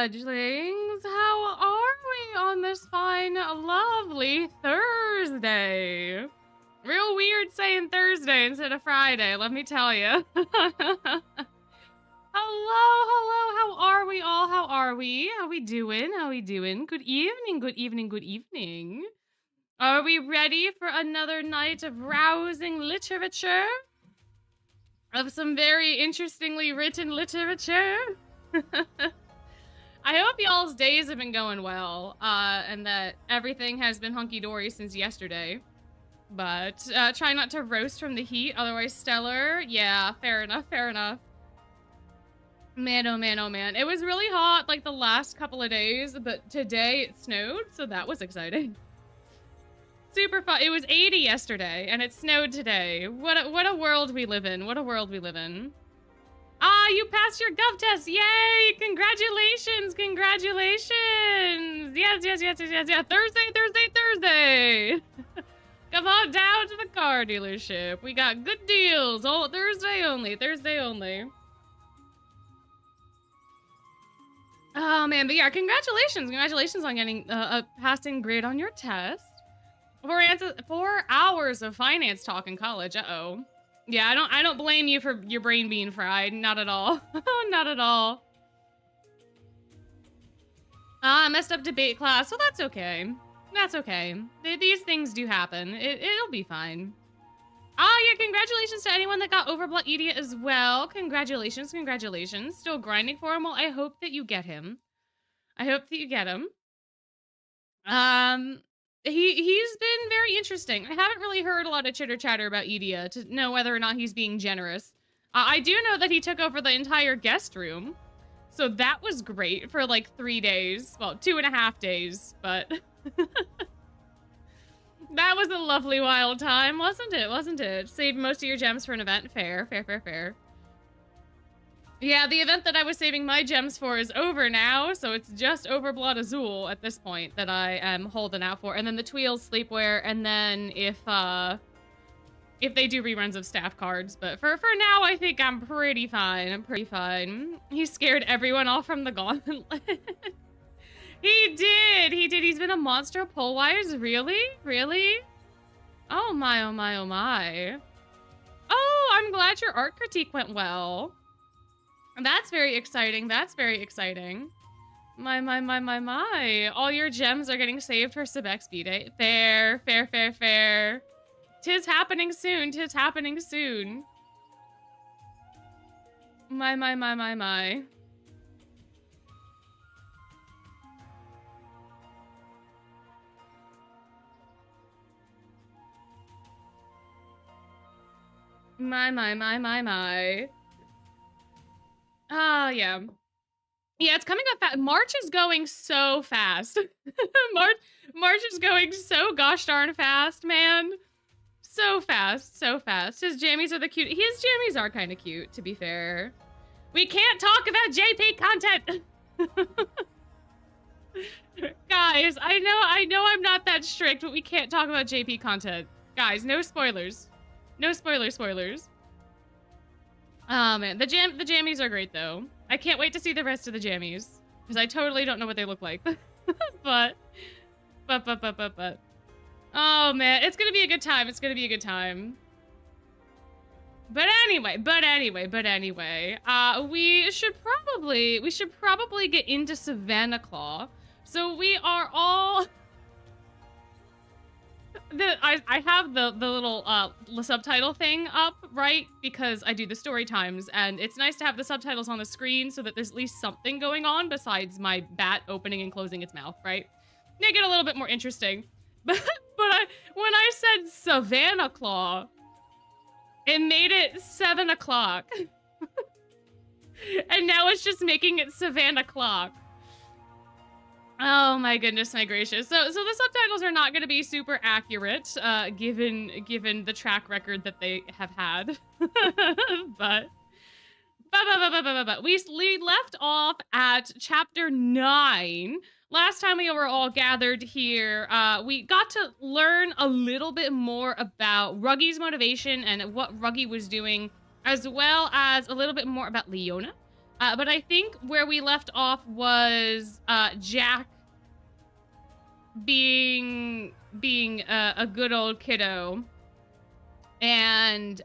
fledglings. How are we on this fine, lovely Thursday? Real weird saying Thursday instead of Friday, let me tell you. Hello, how are we all? How are we? How we doing? How we doing? Good evening, good evening, good evening. Are we ready for another night of rousing literature? Of some very interestingly written literature? I hope y'all's days have been going well, and that everything has been hunky-dory since yesterday. But try not to roast from the heat, otherwise stellar. Yeah, fair enough, fair enough. Man, oh man, oh man. It was really hot like the last couple of days, but today it snowed, so that was exciting. Super fun. It was 80 yesterday, and it snowed today. What a world we live in. What a world we live in. Ah, you passed your gov test. Yay! Congratulations, congratulations. Yes. Thursday. Come on down to the car dealership. We got good deals. Oh, Thursday only. Oh man, but yeah, congratulations on getting a passing grade on your test. 4 hours of finance talk in college. Uh-oh. Yeah, I don't blame you for your brain being fried. Not at all. Not at all. Ah, messed up debate class. Well, that's okay. That's okay. These things do happen. It'll be fine. Ah, yeah, congratulations to anyone that got Overblood Idiot as well. Congratulations. Still grinding for him. Well, I hope that you get him. He's been very interesting. I haven't really heard a lot of chitter chatter about Idia to know whether or not he's being generous. I do know that he took over the entire guest room. So that was great for like 3 days. Well, 2.5 days, but that was a lovely wild time, wasn't it? Saved most of your gems for an event. Fair. Yeah, the event that I was saving my gems for is over now, so it's just Overblood Azul at this point that I am holding out for. And then the Tweels Sleepwear, and then if they do reruns of staff cards. But for now, I think I'm pretty fine. He scared everyone off from the gauntlet. He did. He's been a monster pull wires. Really? Oh my. Oh, I'm glad your art critique went well. That's very exciting. My. All your gems are getting saved for Sebek B-Day. Fair. Tis happening soon. My. My. Ah, yeah. Yeah, it's coming up fast. March is going so fast. March is going so gosh darn fast, man. So fast. His jammies are the cute. His jammies are kind of cute, to be fair. We can't talk about JP content. Guys, I know I'm not that strict, but we can't talk about JP content. Guys, no spoilers. Spoilers. Oh man, the jammies are great though. I can't wait to see the rest of the jammies because I totally don't know what they look like. but. Oh man, it's gonna be a good time. But anyway, we should probably get into Savanaclaw. So we are all. I have the little subtitle thing up, right? Because I do the story times, and it's nice to have the subtitles on the screen so that there's at least something going on besides my bat opening and closing its mouth, right? Make it a little bit more interesting. But when I said Savanaclaw, it made it 7 o'clock. And now it's just making it Savanaclaw. Oh my goodness, my gracious. So the subtitles are not going to be super accurate, given the track record that they have had. but we left off at chapter 9. Last time we were all gathered here, we got to learn a little bit more about Ruggy's motivation and what Ruggy was doing, as well as a little bit more about Leona. But I think where we left off was Jack being a good old kiddo and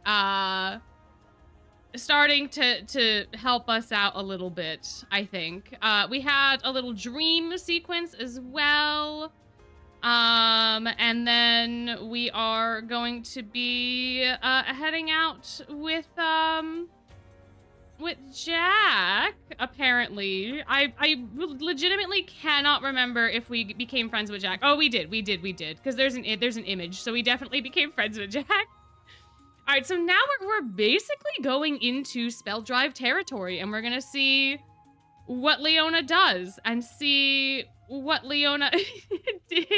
starting to help us out a little bit, I think. We had a little dream sequence as well. And then we are going to be heading out with Jack, apparently. I legitimately cannot remember if we became friends with Jack. Oh, we did, because there's an image, so we definitely became friends with Jack. All right, so now we're basically going into spell drive territory, and we're gonna see what Leona does and see what Leona did.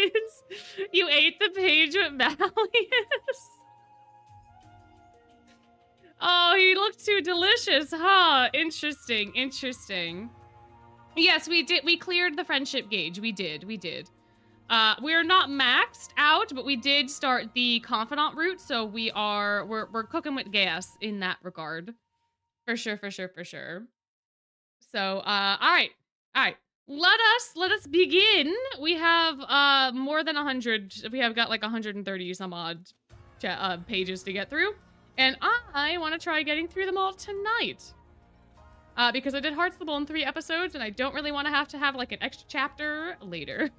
You ate the page with Malleus. Oh, he looked too delicious, huh? Interesting, interesting. Yes, we did. We cleared the friendship gauge. We did. We're not maxed out, but we did start the confidant route, so we're cooking with gas in that regard. For sure. So, all right. Let us begin. We have more than 100. We have got like 130 some odd pages to get through, and I want to try getting through them all tonight. Because I did Hearts of the Bull in 3 episodes, and I don't really want to have like an extra chapter later.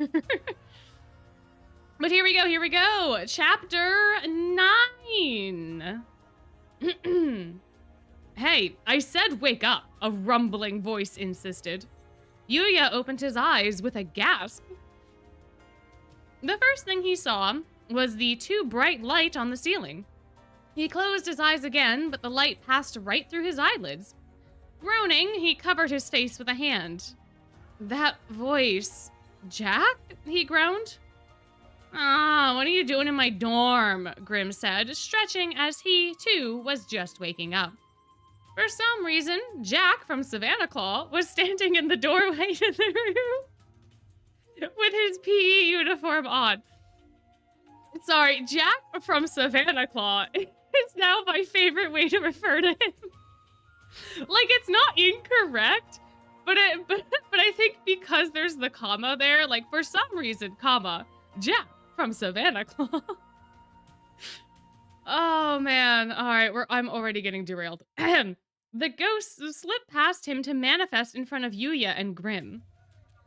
But here we go. Chapter 9. Hey, I said wake up, a rumbling voice insisted. Yuya opened his eyes with a gasp. The first thing he saw was the too bright light on the ceiling. He closed his eyes again, but the light passed right through his eyelids. Groaning, he covered his face with a hand. That voice... Jack? He groaned. Ah, what are you doing in my dorm? Grim said, stretching as he, too, was just waking up. For some reason, Jack from Savanaclaw was standing in the doorway to the room with his PE uniform on. Sorry, Jack from Savanaclaw is now my favorite way to refer to him. Like, it's not incorrect, but I think because there's the comma there, like, for some reason, comma, Jack from Savanaclaw. Oh, man. All right, I'm already getting derailed. The ghost slipped past him to manifest in front of Yuya and Grim.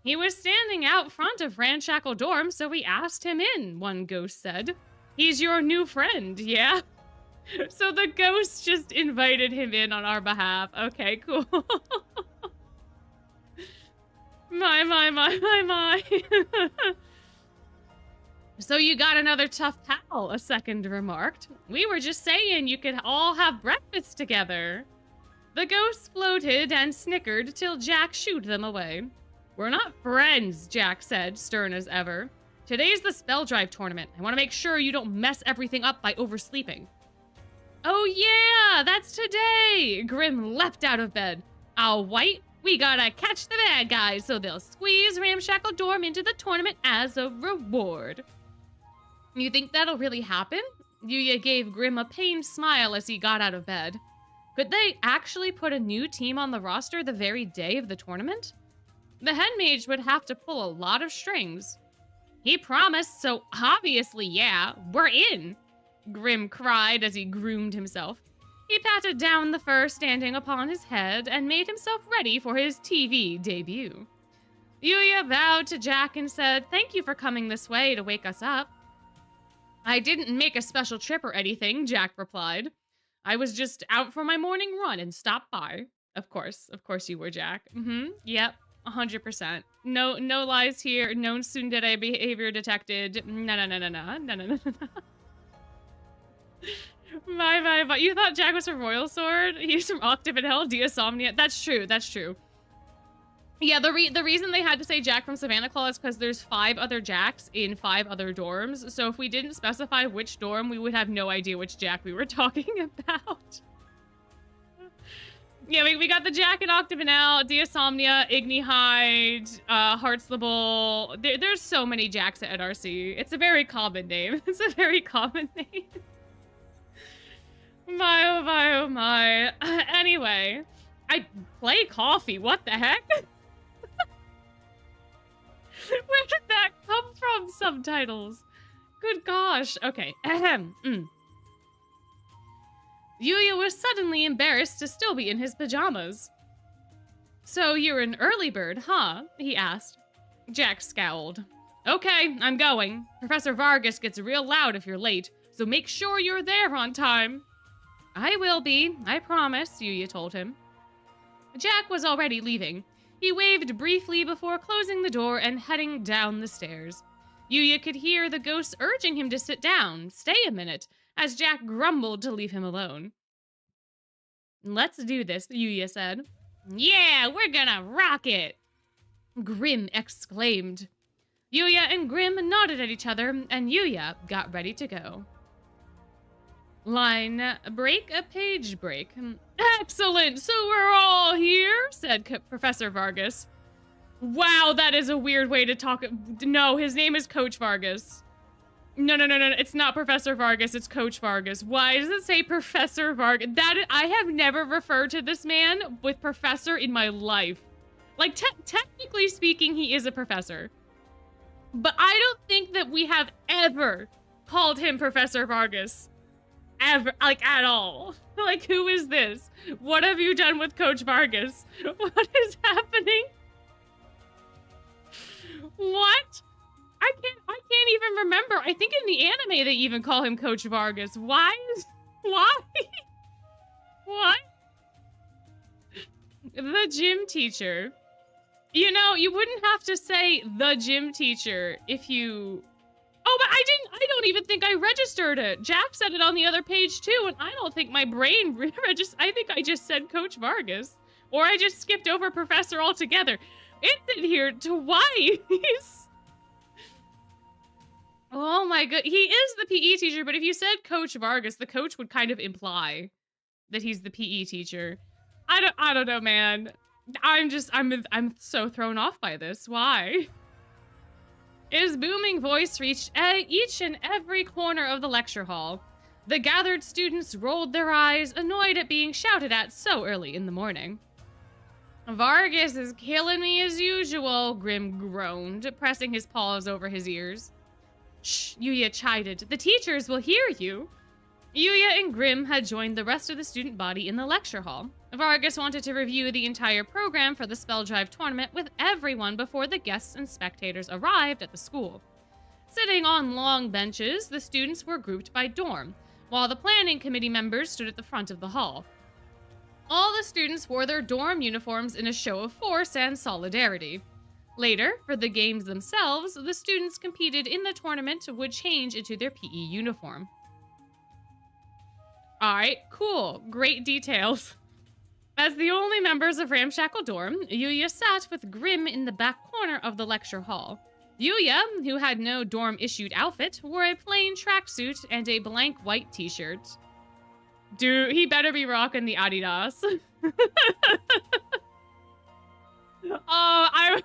He was standing out front of Ramshackle Dorm, so we asked him in, one ghost said. He's your new friend, yeah? So the ghost just invited him in on our behalf. Okay, cool. My. So you got another tough pal, a second remarked. We were just saying you could all have breakfast together. The ghost floated and snickered till Jack shooed them away. We're not friends, Jack said, stern as ever. Today's the spell drive tournament. I want to make sure you don't mess everything up by oversleeping. Oh yeah, that's today! Grim leapt out of bed. All white, we gotta catch the bad guys so they'll squeeze Ramshackle Dorm into the tournament as a reward. You think that'll really happen? Yuya gave Grim a pained smile as he got out of bed. Could they actually put a new team on the roster the very day of the tournament? The head mage would have to pull a lot of strings. He promised, so obviously, yeah, we're in. Grim cried as he groomed himself. He patted down the fur standing upon his head and made himself ready for his TV debut. Yuya bowed to Jack and said, "Thank you for coming this way to wake us up." I didn't make a special trip or anything, Jack replied. I was just out for my morning run and stopped by. Of course you were, Jack. Yep, 100%. No lies here. No tsundere behavior detected. No. My. You thought Jack was from Royal Sword? He's from Octavinelle, Diasomnia. That's true. Yeah, the reason they had to say Jack from Savanaclaw is because there's 5 other Jacks in 5 other dorms. So if we didn't specify which dorm, we would have no idea which Jack we were talking about. Yeah, we got the Jack in Octavinelle, Diasomnia, Ignihide, Hearts of the Bull. There's so many Jacks at NRC. It's a very common name. My, oh my. Anyway, I play coffee. What the heck? Where did that come from? Subtitles. Good gosh. Okay. Ahem. Yuya was suddenly embarrassed to still be in his pajamas. So you're an early bird, huh? He asked. Jack scowled. Okay, I'm going. Professor Vargas gets real loud if you're late, so make sure you're there on time. I will be, I promise, Yuya told him. Jack was already leaving. He waved briefly before closing the door and heading down the stairs. Yuya could hear the ghosts urging him to sit down, stay a minute, as Jack grumbled to leave him alone. Let's do this, Yuya said. Yeah, we're gonna rock it! Grim exclaimed. Yuya and Grim nodded at each other, and Yuya got ready to go. Line break, a page break. Excellent, so we're all here, said Professor Vargas. Wow, that is a weird way to talk. No, his name is Coach Vargas. No, it's not Professor Vargas, it's Coach Vargas. Why does it say Professor Vargas? I have never referred to this man with Professor in my life. Like, technically speaking, he is a professor. But I don't think that we have ever called him Professor Vargas. Ever, like, at all. Like, who is this? What have you done with Coach Vargas? What is happening? What? I can't even remember. I think in the anime they even call him Coach Vargas. Why? What? The gym teacher. You know, you wouldn't have to say the gym teacher if you... Oh, but I don't even think I registered it. Jack said it on the other page too, and I don't think my brain registered. I think I just said Coach Vargas. Or I just skipped over Professor altogether. It's in here twice. Oh my god. He is the PE teacher, but if you said Coach Vargas, the coach would kind of imply that he's the PE teacher. I don't know, man. I'm so thrown off by this. Why? His booming voice reached each and every corner of the lecture hall. The gathered students rolled their eyes, annoyed at being shouted at so early in the morning. Vargas is killing me as usual, Grim groaned, pressing his paws over his ears. Shh, Yuya chided. The teachers will hear you. Yuya and Grim had joined the rest of the student body in the lecture hall. Vargas wanted to review the entire program for the Spell Drive tournament with everyone before the guests and spectators arrived at the school. Sitting on long benches, the students were grouped by dorm, while the planning committee members stood at the front of the hall. All the students wore their dorm uniforms in a show of force and solidarity. Later, for the games themselves, the students competed in the tournament would change into their PE uniform. Alright, cool. Great details. As the only members of Ramshackle Dorm, Yuya sat with Grim in the back corner of the lecture hall. Yuya, who had no dorm-issued outfit, wore a plain tracksuit and a blank white t-shirt. Dude, he better be rocking the Adidas. Oh, I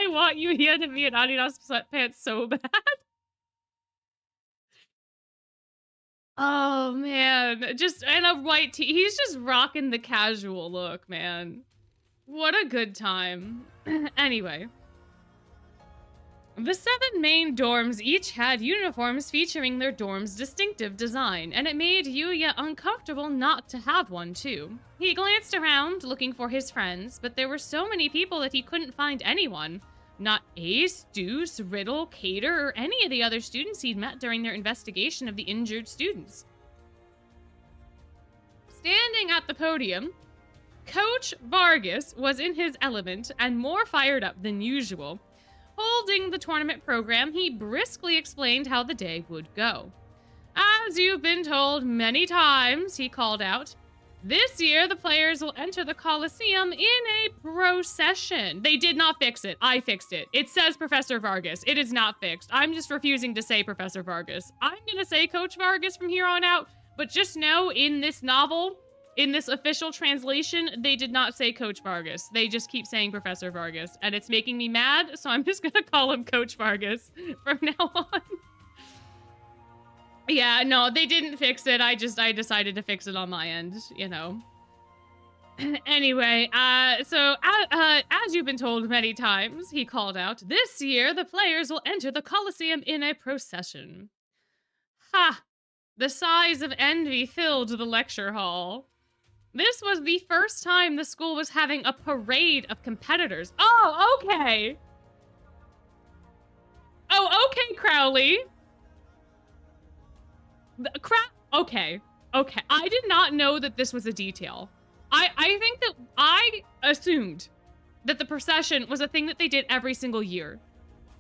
want Yuya to be in Adidas sweatpants so bad. Oh, man. And a white tee. He's just rocking the casual look, man. What a good time. Anyway. The 7 main dorms each had uniforms featuring their dorm's distinctive design, and it made Yuya uncomfortable not to have one, too. He glanced around, looking for his friends, but there were so many people that he couldn't find anyone. Not Ace, Deuce, Riddle, Cater, or any of the other students he'd met during their investigation of the injured students. Standing at the podium, Coach Vargas was in his element and more fired up than usual. Holding the tournament program, he briskly explained how the day would go. As you've been told many times, he called out, this year the players will enter the Coliseum in a procession. They did not fix it. I fixed it. It says Professor Vargas. It is not fixed. I'm just refusing to say Professor Vargas. I'm gonna say Coach Vargas from here on out, but just know in this novel, in this official translation, they did not say Coach Vargas. They just keep saying Professor Vargas, and it's making me mad, so I'm just gonna call him Coach Vargas from now on. Yeah, no, they didn't fix it. I decided to fix it on my end, you know. Anyway, so as you've been told many times, he called out, this year the players will enter the Colosseum in a procession. Ha! The sighs of envy filled the lecture hall. This was the first time the school was having a parade of competitors. Oh, okay. Oh, okay, Crowley. Okay. Okay. I did not know that this was a detail. I think that I assumed that the procession was a thing that they did every single year.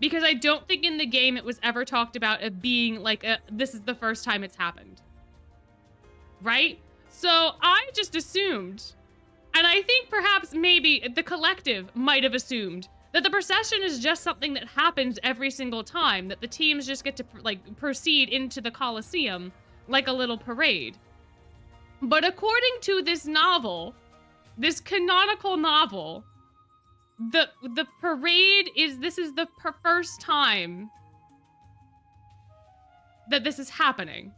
Because I don't think in the game it was ever talked about it being like this is the first time it's happened. Right? So I just assumed, and I think perhaps maybe the collective might have assumed, that the procession is just something that happens every single time, that the teams just get to like proceed into the Colosseum like a little parade. But according to this novel, this canonical novel, the parade is, this is the first time that this is happening.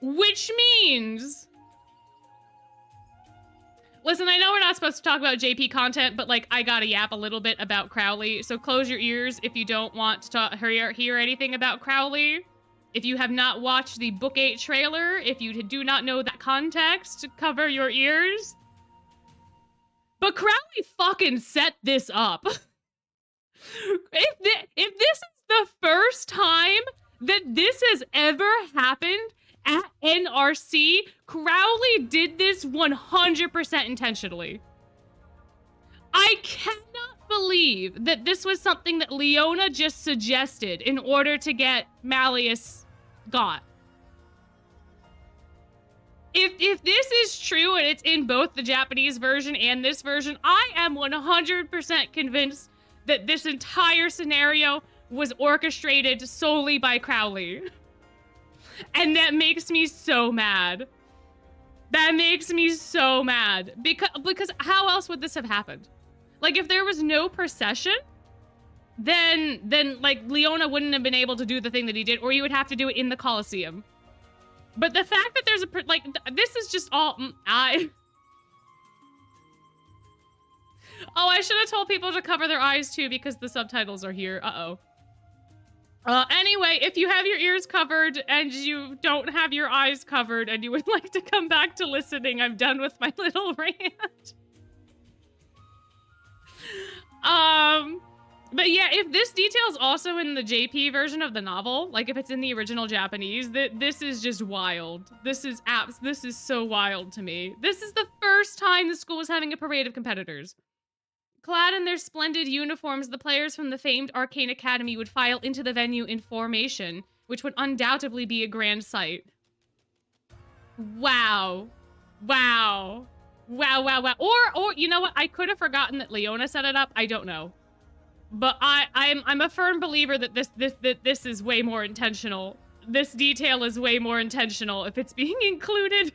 Which means... Listen, I know we're not supposed to talk about JP content, but like I gotta yap a little bit about Crowley, so close your ears if you don't want to hear anything about Crowley. If you have not watched the Book 8 trailer, if you do not know that context, cover your ears. But Crowley fucking set this up. If this is the first time that this has ever happened at NRC, Crowley did this 100% intentionally. I cannot believe that this was something that Leona just suggested in order to get Malleus got. If this is true and it's in both the Japanese version and this version, I am 100% convinced that this entire scenario was orchestrated solely by Crowley. And that makes me so mad. That makes me so mad. Because how else would this have happened? Like, if there was no procession, then like, Leona wouldn't have been able to do the thing that he did, or he would have to do it in the Colosseum. But the fact that there's like, this is just all, Oh, I should have told people to cover their eyes too, because the subtitles are here. Uh-oh. Anyway, if you have your ears covered and you don't have your eyes covered and you would like to come back to listening, I'm done with my little rant. But yeah, if this detail's also in the JP version of the novel, like if it's in the original Japanese, this is just wild. This is so wild to me. This is the first time the school was having a parade of competitors. Clad in their splendid uniforms, the players from the famed Arcane Academy would file into the venue in formation, which would undoubtedly be a grand sight. Wow. Wow. Wow, wow, wow. Or you know what? I could have forgotten that Leona set it up. I don't know. But I'm a firm believer that this is way more intentional. This detail is way more intentional if it's being included.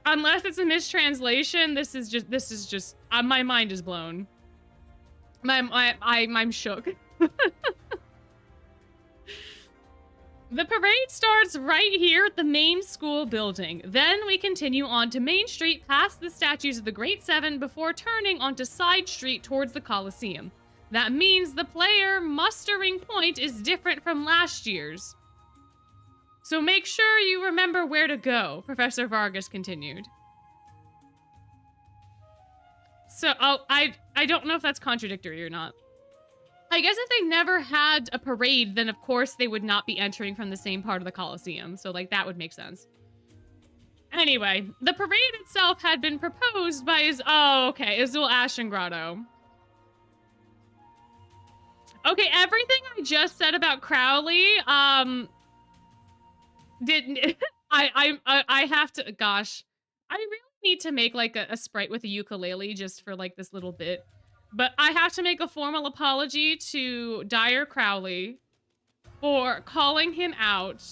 Unless it's a mistranslation, this is just my mind is blown. I'm shook. The parade starts right here at the main school building. Then we continue on to Main Street past the statues of the Great Seven before turning onto Side Street towards the Colosseum. That means the player mustering point is different from last year's. So make sure you remember where to go, Professor Vargas continued. So, I don't know if that's contradictory or not. I guess if they never had a parade, then of course they would not be entering from the same part of the Colosseum. So, like, that would make sense. Anyway, the parade itself had been proposed by Azul Ashengrotto. Okay, everything I just said about Crowley, I have to, gosh, I really need to make like a sprite with a ukulele just for like this little bit. But I have to make a formal apology to Dyer Crowley for calling him out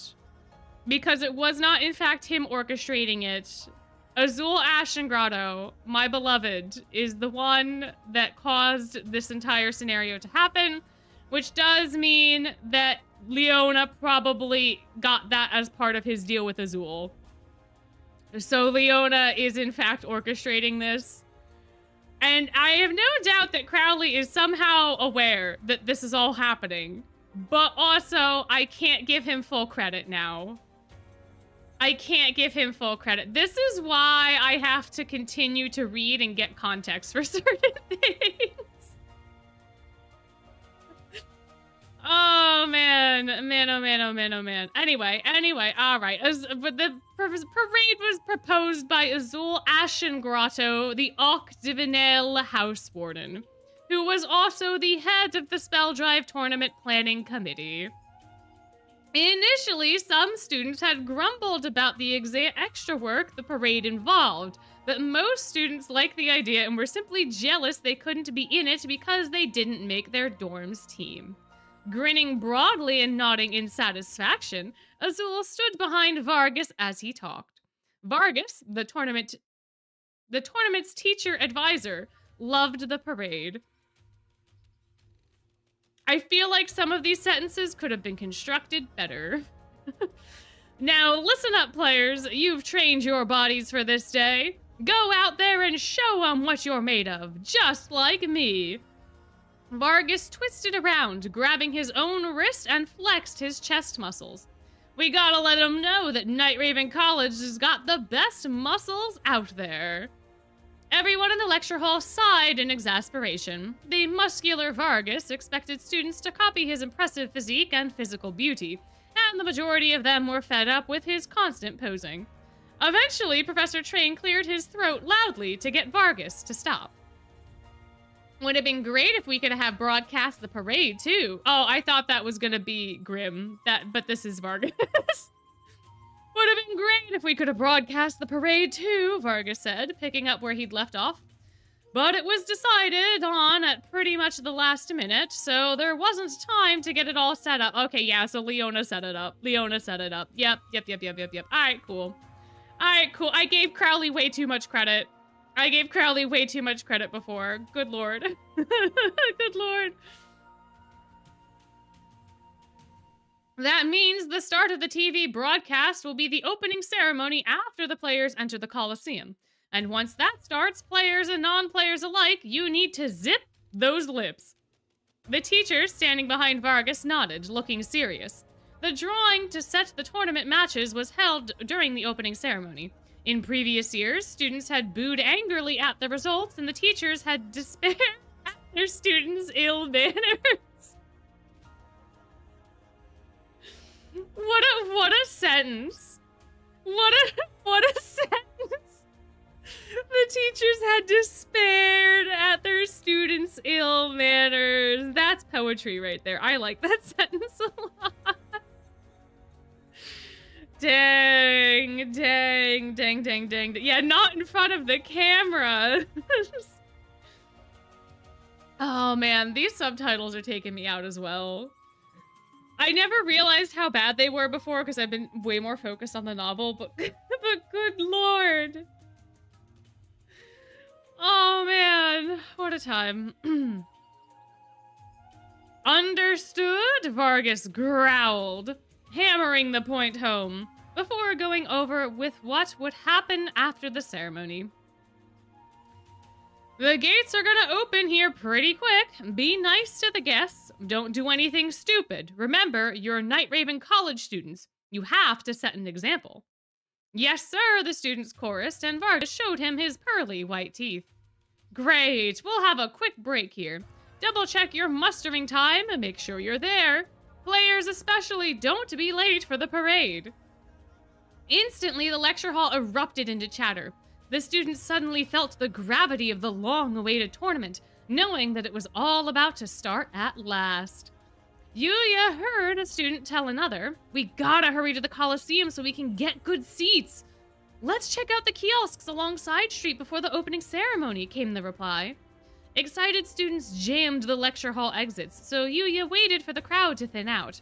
because it was not in fact him orchestrating it. Azul Ashengrotto, my beloved, is the one that caused this entire scenario to happen, which does mean that Leona probably got that as part of his deal with Azul. So Leona is in fact orchestrating this. And I have no doubt that Crowley is somehow aware that this is all happening. But also, I can't give him full credit now. I can't give him full credit. This is why I have to continue to read and get context for certain things. Oh man, oh man. Anyway, all right. But the parade was proposed by Azul Ashengrotto, the Octavinelle house warden, who was also the head of the Spell Drive tournament planning committee. Initially, some students had grumbled about the extra work the parade involved, but most students liked the idea and were simply jealous they couldn't be in it because they didn't make their dorm's team. Grinning broadly and nodding in satisfaction, Azul stood behind Vargas as he talked. Vargas, the tournament's teacher advisor, loved the parade. I feel like some of these sentences could have been constructed better. Now, listen up, players. You've trained your bodies for this day. Go out there and show them what you're made of, just like me. Vargas twisted around, grabbing his own wrist and flexed his chest muscles. We gotta let him know that Night Raven College has got the best muscles out there. Everyone in the lecture hall sighed in exasperation. The muscular Vargas expected students to copy his impressive physique and physical beauty, and the majority of them were fed up with his constant posing. Eventually, Professor Train cleared his throat loudly to get Vargas to stop. Would have been great if we could have broadcast the parade, too. Oh, I thought that was gonna be Grim, but this is Vargas. Would have been great if we could have broadcast the parade too, Vargas said, picking up where he'd left off. But it was decided on at pretty much the last minute, so there wasn't time to get it all set up. Okay, yeah, so Leona set it up. Yep. Alright, cool. I gave Crowley way too much credit. Before. Good lord. Good lord. That means the start of the TV broadcast will be the opening ceremony after the players enter the Coliseum. And once that starts, players and non-players alike, you need to zip those lips. The teacher standing behind Vargas nodded, looking serious. The drawing to set the tournament matches was held during the opening ceremony. In previous years, students had booed angrily at the results, and the teachers had despaired at their students' ill manners. What a sentence. What a sentence. The teachers had despaired at their students' ill manners. That's poetry right there. I like that sentence a lot. Dang. Yeah, not in front of the camera. Oh man, these subtitles are taking me out as well. I never realized how bad they were before because I've been way more focused on the novel, but good lord. Oh man, what a time. Understood? Vargas growled, hammering the point home, before going over with what would happen after the ceremony. The gates are gonna open here pretty quick. Be nice to the guests. Don't do anything stupid. Remember, you're Night Raven College students. You have to set an example. Yes, sir, the students chorused, and Vargas showed him his pearly white teeth. Great, we'll have a quick break here. Double check your mustering time and make sure you're there. Players especially, don't be late for the parade. Instantly, the lecture hall erupted into chatter. The students suddenly felt the gravity of the long-awaited tournament, knowing that it was all about to start at last. Yulia heard a student tell another, "We gotta hurry to the Coliseum so we can get good seats." "Let's check out the kiosks along Side Street before the opening ceremony," came the reply. Excited students jammed the lecture hall exits, so Yulia waited for the crowd to thin out.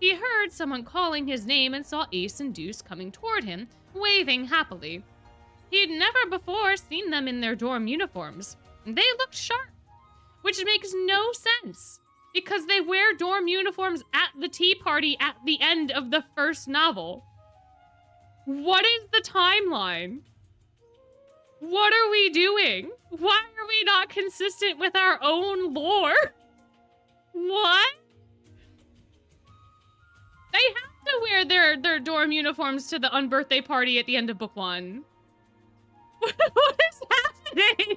He heard someone calling his name and saw Ace and Deuce coming toward him, waving happily. He'd never before seen them in their dorm uniforms. They looked sharp, which makes no sense. Because they wear dorm uniforms at the tea party at the end of the first novel. What is the timeline? What are we doing? Why are we not consistent with our own lore? What? They have to wear their dorm uniforms to the unbirthday party at the end of book 1. What is happening?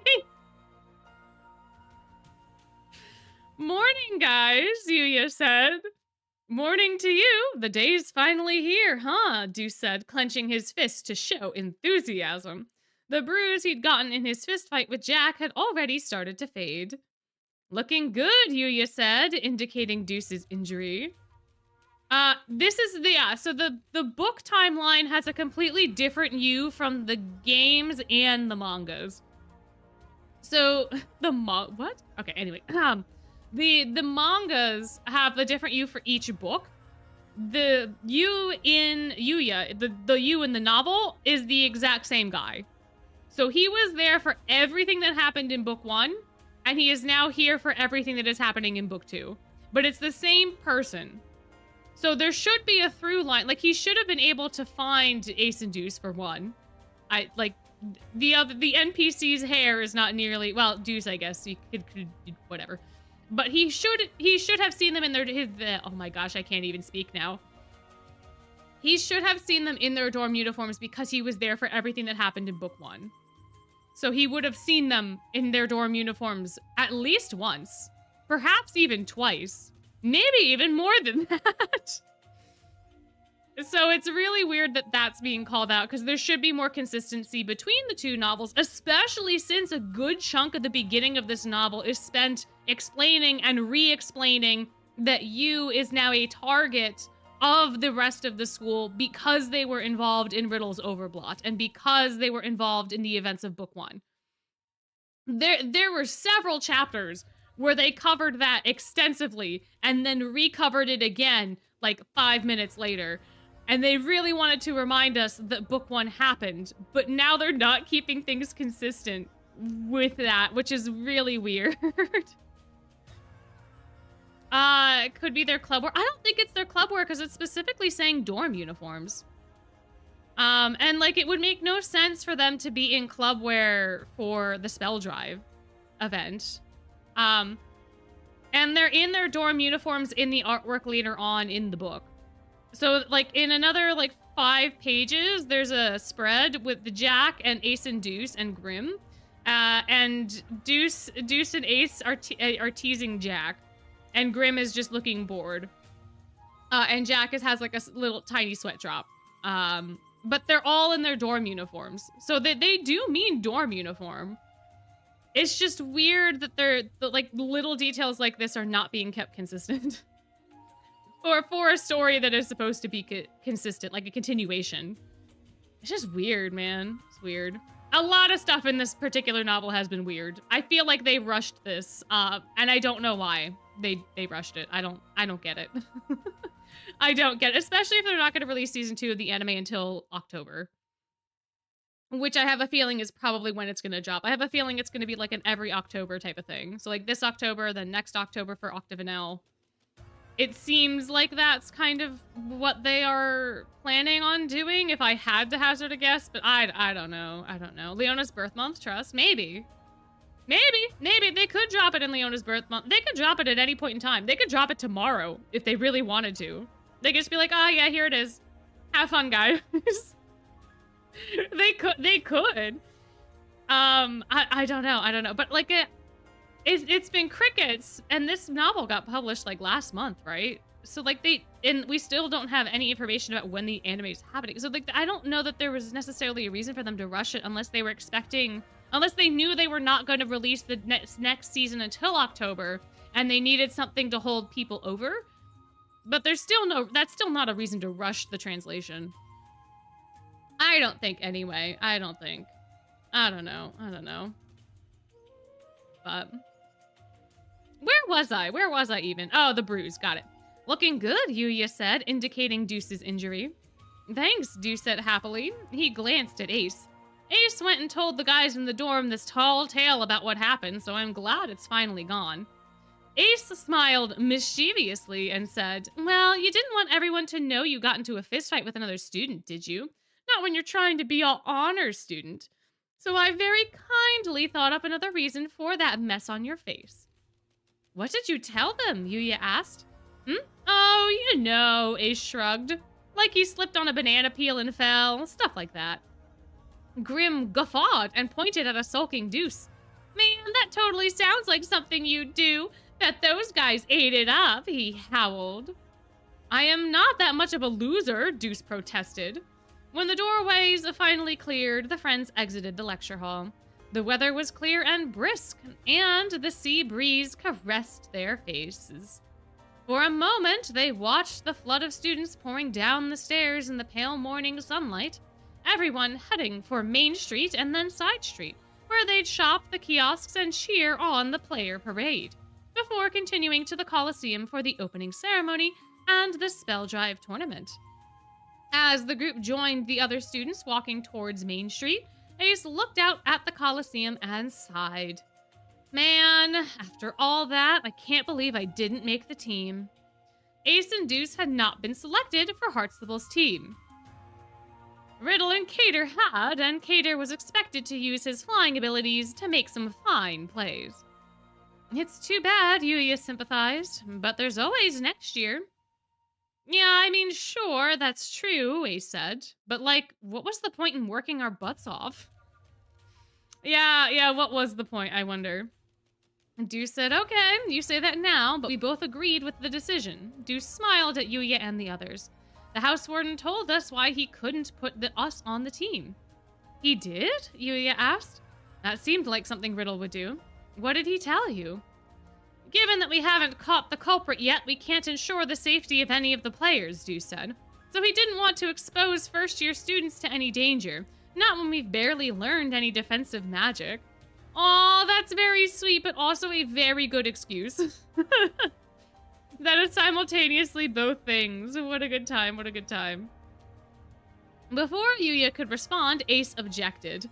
Morning, guys, Yuya said. Morning to you. The day's finally here, huh? Deuce said, clenching his fist to show enthusiasm. The bruise he'd gotten in his fistfight with Jack had already started to fade. Looking good, Yuya said, indicating Deuce's injury. This is so the book timeline has a completely different you from the games and the mangas. So, what? Okay, anyway, the mangas have a different you for each book. The you in Yuya, the you in the novel is the exact same guy. So he was there for everything that happened in book 1, and he is now here for everything that is happening in book 2. But it's the same person. So there should be a through line. Like, he should have been able to find Ace and Deuce for one. The NPC's hair is not nearly, well, Deuce, I guess, you could whatever. But he should have seen them in oh my gosh, I can't even speak now. He should have seen them in their dorm uniforms because he was there for everything that happened in book 1. So he would have seen them in their dorm uniforms at least once, perhaps even twice, maybe even more than that. So it's really weird that that's being called out, because there should be more consistency between the two novels, especially since a good chunk of the beginning of this novel is spent explaining and re-explaining that Yu is now a target of the rest of the school because they were involved in Riddle's Overblot and because they were involved in the events of book 1. There were several chapters where they covered that extensively and then recovered it again like 5 minutes later. And they really wanted to remind us that book 1 happened, but now they're not keeping things consistent with that, which is really weird. It could be their club wear. I don't think it's their club wear because it's specifically saying dorm uniforms. And like, it would make no sense for them to be in club wear for the spell drive event. And they're in their dorm uniforms in the artwork later on in the book. So like in another like 5 pages, there's a spread with the Jack and Ace and Deuce and Grim. And Deuce and Ace are teasing Jack. And Grim is just looking bored. And Jack has like a little tiny sweat drop. But they're all in their dorm uniforms. So they do mean dorm uniform. It's just weird that like little details like this are not being kept consistent. Or for a story that is supposed to be consistent, like a continuation. It's just weird, man. It's weird. A lot of stuff in this particular novel has been weird. I feel like they rushed this, and I don't know why they rushed it. I don't get it. I don't get it, especially if they're not going to release season 2 of the anime until October. Which I have a feeling is probably when it's going to drop. I have a feeling it's going to be like an every October type of thing. So like this October, then next October for Octavinelle. It seems like that's kind of what they are planning on doing, if I had to hazard a guess, but I don't know. I don't know. Leona's birth month, trust? Maybe. Maybe they could drop it in Leona's birth month. They could drop it at any point in time. They could drop it tomorrow if they really wanted to. They could just be like, oh yeah, here it is. Have fun, guys. They could. I don't know. But like it's been crickets, and this novel got published like last month, right? So like we still don't have any information about when the anime is happening. So like I don't know that there was necessarily a reason for them to rush it unless they knew they were not going to release the next season until October, and they needed something to hold people over. But that's still not a reason to rush the translation. I don't think anyway. I don't know. But where was I even? Oh, the bruise. Got it. Looking good, Yuya said, indicating Deuce's injury. Thanks, Deuce said happily. He glanced at Ace. Ace went and told the guys in the dorm this tall tale about what happened, so I'm glad it's finally gone. Ace smiled mischievously and said, well, you didn't want everyone to know you got into a fistfight with another student, did you? Not when you're trying to be all honor student. So I very kindly thought up another reason for that mess on your face. What did you tell them? Yuya asked. Oh, you know, Ace shrugged. Like he slipped on a banana peel and fell, stuff like that. Grim guffawed and pointed at a sulking Deuce. Man, that totally sounds like something you'd do. Bet those guys ate it up, he howled. I am not that much of a loser, Deuce protested. When the doorways finally cleared, the friends exited the lecture hall. The weather was clear and brisk, and the sea breeze caressed their faces. For a moment, they watched the flood of students pouring down the stairs in the pale morning sunlight, everyone heading for Main Street and then Side Street, where they'd shop the kiosks and cheer on the player parade, before continuing to the Coliseum for the opening ceremony and the Spell Drive tournament. As the group joined the other students walking towards Main Street, Ace looked out at the Coliseum and sighed. Man, after all that, I can't believe I didn't make the team. Ace and Deuce had not been selected for Heartstable's team. Riddle and Cater had, and Cater was expected to use his flying abilities to make some fine plays. It's too bad, Yuya sympathized, but there's always next year. Yeah, I mean, sure, that's true, Ace said. But, like, what was the point in working our butts off? Yeah, what was the point, I wonder? Deuce said, okay, you say that now, but we both agreed with the decision. Deuce smiled at Yuya and the others. The house warden told us why he couldn't put us on the team. He did? Yuya asked. That seemed like something Riddle would do. What did he tell you? Given that we haven't caught the culprit yet, we can't ensure the safety of any of the players, Deuce said. So he didn't want to expose first-year students to any danger, not when we've barely learned any defensive magic. Aw, that's very sweet, but also a very good excuse. That is simultaneously both things. What a good time, what a good time. Before Yuya could respond, Ace objected.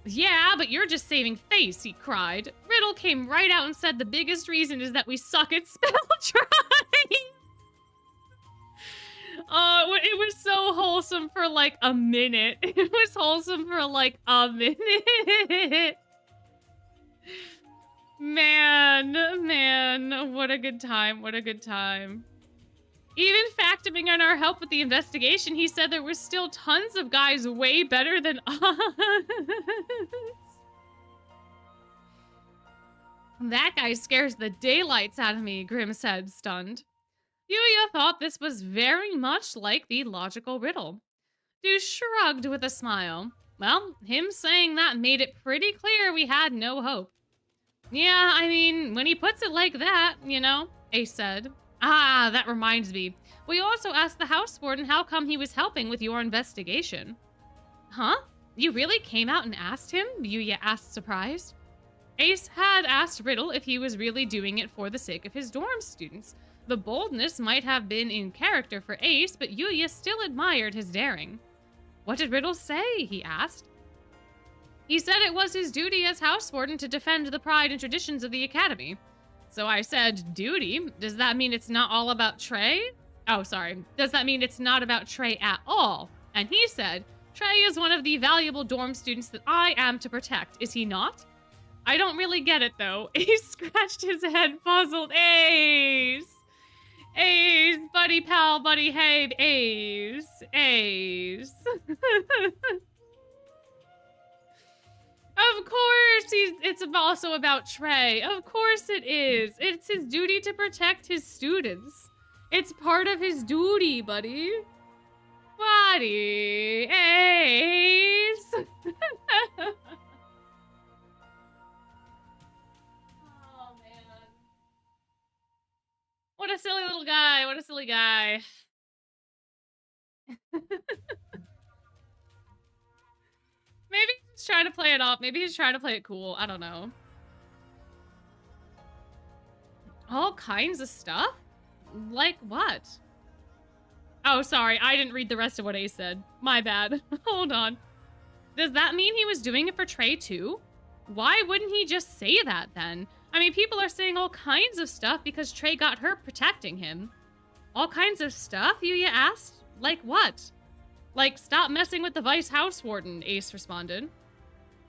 Yeah, but you're just saving face, he cried. Riddle came right out and said the biggest reason is that we suck at spell trying. It was so wholesome for like a minute. It was wholesome for like a minute. Man, what a good time, what a good time. Even factoring in our help with the investigation, he said there were still tons of guys way better than us. That guy scares the daylights out of me, Grim said, stunned. Yuya thought this was very much like the logical riddle. Deuce shrugged with a smile. Well, him saying that made it pretty clear we had no hope. Yeah, I mean, when he puts it like that, you know, Ace said. Ah, that reminds me. We also asked the house warden how come he was helping with your investigation. Huh? You really came out and asked him? Yuya asked, surprised. Ace had asked Riddle if he was really doing it for the sake of his dorm students. The boldness might have been in character for Ace, but Yuya still admired his daring. What did Riddle say? He asked. He said it was his duty as house warden to defend the pride and traditions of the academy. So I said, duty? Does that mean it's not all about Trey? Oh, sorry. Does that mean it's not about Trey at all? And he said, Trey is one of the valuable dorm students that I am to protect. Is he not? I don't really get it, though. He scratched his head, puzzled. Ace! Ace! Buddy pal, buddy hey, Ace! Ace! Of course, it's also about Trey. Of course it is. It's his duty to protect his students. It's part of his duty, buddy. Buddy. Ace. Oh, man. What a silly little guy. What a silly guy. Maybe he's trying to play it off. Maybe he's trying to play it cool. I don't know. All kinds of stuff? Like what? Oh, sorry. I didn't read the rest of what Ace said. My bad. Hold on. Does that mean he was doing it for Trey too? Why wouldn't he just say that then? I mean, people are saying all kinds of stuff because Trey got hurt protecting him. All kinds of stuff, Yuya asked? Like what? Like, stop messing with the Vice House Warden, Ace responded.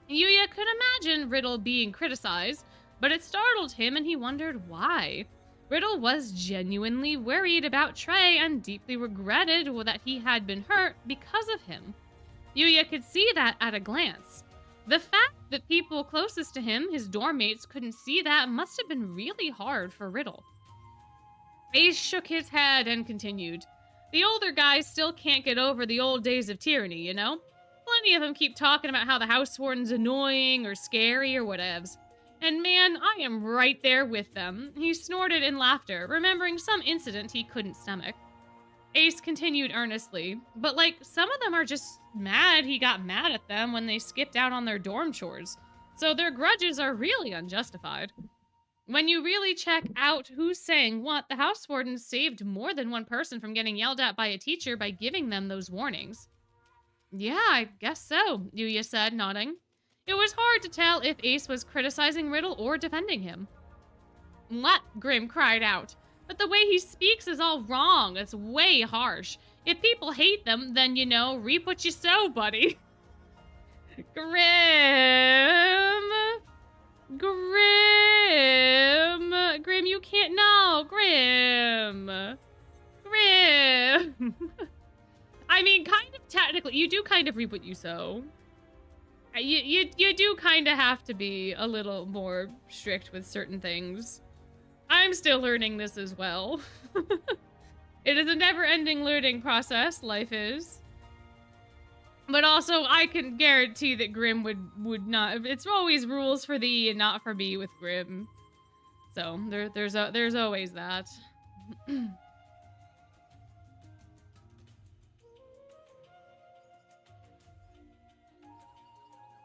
Yuya could imagine Riddle being criticized, but it startled him and he wondered why. Riddle was genuinely worried about Trey and deeply regretted that he had been hurt because of him. Yuya could see that at a glance. The fact that people closest to him, his dorm mates, couldn't see that must have been really hard for Riddle. Ace shook his head and continued. The older guys still can't get over the old days of tyranny, you know? Plenty of them keep talking about how the House Warden's annoying or scary or whatevs. And man, I am right there with them. He snorted in laughter, remembering some incident he couldn't stomach. Ace continued earnestly, but like, some of them are just mad he got mad at them when they skipped out on their dorm chores. So their grudges are really unjustified. When you really check out who's saying what, the House Warden saved more than one person from getting yelled at by a teacher by giving them those warnings. Yeah, I guess so, Yuya said, nodding. It was hard to tell if Ace was criticizing Riddle or defending him. What? Grim cried out. But the way he speaks is all wrong. It's way harsh. If people hate them, then, you know, reap what you sow, buddy. Grim. Grim, you can't know. Grim. I mean, kind of technically, you do kind of reap what you sow. You do kind of have to be a little more strict with certain things. I'm still learning this as well. It is a never-ending learning process, life is. But also, I can guarantee that Grim would not... It's always rules for thee and not for me with Grim. So, there's always that.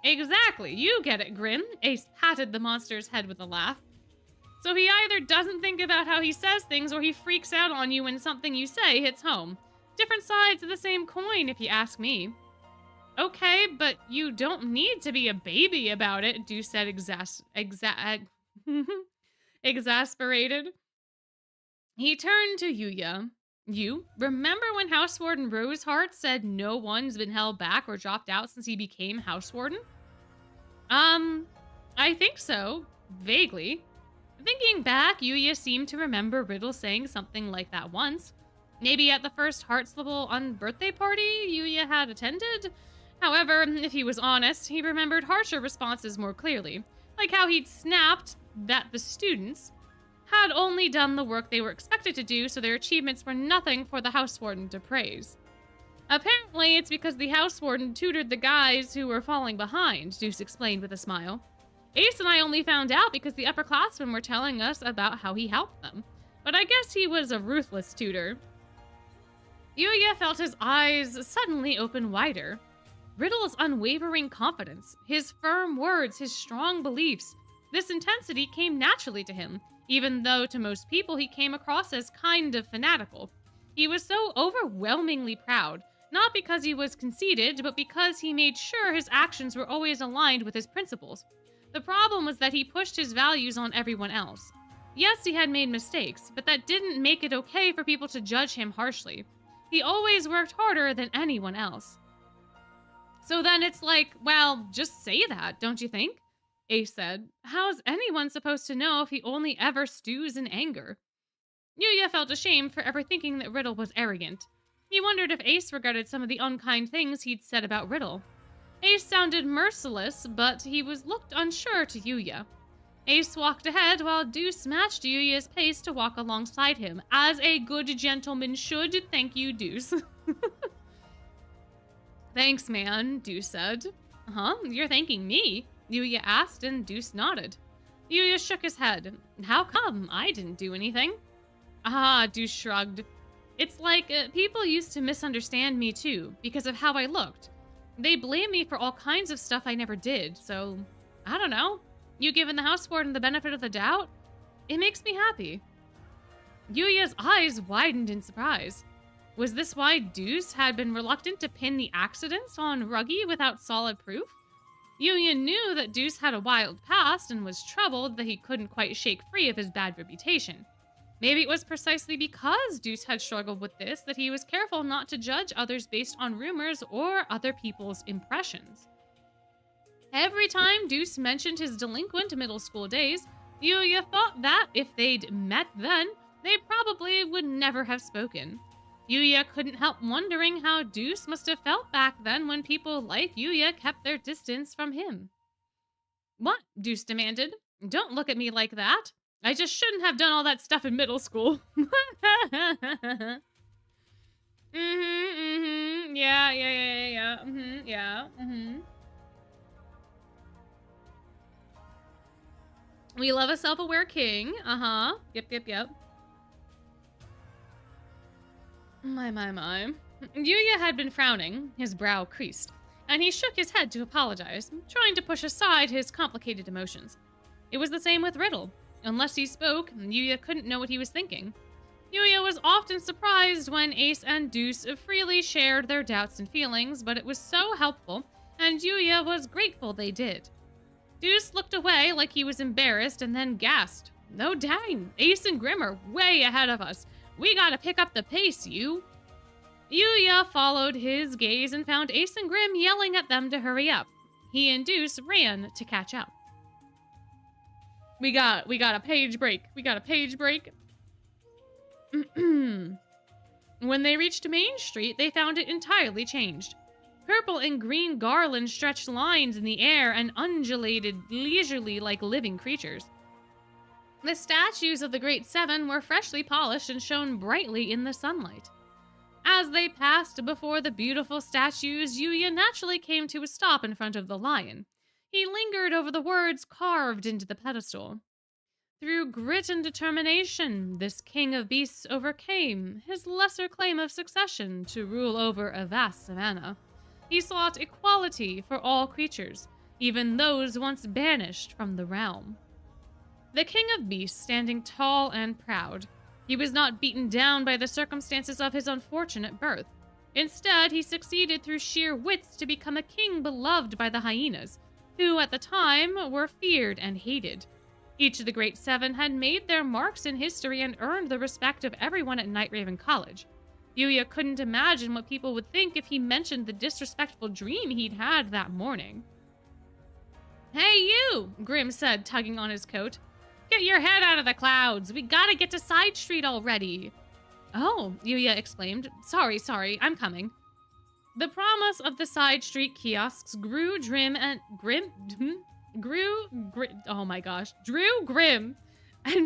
Exactly, you get it, Grim. Ace patted the monster's head with a laugh. So he either doesn't think about how he says things or he freaks out on you when something you say hits home. Different sides of the same coin, if you ask me. Okay, but you don't need to be a baby about it, Deuce said exasperated. He turned to Yuya. You remember when House Warden Roseheart said no one's been held back or dropped out since he became House Warden? I think so. Vaguely. Thinking back, Yuya seemed to remember Riddle saying something like that once. Maybe at the first Heartslipple birthday party Yuya had attended? However, if he was honest, he remembered harsher responses more clearly, like how he'd snapped that the students had only done the work they were expected to do, so their achievements were nothing for the House Warden to praise. Apparently, it's because the House Warden tutored the guys who were falling behind, Deuce explained with a smile. Ace and I only found out because the upperclassmen were telling us about how he helped them. But I guess he was a ruthless tutor. Yuya felt his eyes suddenly open wider. Riddle's unwavering confidence, his firm words, his strong beliefs. This intensity came naturally to him, even though to most people he came across as kind of fanatical. He was so overwhelmingly proud, not because he was conceited, but because he made sure his actions were always aligned with his principles. The problem was that he pushed his values on everyone else. Yes, he had made mistakes, but that didn't make it okay for people to judge him harshly. He always worked harder than anyone else. So then it's like, well, just say that, don't you think? Ace said. How's anyone supposed to know if he only ever stews in anger? Yuya felt ashamed for ever thinking that Riddle was arrogant. He wondered if Ace regretted some of the unkind things he'd said about Riddle. Ace sounded merciless, but he looked unsure to Yuya. Ace walked ahead while Deuce matched Yuya's pace to walk alongside him, as a good gentleman should. Thank you, Deuce. Thanks, man, Deuce said. Huh? You're thanking me? Yuya asked, and Deuce nodded. Yuya shook his head. How come? I didn't do anything. Ah, Deuce shrugged. It's like people used to misunderstand me too, because of how I looked. They blame me for all kinds of stuff I never did, so I don't know. You giving the House Warden the benefit of the doubt? It makes me happy. Yuya's eyes widened in surprise. Was this why Deuce had been reluctant to pin the accidents on Ruggy without solid proof? Yuya knew that Deuce had a wild past and was troubled that he couldn't quite shake free of his bad reputation. Maybe it was precisely because Deuce had struggled with this that he was careful not to judge others based on rumors or other people's impressions. Every time Deuce mentioned his delinquent middle school days, Yuya thought that if they'd met then, they probably would never have spoken. Yuya couldn't help wondering how Deuce must have felt back then when people like Yuya kept their distance from him. "What?" Deuce demanded. "Don't look at me like that. I just shouldn't have done all that stuff in middle school." Yeah. We love a self-aware king. Yep. My. Yuya had been frowning, his brow creased, and he shook his head to apologize, trying to push aside his complicated emotions. It was the same with Riddle. Unless he spoke, Yuya couldn't know what he was thinking. Yuya was often surprised when Ace and Deuce freely shared their doubts and feelings, but it was so helpful, and Yuya was grateful they did. Deuce looked away like he was embarrassed and then gasped. "No dang, Ace and Grim are way ahead of us. We gotta pick up the pace, you." Yuya followed his gaze and found Ace and Grim yelling at them to hurry up. He and Deuce ran to catch up. We got a page break. When they reached Main Street, they found it entirely changed. Purple and green garlands stretched lines in the air and undulated leisurely like living creatures. The statues of the Great Seven were freshly polished and shone brightly in the sunlight. As they passed before the beautiful statues, Yuya naturally came to a stop in front of the lion. He lingered over the words carved into the pedestal. Through grit and determination, this king of beasts overcame his lesser claim of succession to rule over a vast savanna. He sought equality for all creatures, even those once banished from the realm. The king of beasts standing tall and proud, he was not beaten down by the circumstances of his unfortunate birth. Instead, he succeeded through sheer wits to become a king beloved by the hyenas, who at the time were feared and hated. Each of the Great Seven had made their marks in history and earned the respect of everyone at Night Raven College. Yuya couldn't imagine what people would think if he mentioned the disrespectful dream he'd had that morning. "Hey, you!" Grim said, tugging on his coat. "Get your head out of the clouds! We gotta get to Side Street already!" "Oh," Yuya exclaimed. Sorry, I'm coming." The promise of the Side Street kiosks drew grim and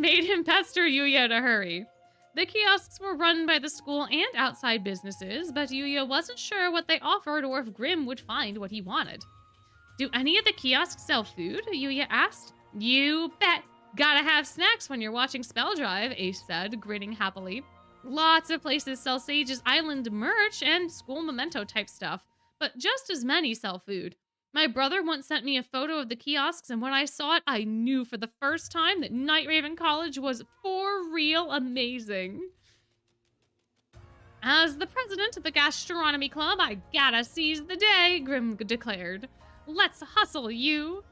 made him pester Yuya to hurry. The kiosks were run by the school and outside businesses, but Yuya wasn't sure what they offered or if Grim would find what he wanted. "Do any of the kiosks sell food?" Yuya asked. "You bet. Gotta have snacks when you're watching Spell Drive," Ace said, grinning happily. "Lots of places sell Sage's Island merch and school memento type stuff, but just as many sell food. My brother once sent me a photo of the kiosks, and when I saw it, I knew for the first time that Night Raven College was for real amazing." "As the president of the Gastronomy Club, I gotta seize the day," Grim declared. "Let's hustle, you."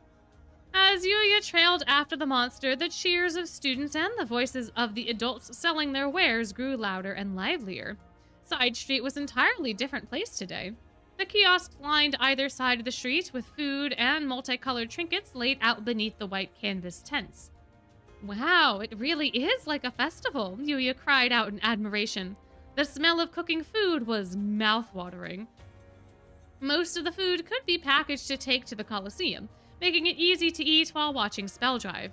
As Yuya trailed after the monster, the cheers of students and the voices of the adults selling their wares grew louder and livelier. Side Street was an entirely different place today. The kiosks lined either side of the street with food and multicolored trinkets laid out beneath the white canvas tents. "Wow, it really is like a festival," Yuya cried out in admiration. The smell of cooking food was mouth-watering. Most of the food could be packaged to take to the Coliseum, making it easy to eat while watching Spell Drive.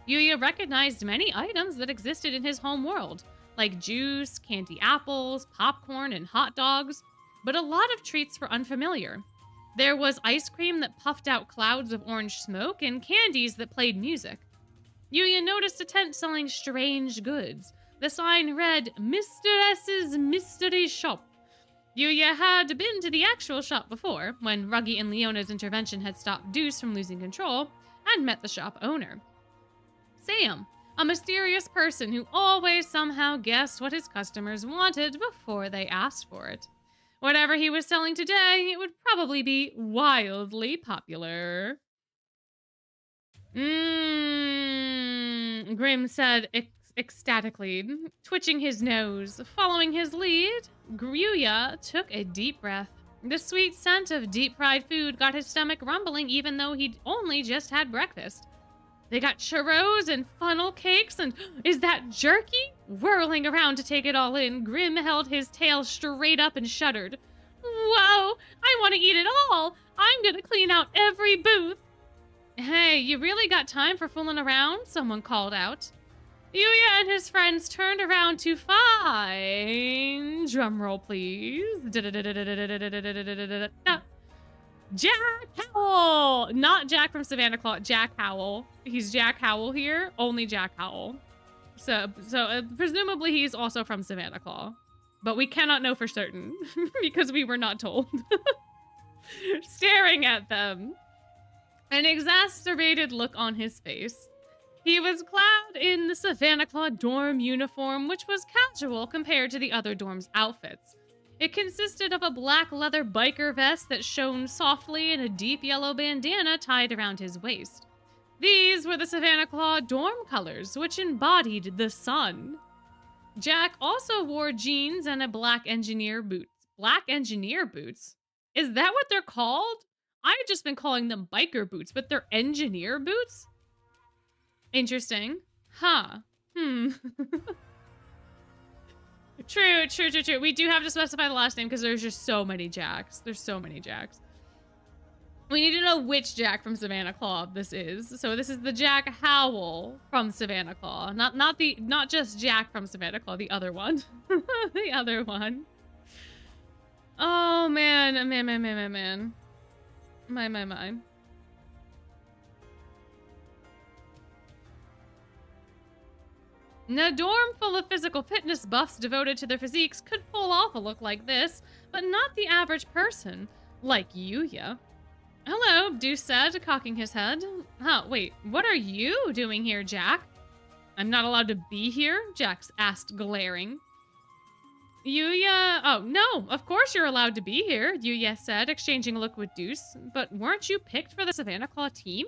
Yuya recognized many items that existed in his home world, like juice, candy apples, popcorn, and hot dogs, but a lot of treats were unfamiliar. There was ice cream that puffed out clouds of orange smoke and candies that played music. Yuya noticed a tent selling strange goods. The sign read, "Mr. S.'s Mystery Shop." Yuya had been to the actual shop before, when Ruggy and Leona's intervention had stopped Deuce from losing control, and met the shop owner. Sam, a mysterious person who always somehow guessed what his customers wanted before they asked for it. Whatever he was selling today, it would probably be wildly popular. Grim said ecstatically, twitching his nose. Following his lead, Yuya took a deep breath. The sweet scent of deep-fried food got his stomach rumbling even though he'd only just had breakfast. They got churros and funnel cakes and is that jerky? Whirling around to take it all in, Grim held his tail straight up and shuddered. Whoa, I want to eat it all. I'm gonna clean out every booth. Hey, you really got time for fooling around? Someone called out. Yuya and his friends turned around to find... Drumroll, please. Jack Howell! Not Jack from Savanaclaw, Jack Howell. He's Jack Howell here, only Jack Howell. So presumably he's also from Savanaclaw. But we cannot know for certain, because we were not told. Staring at them. An exacerbated look on his face. He was clad in the Savanaclaw dorm uniform, which was casual compared to the other dorm's outfits. It consisted of a black leather biker vest that shone softly and a deep yellow bandana tied around his waist. These were the Savanaclaw dorm colors, which embodied the sun. Jack also wore jeans and a black engineer boots. Black engineer boots? Is that what they're called? I've just been calling them biker boots, but they're engineer boots? Interesting. Huh. True. We do have to specify the last name because there's just so many Jacks. There's so many Jacks. We need to know which Jack from Savanaclaw this is. So this is the Jack Howell from Savanaclaw. Not just Jack from Savanaclaw, the other one. The other one. Oh man. My. A dorm full of physical fitness buffs devoted to their physiques could pull off a look like this, but not the average person, like Yuya. Hello, Deuce said, cocking his head. Huh, wait, what are you doing here, Jack? I'm not allowed to be here? Jax asked, glaring. Yuya... Oh, no, of course you're allowed to be here, Yuya said, exchanging a look with Deuce. But weren't you picked for the Savanaclaw team?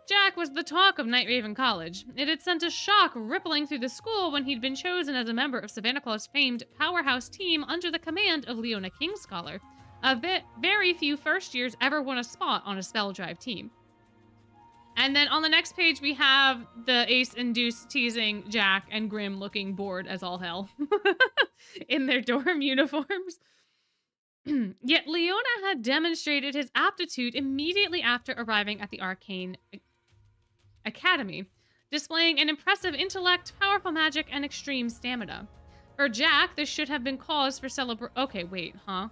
Jack was the talk of Night Raven College. It had sent a shock rippling through the school when he'd been chosen as a member of Savanaclaw's famed powerhouse team under the command of Leona Kingscholar. Very few first years ever won a spot on a spell drive team. And then on the next page, we have the Ace and Deuce teasing Jack and Grim looking bored as all hell in their dorm uniforms. Yet Leona had demonstrated his aptitude immediately after arriving at the Arcane Academy, displaying an impressive intellect, powerful magic, and extreme stamina. For Jack, this should have been cause for Okay, wait, huh?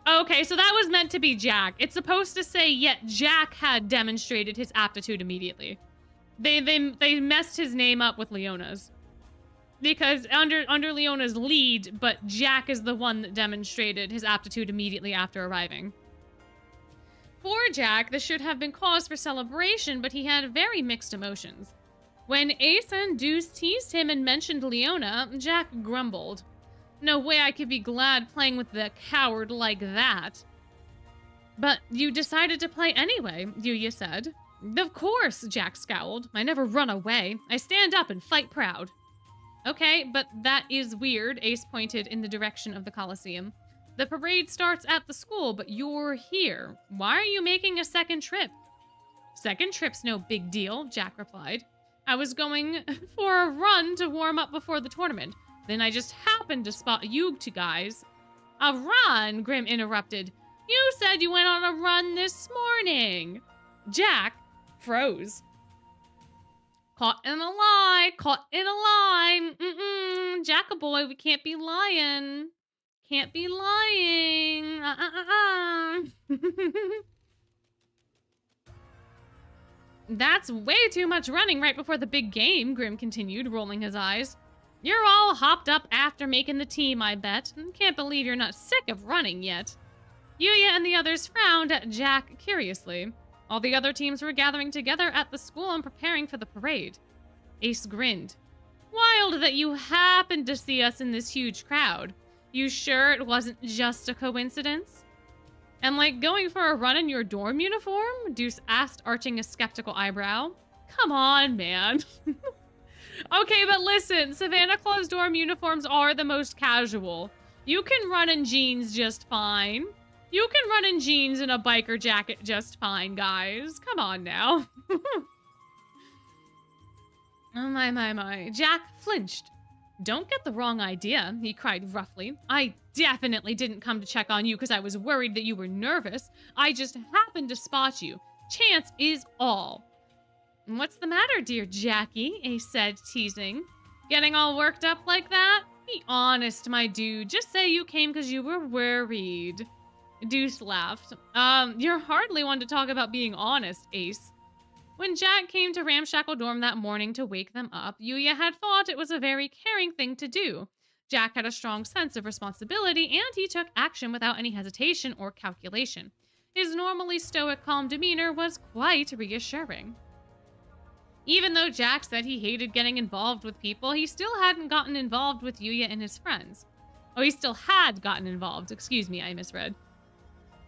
Okay, so that was meant to be Jack. It's supposed to say, yet Jack had demonstrated his aptitude immediately. They messed his name up with Leona's. Because under Leona's lead, but Jack is the one that demonstrated his aptitude immediately after arriving. For Jack, this should have been cause for celebration, but he had very mixed emotions. When Ace and Deuce teased him and mentioned Leona, Jack grumbled. No way I could be glad playing with the coward like that. But you decided to play anyway, Yuya said. Of course, Jack scowled. I never run away. I stand up and fight proud. Okay, but that is weird, Ace pointed in the direction of the Coliseum. The parade starts at the school, but you're here. Why are you making a second trip? Second trip's no big deal, Jack replied. I was going for a run to warm up before the tournament. Then I just happened to spot you two guys. A run? Grim interrupted. You said you went on a run this morning. Jack froze. Caught in a lie. Caught in a lie. Jack-a-boy, we can't be lying. Can't be lying. That's way too much running right before the big game, Grim continued, rolling his eyes. You're all hopped up after making the team, I bet. Can't believe you're not sick of running yet. Yuya and the others frowned at Jack curiously. All the other teams were gathering together at the school and preparing for the parade. Ace grinned. Wild that you happened to see us in this huge crowd. You sure it wasn't just a coincidence? And like going for a run in your dorm uniform? Deuce asked, arching a skeptical eyebrow. Come on, man. Okay, but listen, Savanaclaw's dorm uniforms are the most casual. You can run in jeans just fine. You can run in jeans and a biker jacket just fine, guys. Come on now. Oh my. Jack flinched. Don't get the wrong idea, he cried roughly. I definitely didn't come to check on you because I was worried that you were nervous. I just happened to spot you. Chance is all. What's the matter, dear Jackie? Ace said, teasing. Getting all worked up like that? Be honest, my dude. Just say you came because you were worried. Deuce laughed. You're hardly one to talk about being honest, Ace. When Jack came to Ramshackle Dorm that morning to wake them up, Yuya had thought it was a very caring thing to do. Jack had a strong sense of responsibility, and he took action without any hesitation or calculation. His normally stoic, calm demeanor was quite reassuring. Even though Jack said he hated getting involved with people, he still hadn't gotten involved with Yuya and his friends. Oh, he still had gotten involved. Excuse me, I misread.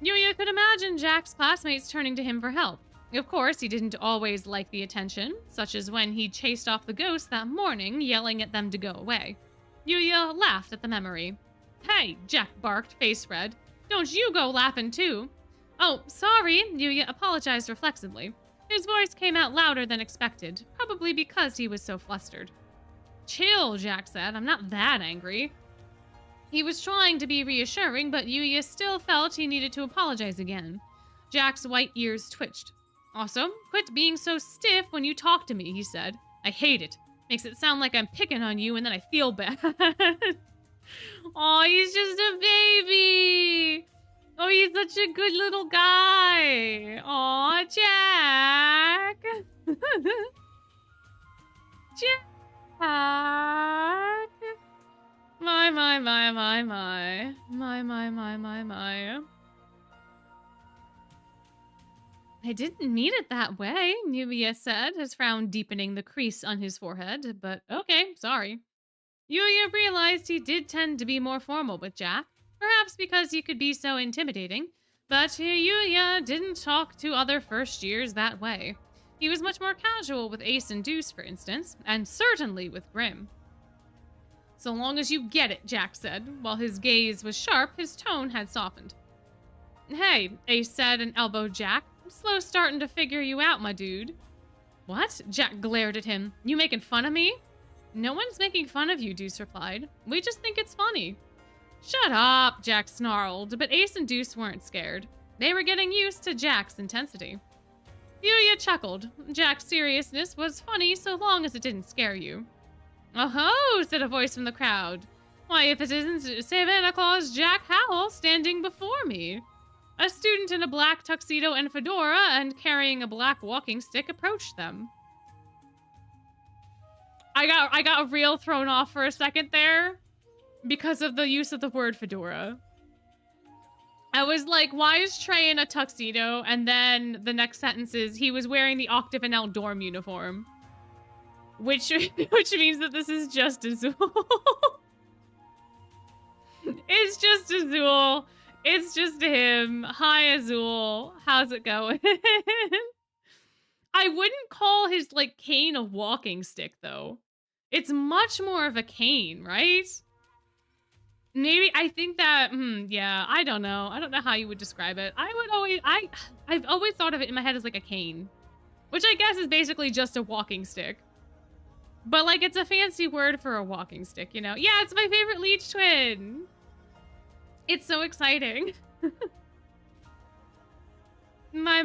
Yuya could imagine Jack's classmates turning to him for help. Of course, he didn't always like the attention, such as when he chased off the ghost that morning, yelling at them to go away. Yuya laughed at the memory. Hey, Jack barked, face red. Don't you go laughing too. Oh, sorry, Yuya apologized reflexively. His voice came out louder than expected, probably because he was so flustered. Chill, Jack said. I'm not that angry. He was trying to be reassuring, but Yuya still felt he needed to apologize again. Jack's white ears twitched. Also, quit being so stiff when you talk to me, he said. I hate it. Makes it sound like I'm picking on you and then I feel bad. Aw, he's just a baby. Oh, he's such a good little guy. Aw, Jack. Jack. My. I didn't mean it that way, Yuya said, his frown deepening the crease on his forehead, but okay, sorry. Yuya realized he did tend to be more formal with Jack, perhaps because he could be so intimidating, but Yuya didn't talk to other first years that way. He was much more casual with Ace and Deuce, for instance, and certainly with Grim. So long as you get it, Jack said. While his gaze was sharp, his tone had softened. Hey, Ace said and elbowed Jack. I'm slow starting to figure you out, my dude. What? Jack glared at him. You making fun of me? No one's making fun of you, Deuce replied. We just think it's funny. Shut up, Jack snarled, but Ace and Deuce weren't scared. They were getting used to Jack's intensity. Yuya chuckled. Jack's seriousness was funny so long as it didn't scare you. Oh-ho, said a voice from the crowd. Why, if it isn't Savanaclaw's Jack Howell standing before me. A student in a black tuxedo and fedora and carrying a black walking stick approached them. I got real thrown off for a second there because of the use of the word fedora. I was like, why is Trey in a tuxedo? And then the next sentence is, he was wearing the Octavinelle dorm uniform. Which means that this is just Azul. It's just Azul. It's just him. Hi, Azul. How's it going? I wouldn't call his, like, cane a walking stick, though. It's much more of a cane, right? Maybe, I think that, yeah, I don't know. I don't know how you would describe it. I've always thought of it in my head as, like, a cane. Which I guess is basically just a walking stick. But, like, it's a fancy word for a walking stick, you know? Yeah, it's my favorite Leech twin! It's so exciting. My.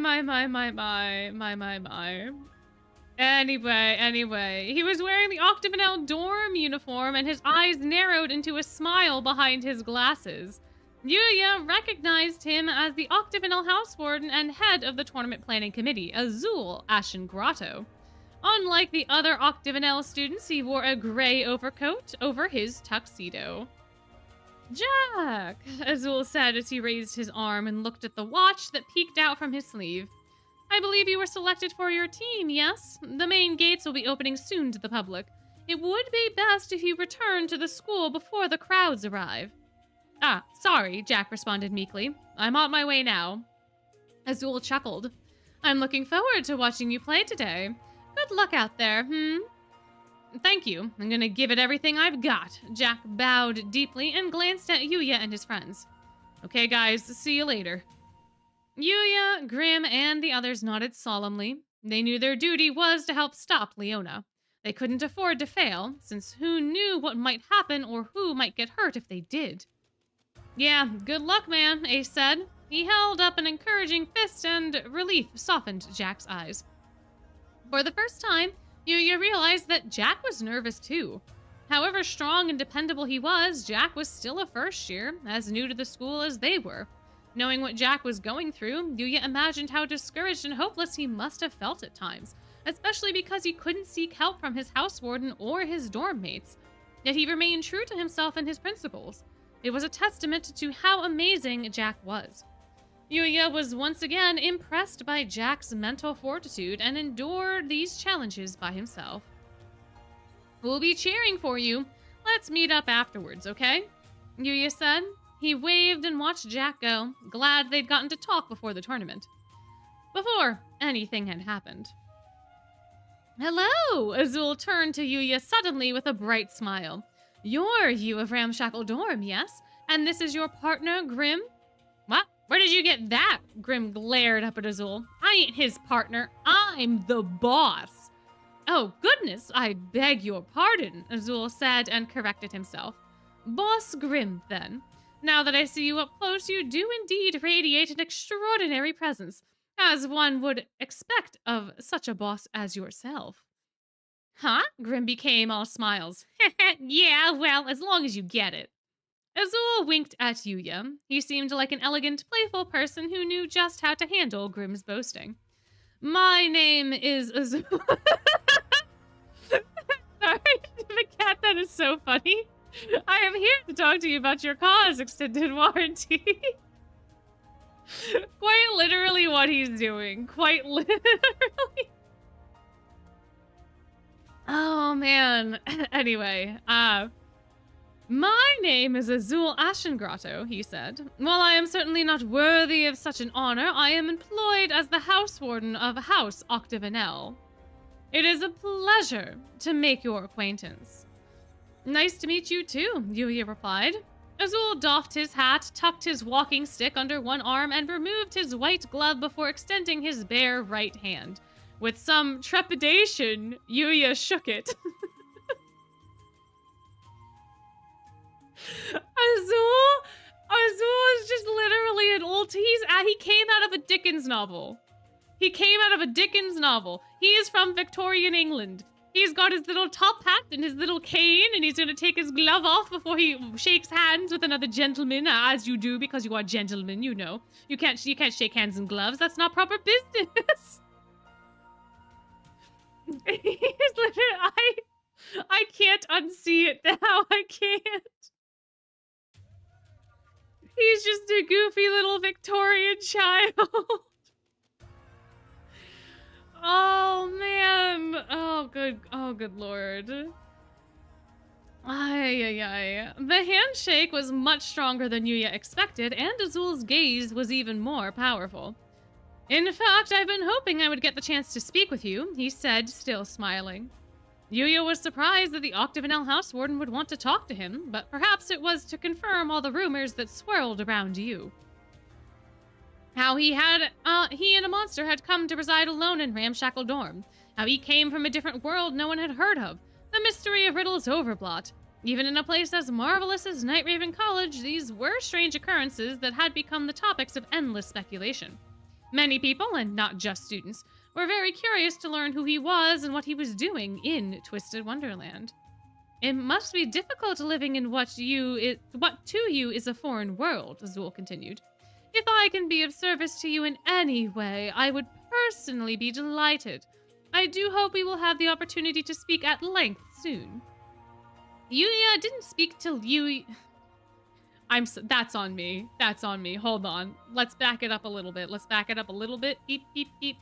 Anyway. He was wearing the Octavinelle dorm uniform and his eyes narrowed into a smile behind his glasses. Yuya recognized him as the Octavinelle house warden and head of the tournament planning committee, Azul Ashen Grotto. Unlike the other Octavinelle students, he wore a gray overcoat over his tuxedo. Jack, Azul said as he raised his arm and looked at the watch that peeked out from his sleeve. I believe you were selected for your team, yes? The main gates will be opening soon to the public. It would be best if you return to the school before the crowds arrive. Ah, sorry, Jack responded meekly. I'm on my way now. Azul chuckled. I'm looking forward to watching you play today. Good luck out there, Thank you. I'm gonna give it everything I've got. Jack bowed deeply and glanced at Yuya and his friends. Okay, guys, see you later. Yuya, Grim, and the others nodded solemnly. They knew their duty was to help stop Leona. They couldn't afford to fail, since who knew what might happen or who might get hurt if they did. Yeah, good luck, man, Ace said. He held up an encouraging fist and relief softened Jack's eyes. For the first time, Yuya realized that Jack was nervous too. However strong and dependable he was, Jack was still a first year, as new to the school as they were. Knowing what Jack was going through, Yuya imagined how discouraged and hopeless he must have felt at times, especially because he couldn't seek help from his house warden or his dorm mates. Yet he remained true to himself and his principles. It was a testament to how amazing Jack was. Yuya was once again impressed by Jack's mental fortitude and endured these challenges by himself. We'll be cheering for you. Let's meet up afterwards, okay? Yuya said. He waved and watched Jack go, glad they'd gotten to talk before the tournament. Before anything had happened. Hello! Azul turned to Yuya suddenly with a bright smile. You're you of Ramshackle Dorm, yes? And this is your partner, Grim? What? Where did you get that? Grim glared up at Azul. I ain't his partner. I'm the boss. Oh, goodness, I beg your pardon, Azul said and corrected himself. Boss Grim, then. Now that I see you up close, you do indeed radiate an extraordinary presence, as one would expect of such a boss as yourself. Huh? Grim became all smiles. Yeah, well, as long as you get it. Azul winked at Yuya. He seemed like an elegant, playful person who knew just how to handle Grim's boasting. My name is Azul. Sorry, the cat, that is so funny. I am here to talk to you about your car's extended warranty. Quite literally what he's doing. Quite literally. Oh, man. Anyway, my name is Azul Ashengrotto, he said. While I am certainly not worthy of such an honor, I am employed as the house warden of House Octavinelle. It is a pleasure to make your acquaintance. Nice to meet you too, Yuya replied. Azul doffed his hat, tucked his walking stick under one arm, and removed his white glove before extending his bare right hand. With some trepidation, Yuya shook it. Azul is just literally an old... He came out of a Dickens novel. He is from Victorian England. He's got his little top hat and his little cane, and he's going to take his glove off before he shakes hands with another gentleman, as you do because you are gentlemen, you know. You can't shake hands in gloves. That's not proper business. He's literally... I can't unsee it now. I can't. He's just a goofy little Victorian child. Oh, man. Oh, good lord. Ay. The handshake was much stronger than Yuya expected, and Azul's gaze was even more powerful. In fact, I've been hoping I would get the chance to speak with you, he said, still smiling. Yuya was surprised that the Octavinelle house warden would want to talk to him, but perhaps it was to confirm all the rumors that swirled around you. How he and a monster had come to reside alone in Ramshackle Dorm. How he came from a different world no one had heard of. The mystery of Riddle's Overblot. Even in a place as marvelous as Night Raven College, these were strange occurrences that had become the topics of endless speculation. Many people, and not just students, were very curious to learn who he was and what he was doing in Twisted Wonderland. It must be difficult living in what to you is a foreign world, Azul continued. If I can be of service to you in any way, I would personally be delighted. I do hope we will have the opportunity to speak at length soon. Yuya didn't speak till you... That's on me. That's on me. Hold on. Let's back it up a little bit. Beep, beep, beep.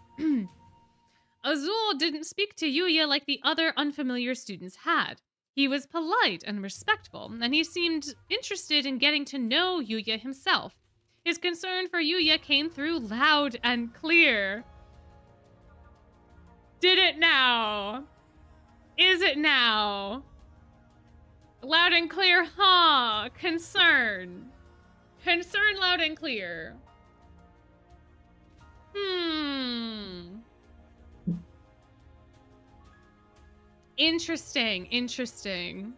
Azul didn't speak to Yuya like the other unfamiliar students had. He was polite and respectful, and he seemed interested in getting to know Yuya himself. His concern for Yuya came through loud and clear. Did it now? Is it now? Loud and clear, huh? Concern. Concern loud and clear. Interesting, interesting.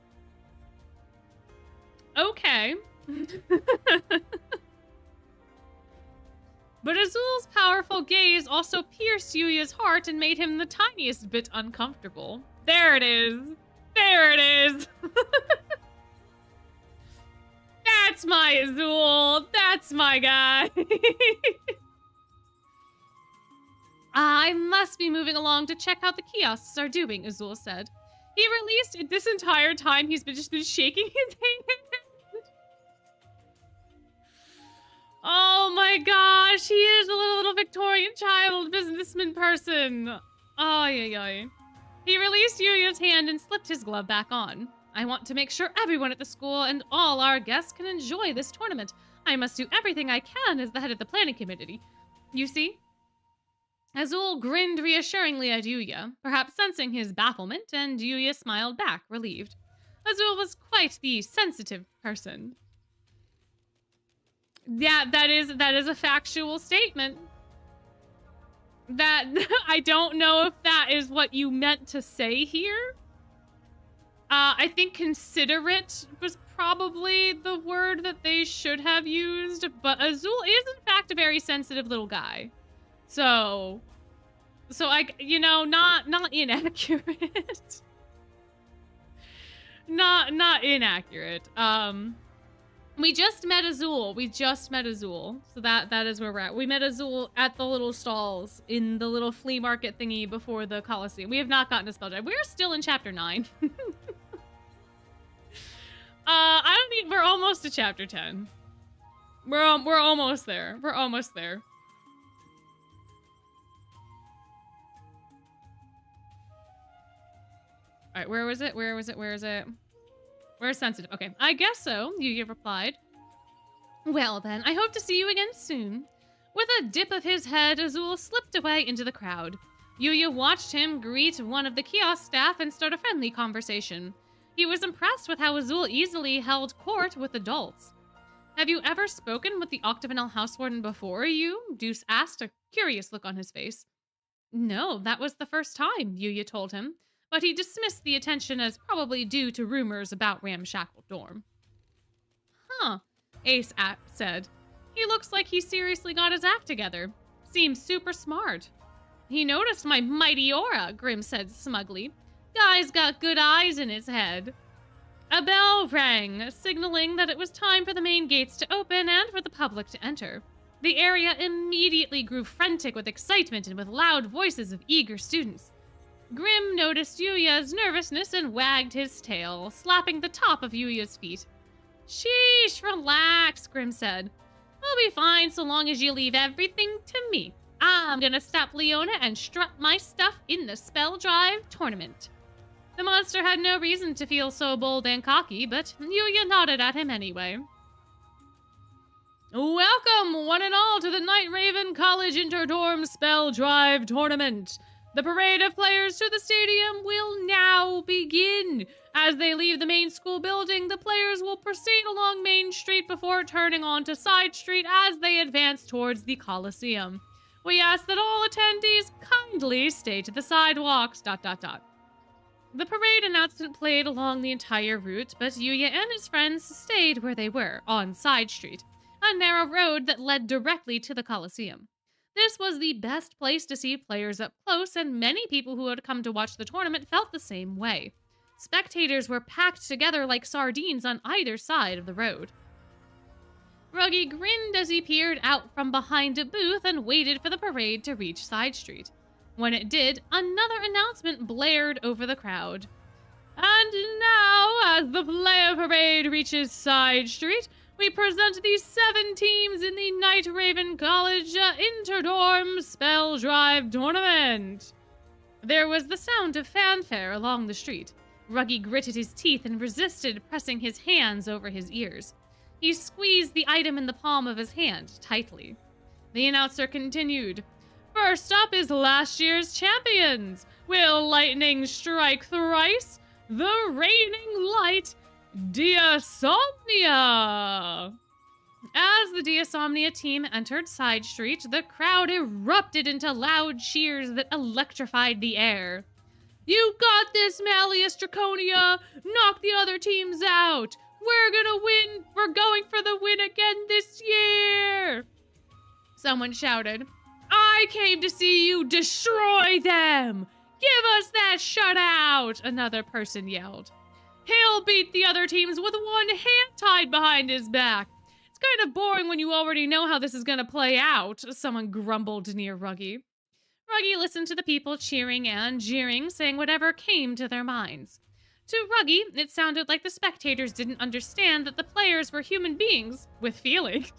Okay. But Azul's powerful gaze also pierced Yuya's heart and made him the tiniest bit uncomfortable. There it is. There it is. That's my Azul. That's my guy. I must be moving along to check how the kiosks are doing, Azul said. He released this entire time he's just been shaking his hand. Oh my gosh, he is a little Victorian child businessman person. Ay, ay, ay. He released Yuya's hand and slipped his glove back on. I want to make sure everyone at the school and all our guests can enjoy this tournament. I must do everything I can as the head of the planning committee. You see? Azul grinned reassuringly at Yuya, perhaps sensing his bafflement, and Yuya smiled back, relieved. Azul was quite the sensitive person. Yeah, that is a factual statement. That I don't know if that is what you meant to say here. I think considerate was probably the word that they should have used, but Azul is in fact a very sensitive little guy. So not inaccurate. not inaccurate. We just met Azul. So that is where we're at. We met Azul at the little stalls in the little flea market thingy before the Coliseum. We have not gotten to spell drive. We're still in chapter 9. We're almost to chapter 10. We're almost there. We're almost there. All right, where was it? Where is it? We're sensitive. Okay, I guess so, Yuya replied. Well then, I hope to see you again soon. With a dip of his head, Azul slipped away into the crowd. Yuya watched him greet one of the kiosk staff and start a friendly conversation. He was impressed with how Azul easily held court with adults. Have you ever spoken with the Octavinelle housewarden before, you? Deuce asked, a curious look on his face. No, that was the first time, Yuya told him, but he dismissed the attention as probably due to rumors about Ramshackle Dorm. Huh, Ace said. He looks like he seriously got his act together. Seems super smart. He noticed my mighty aura, Grim said smugly. Guy's got good eyes in his head. A bell rang, signaling that it was time for the main gates to open and for the public to enter. The area immediately grew frantic with excitement and with loud voices of eager students. Grim noticed Yuya's nervousness and wagged his tail, slapping the top of Yuya's feet. Sheesh, relax, Grim said. We'll be fine so long as you leave everything to me. I'm gonna stop Leona and strut my stuff in the Spell Drive tournament. The monster had no reason to feel so bold and cocky, but Yuya nodded at him anyway. Welcome, one and all, to the Night Raven College Interdorm Spell Drive Tournament. The parade of players to the stadium will now begin. As they leave the main school building, the players will proceed along Main Street before turning onto Side Street as they advance towards the Coliseum. We ask that all attendees kindly stay to the sidewalks, ... The parade announcement played along the entire route, but Yuya and his friends stayed where they were, on Side Street, a narrow road that led directly to the Coliseum. This was the best place to see players up close, and many people who had come to watch the tournament felt the same way. Spectators were packed together like sardines on either side of the road. Ruggy grinned as he peered out from behind a booth and waited for the parade to reach Side Street. When it did, another announcement blared over the crowd. And now, as the player parade reaches Side Street, we present the 7 teams in the Night Raven College Interdorm Spell Drive Tournament. There was the sound of fanfare along the street. Ruggy gritted his teeth and resisted pressing his hands over his ears. He squeezed the item in the palm of his hand tightly. The announcer continued. First up is last year's champions. Will lightning strike thrice? The reigning light, Diasomnia! As the Diasomnia team entered Side Street, the crowd erupted into loud cheers that electrified the air. You got this, Malleus Draconia! Knock the other teams out! We're gonna win! We're going for the win again this year! Someone shouted. I came to see you destroy them! Give us that shutout! Another person yelled. He'll beat the other teams with one hand tied behind his back. It's kind of boring when you already know how this is going to play out, someone grumbled near Ruggy. Ruggy listened to the people cheering and jeering, saying whatever came to their minds. To Ruggy, it sounded like the spectators didn't understand that the players were human beings with feelings.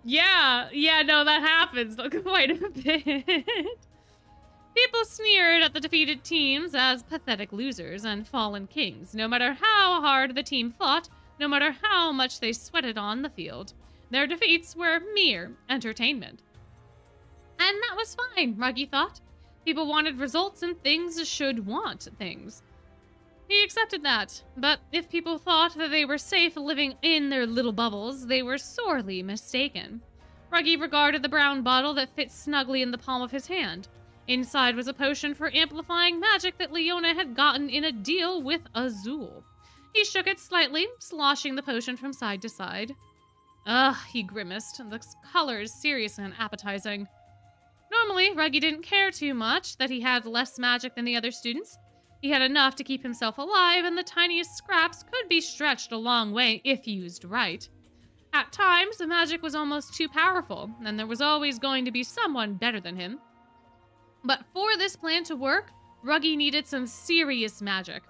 Yeah, no, that happens quite a bit. People sneered at the defeated teams as pathetic losers and fallen kings, no matter how hard the team fought, no matter how much they sweated on the field. Their defeats were mere entertainment. And that was fine, Ruggy thought. People wanted results and things should want things. He accepted that, but if people thought that they were safe living in their little bubbles, they were sorely mistaken. Ruggy regarded the brown bottle that fit snugly in the palm of his hand. Inside was a potion for amplifying magic that Leona had gotten in a deal with Azul. He shook it slightly, sloshing the potion from side to side. Ugh, he grimaced. The color is serious and appetizing. Normally, Ruggy didn't care too much that he had less magic than the other students. He had enough to keep himself alive, and the tiniest scraps could be stretched a long way if used right. At times, the magic was almost too powerful, and there was always going to be someone better than him. But for this plan to work, Ruggy needed some serious magic.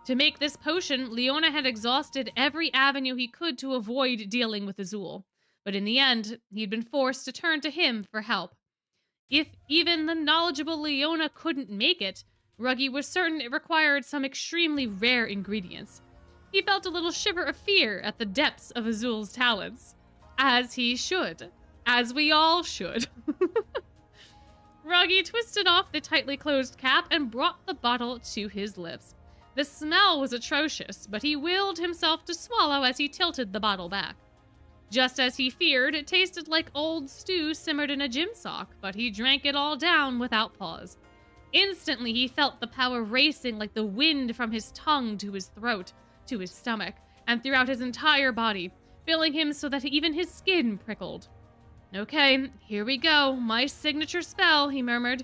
To make this potion, Leona had exhausted every avenue he could to avoid dealing with Azul. But in the end, he'd been forced to turn to him for help. If even the knowledgeable Leona couldn't make it, Ruggy was certain it required some extremely rare ingredients. He felt a little shiver of fear at the depths of Azul's talents. As he should. As we all should. Ruggy twisted off the tightly closed cap and brought the bottle to his lips. The smell was atrocious, but he willed himself to swallow as he tilted the bottle back. Just as he feared, it tasted like old stew simmered in a gym sock, but he drank it all down without pause. Instantly, he felt the power racing like the wind from his tongue to his throat, to his stomach, and throughout his entire body, filling him so that even his skin prickled. Okay, here we go. My signature spell, he murmured.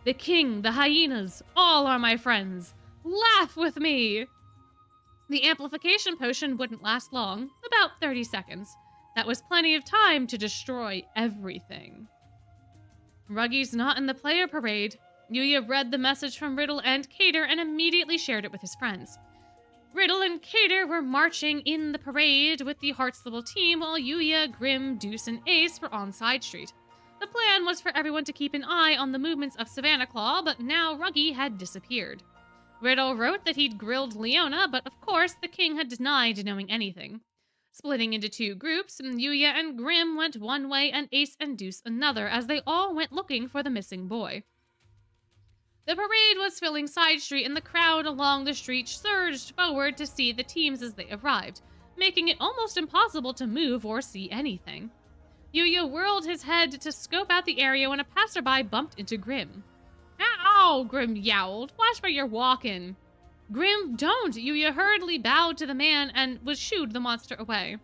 The king, the hyenas, all are my friends. Laugh with me! The amplification potion wouldn't last long, about 30 seconds. That was plenty of time to destroy everything. Ruggy's not in the player parade. Yuya read the message from Riddle and Cater and immediately shared it with his friends. Riddle and Cater were marching in the parade with the Heartstable team while Yuya, Grim, Deuce, and Ace were on Side Street. The plan was for everyone to keep an eye on the movements of Savanaclaw, but now Ruggy had disappeared. Riddle wrote that he'd grilled Leona, but of course the king had denied knowing anything. Splitting into two groups, Yuya and Grim went one way and Ace and Deuce another as they all went looking for the missing boy. The parade was filling Side Street and the crowd along the street surged forward to see the teams as they arrived, making it almost impossible to move or see anything. Yuya whirled his head to scope out the area when a passerby bumped into Grim. Ow! Grim yowled. Watch where you're walking. Grim, don't! Yuya hurriedly bowed to the man and was shooed the monster away.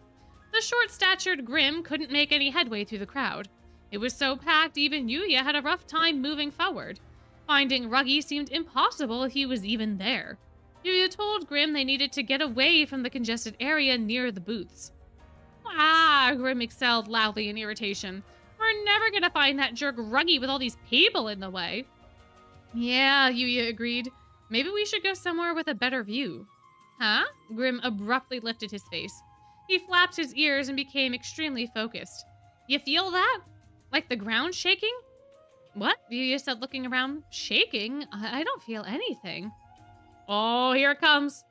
The short-statured Grim couldn't make any headway through the crowd. It was so packed even Yuya had a rough time moving forward. Finding Ruggy seemed impossible if he was even there. Yuya told Grim they needed to get away from the congested area near the booths. Grim excelled loudly in irritation. We're never gonna find that jerk Ruggy with all these people in the way. Yeah, Yuya agreed. Maybe we should go somewhere with a better view. Huh? Grim abruptly lifted his face. He flapped his ears and became extremely focused. You feel that? Like the ground shaking? What? You said looking around, shaking? I don't feel anything. Oh, here it comes.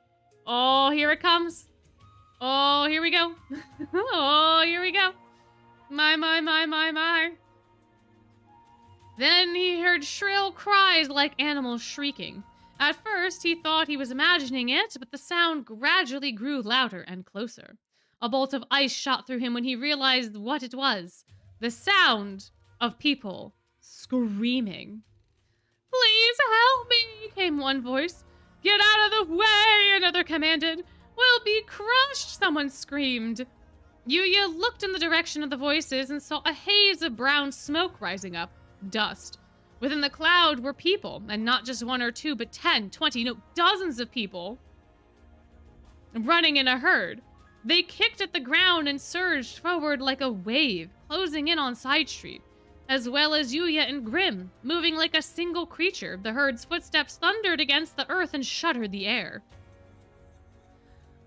Oh, here it comes. Oh, here we go. Oh, here we go. My. Then he heard shrill cries like animals shrieking. At first, he thought he was imagining it, but the sound gradually grew louder and closer. A bolt of ice shot through him when he realized what it was. The sound of people screaming. Please help me, came one voice. Get out of the way, another commanded. We'll be crushed, someone screamed. Yuya looked in the direction of the voices and saw a haze of brown smoke rising up. Dust. Within the cloud were people, and not just one or two, but 10, 20, no, dozens of people running in a herd. They kicked at the ground and surged forward like a wave, closing in on Side Street, as well as Yuya and Grim, moving like a single creature. The herd's footsteps thundered against the earth and shuddered the air.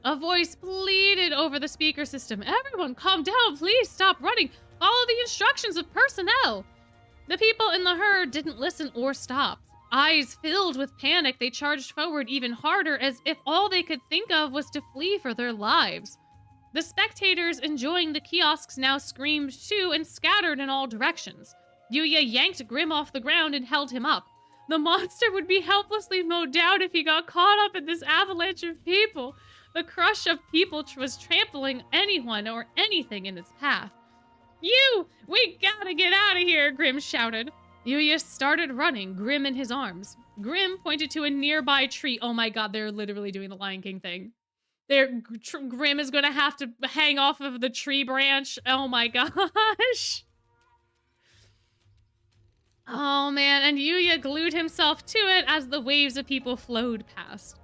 A voice pleaded over the speaker system. Everyone, calm down, please stop running. Follow the instructions of personnel. The people in the herd didn't listen or stop. Eyes filled with panic, they charged forward even harder as if all they could think of was to flee for their lives. The spectators enjoying the kiosks now screamed too and scattered in all directions. Yuya yanked Grim off the ground and held him up. The monster would be helplessly mowed down if he got caught up in this avalanche of people. The crush of people was trampling anyone or anything in its path. We gotta get out of here, Grim shouted. Yuya started running, Grim in his arms. Grim pointed to a nearby tree. Oh my god, they're literally doing the Lion King thing. Grim is gonna have to hang off of the tree branch. Oh my gosh. Oh man, and Yuya glued himself to it as the waves of people flowed past.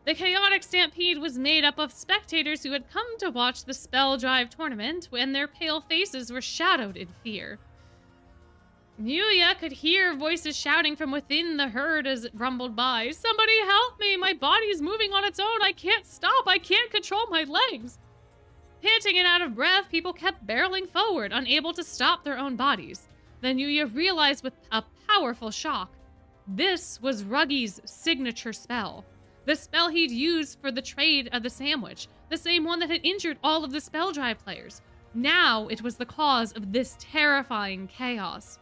The chaotic stampede was made up of spectators who had come to watch the Spell Drive tournament, and their pale faces were shadowed in fear. Yuya could hear voices shouting from within the herd as it rumbled by. Somebody help me! My body's moving on its own! I can't stop! I can't control my legs! Panting and out of breath, people kept barreling forward, unable to stop their own bodies. Then Yuya realized with a powerful shock. This was Ruggy's signature spell. The spell he'd used for the trade of the sandwich. The same one that had injured all of the Spell Drive players. Now it was the cause of this terrifying chaos.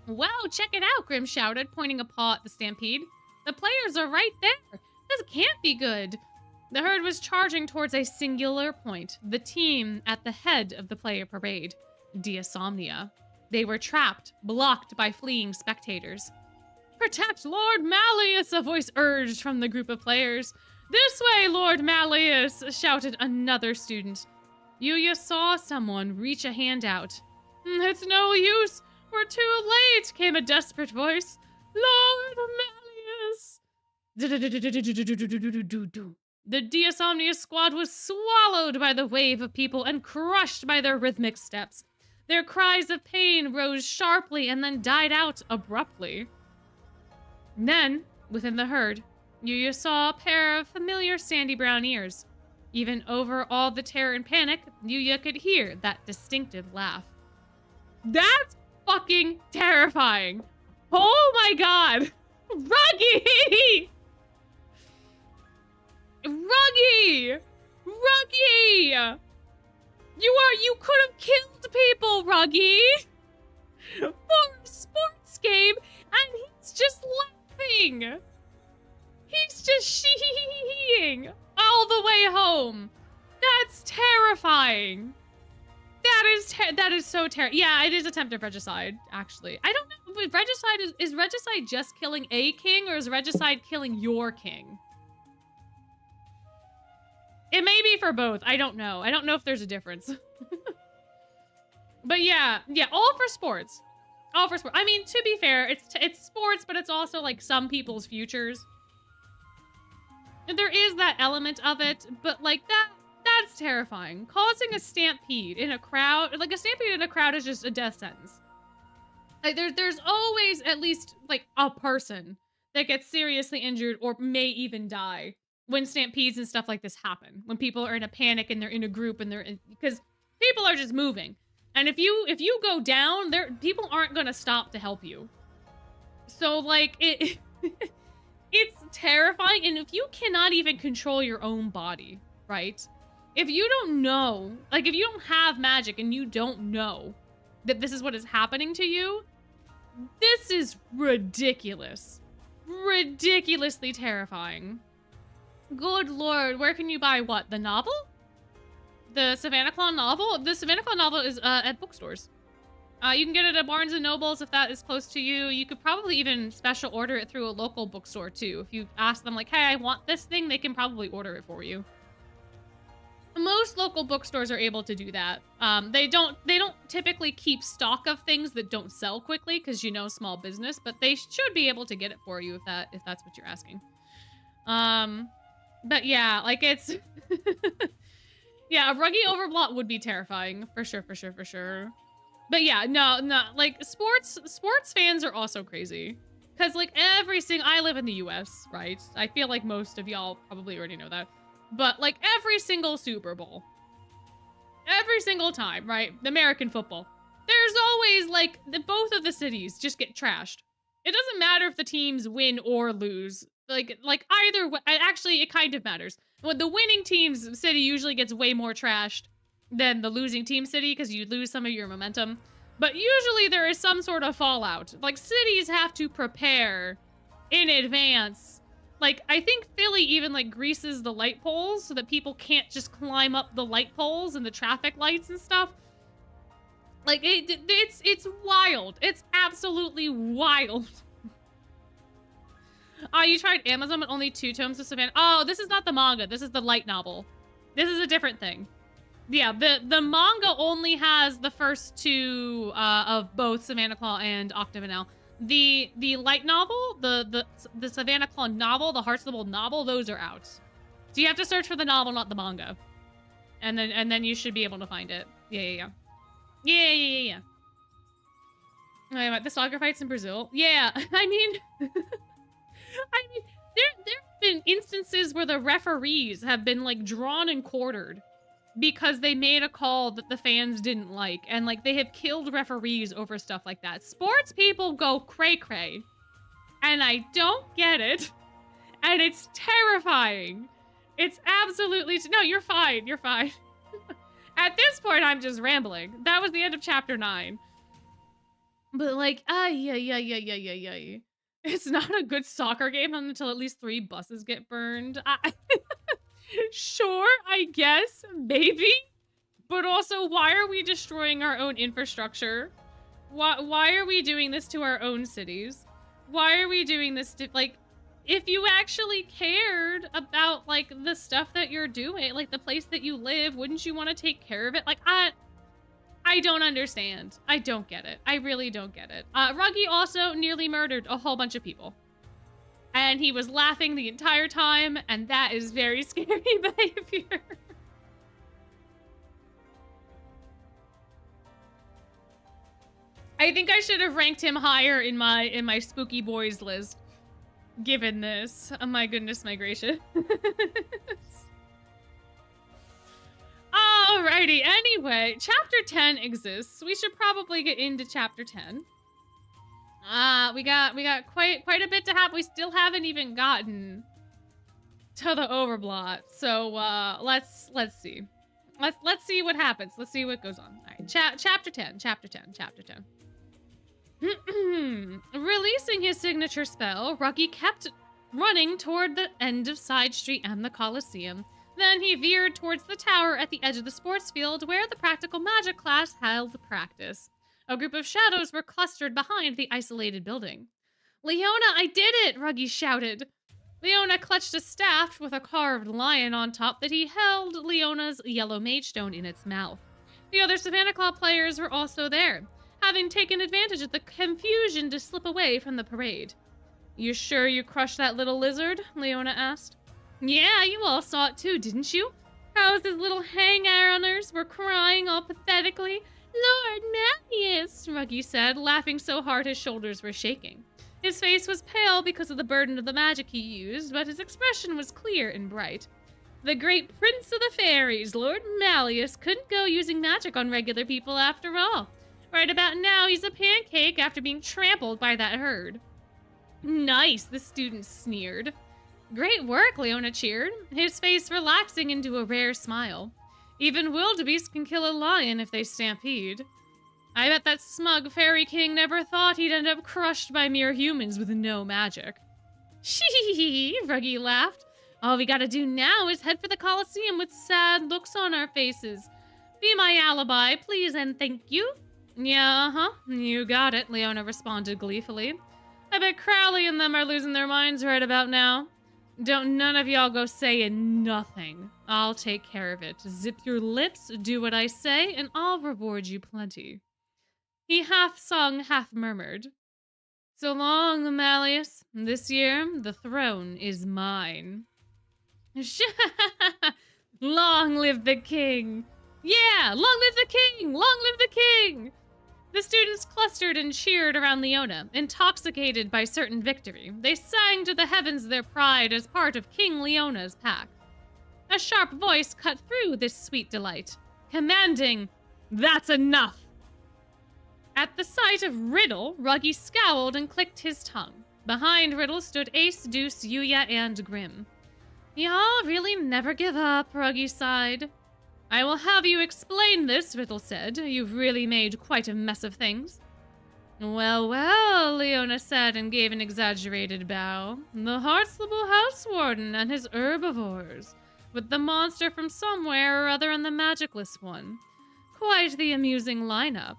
Wow, check it out, Grim shouted, pointing a paw at the stampede. The players are right there. This can't be good. The herd was charging towards a singular point, the team at the head of the player parade, Diasomnia. They were trapped, blocked by fleeing spectators. Protect Lord Malleus, a voice urged from the group of players. This way, Lord Malleus, shouted another student. Yuya saw someone reach a hand out. It's no use. We're too late, came a desperate voice. Lord Malleus. The Diasomnia squad was swallowed by the wave of people and crushed by their rhythmic steps. Their cries of pain rose sharply and then died out abruptly. Then, within the herd, Yuya saw a pair of familiar sandy brown ears. Even over all the terror and panic, Yuya could hear that distinctive laugh. That's fucking terrifying! Oh my god! Ruggy! Ruggy! Ruggy! You could have killed people, Ruggy! For a sports game, and he's just laughing! He's just shee-hee-hee-heeing all the way home! That's terrifying! That is so terrible. Yeah, it is attempted regicide, actually. I don't know, but regicide is regicide just killing a king, or is regicide killing your king? It may be for both. I don't know. I don't know if there's a difference. But yeah, all for sports. All for sports. I mean, to be fair, it's sports, but it's also like some people's futures. And there is that element of it, but like that's terrifying. Causing a stampede in a crowd, like a stampede in a crowd is just a death sentence. Like there's always at least like a person that gets seriously injured or may even die when stampedes and stuff like this happen. When people are in a panic and they're in a group and because people are just moving. And if you go down, people aren't gonna stop to help you. So like it it's terrifying. And if you cannot even control your own body, right? If you don't know, like if you don't have magic and you don't know that this is what is happening to you, this is ridiculous. Ridiculously terrifying. Good lord, where can you buy what? The novel? The Savanaclaw novel? The Savanaclaw novel is at bookstores. You can get it at Barnes & Nobles if that is close to you. You could probably even special order it through a local bookstore too. If you ask them like, hey, I want this thing, they can probably order it for you. Most local bookstores are able to do that. They don't typically keep stock of things that don't sell quickly because, you know, small business, but they should be able to get it for you if that's what you're asking. But yeah, like it's yeah, a ruggy overblot would be terrifying for sure. But yeah, no, like sports fans are also crazy. Cause like I live in the US, right? I feel like most of y'all probably already know that. But like every single Super Bowl, every single time, right? American football, there's always like both of the cities just get trashed. It doesn't matter if the teams win or lose. Like either way, actually it kind of matters. When the winning team's city usually gets way more trashed than the losing team city because you lose some of your momentum. But usually there is some sort of fallout. Like cities have to prepare in advance. Like I think Philly even like greases the light poles so that people can't just climb up the light poles and the traffic lights and stuff. Like it's wild. It's absolutely wild. Oh, you tried Amazon with only 2 tomes of Savannah. Oh, this is not the manga. This is the light novel. This is a different thing. Yeah, the manga only has the first 2 of both Savanaclaw and Octavinelle. The light novel, the Savanaclaw novel, the Heartstable novel, those are out. So you have to search for the novel, not the manga. And then you should be able to find it. Yeah. The soccer fights in Brazil. Yeah, I mean there have been instances where the referees have been like drawn and quartered because they made a call that the fans didn't like, and like they have killed referees over stuff like that. Sports people go cray-cray, and I don't get it, and it's terrifying. It's absolutely no, you're fine. At this point, I'm just rambling. That was the end of chapter 9. But like, yeah. It's not a good soccer game until at least 3 buses get burned. Sure, I guess, maybe. But also, why are we destroying our own infrastructure? Why are we doing this to our own cities? Why are we doing this to, like, if you actually cared about, like, the stuff that you're doing, like, the place that you live, wouldn't you want to take care of it? Like, I don't understand. I don't get it. I really don't get it. Ruggy also nearly murdered a whole bunch of people. And he was laughing the entire time, and that is very scary behavior. I think I should have ranked him higher in my spooky boys list, given this. Oh my goodness, my gracious. Alrighty, anyway, chapter 10 exists. We should probably get into chapter 10. We got quite a bit to have. We still haven't even gotten to the overblot. So let's see. Let's see what happens. Let's see what goes on. All right, chapter 10. Releasing his signature spell, Ruggy kept running toward the end of Side Street and the Coliseum. Then he veered towards the tower at the edge of the sports field where the practical magic class held practice. A group of shadows were clustered behind the isolated building. "Leona, I did it!" Ruggy shouted. Leona clutched a staff with a carved lion on top that he held Leona's yellow mage stone in its mouth. The other Savanaclaw players were also there, having taken advantage of the confusion to slip away from the parade. "You sure you crushed that little lizard?" Leona asked. "Yeah, you all saw it too, didn't you? House's little hang-arounders were crying all pathetically. Lord Marius, Ruggy said, laughing so hard his shoulders were shaking. His face was pale because of the burden of the magic he used, but his expression was clear and bright. The great prince of the fairies, Lord Malleus, couldn't go using magic on regular people after all. Right about now, he's a pancake after being trampled by that herd. Nice, the student sneered. Great work, Leona cheered, his face relaxing into a rare smile. Even wildebeest can kill a lion if they stampede. I bet that smug fairy king never thought he'd end up crushed by mere humans with no magic. Shee, Ruggy laughed. All we gotta do now is head for the Colosseum with sad looks on our faces. Be my alibi, please and thank you. Yeah, uh-huh, you got it, Leona responded gleefully. I bet Crowley and them are losing their minds right about now. Don't none of y'all go saying nothing. I'll take care of it. Zip your lips, do what I say, and I'll reward you plenty. He half sung, half murmured. So long, Malleus. This year, the throne is mine. Long live the king. Yeah, long live the king! Long live the king! The students clustered and cheered around Leona, intoxicated by certain victory. They sang to the heavens their pride as part of King Leona's pack. A sharp voice cut through this sweet delight, commanding, "That's enough!" At the sight of Riddle, Ruggy scowled and clicked his tongue. Behind Riddle stood Ace, Deuce, Yuya, and Grim. Y'all really never give up, Ruggy sighed. I will have you explain this, Riddle said. You've really made quite a mess of things. Well, well, Leona said and gave an exaggerated bow. The Heartslable House Warden and his herbivores, with the monster from somewhere or other and the magicless one. Quite the amusing lineup.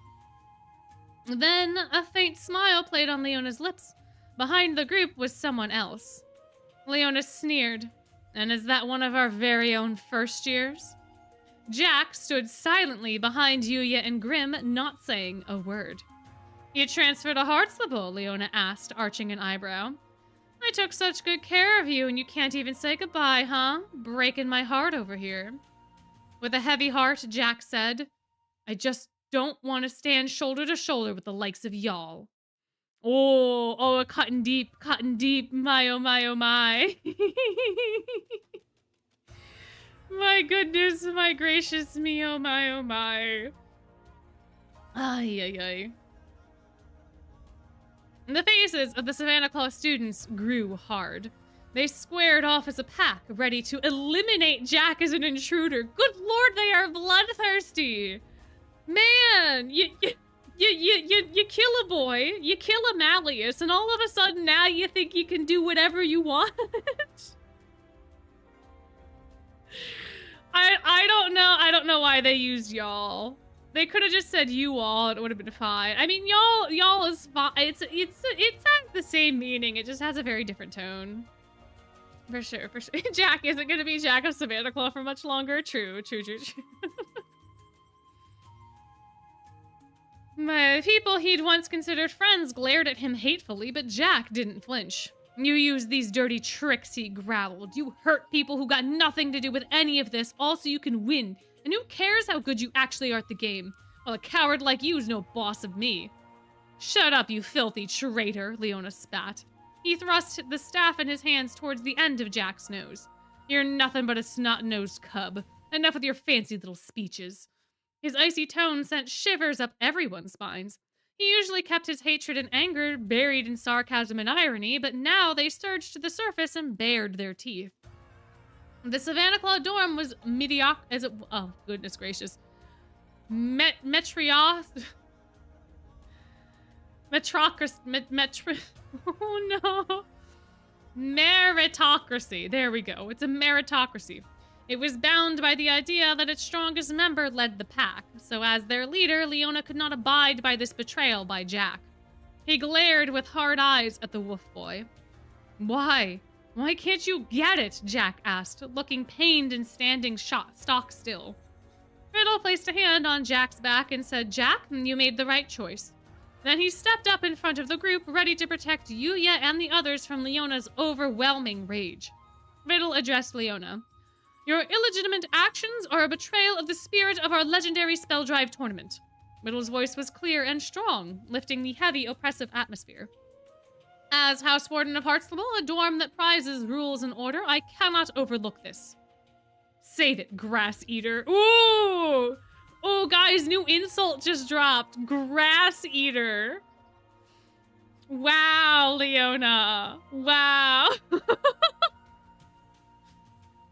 Then a faint smile played on Leona's lips. Behind the group was someone else. Leona sneered. And is that one of our very own first years? Jack stood silently behind Yuya and Grim, not saying a word. You transferred to Heartslable? Leona asked, arching an eyebrow. I took such good care of you and you can't even say goodbye, huh? Breaking my heart over here. With a heavy heart, Jack said, I just don't want to stand shoulder to shoulder with the likes of y'all. Oh, cutting deep, my oh my oh my. My goodness, my gracious me, oh my oh my. Ay, ay, ay. The faces of the Savanaclaw students grew hard. They squared off as a pack, ready to eliminate Jack as an intruder. Good lord, they are bloodthirsty. Man, you kill a boy, you kill a Malleus, and all of a sudden now you think you can do whatever you want? I don't know why they used y'all. They could have just said you all, it would have been fine. I mean, y'all is fine. It has the same meaning, it just has a very different tone. For sure. Jack isn't gonna be Jack of Savanaclaw for much longer. True. My people he'd once considered friends glared at him hatefully, but Jack didn't flinch. You use these dirty tricks, he growled. You hurt people who got nothing to do with any of this, all so you can win. And who cares how good you actually are at the game? Well, a coward like you's no boss of me. Shut up, you filthy traitor, Leona spat. He thrust the staff in his hands towards the end of Jack's nose. You're nothing but a snot-nosed cub. Enough with your fancy little speeches. His icy tone sent shivers up everyone's spines. He usually kept his hatred and anger buried in sarcasm and irony, but now they surged to the surface and bared their teeth. The Savanaclaw dorm was oh, goodness gracious. Oh no. Meritocracy. There we go. It's a meritocracy. It was bound by the idea that its strongest member led the pack, so as their leader, Leona could not abide by this betrayal by Jack. He glared with hard eyes at the wolf boy. Why? Why can't you get it? Jack asked, looking pained and standing stock still. Riddle placed a hand on Jack's back and said, Jack, you made the right choice. Then he stepped up in front of the group, ready to protect Yuya and the others from Leona's overwhelming rage. Riddle addressed Leona. Your illegitimate actions are a betrayal of the spirit of our legendary spell drive tournament. Riddle's voice was clear and strong, lifting the heavy, oppressive atmosphere. As House Warden of Heartslable, a dorm that prizes rules and order, I cannot overlook this. Save it, grass eater. Ooh! Oh, guys, new insult just dropped. Grass eater. Wow, Leona. Wow.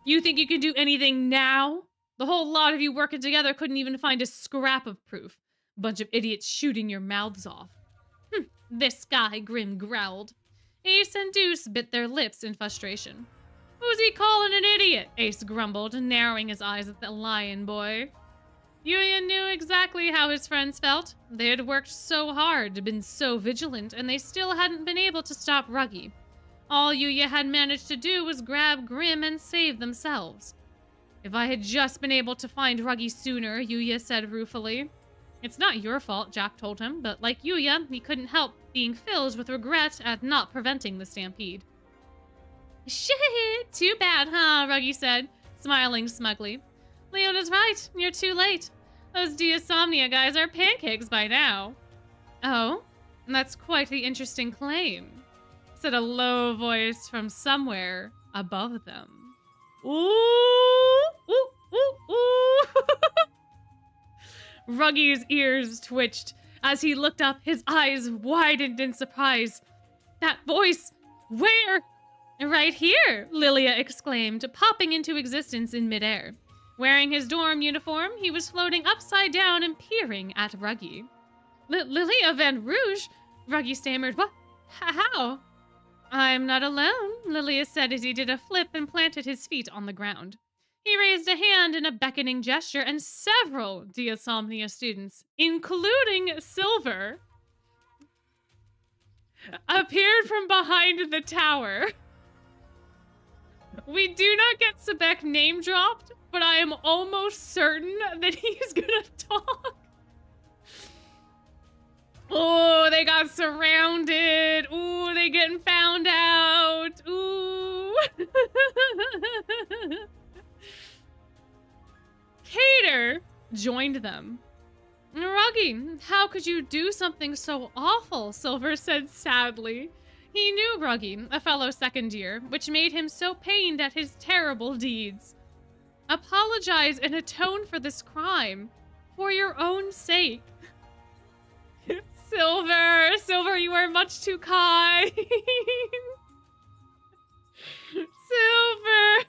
You think you can do anything now? The whole lot of you working together couldn't even find a scrap of proof. Bunch of idiots shooting your mouths off. This guy, Grim growled. Ace and Deuce bit their lips in frustration. Who's he calling an idiot? Ace grumbled, narrowing his eyes at the lion boy. Yuya knew exactly how his friends felt. They had worked so hard, been so vigilant, and they still hadn't been able to stop Ruggy. All Yuya had managed to do was grab Grim and save themselves. If I had just been able to find Ruggy sooner, Yuya said ruefully. It's not your fault, Jack told him, but like Yuya, he couldn't help being filled with regret at not preventing the stampede. Shit, too bad, huh? Ruggy said, smiling smugly. Leona's right, you're too late. Those Diasomnia guys are pancakes by now. Oh, that's quite the interesting claim, said a low voice from somewhere above them. Ooh, ooh, ooh, ooh. Ruggy's ears twitched. As he looked up, his eyes widened in surprise. That voice, where? Right here, Lilia exclaimed, popping into existence in midair. Wearing his dorm uniform, he was floating upside down and peering at Ruggy. Lilia Van Rouge? Ruggy stammered. What? How? I'm not alone, Lilia said as he did a flip and planted his feet on the ground. He raised a hand in a beckoning gesture, and several Diasomnia students, including Silver, appeared from behind the tower. We do not get Sebek name dropped, but I am almost certain that he's gonna talk. Oh, they got surrounded. Ooh, they getting found out. Ooh. Cater joined them. Ruggy, how could you do something so awful? Silver said sadly. He knew Ruggy, a fellow second year, which made him so pained at his terrible deeds. Apologize and atone for this crime, for your own sake. Silver, you are much too kind. Silver.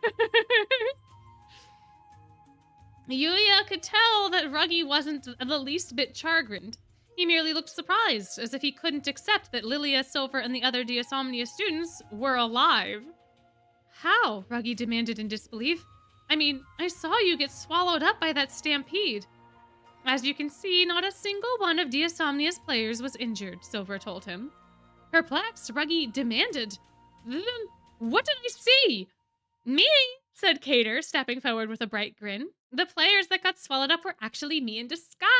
Yuya could tell that Ruggy wasn't the least bit chagrined. He merely looked surprised, as if he couldn't accept that Lilia, Silver, and the other Diasomnia students were alive. How? Ruggy demanded in disbelief. I mean, I saw you get swallowed up by that stampede. As you can see, not a single one of Diasomnia's players was injured, Silver told him. Perplexed, Ruggy demanded, Then what did I see? Me, said Cater, stepping forward with a bright grin. The players that got swallowed up were actually me in disguise.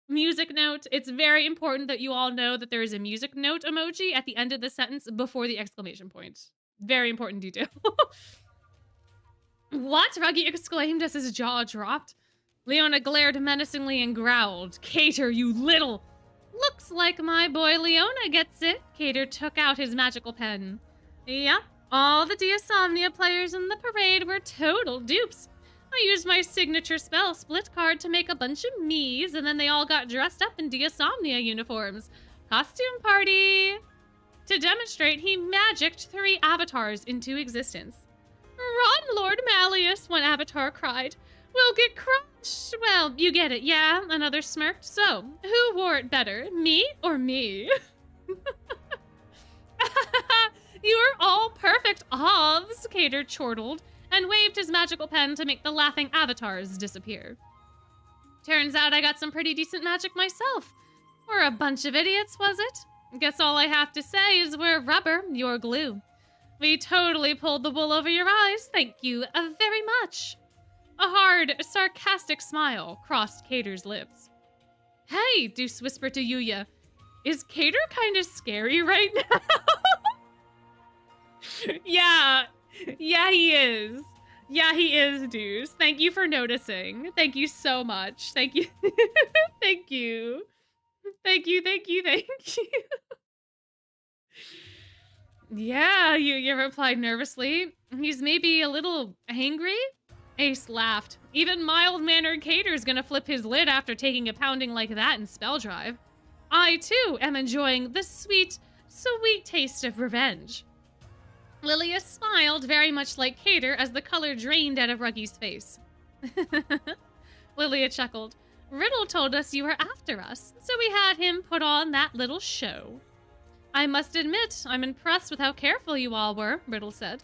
Music note. It's very important that you all know that there is a music note emoji at the end of the sentence before the exclamation point. Very important detail. What? Ruggy exclaimed as his jaw dropped. Leona glared menacingly and growled. Cater, you little... Looks like my boy Leona gets it. Cater took out his magical pen. Yep, all the Diasomnia players in the parade were total dupes. I used my signature spell, Split Card, to make a bunch of me's, and then they all got dressed up in Diasomnia uniforms. Costume party! To demonstrate, he magicked 3 avatars into existence. Run, Lord Malleus, one avatar cried. We'll get crushed. Well, you get it, yeah? Another smirked. So, who wore it better, me or me? You are all perfect ovs, Cater chortled, and waved his magical pen to make the laughing avatars disappear. Turns out I got some pretty decent magic myself. We're a bunch of idiots, was it? Guess all I have to say is we're rubber, you're glue. We totally pulled the wool over your eyes, thank you very much. A hard, sarcastic smile crossed Cater's lips. Hey, Deuce whispered to Yuya. Is Cater kind of scary right now? Yeah, he is. Yeah, he is, Deuce. Thank you for noticing. Thank you so much. Thank you. Thank you. Thank you. Yeah, Yuya replied nervously. He's maybe a little angry? Ace laughed. Even mild-mannered Cater's gonna flip his lid after taking a pounding like that in Spell Drive. I, too, am enjoying the sweet, sweet taste of revenge. Lilia smiled very much like Cater as the color drained out of Ruggy's face. Lilia chuckled. Riddle told us you were after us, so we had him put on that little show. I must admit, I'm impressed with how careful you all were, Riddle said.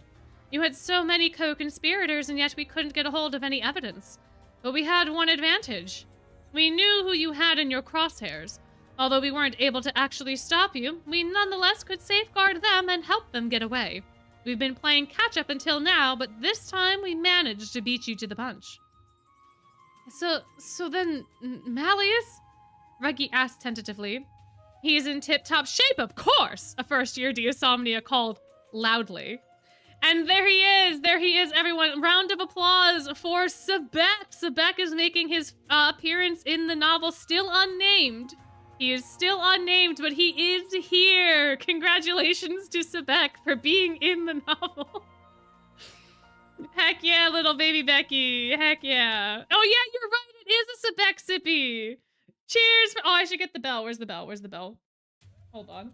You had so many co-conspirators, and yet we couldn't get a hold of any evidence. But we had one advantage. We knew who you had in your crosshairs. Although we weren't able to actually stop you, we nonetheless could safeguard them and help them get away. We've been playing catch-up until now, but this time we managed to beat you to the punch. So then, Malleus? Ruggy asked tentatively. He's in tip-top shape, of course, a first-year Deosomnia called loudly. And there he is, everyone. Round of applause for Sebek. Sebek is making his appearance in the novel, still unnamed. He is still unnamed, but he is here. Congratulations to Sebek for being in the novel. Heck yeah, little baby Becky. Heck yeah. Oh yeah, you're right. It is a Sebek sippy. Cheers for— oh, I should get the bell. Where's the bell? Where's the bell? Hold on.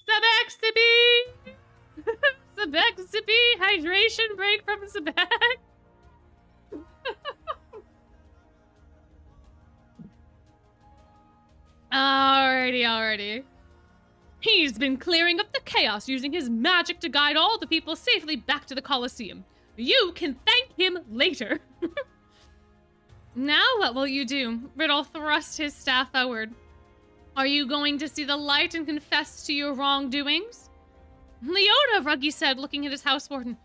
Sebek sippy! Sebek sippy! Hydration break from Sebek! Alrighty. He's been clearing up the chaos using his magic to guide all the people safely back to the Colosseum. You can thank him later. Now what will you do? Riddle thrust his staff forward. Are you going to see the light and confess to your wrongdoings? Leona, Ruggy said, looking at his house warden.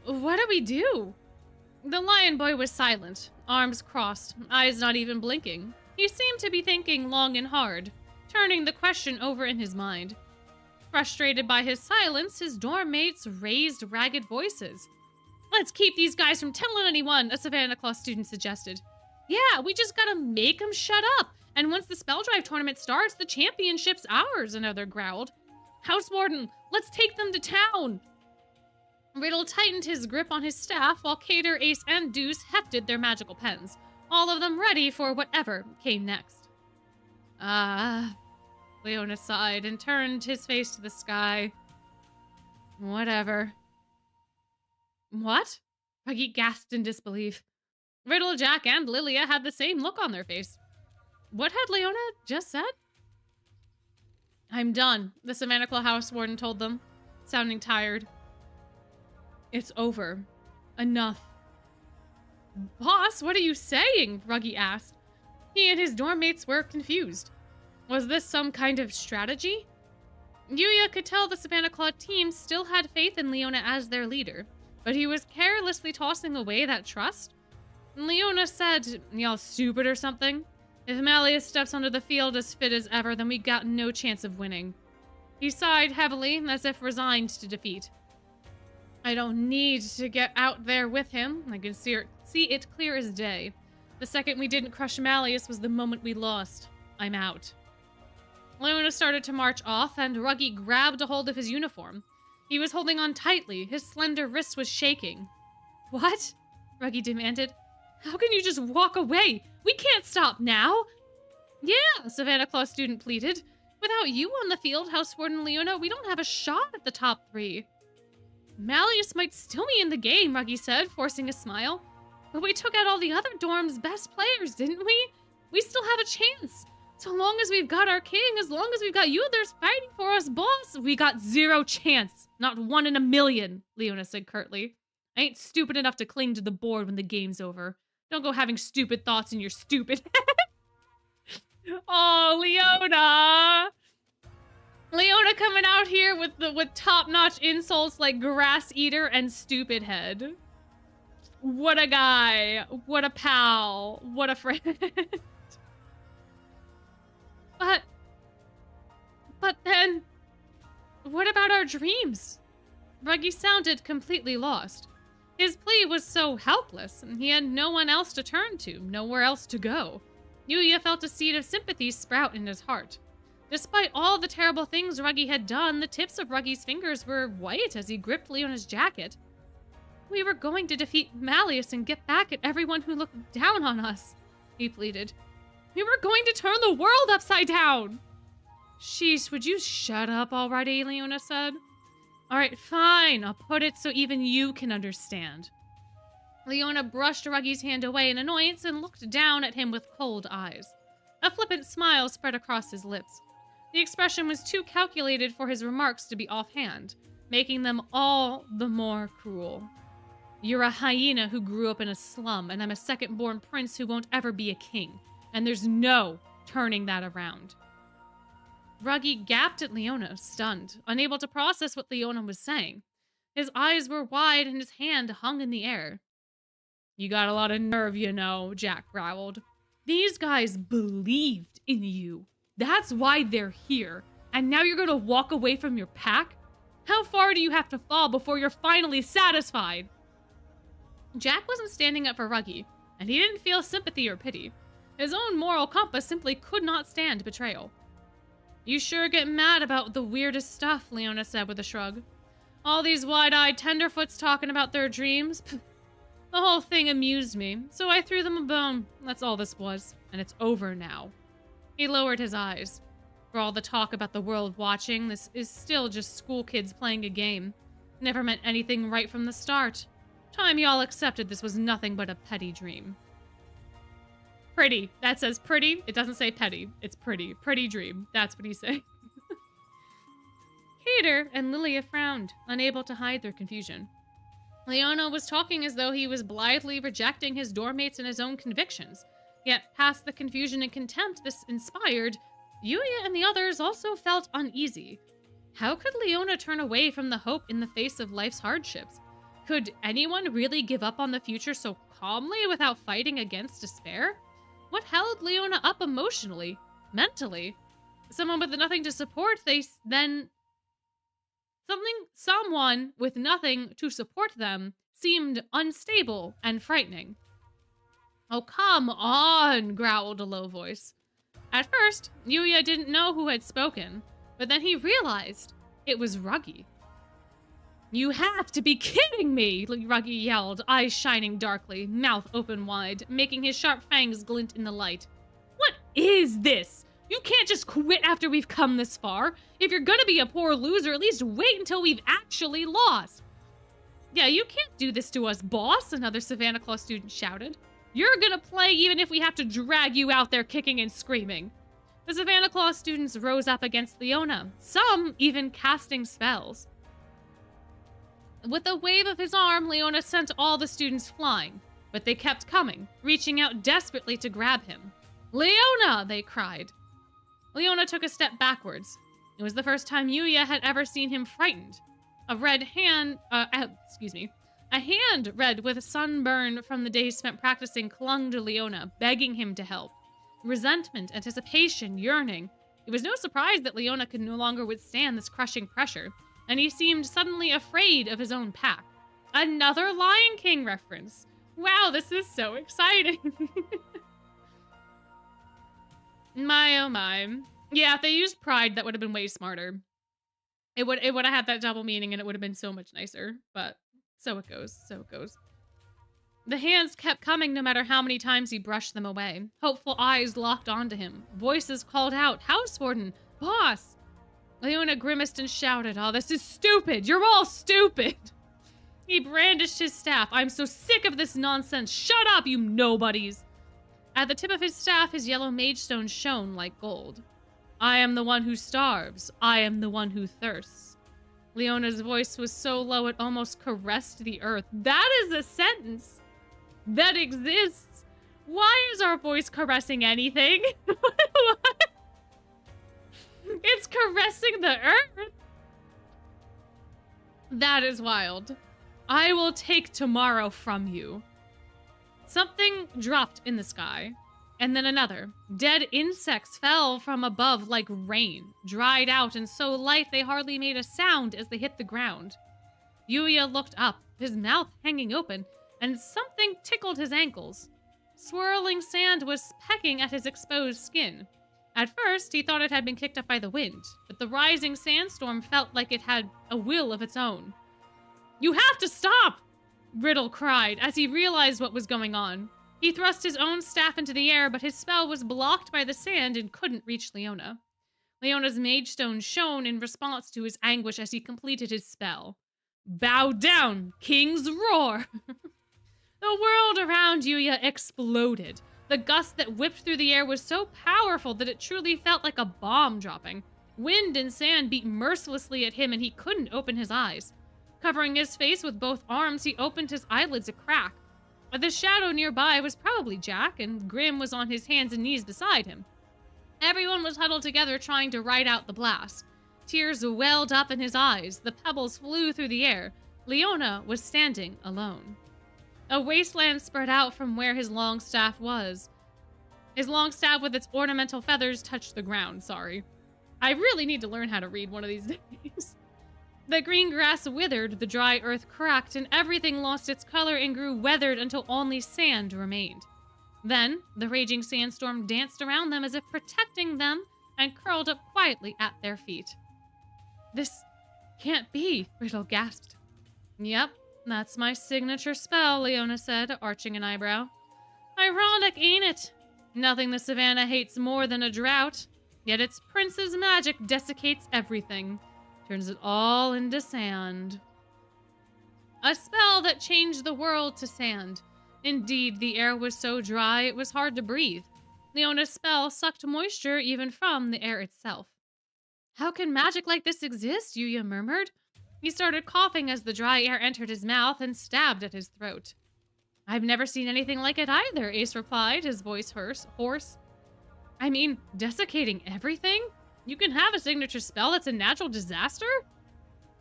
What do we do? The lion boy was silent, arms crossed, eyes not even blinking. He seemed to be thinking long and hard, turning the question over in his mind. Frustrated by his silence, his dorm mates raised ragged voices. Let's keep these guys from telling anyone, a Savanaclaw student suggested. Yeah, we just gotta make them shut up. And once the Spell Drive tournament starts, the championship's ours, another growled. House Warden, let's take them to town. Riddle tightened his grip on his staff while Cater, Ace, and Deuce hefted their magical pens, all of them ready for whatever came next. Leona sighed and turned his face to the sky. Whatever. What? Ruggy gasped in disbelief. Riddle, Jack, and Lilia had the same look on their face. What had Leona just said? I'm done, the Savanaclaw House Warden told them, sounding tired. It's over. Enough. Boss, what are you saying? Ruggy asked. He and his dorm mates were confused. Was this some kind of strategy? Yuya could tell the Savanaclaw team still had faith in Leona as their leader, but he was carelessly tossing away that trust. Leona said, y'all stupid or something? If Malleus steps onto the field as fit as ever, then we got no chance of winning. He sighed heavily, as if resigned to defeat. I don't need to get out there with him. I can see it clear as day. The second we didn't crush Malleus was the moment we lost. I'm out. Leona started to march off, and Ruggy grabbed a hold of his uniform. He was holding on tightly. His slender wrist was shaking. What? Ruggy demanded. How can you just walk away? We can't stop now. Yeah, Savanaclaw student pleaded. Without you on the field, House Warden Leona, we don't have a shot at the top 3. Malleus might still be in the game, Ruggy said, forcing a smile. But we took out all the other dorm's best players, didn't we? We still have a chance. So long as we've got our king, as long as we've got you others fighting for us, boss, we got 0 chance. Not 1 in a million, Leona said curtly. I ain't stupid enough to cling to the board when the game's over. Don't go having stupid thoughts in your stupid head. Oh, Leona! Leona coming out here with top-notch insults like grass eater and stupid head. What a guy. What a pal. What a friend. But then, what about our dreams? Ruggy sounded completely lost. His plea was so helpless, and he had no one else to turn to, nowhere else to go. Yuya felt a seed of sympathy sprout in his heart. Despite all the terrible things Ruggy had done, the tips of Ruggy's fingers were white as he gripped Leona's jacket. We were going to defeat Malleus and get back at everyone who looked down on us, he pleaded. We were going to turn the world upside down. Sheesh, would you shut up already, Leona said. All right, fine, I'll put it so even you can understand. Leona brushed Ruggy's hand away in annoyance and looked down at him with cold eyes. A flippant smile spread across his lips. The expression was too calculated for his remarks to be offhand, making them all the more cruel. You're a hyena who grew up in a slum, and I'm a second-born prince who won't ever be a king, and there's no turning that around. Ruggy gaped at Leona, stunned, unable to process what Leona was saying. His eyes were wide and his hand hung in the air. You got a lot of nerve, you know, Jack growled. These guys believed in you. That's why they're here. And now you're gonna walk away from your pack? How far do you have to fall before you're finally satisfied? Jack wasn't standing up for Ruggy, and he didn't feel sympathy or pity. His own moral compass simply could not stand betrayal. You sure get mad about the weirdest stuff, Leona said with a shrug. All these wide-eyed tenderfoots talking about their dreams. Pfft. The whole thing amused me, so I threw them a bone. That's all this was, and it's over now. He lowered his eyes. For all the talk about the world watching, this is still just school kids playing a game. Never meant anything right from the start. Time y'all accepted this was nothing but a petty dream. Pretty. That says pretty. It doesn't say petty. It's pretty. Pretty dream. That's what he's saying. Peter and Lilia frowned, unable to hide their confusion. Leona was talking as though he was blithely rejecting his dormmates and his own convictions. Yet, past the confusion and contempt this inspired, Yuya and the others also felt uneasy. How could Leona turn away from the hope in the face of life's hardships? Could anyone really give up on the future so calmly without fighting against despair? What held Leona up emotionally, mentally? Someone with nothing to support, someone with nothing to support them seemed unstable and frightening. Oh, come on, growled a low voice. At first, Yuya didn't know who had spoken, but then he realized it was Ruggy. You have to be kidding me, Ruggy yelled, eyes shining darkly, mouth open wide, making his sharp fangs glint in the light. What is this? You can't just quit after we've come this far. If you're gonna be a poor loser, at least wait until we've actually lost. Yeah, you can't do this to us, boss, another Savanaclaw student shouted. You're gonna play even if we have to drag you out there kicking and screaming. The Savanaclaw students rose up against Leona, some even casting spells. With a wave of his arm, Leona sent all the students flying, but they kept coming, reaching out desperately to grab him. Leona, they cried. Leona took a step backwards. It was the first time Yuya had ever seen him frightened. A hand red with a sunburn from the days spent practicing clung to Leona, begging him to help. Resentment, anticipation, yearning. It was no surprise that Leona could no longer withstand this crushing pressure, and he seemed suddenly afraid of his own pack. Another Lion King reference. Wow, this is so exciting. My oh my. Yeah, if they used pride, that would have been way smarter. It would have had that double meaning and it would have been so much nicer. But so it goes, so it goes. The hands kept coming no matter how many times he brushed them away. Hopeful eyes locked onto him. Voices called out, House Warden, Boss! Leona grimaced and shouted, oh, this is stupid! You're all stupid! He brandished his staff. I'm so sick of this nonsense. Shut up, you nobodies! At the tip of his staff, his yellow mage stone shone like gold. I am the one who starves. I am the one who thirsts. Leona's voice was so low it almost caressed the earth. That is a sentence that exists. Why is our voice caressing anything? What? It's caressing the earth. That is wild. I will take tomorrow from you. Something dropped in the sky, and then another. Dead insects fell from above like rain, dried out and so light they hardly made a sound as they hit the ground. Yuya looked up, his mouth hanging open, and something tickled his ankles. Swirling sand was pecking at his exposed skin. At first, he thought it had been kicked up by the wind, but the rising sandstorm felt like it had a will of its own. You have to stop! Riddle cried as he realized what was going on. He thrust his own staff into the air, but his spell was blocked by the sand and couldn't reach Leona. Leona's mage stone shone in response to his anguish as he completed his spell. Bow down, king's roar! The world around Yuya exploded. The gust that whipped through the air was so powerful that it truly felt like a bomb dropping. Wind and sand beat mercilessly at him and he couldn't open his eyes. Covering his face with both arms, he opened his eyelids a crack. The shadow nearby was probably Jack, and Grim was on his hands and knees beside him. Everyone was huddled together trying to ride out the blast. Tears welled up in his eyes. The pebbles flew through the air. Leona was standing alone. A wasteland spread out from where his long staff was. His long staff with its ornamental feathers touched the ground, sorry. I really need to learn how to read one of these days. The green grass withered, the dry earth cracked, and everything lost its color and grew weathered until only sand remained. Then, the raging sandstorm danced around them as if protecting them and curled up quietly at their feet. This can't be, Riddle gasped. Yep, that's my signature spell, Leona said, arching an eyebrow. Ironic, ain't it? Nothing the savannah hates more than a drought, yet its prince's magic desiccates everything, turns it all into sand. A spell that changed the world to sand. Indeed, the air was so dry it was hard to breathe. Leona's spell sucked moisture even from the air itself. How can magic like this exist? Yuya murmured. He started coughing as the dry air entered his mouth and stabbed at his throat. I've never seen anything like it either, Ace replied, his voice hoarse. I mean, desiccating everything? You can have a signature spell that's a natural disaster?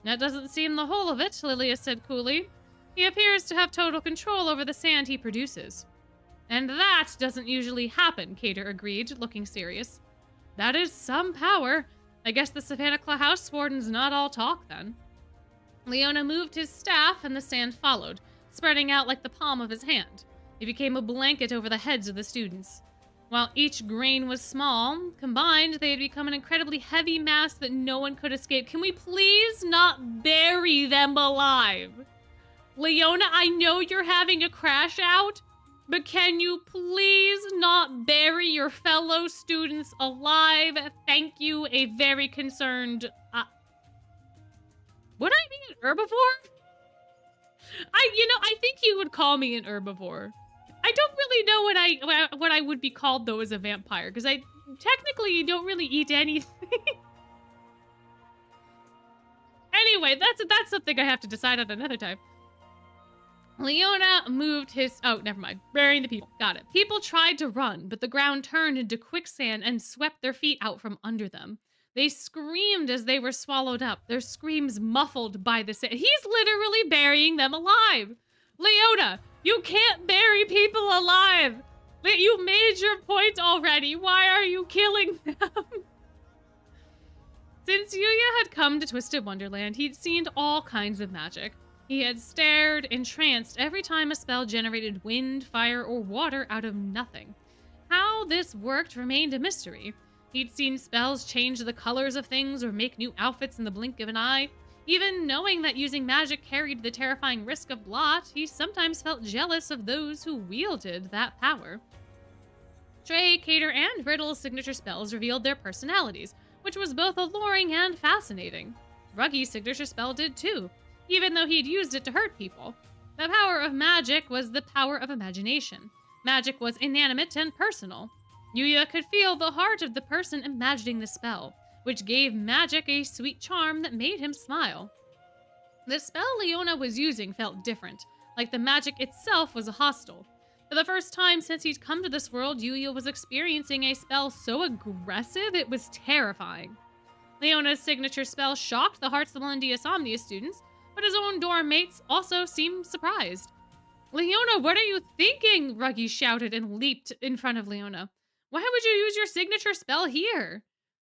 That doesn't seem the whole of it, Lilia said coolly. He appears to have total control over the sand he produces. And that doesn't usually happen, Cater agreed, looking serious. That is some power. I guess the Savanaclaw House Warden's not all talk, then. Leona moved his staff, and the sand followed, spreading out like the palm of his hand. It became a blanket over the heads of the students. While each grain was small, combined, they had become an incredibly heavy mass that no one could escape. Can we please not bury them alive? Leona, I know you're having a crash out, but can you please not bury your fellow students alive? Thank you, a very concerned... Would I be an herbivore? I think you would call me an herbivore. I don't really know what I would be called, though, as a vampire, because I technically don't really eat anything. Anyway, that's something I have to decide on another time. Leona moved his... Oh, never mind. Burying the people. Got it. People tried to run, but the ground turned into quicksand and swept their feet out from under them. They screamed as they were swallowed up, their screams muffled by the sand. He's literally burying them alive. Leona, you can't bury people alive. You made your point already. Why are you killing them? Since Yuya had come to Twisted Wonderland, he'd seen all kinds of magic. He had stared, entranced, every time a spell generated wind, fire, or water out of nothing. How this worked remained a mystery. He'd seen spells change the colors of things or make new outfits in the blink of an eye. Even knowing that using magic carried the terrifying risk of blot, he sometimes felt jealous of those who wielded that power. Trey, Cater, and Riddle's signature spells revealed their personalities, which was both alluring and fascinating. Ruggy's signature spell did too, even though he'd used it to hurt people. The power of magic was the power of imagination. Magic was inanimate and personal. Yuya could feel the heart of the person imagining the spell, which gave magic a sweet charm that made him smile. The spell Leona was using felt different, like the magic itself was hostile. For the first time since he'd come to this world, Yuya was experiencing a spell so aggressive it was terrifying. Leona's signature spell shocked the hearts of Melindia Somnia students, but his own dorm mates also seemed surprised. Leona, what are you thinking? Ruggy shouted and leaped in front of Leona. Why would you use your signature spell here?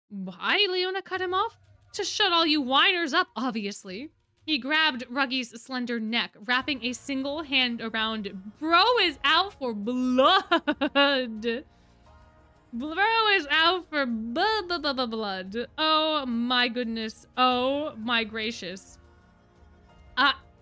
Why? Leona cut him off. To shut all you whiners up, obviously. He grabbed Ruggy's slender neck, wrapping a single hand around. Bro is out for blood. Bro is out for blood. Oh my goodness. Oh my gracious.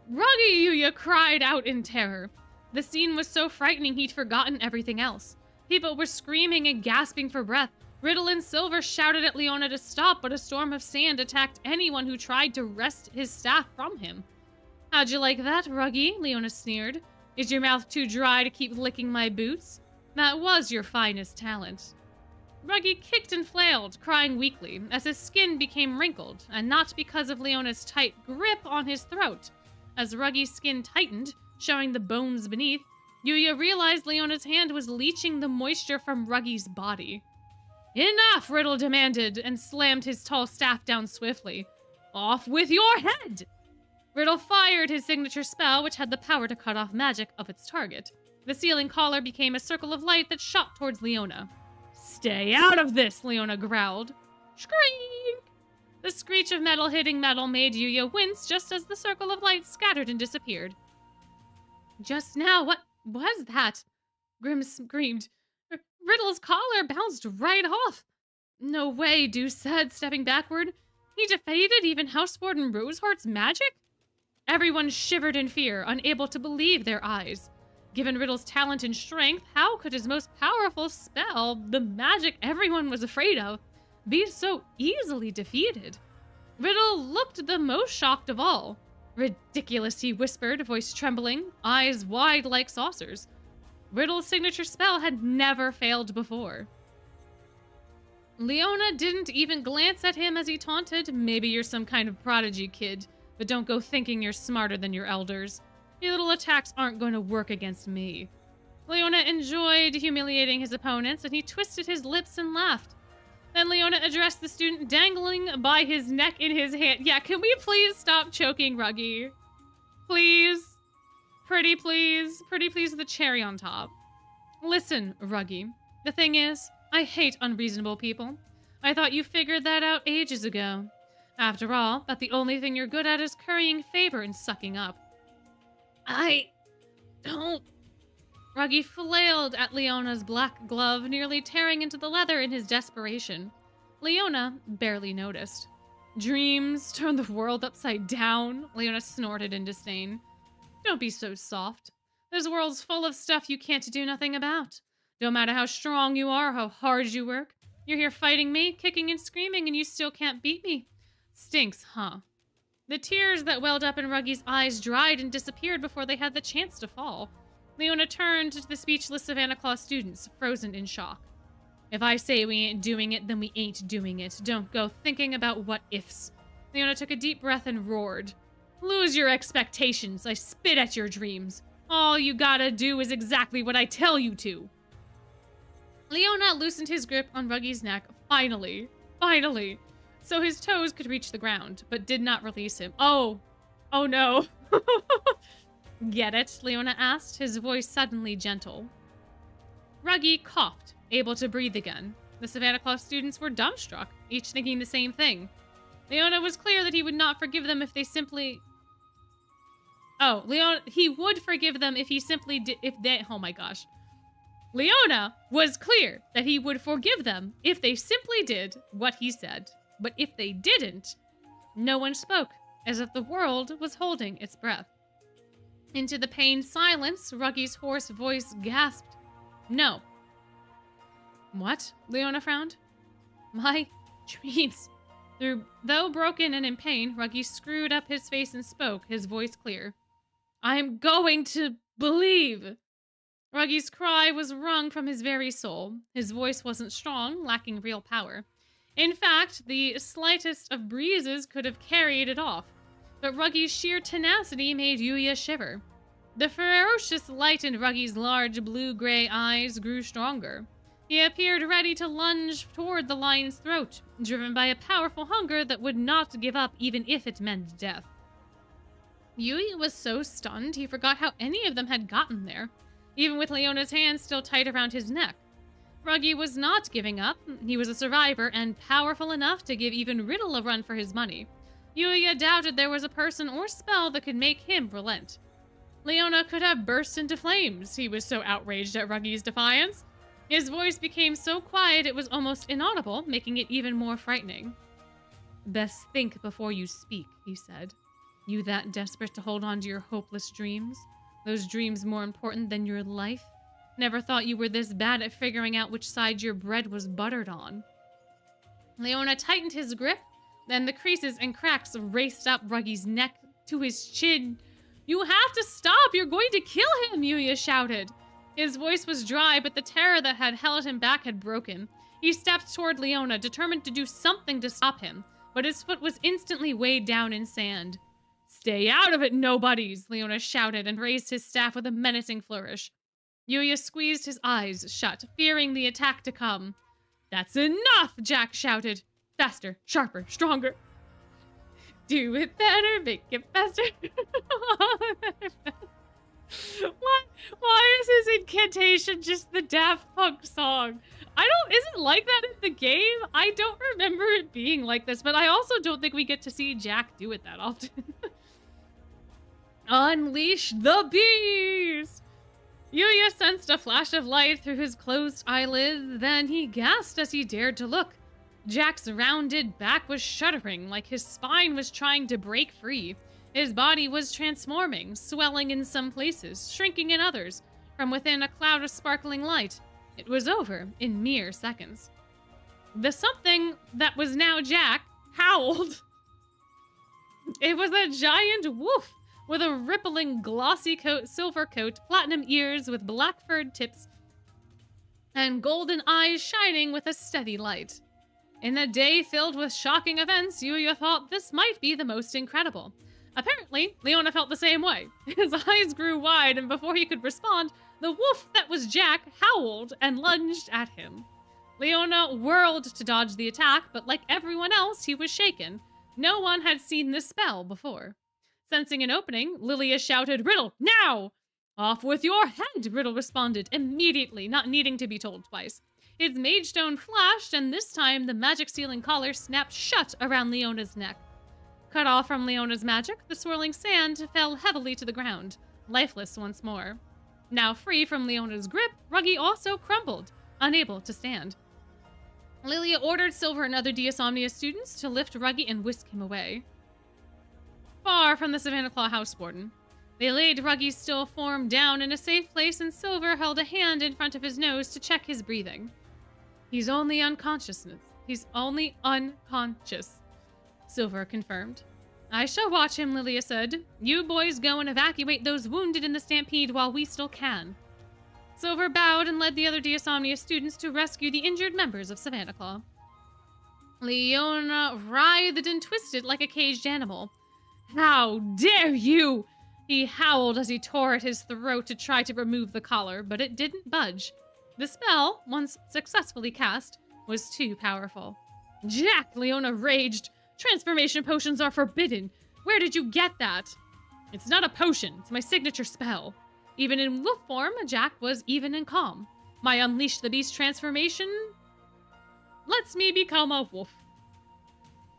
Ruggy! Yuya cried out in terror. The scene was so frightening he'd forgotten everything else. People were screaming and gasping for breath. Riddle and Silver shouted at Leona to stop, but a storm of sand attacked anyone who tried to wrest his staff from him. How'd you like that, Ruggy? Leona sneered. Is your mouth too dry to keep licking my boots? That was your finest talent. Ruggy kicked and flailed, crying weakly, as his skin became wrinkled, and not because of Leona's tight grip on his throat. As Ruggy's skin tightened, showing the bones beneath, Yuya realized Leona's hand was leaching the moisture from Ruggy's body. Enough, Riddle demanded, and slammed his tall staff down swiftly. Off with your head! Riddle fired his signature spell, which had the power to cut off magic of its target. The ceiling collar became a circle of light that shot towards Leona. Stay out of this, Leona growled. Shriek! The screech of metal hitting metal made Yuya wince just as the circle of light scattered and disappeared. Just now, what was that? Grim screamed. Riddle's collar bounced right off. No way, Deuce said, stepping backward. He defeated even Housewarden Roseheart's magic? Everyone shivered in fear, unable to believe their eyes. Given Riddle's talent and strength, how could his most powerful spell, the magic everyone was afraid of, be so easily defeated? Riddle looked the most shocked of all. Ridiculous, he whispered, voice trembling, eyes wide like saucers. Riddle's signature spell had never failed before. Leona didn't even glance at him as he taunted. Maybe you're some kind of prodigy, kid, but don't go thinking you're smarter than your elders. Your little attacks aren't going to work against me. Leona enjoyed humiliating his opponents, and he twisted his lips and laughed. Then Leona addressed the student dangling by his neck in his hand. Yeah, can we please stop choking Ruggy? Please? Pretty please? Pretty please with a cherry on top. Listen, Ruggy. The thing is, I hate unreasonable people. I thought you figured that out ages ago. After all, that the only thing you're good at is currying favor and sucking up. I don't... Ruggy flailed at Leona's black glove, nearly tearing into the leather in his desperation. Leona barely noticed. Dreams turn the world upside down, Leona snorted in disdain. Don't be so soft. This world's full of stuff you can't do nothing about. No matter how strong you are, how hard you work, you're here fighting me, kicking and screaming, and you still can't beat me. Stinks, huh? The tears that welled up in Ruggy's eyes dried and disappeared before they had the chance to fall. Leona turned to the speechless Savanaclaw students, frozen in shock. If I say we ain't doing it, then we ain't doing it. Don't go thinking about what-ifs. Leona took a deep breath and roared. Lose your expectations. I spit at your dreams. All you gotta do is exactly what I tell you to. Leona loosened his grip on Ruggy's neck, finally, so his toes could reach the ground, but did not release him. Oh no. Get it? Leona asked, his voice suddenly gentle. Ruggy coughed, able to breathe again. The Savanaclaw students were dumbstruck, each thinking the same thing. Leona was clear that he would not forgive them if they simply... he would forgive them if he simply did... Oh my gosh. Leona was clear that he would forgive them if they simply did what he said. But if they didn't, no one spoke, as if the world was holding its breath. Into the pained silence, Ruggy's hoarse voice gasped. No. What? Leona frowned. My dreams. Though broken and in pain, Ruggy screwed up his face and spoke, his voice clear. I'm going to believe. Ruggy's cry was wrung from his very soul. His voice wasn't strong, lacking real power. In fact, the slightest of breezes could have carried it off. But Ruggy's sheer tenacity made Yuya shiver. The ferocious light in Ruggy's large blue-gray eyes grew stronger. He appeared ready to lunge toward the lion's throat, driven by a powerful hunger that would not give up even if it meant death. Yuya was so stunned he forgot how any of them had gotten there, even with Leona's hand still tight around his neck. Ruggy was not giving up. He was a survivor and powerful enough to give even Riddle a run for his money. Yuya doubted there was a person or spell that could make him relent. Leona could have burst into flames. He was so outraged at Ruggy's defiance. His voice became so quiet it was almost inaudible, making it even more frightening. Best think before you speak, he said. You that desperate to hold on to your hopeless dreams? Those dreams more important than your life? Never thought you were this bad at figuring out which side your bread was buttered on. Leona tightened his grip, then the creases and cracks raced up Ruggy's neck to his chin. You have to stop! You're going to kill him! Yuya shouted. His voice was dry, but the terror that had held him back had broken. He stepped toward Leona, determined to do something to stop him, but his foot was instantly weighed down in sand. Stay out of it, nobodies! Leona shouted and raised his staff with a menacing flourish. Yuya squeezed his eyes shut, fearing the attack to come. That's enough! Jack shouted. Faster, sharper, stronger. Do it better, make it faster. Why is his incantation just the Daft Punk song? Isn't like that in the game? I don't remember it being like this, but I also don't think we get to see Jack do it that often. Unleash the beast! Yuya sensed a flash of light through his closed eyelids, then he gasped as he dared to look. Jack's rounded back was shuddering, like his spine was trying to break free. His body was transforming, swelling in some places, shrinking in others, from within a cloud of sparkling light. It was over in mere seconds. The something that was now Jack howled. It was a giant wolf with a rippling glossy silver coat, platinum ears with black furred tips, and golden eyes shining with a steady light. In a day filled with shocking events, Yuya thought this might be the most incredible. Apparently, Leona felt the same way. His eyes grew wide, and before he could respond, the wolf that was Jack howled and lunged at him. Leona whirled to dodge the attack, but like everyone else, he was shaken. No one had seen this spell before. Sensing an opening, Lilia shouted, "Riddle, now!" "Off with your head," Riddle responded, immediately, not needing to be told twice. His mage stone flashed, and this time the magic sealing collar snapped shut around Leona's neck. Cut off from Leona's magic, the swirling sand fell heavily to the ground, lifeless once more. Now free from Leona's grip, Ruggy also crumbled, unable to stand. Lilia ordered Silver and other Diasomnia students to lift Ruggy and whisk him away. Far from the Savanaclaw house warden, they laid Ruggy's still form down in a safe place, and Silver held a hand in front of his nose to check his breathing. He's only unconscious, Silver confirmed. I shall watch him, Lilia said. You boys go and evacuate those wounded in the stampede while we still can. Silver bowed and led the other Diasomnia students to rescue the injured members of Savanaclaw. Leona writhed and twisted like a caged animal. How dare you! He howled as he tore at his throat to try to remove the collar, but it didn't budge. The spell, once successfully cast, was too powerful. Jack, Leona raged. Transformation potions are forbidden. Where did you get that? It's not a potion, it's my signature spell. Even in wolf form, Jack was even and calm. My Unleash the Beast transformation lets me become a wolf.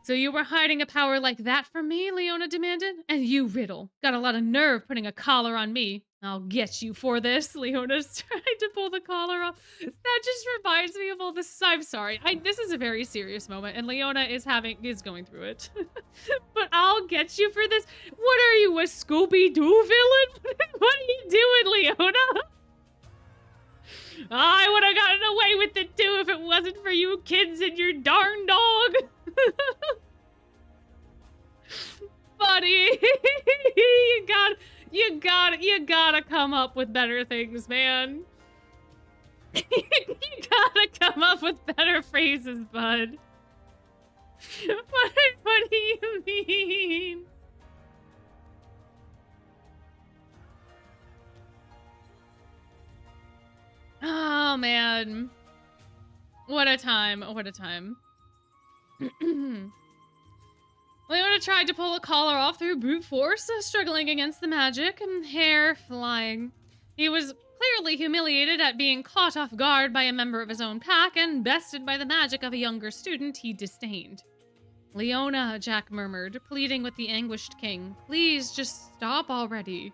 So you were hiding a power like that from me? Leona demanded. And you, Riddle, got a lot of nerve putting a collar on me. I'll get you for this. Leona's trying to pull the collar off. That just reminds me of all this. I'm sorry. This is a very serious moment, and Leona is going through it. But I'll get you for this. What are you, a Scooby-Doo villain? What are you doing, Leona? I would have gotten away with it too if it wasn't for you kids and your darn dog. Buddy, you gotta come up with better things, man. You gotta come up with better phrases, bud. What do you mean? Oh, man. What a time. What a time. Leona tried to pull a collar off through brute force, struggling against the magic, and hair flying. He was clearly humiliated at being caught off guard by a member of his own pack and bested by the magic of a younger student he disdained. Leona, Jack murmured, pleading with the anguished king. Please, just stop already.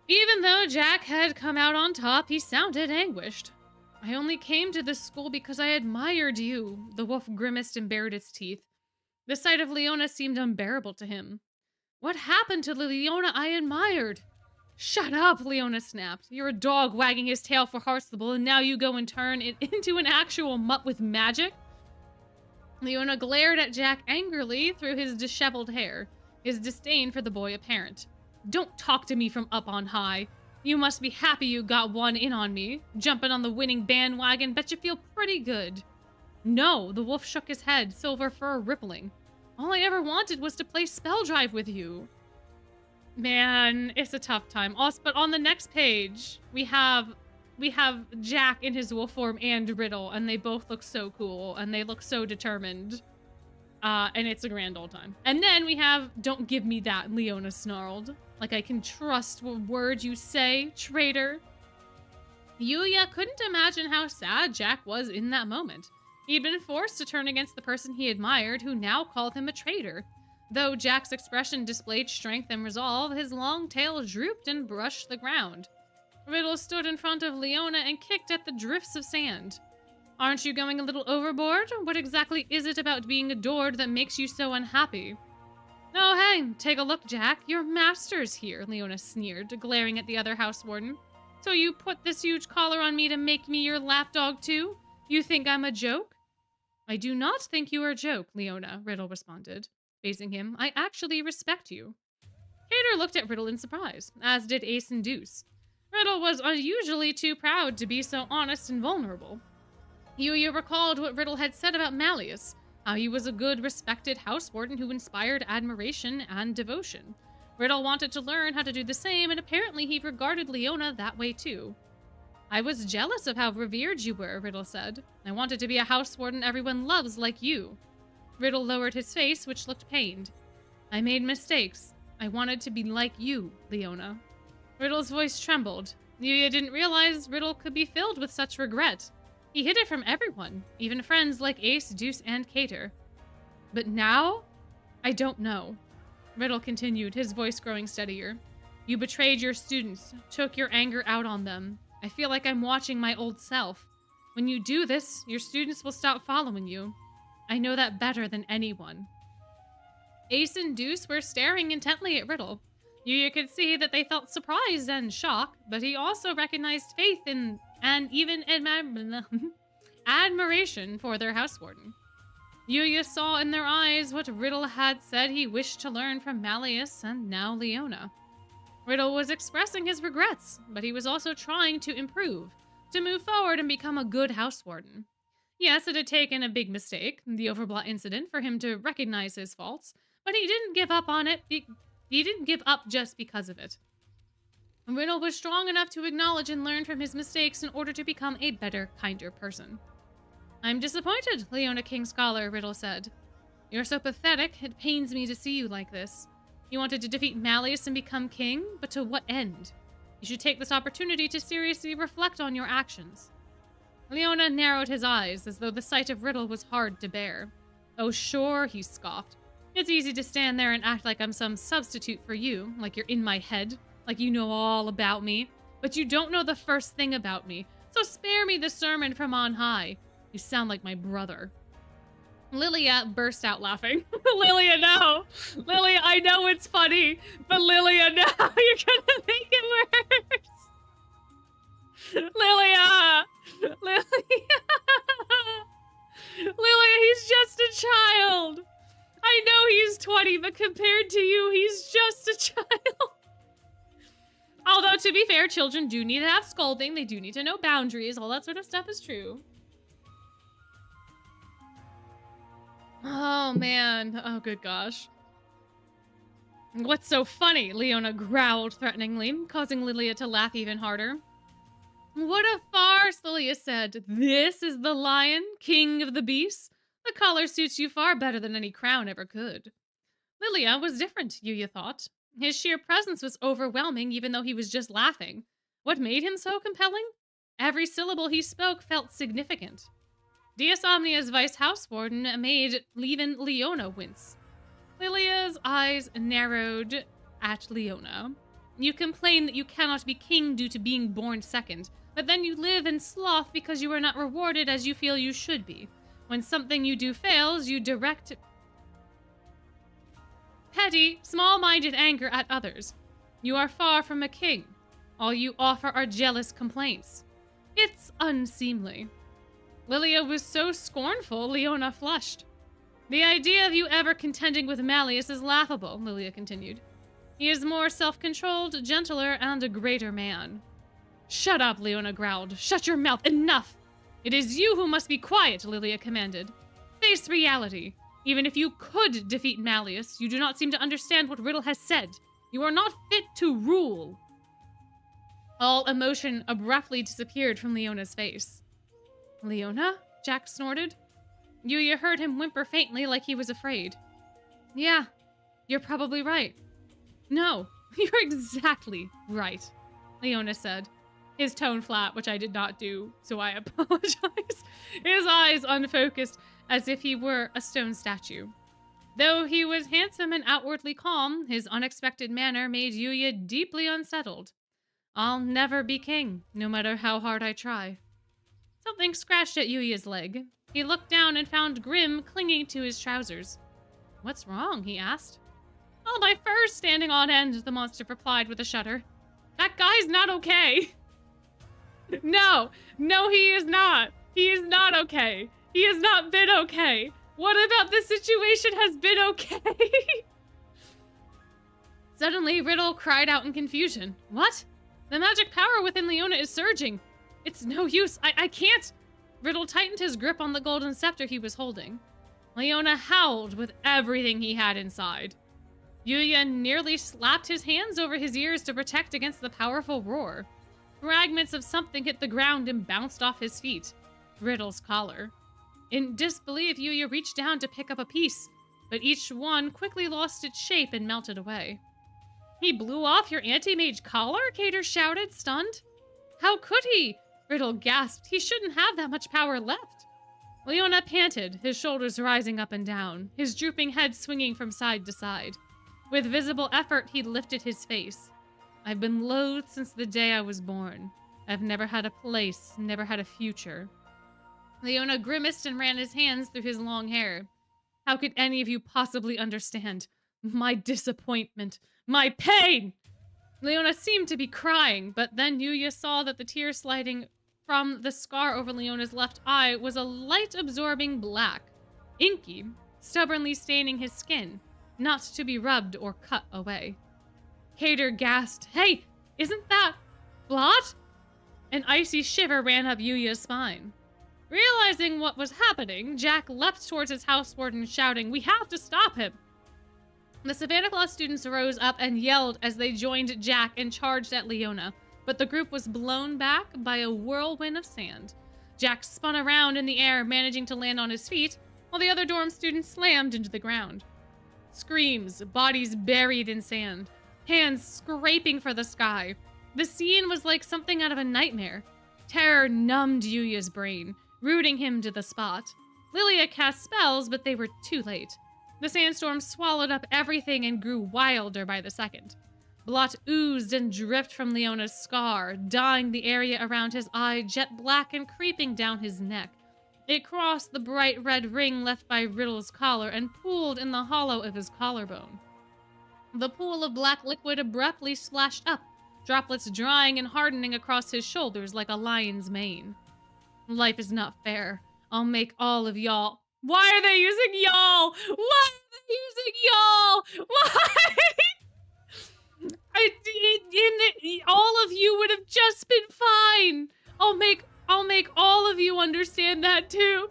Even though Jack had come out on top, he sounded anguished. I only came to this school because I admired you. The wolf grimaced and bared its teeth. The sight of Leona seemed unbearable to him. What happened to the Leona I admired? Shut up, Leona snapped. You're a dog wagging his tail for Hearthstable, and now you go and turn it into an actual mutt with magic? Leona glared at Jack angrily through his disheveled hair, his disdain for the boy apparent. Don't talk to me from up on high. You must be happy you got one in on me. Jumping on the winning bandwagon, bet you feel pretty good. No, the wolf shook his head, silver fur rippling. All I ever wanted was to play Spell Drive with you. Man, it's a tough time. Also, but on the next page, we have Jack in his wolf form and Riddle, and they both look so cool, and they look so determined. And it's a grand old time. And then we have, don't give me that, Leona snarled. Like I can trust what word you say, traitor. Yuya couldn't imagine how sad Jack was in that moment. He'd been forced to turn against the person he admired, who now called him a traitor. Though Jack's expression displayed strength and resolve, his long tail drooped and brushed the ground. Riddle stood in front of Leona and kicked at the drifts of sand. Aren't you going a little overboard? What exactly is it about being adored that makes you so unhappy? Oh, hey, take a look, Jack. Your master's here, Leona sneered, glaring at the other housewarden. So you put this huge collar on me to make me your lapdog too? You think I'm a joke? I do not think you are a joke, Leona, Riddle responded. Facing him, I actually respect you. Cater looked at Riddle in surprise, as did Ace and Deuce. Riddle was unusually too proud to be so honest and vulnerable. Yuya recalled what Riddle had said about Malleus, how he was a good, respected housewarden who inspired admiration and devotion. Riddle wanted to learn how to do the same, and apparently he regarded Leona that way too. I was jealous of how revered you were, Riddle said. I wanted to be a housewarden everyone loves like you. Riddle lowered his face, which looked pained. I made mistakes. I wanted to be like you, Leona. Riddle's voice trembled. Yuya didn't realize Riddle could be filled with such regret. He hid it from everyone, even friends like Ace, Deuce, and Cater. But now? I don't know. Riddle continued, his voice growing steadier. You betrayed your students, took your anger out on them. I feel like I'm watching my old self. When you do this, your students will stop following you. I know that better than anyone. Ace and Deuce were staring intently at Riddle. Yuya could see that they felt surprise and shock, but he also recognized faith in and even admiration for their housewarden. Yuya saw in their eyes what Riddle had said he wished to learn from Malleus and now Leona. Riddle was expressing his regrets, but he was also trying to improve, to move forward and become a good housewarden. Yes, it had taken a big mistake, the Overblot incident, for him to recognize his faults, but he didn't give up on it. He didn't give up just because of it. Riddle was strong enough to acknowledge and learn from his mistakes in order to become a better, kinder person. I'm disappointed, Leona King Scholar, Riddle said. You're so pathetic, it pains me to see you like this. You wanted to defeat Malleus and become king, but to what end? You should take this opportunity to seriously reflect on your actions. Leona narrowed his eyes, as though the sight of Riddle was hard to bear. Oh sure, he scoffed. It's easy to stand there and act like I'm some substitute for you, like you're in my head, like you know all about me, but you don't know the first thing about me, so spare me the sermon from on high. You sound like my brother. Lilia burst out laughing. Lilia, no! Lilia, I know it's funny, but Lilia, no! You're gonna make it worse! Lilia! Lilia! Lilia, he's just a child! I know he's 20, but compared to you, he's just a child. Although, to be fair, children do need to have scolding. They do need to know boundaries. All that sort of stuff is true. Oh, man. Oh, good gosh. What's so funny? Leona growled threateningly, causing Lilia to laugh even harder. What a farce, Lilia said. This is the lion, king of the beasts? The collar suits you far better than any crown ever could. Lilia was different, Yuya thought. His sheer presence was overwhelming, even though he was just laughing. What made him so compelling? Every syllable he spoke felt significant. Dias Omnia's vice housewarden made even Leona wince. Lilia's eyes narrowed at Leona. You complain that you cannot be king due to being born second, but then you live in sloth because you are not rewarded as you feel you should be. When something you do fails, you direct... petty, small-minded anger at others. You are far from a king. All you offer are jealous complaints. It's unseemly. Lilia was so scornful, Leona flushed. The idea of you ever contending with Malleus is laughable, Lilia continued. He is more self-controlled, gentler, and a greater man. Shut up, Leona growled. Shut your mouth. Enough! It is you who must be quiet, Lilia commanded. Face reality. Even if you could defeat Malleus, you do not seem to understand what Riddle has said. You are not fit to rule. All emotion abruptly disappeared from Leona's face. Leona? Jack snorted. Yuya heard him whimper faintly like he was afraid. Yeah, you're probably right. No, you're exactly right, Leona said. His tone flat, which I did not do, so I apologize. His eyes unfocused, as if he were a stone statue. Though he was handsome and outwardly calm, his unexpected manner made Yuya deeply unsettled. I'll never be king, no matter how hard I try. Something scratched at Yuya's leg. He looked down and found Grim clinging to his trousers. What's wrong? He asked. Oh, my fur's standing on end, the monster replied with a shudder. That guy's not okay. No, he is not. He is not okay. He has not been okay. What about this situation has been okay? Suddenly, Riddle cried out in confusion. What? The magic power within Leona is surging. It's no use. I can't. Riddle tightened his grip on the golden scepter he was holding. Leona howled with everything he had inside. Yuya nearly slapped his hands over his ears to protect against the powerful roar. Fragments of something hit the ground and bounced off his feet. Riddle's collar. In disbelief, Yuya reached down to pick up a piece, but each one quickly lost its shape and melted away. He blew off your anti-mage collar? Cater shouted, stunned. How could he? Riddle gasped. He shouldn't have that much power left. Leona panted, his shoulders rising up and down, his drooping head swinging from side to side. With visible effort, he lifted his face. I've been loathed since the day I was born. I've never had a place, never had a future. Leona grimaced and ran his hands through his long hair. How could any of you possibly understand my disappointment, my pain? Leona seemed to be crying, but then Yuya saw that the tear sliding from the scar over Leona's left eye was a light-absorbing black, inky, stubbornly staining his skin, not to be rubbed or cut away. Cater gasped, Hey, isn't that blood? An icy shiver ran up Yuya's spine. Realizing what was happening, Jack leapt towards his house warden, shouting, We have to stop him! The Savanaclaw students rose up and yelled as they joined Jack and charged at Leona, but the group was blown back by a whirlwind of sand. Jack spun around in the air, managing to land on his feet, while the other dorm students slammed into the ground. Screams, bodies buried in sand, hands scraping for the sky. The scene was like something out of a nightmare. Terror numbed Yuya's brain, rooting him to the spot. Lilia cast spells, but they were too late. The sandstorm swallowed up everything and grew wilder by the second. Blood oozed and dripped from Leona's scar, dyeing the area around his eye jet black and creeping down his neck. It crossed the bright red ring left by Riddle's collar and pooled in the hollow of his collarbone. The pool of black liquid abruptly splashed up, droplets drying and hardening across his shoulders like a lion's mane. Life is not fair. I'll make all of y'all... Why are they using y'all? Why are they using y'all? Why? All of you would have just been fine. I'll make all of you understand that too.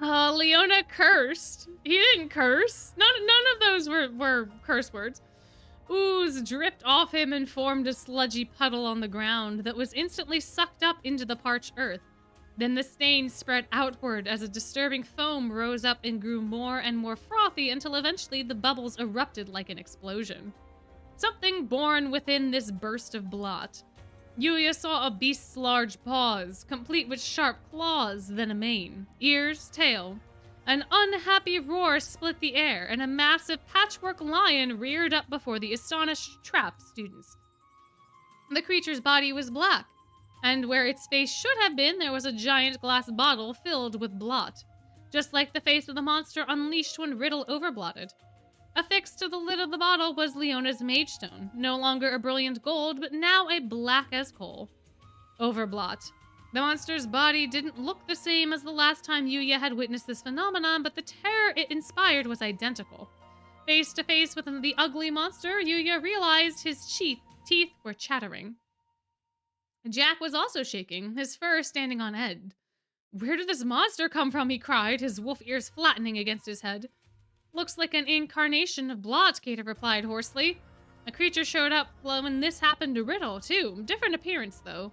Leona cursed. He didn't curse. None of those were curse words. Ooze dripped off him and formed a sludgy puddle on the ground that was instantly sucked up into the parched earth. Then the stain spread outward as a disturbing foam rose up and grew more and more frothy until eventually the bubbles erupted like an explosion. Something born within this burst of blot. Yuya saw a beast's large paws, complete with sharp claws, then a mane, ears, tail. An unhappy roar split the air, and a massive patchwork lion reared up before the astonished trapped students. The creature's body was black, and where its face should have been, there was a giant glass bottle filled with blot. just like the face of the monster unleashed when Riddle overblotted. Affixed to the lid of the bottle was Leona's mage stone, no longer a brilliant gold, but now a black as coal. Overblot. The monster's body didn't look the same as the last time Yuya had witnessed this phenomenon, but the terror it inspired was identical. Face to face with the ugly monster, Yuya realized his teeth were chattering. Jack was also shaking, his fur standing on end. Where did this monster come from, he cried, his wolf ears flattening against his head. Looks like an incarnation of Blot, Cater replied hoarsely. A creature showed up when this happened to Riddle, too. Different appearance, though.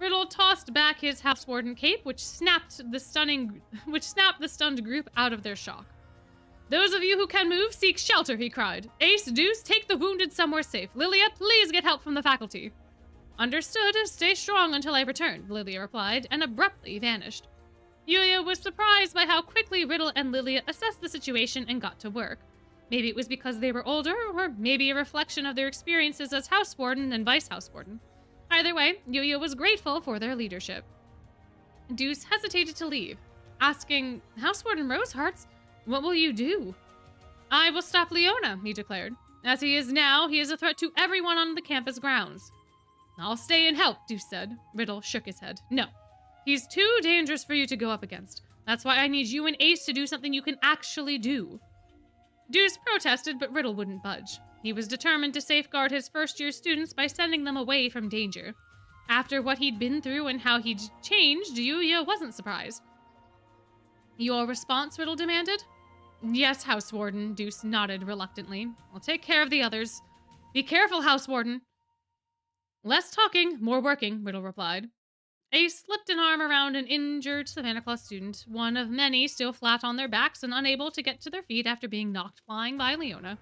Riddle tossed back his house warden cape, which snapped the stunned group out of their shock. Those of you who can move, seek shelter, he cried. Ace, Deuce, take the wounded somewhere safe. Lilia, please get help from the faculty. Understood. Stay strong until I return, Lilia replied, and abruptly vanished. Yuya was surprised by how quickly Riddle and Lilia assessed the situation and got to work. Maybe it was because they were older, or maybe a reflection of their experiences as house warden and vice house warden. Either way, Yuya was grateful for their leadership. Deuce hesitated to leave, asking, House Warden Rosehearts, what will you do? I will stop Leona, he declared. As he is now, he is a threat to everyone on the campus grounds. I'll stay and help, Deuce said. Riddle shook his head. No. He's too dangerous for you to go up against. That's why I need you and Ace to do something you can actually do. Deuce protested, but Riddle wouldn't budge. He was determined to safeguard his first-year students by sending them away from danger. After what he'd been through and how he'd changed, Yuya wasn't surprised. Your response, Riddle demanded? Yes, House Warden, Deuce nodded reluctantly. I'll take care of the others. Be careful, House Warden. Less talking, more working, Riddle replied. Ace slipped an arm around an injured Savanaclaw student, one of many still flat on their backs and unable to get to their feet after being knocked flying by Leona.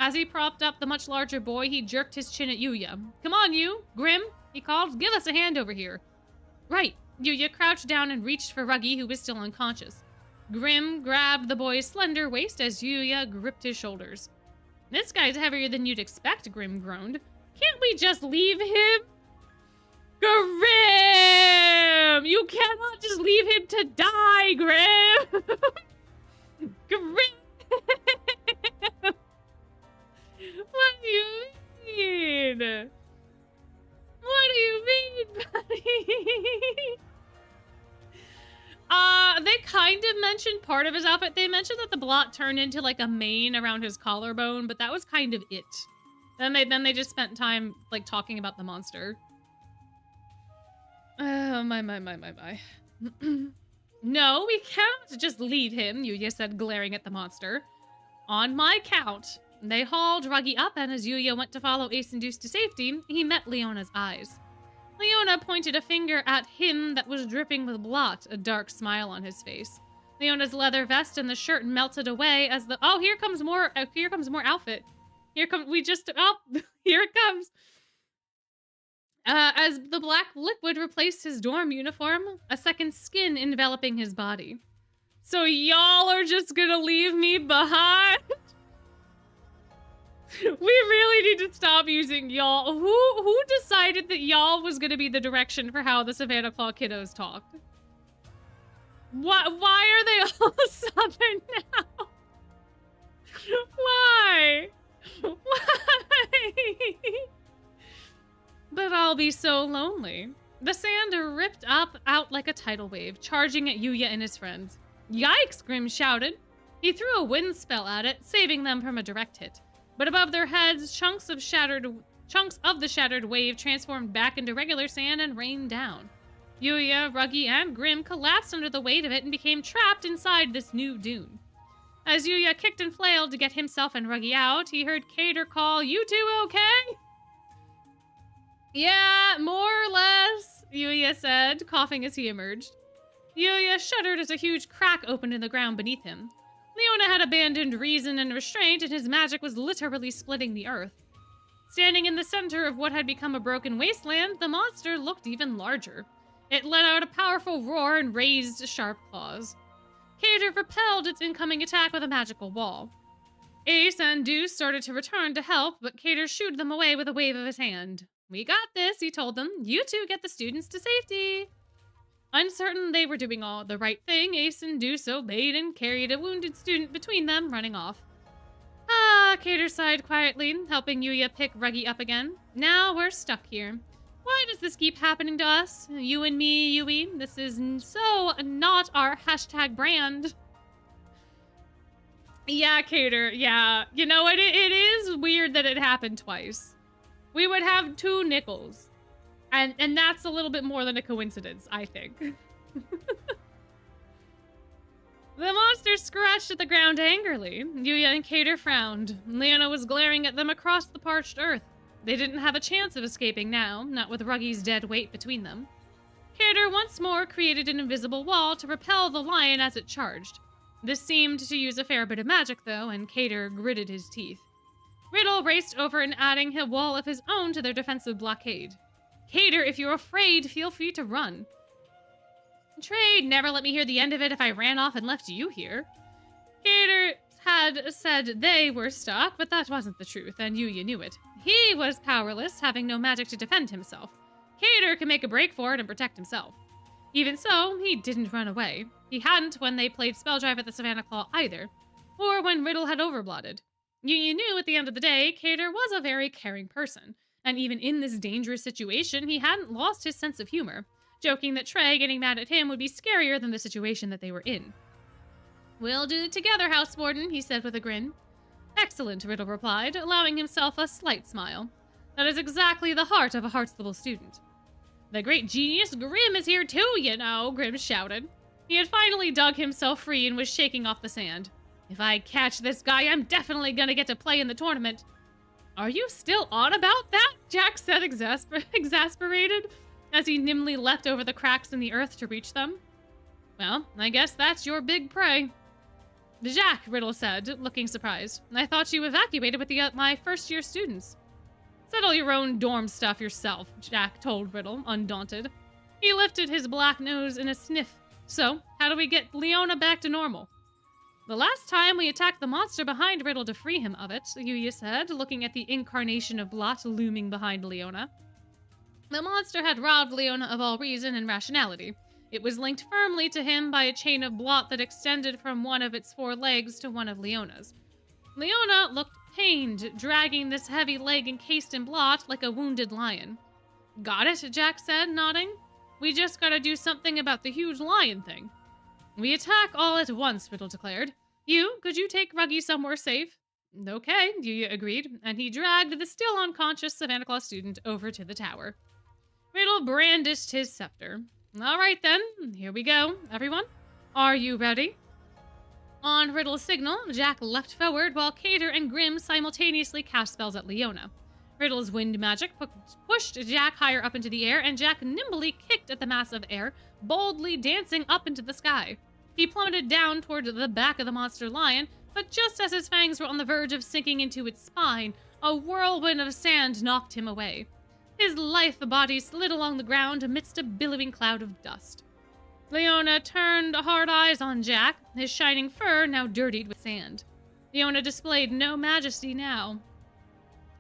As he propped up the much larger boy, he jerked his chin at Yuya. Come on, you! Grim, he called. Give us a hand over here. Right. Yuya crouched down and reached for Ruggy, who was still unconscious. Grim grabbed the boy's slender waist as Yuya gripped his shoulders. This guy's heavier than you'd expect, Grim groaned. Can't we just leave him? Grim! You cannot just leave him to die, Grim! Grim! What do you mean? What do you mean, buddy? They kind of mentioned part of his outfit. They mentioned that the blot turned into like a mane around his collarbone, but that was kind of it. Then they just spent time like talking about the monster. Oh, my. No, we cannot just leave him, Yuya said, glaring at the monster. On my count. They hauled Ruggy up, and as Yuya went to follow Ace and Deuce to safety, he met Leona's eyes. Leona pointed a finger at him that was dripping with blot, a dark smile on his face. Leona's leather vest and the shirt melted away as the— oh, here comes more outfit. Here it comes. As the black liquid replaced his dorm uniform, a second skin enveloping his body. So y'all are just gonna leave me behind? We really need to stop using y'all. Who decided that y'all was gonna be the direction for how the Savanaclaw kiddos talked? Why are they all Southern now? Why? But I'll be so lonely. The sand ripped out like a tidal wave, charging at Yuya and his friends. Yikes, Grim shouted. He threw a wind spell at it, saving them from a direct hit. But above their heads, chunks of the shattered wave transformed back into regular sand and rained down. Yuya, Ruggy, and Grim collapsed under the weight of it and became trapped inside this new dune. As Yuya kicked and flailed to get himself and Ruggy out, he heard Cater call, "You two okay?" Yeah, more or less, Yuya said, coughing as he emerged. Yuya shuddered as a huge crack opened in the ground beneath him. Leona had abandoned reason and restraint, and his magic was literally splitting the earth. Standing in the center of what had become a broken wasteland, the monster looked even larger. It let out a powerful roar and raised sharp claws. Cater repelled its incoming attack with a magical wall. Ace and Deuce started to return to help, but Cater shooed them away with a wave of his hand. We got this, he told them. You two get the students to safety. Uncertain they were doing all the right thing, Ace and Deuce obeyed and carried a wounded student between them, running off. Ah, Cater sighed quietly, helping Yuya pick Ruggy up again. Now we're stuck here. Why does this keep happening to us? You and me, Yui. This is so not our hashtag brand. Yeah, Cater, yeah. You know, it is weird that it happened twice. We would have 2 nickels. And that's a little bit more than a coincidence, I think. The monster scratched at the ground angrily. Yuya and Cater frowned. Leona was glaring at them across the parched earth. They didn't have a chance of escaping now, not with Ruggy's dead weight between them. Cater once more created an invisible wall to repel the lion as it charged. This seemed to use a fair bit of magic, though, and Cater gritted his teeth. Riddle raced over and adding a wall of his own to their defensive blockade. Cater, if you're afraid, feel free to run. Trade never let me hear the end of it if I ran off and left you here. Cater had said they were stuck, but that wasn't the truth, and Yuya knew it. He was powerless, having no magic to defend himself. Cater could make a break for it and protect himself. Even so, he didn't run away. He hadn't when they played Spell Drive at the Savanaclaw either, or when Riddle had overblotted. Yuya knew at the end of the day, Cater was a very caring person, and even in this dangerous situation, he hadn't lost his sense of humor, joking that Trey getting mad at him would be scarier than the situation that they were in. We'll do it together, House Warden, he said with a grin. Excellent, Riddle replied, allowing himself a slight smile. That is exactly the heart of a Heartstable student. The great genius Grim is here too, you know, Grim shouted. He had finally dug himself free and was shaking off the sand. If I catch this guy, I'm definitely gonna get to play in the tournament. Are you still on about that? Jack said exasperated, as he nimbly leapt over the cracks in the earth to reach them. Well, I guess that's your big prey. Jack, Riddle said, looking surprised. I thought you evacuated with my first-year students. Settle your own dorm stuff yourself, Jack told Riddle, undaunted. He lifted his black nose in a sniff. So, how do we get Leona back to normal? The last time we attacked the monster behind Riddle to free him of it, Yuya said, looking at the incarnation of Blot looming behind Leona. The monster had robbed Leona of all reason and rationality. It was linked firmly to him by a chain of Blot that extended from one of its 4 legs to one of Leona's. Leona looked pained, dragging this heavy leg encased in Blot like a wounded lion. Got it, Jack said, nodding. We just gotta do something about the huge lion thing. We attack all at once, Riddle declared. Could you take Ruggy somewhere safe? Okay, Yuya agreed, and he dragged the still unconscious Savanaclaw student over to the tower. Riddle brandished his scepter. All right then, here we go. Everyone, are you ready? On Riddle's signal, Jack leapt forward while Cater and Grim simultaneously cast spells at Leona. Riddle's wind magic pushed Jack higher up into the air, and Jack nimbly kicked at the mass of air, boldly dancing up into the sky. He plummeted down toward the back of the monster lion, but just as his fangs were on the verge of sinking into its spine, a whirlwind of sand knocked him away. His lithe body slid along the ground amidst a billowing cloud of dust. Leona turned hard eyes on Jack, his shining fur now dirtied with sand. Leona displayed no majesty now.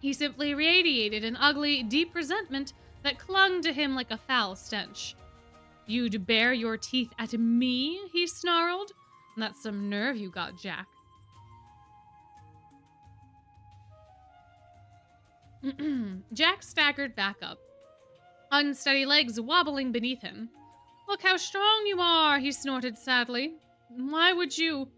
He simply radiated an ugly, deep resentment that clung to him like a foul stench. You'd bare your teeth at me? He snarled. That's some nerve you got, Jack. Jack staggered back up, unsteady legs wobbling beneath him. Look how strong you are, he snorted sadly. Why would you?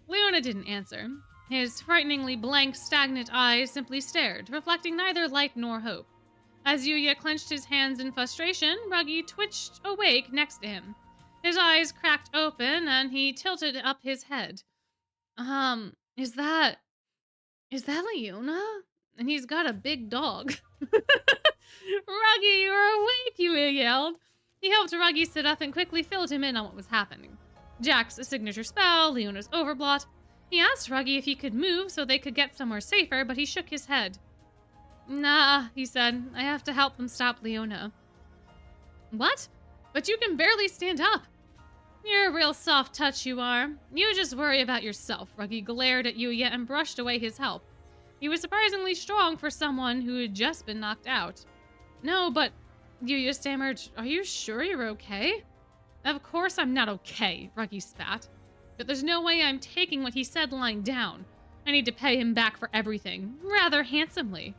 Leona didn't answer. His frighteningly blank, stagnant eyes simply stared, reflecting neither light nor hope. As Yuya clenched his hands in frustration, Ruggy twitched awake next to him. His eyes cracked open, and he tilted up his head. Is that Leona? And he's got a big dog. Ruggy, you're awake, Yuya yelled. He helped Ruggy sit up and quickly filled him in on what was happening. Jack's signature spell, Leona's overblot. He asked Ruggy if he could move so they could get somewhere safer, but he shook his head. Nah, he said. I have to help them stop Leona. What? But you can barely stand up. You're a real soft touch, you are. You just worry about yourself. Ruggy glared at Yuya and brushed away his help. He was surprisingly strong for someone who had just been knocked out. No, but... Yuya stammered, are you sure you're okay? Of course I'm not okay, Ruggy spat. But there's no way I'm taking what he said lying down. I need to pay him back for everything, rather handsomely.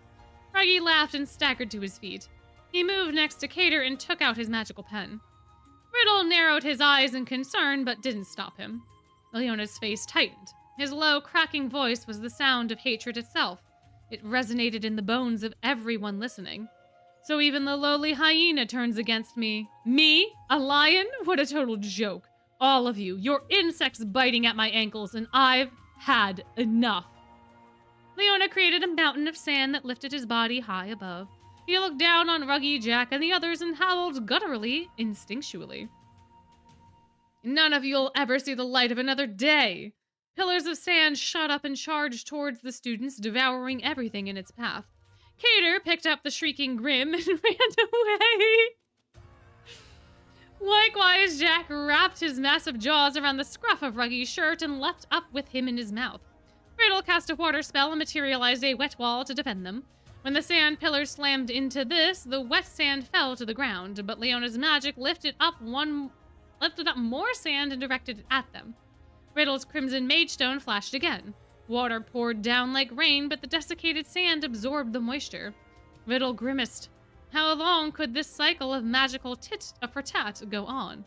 Ruggy laughed and staggered to his feet. He moved next to Cater and took out his magical pen. Riddle narrowed his eyes in concern, but didn't stop him. Leona's face tightened. His low, cracking voice was the sound of hatred itself. It resonated in the bones of everyone listening. So even the lowly hyena turns against me. Me? A lion? What a total joke. All of you, you're insects biting at my ankles, and I've had enough. Leona created a mountain of sand that lifted his body high above. He looked down on Ruggy, Jack, and the others and howled gutturally, instinctually. None of you'll ever see the light of another day. Pillars of sand shot up and charged towards the students, devouring everything in its path. Cater picked up the shrieking Grim and ran away. Likewise, Jack wrapped his massive jaws around the scruff of Ruggy's shirt and leapt up with him in his mouth. Riddle cast a water spell and materialized a wet wall to defend them. When the sand pillars slammed into this, the wet sand fell to the ground, but Leona's magic lifted up more sand and directed it at them. Riddle's crimson mage stone flashed again. Water poured down like rain, but the desiccated sand absorbed the moisture. Riddle grimaced. How long could this cycle of magical tit-for-tat go on?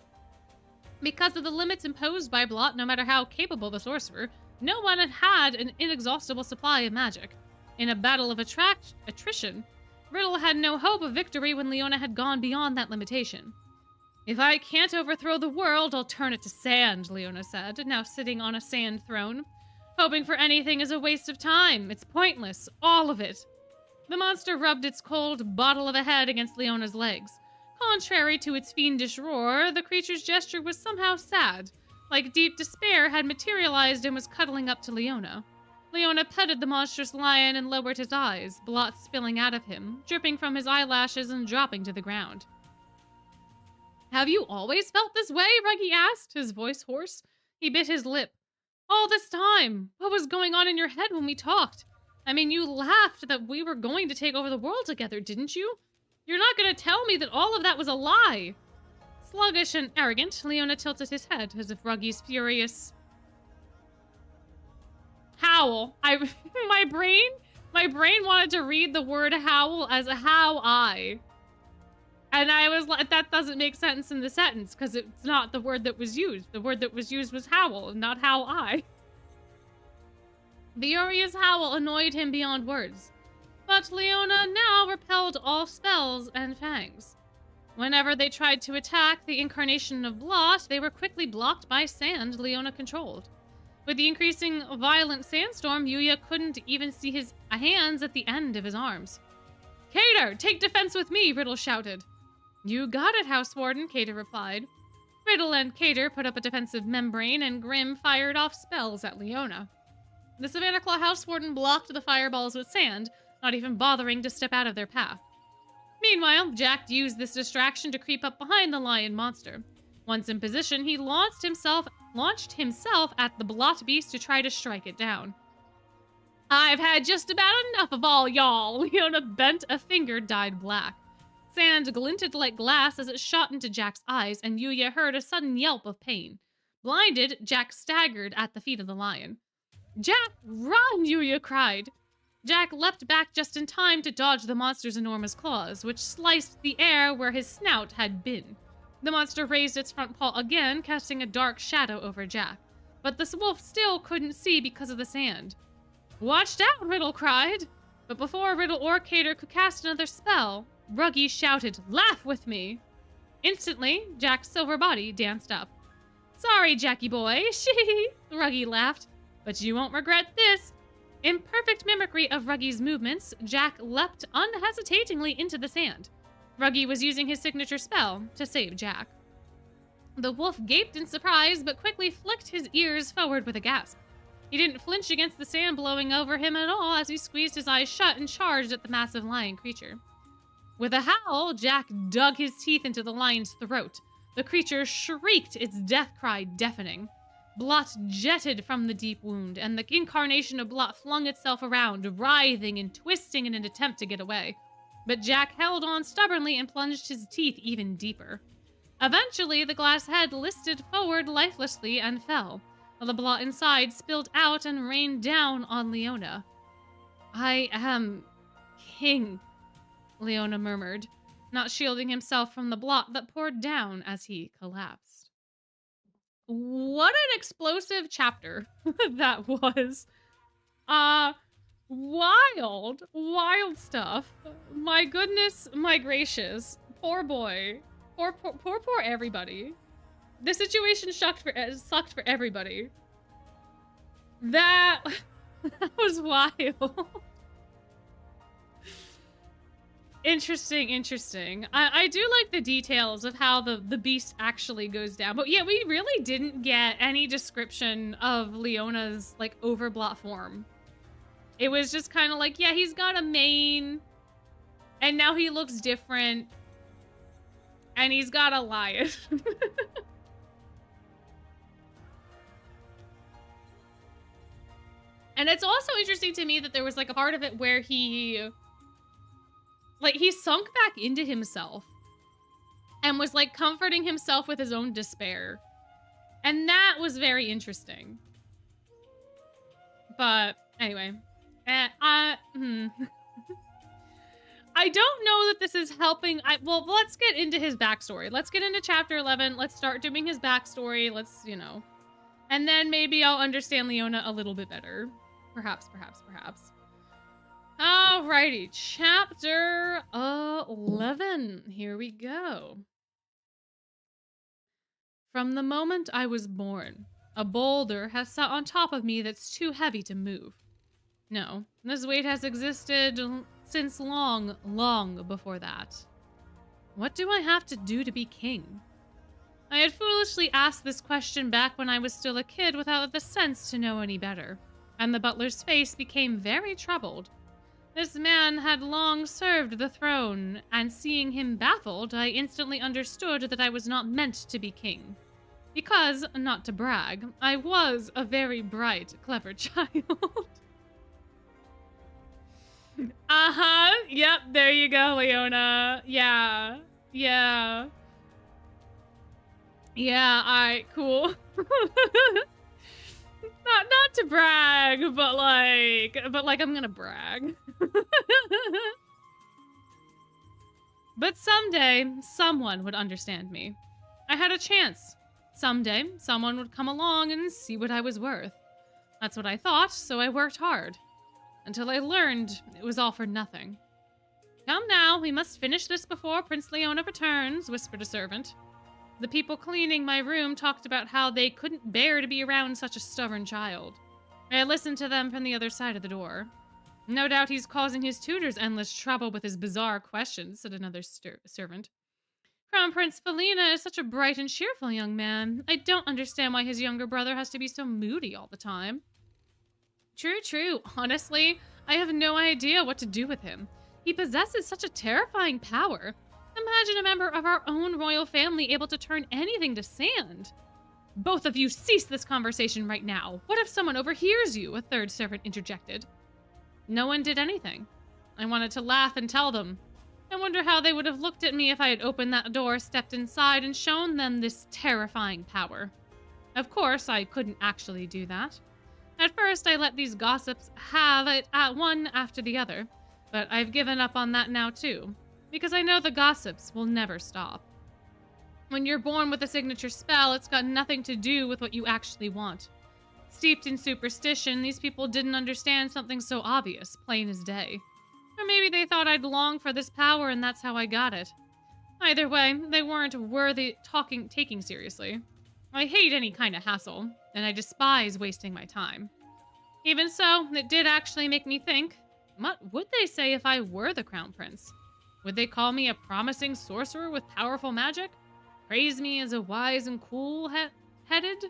Because of the limits imposed by Blot, no matter how capable the sorcerer, no one had an inexhaustible supply of magic. In a battle of attrition, Riddle had no hope of victory when Leona had gone beyond that limitation. If I can't overthrow the world, I'll turn it to sand, Leona said, now sitting on a sand throne. Hoping for anything is a waste of time. It's pointless. All of it. The monster rubbed its cold bottle of a head against Leona's legs. Contrary to its fiendish roar, the creature's gesture was somehow sad, like deep despair had materialized and was cuddling up to Leona. Leona petted the monstrous lion and lowered his eyes, blood spilling out of him, dripping from his eyelashes and dropping to the ground. Have you always felt this way? Ruggy asked, his voice hoarse. He bit his lip. All this time, what was going on in your head when we talked? I mean, you laughed that we were going to take over the world together, didn't you? You're not going to tell me that all of that was a lie. Sluggish and arrogant, Leona tilted his head as if Ruggy's furious howl. My brain wanted to read the word howl as a how-I. And I was like, that doesn't make sense in the sentence because it's not the word that was used. The word that was used was howl, not how-I. Furious howl annoyed him beyond words. But Leona now repelled all spells and fangs. Whenever they tried to attack the incarnation of Blot, they were quickly blocked by sand Leona controlled. With the increasing violent sandstorm, Yuya couldn't even see his hands at the end of his arms. Cater, take defense with me, Riddle shouted. You got it, House Warden, Cater replied. Riddle and Cater put up a defensive membrane, and Grim fired off spells at Leona. The Savanaclaw House Warden blocked the fireballs with sand, not even bothering to step out of their path. Meanwhile, Jack used this distraction to creep up behind the lion monster. Once in position, he launched himself at the Blot Beast to try to strike it down. I've had just about enough of all y'all. Leona bent a finger dyed black. Sand glinted like glass as it shot into Jack's eyes, and Yuya heard a sudden yelp of pain. Blinded, Jack staggered at the feet of the lion. Jack, run! Yuya cried. Jack leapt back just in time to dodge the monster's enormous claws, which sliced the air where his snout had been. The monster raised its front paw again, casting a dark shadow over Jack. But the wolf still couldn't see because of the sand. Watch out, Riddle cried. But before Riddle or Cater could cast another spell, Ruggy shouted, Laugh with me! Instantly, Jack's silver body danced up. Sorry, Jackie boy, shee! Ruggy laughed. But you won't regret this. In perfect mimicry of Ruggy's movements, Jack leapt unhesitatingly into the sand. Ruggy was using his signature spell to save Jack. The wolf gaped in surprise, but quickly flicked his ears forward with a gasp. He didn't flinch against the sand blowing over him at all as he squeezed his eyes shut and charged at the massive lion creature. With a howl, Jack dug his teeth into the lion's throat. The creature shrieked, its death cry deafening. Blot jetted from the deep wound, and the incarnation of Blot flung itself around, writhing and twisting in an attempt to get away. But Jack held on stubbornly and plunged his teeth even deeper. Eventually, the glass head listed forward lifelessly and fell, while the blot inside spilled out and rained down on Leona. I am king, Leona murmured, not shielding himself from the blot that poured down as he collapsed. What an explosive chapter that was. Wild stuff. My goodness, my gracious. Poor boy. Poor everybody. The situation sucked for everybody. That was wild. Interesting. I do like the details of how the beast actually goes down. But yeah, we really didn't get any description of Leona's, like, overblot form. It was just kind of like, yeah, he's got a mane, and now he looks different, and he's got a lion. And it's also interesting to me that there was, like, a part of it where he sunk back into himself and was, like, comforting himself with his own despair. And that was very interesting. But anyway, I don't know that this is helping. Well, let's get into his backstory. Let's get into chapter 11. Let's start doing his backstory. Let's, and then maybe I'll understand Leona a little bit better. Perhaps. Alrighty, chapter 11. Here we go. From the moment I was born, a boulder has sat on top of me that's too heavy to move. No, this weight has existed since long before that. What do I have to do to be king? I had foolishly asked this question back when I was still a kid without the sense to know any better, and the butler's face became very troubled. This man had long served the throne, and seeing him baffled, I instantly understood that I was not meant to be king. Because, not to brag, I was a very bright, clever child. Yep, there you go, Leona. Yeah, alright, cool. Not to brag, but like I'm gonna brag. But someday, someone would understand me. I had a chance. Someday, someone would come along and see what I was worth. That's what I thought, so I worked hard. Until I learned it was all for nothing. Come now, we must finish this before Prince Leona returns, whispered a servant. The people cleaning my room talked about how they couldn't bear to be around such a stubborn child. I listened to them from the other side of the door. No doubt he's causing his tutors endless trouble with his bizarre questions, said another servant. Crown Prince Felina is such a bright and cheerful young man. I don't understand why his younger brother has to be so moody all the time. True. Honestly, I have no idea what to do with him. He possesses such a terrifying power. Imagine a member of our own royal family able to turn anything to sand. Both of you cease this conversation right now. What if someone overhears you? A third servant interjected. No one did anything. I wanted to laugh and tell them. I wonder how they would have looked at me if I had opened that door, stepped inside, and shown them this terrifying power. Of course, I couldn't actually do that. At first, I let these gossips have it at one after the other, but I've given up on that now too, because I know the gossips will never stop. When you're born with a signature spell, it's got nothing to do with what you actually want. Steeped in superstition, these people didn't understand something so obvious, plain as day. Or maybe they thought I'd long for this power and that's how I got it. Either way, they weren't worthy taking seriously. I hate any kind of hassle, and I despise wasting my time. Even so, it did actually make me think, what would they say if I were the Crown Prince? Would they call me a promising sorcerer with powerful magic? Praise me as a wise and cool-headed?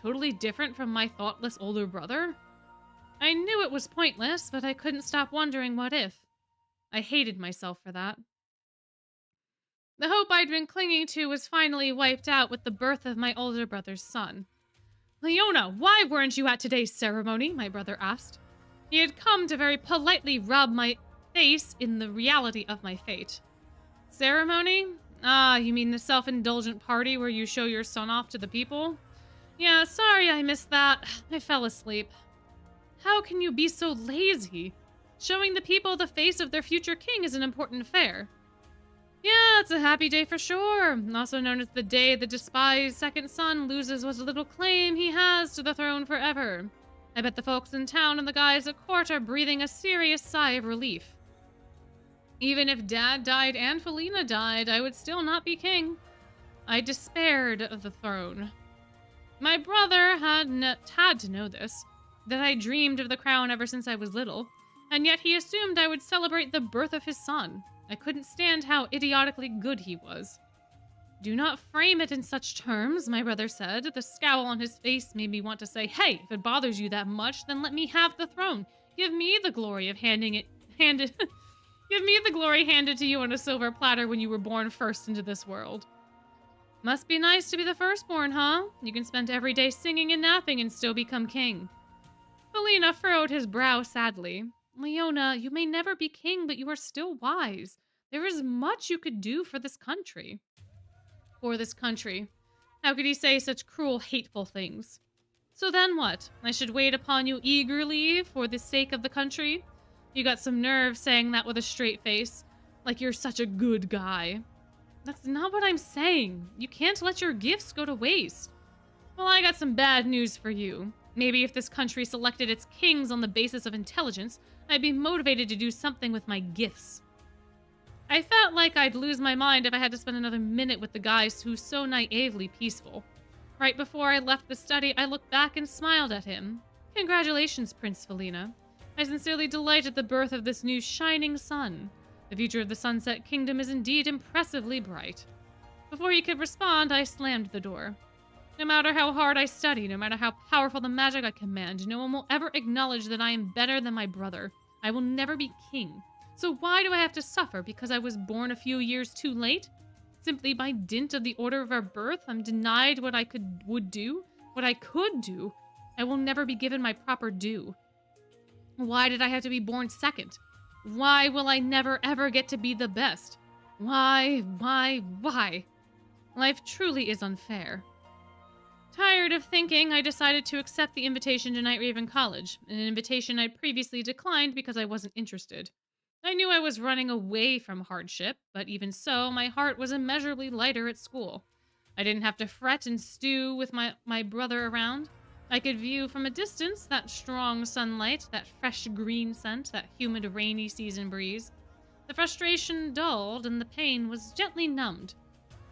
Totally different from my thoughtless older brother? I knew it was pointless, but I couldn't stop wondering what if. I hated myself for that. The hope I'd been clinging to was finally wiped out with the birth of my older brother's son. Leona, why weren't you at today's ceremony? My brother asked. He had come to very politely rub my face in the reality of my fate. Ceremony? Ah, you mean the self-indulgent party where you show your son off to the people? Yeah, sorry I missed that. I fell asleep. How can you be so lazy? Showing the people the face of their future king is an important affair. Yeah, it's a happy day for sure. Also known as the day the despised second son loses what little claim he has to the throne forever. I bet the folks in town and the guys at court are breathing a serious sigh of relief. Even if Dad died and Felina died, I would still not be king. I despaired of the throne. My brother had to know this, that I dreamed of the crown ever since I was little, and yet he assumed I would celebrate the birth of his son. I couldn't stand how idiotically good he was. Do not frame it in such terms, my brother said. The scowl on his face made me want to say, hey, if it bothers you that much, then let me have the throne. Give me the glory of handed to you on a silver platter when you were born first into this world. Must be nice to be the firstborn, huh? You can spend every day singing and napping and still become king. Felina furrowed his brow sadly. Leona, you may never be king, but you are still wise. There is much you could do for this country. For this country. How could he say such cruel, hateful things? So then what? I should wait upon you eagerly for the sake of the country? You got some nerve saying that with a straight face, like you're such a good guy. That's not what I'm saying. You can't let your gifts go to waste. Well, I got some bad news for you. Maybe if this country selected its kings on the basis of intelligence, I'd be motivated to do something with my gifts. I felt like I'd lose my mind if I had to spend another minute with the guys who's so naively peaceful. Right before I left the study, I looked back and smiled at him. Congratulations, Prince Felina. I sincerely delight at the birth of this new shining sun. The future of the Sunset Kingdom is indeed impressively bright. Before he could respond, I slammed the door. No matter how hard I study, no matter how powerful the magic I command, no one will ever acknowledge that I am better than my brother. I will never be king. So why do I have to suffer because I was born a few years too late? Simply by dint of the order of our birth, I'm denied what I could do. I will never be given my proper due. Why did I have to be born second? Why will I never ever get to be the best? Why? Life truly is unfair. Tired of thinking, I decided to accept the invitation to Night Raven College, an invitation I'd previously declined because I wasn't interested. I knew I was running away from hardship, but even so, my heart was immeasurably lighter at school. I didn't have to fret and stew with my brother around. I could view from a distance that strong sunlight, that fresh green scent, that humid rainy season breeze. The frustration dulled and the pain was gently numbed.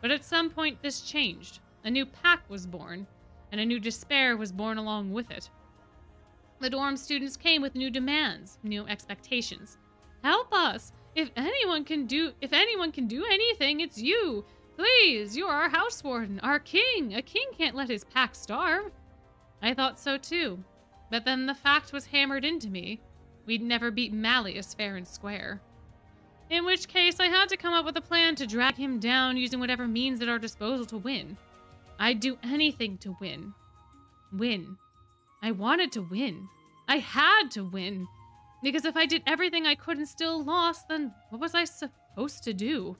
But at some point this changed. A new pack was born, and a new despair was born along with it. The dorm students came with new demands, new expectations. Help us! If anyone can do anything, it's you! Please, you are our house warden, our king! A king can't let his pack starve! I thought so too, but then the fact was hammered into me. We'd never beat Malleus fair and square. In which case, I had to come up with a plan to drag him down using whatever means at our disposal to win. I'd do anything to win. Win. I wanted to win. I had to win. Because if I did everything I could and still lost, then what was I supposed to do?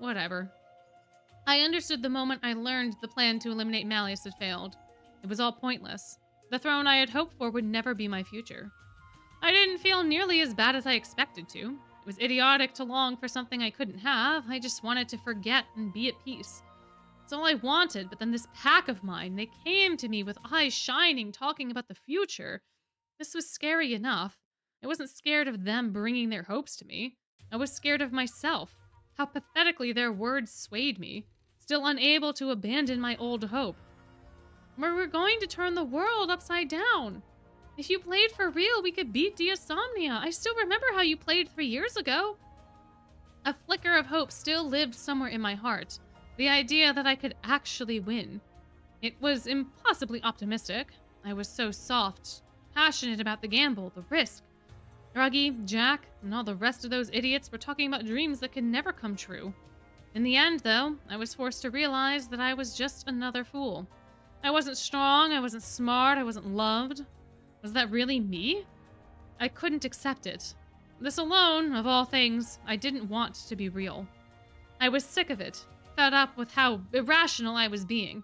Whatever. I understood the moment I learned the plan to eliminate Malleus had failed. It was all pointless. The throne I had hoped for would never be my future. I didn't feel nearly as bad as I expected to. It was idiotic to long for something I couldn't have. I just wanted to forget and be at peace. It's all I wanted, but then this pack of mine, they came to me with eyes shining, talking about the future. This was scary enough. I wasn't scared of them bringing their hopes to me. I was scared of myself. How pathetically their words swayed me, still unable to abandon my old hope. We're going to turn the world upside down. If you played for real, we could beat Diasomnia. I still remember how you played 3 years ago. A flicker of hope still lived somewhere in my heart. The idea that I could actually win. It was impossibly optimistic. I was so soft, passionate about the gamble, the risk. Ruggy, Jack, and all the rest of those idiots were talking about dreams that could never come true. In the end, though, I was forced to realize that I was just another fool. I wasn't strong, I wasn't smart, I wasn't loved. Was that really me? I couldn't accept it. This alone, of all things, I didn't want to be real. I was sick of it, fed up with how irrational I was being,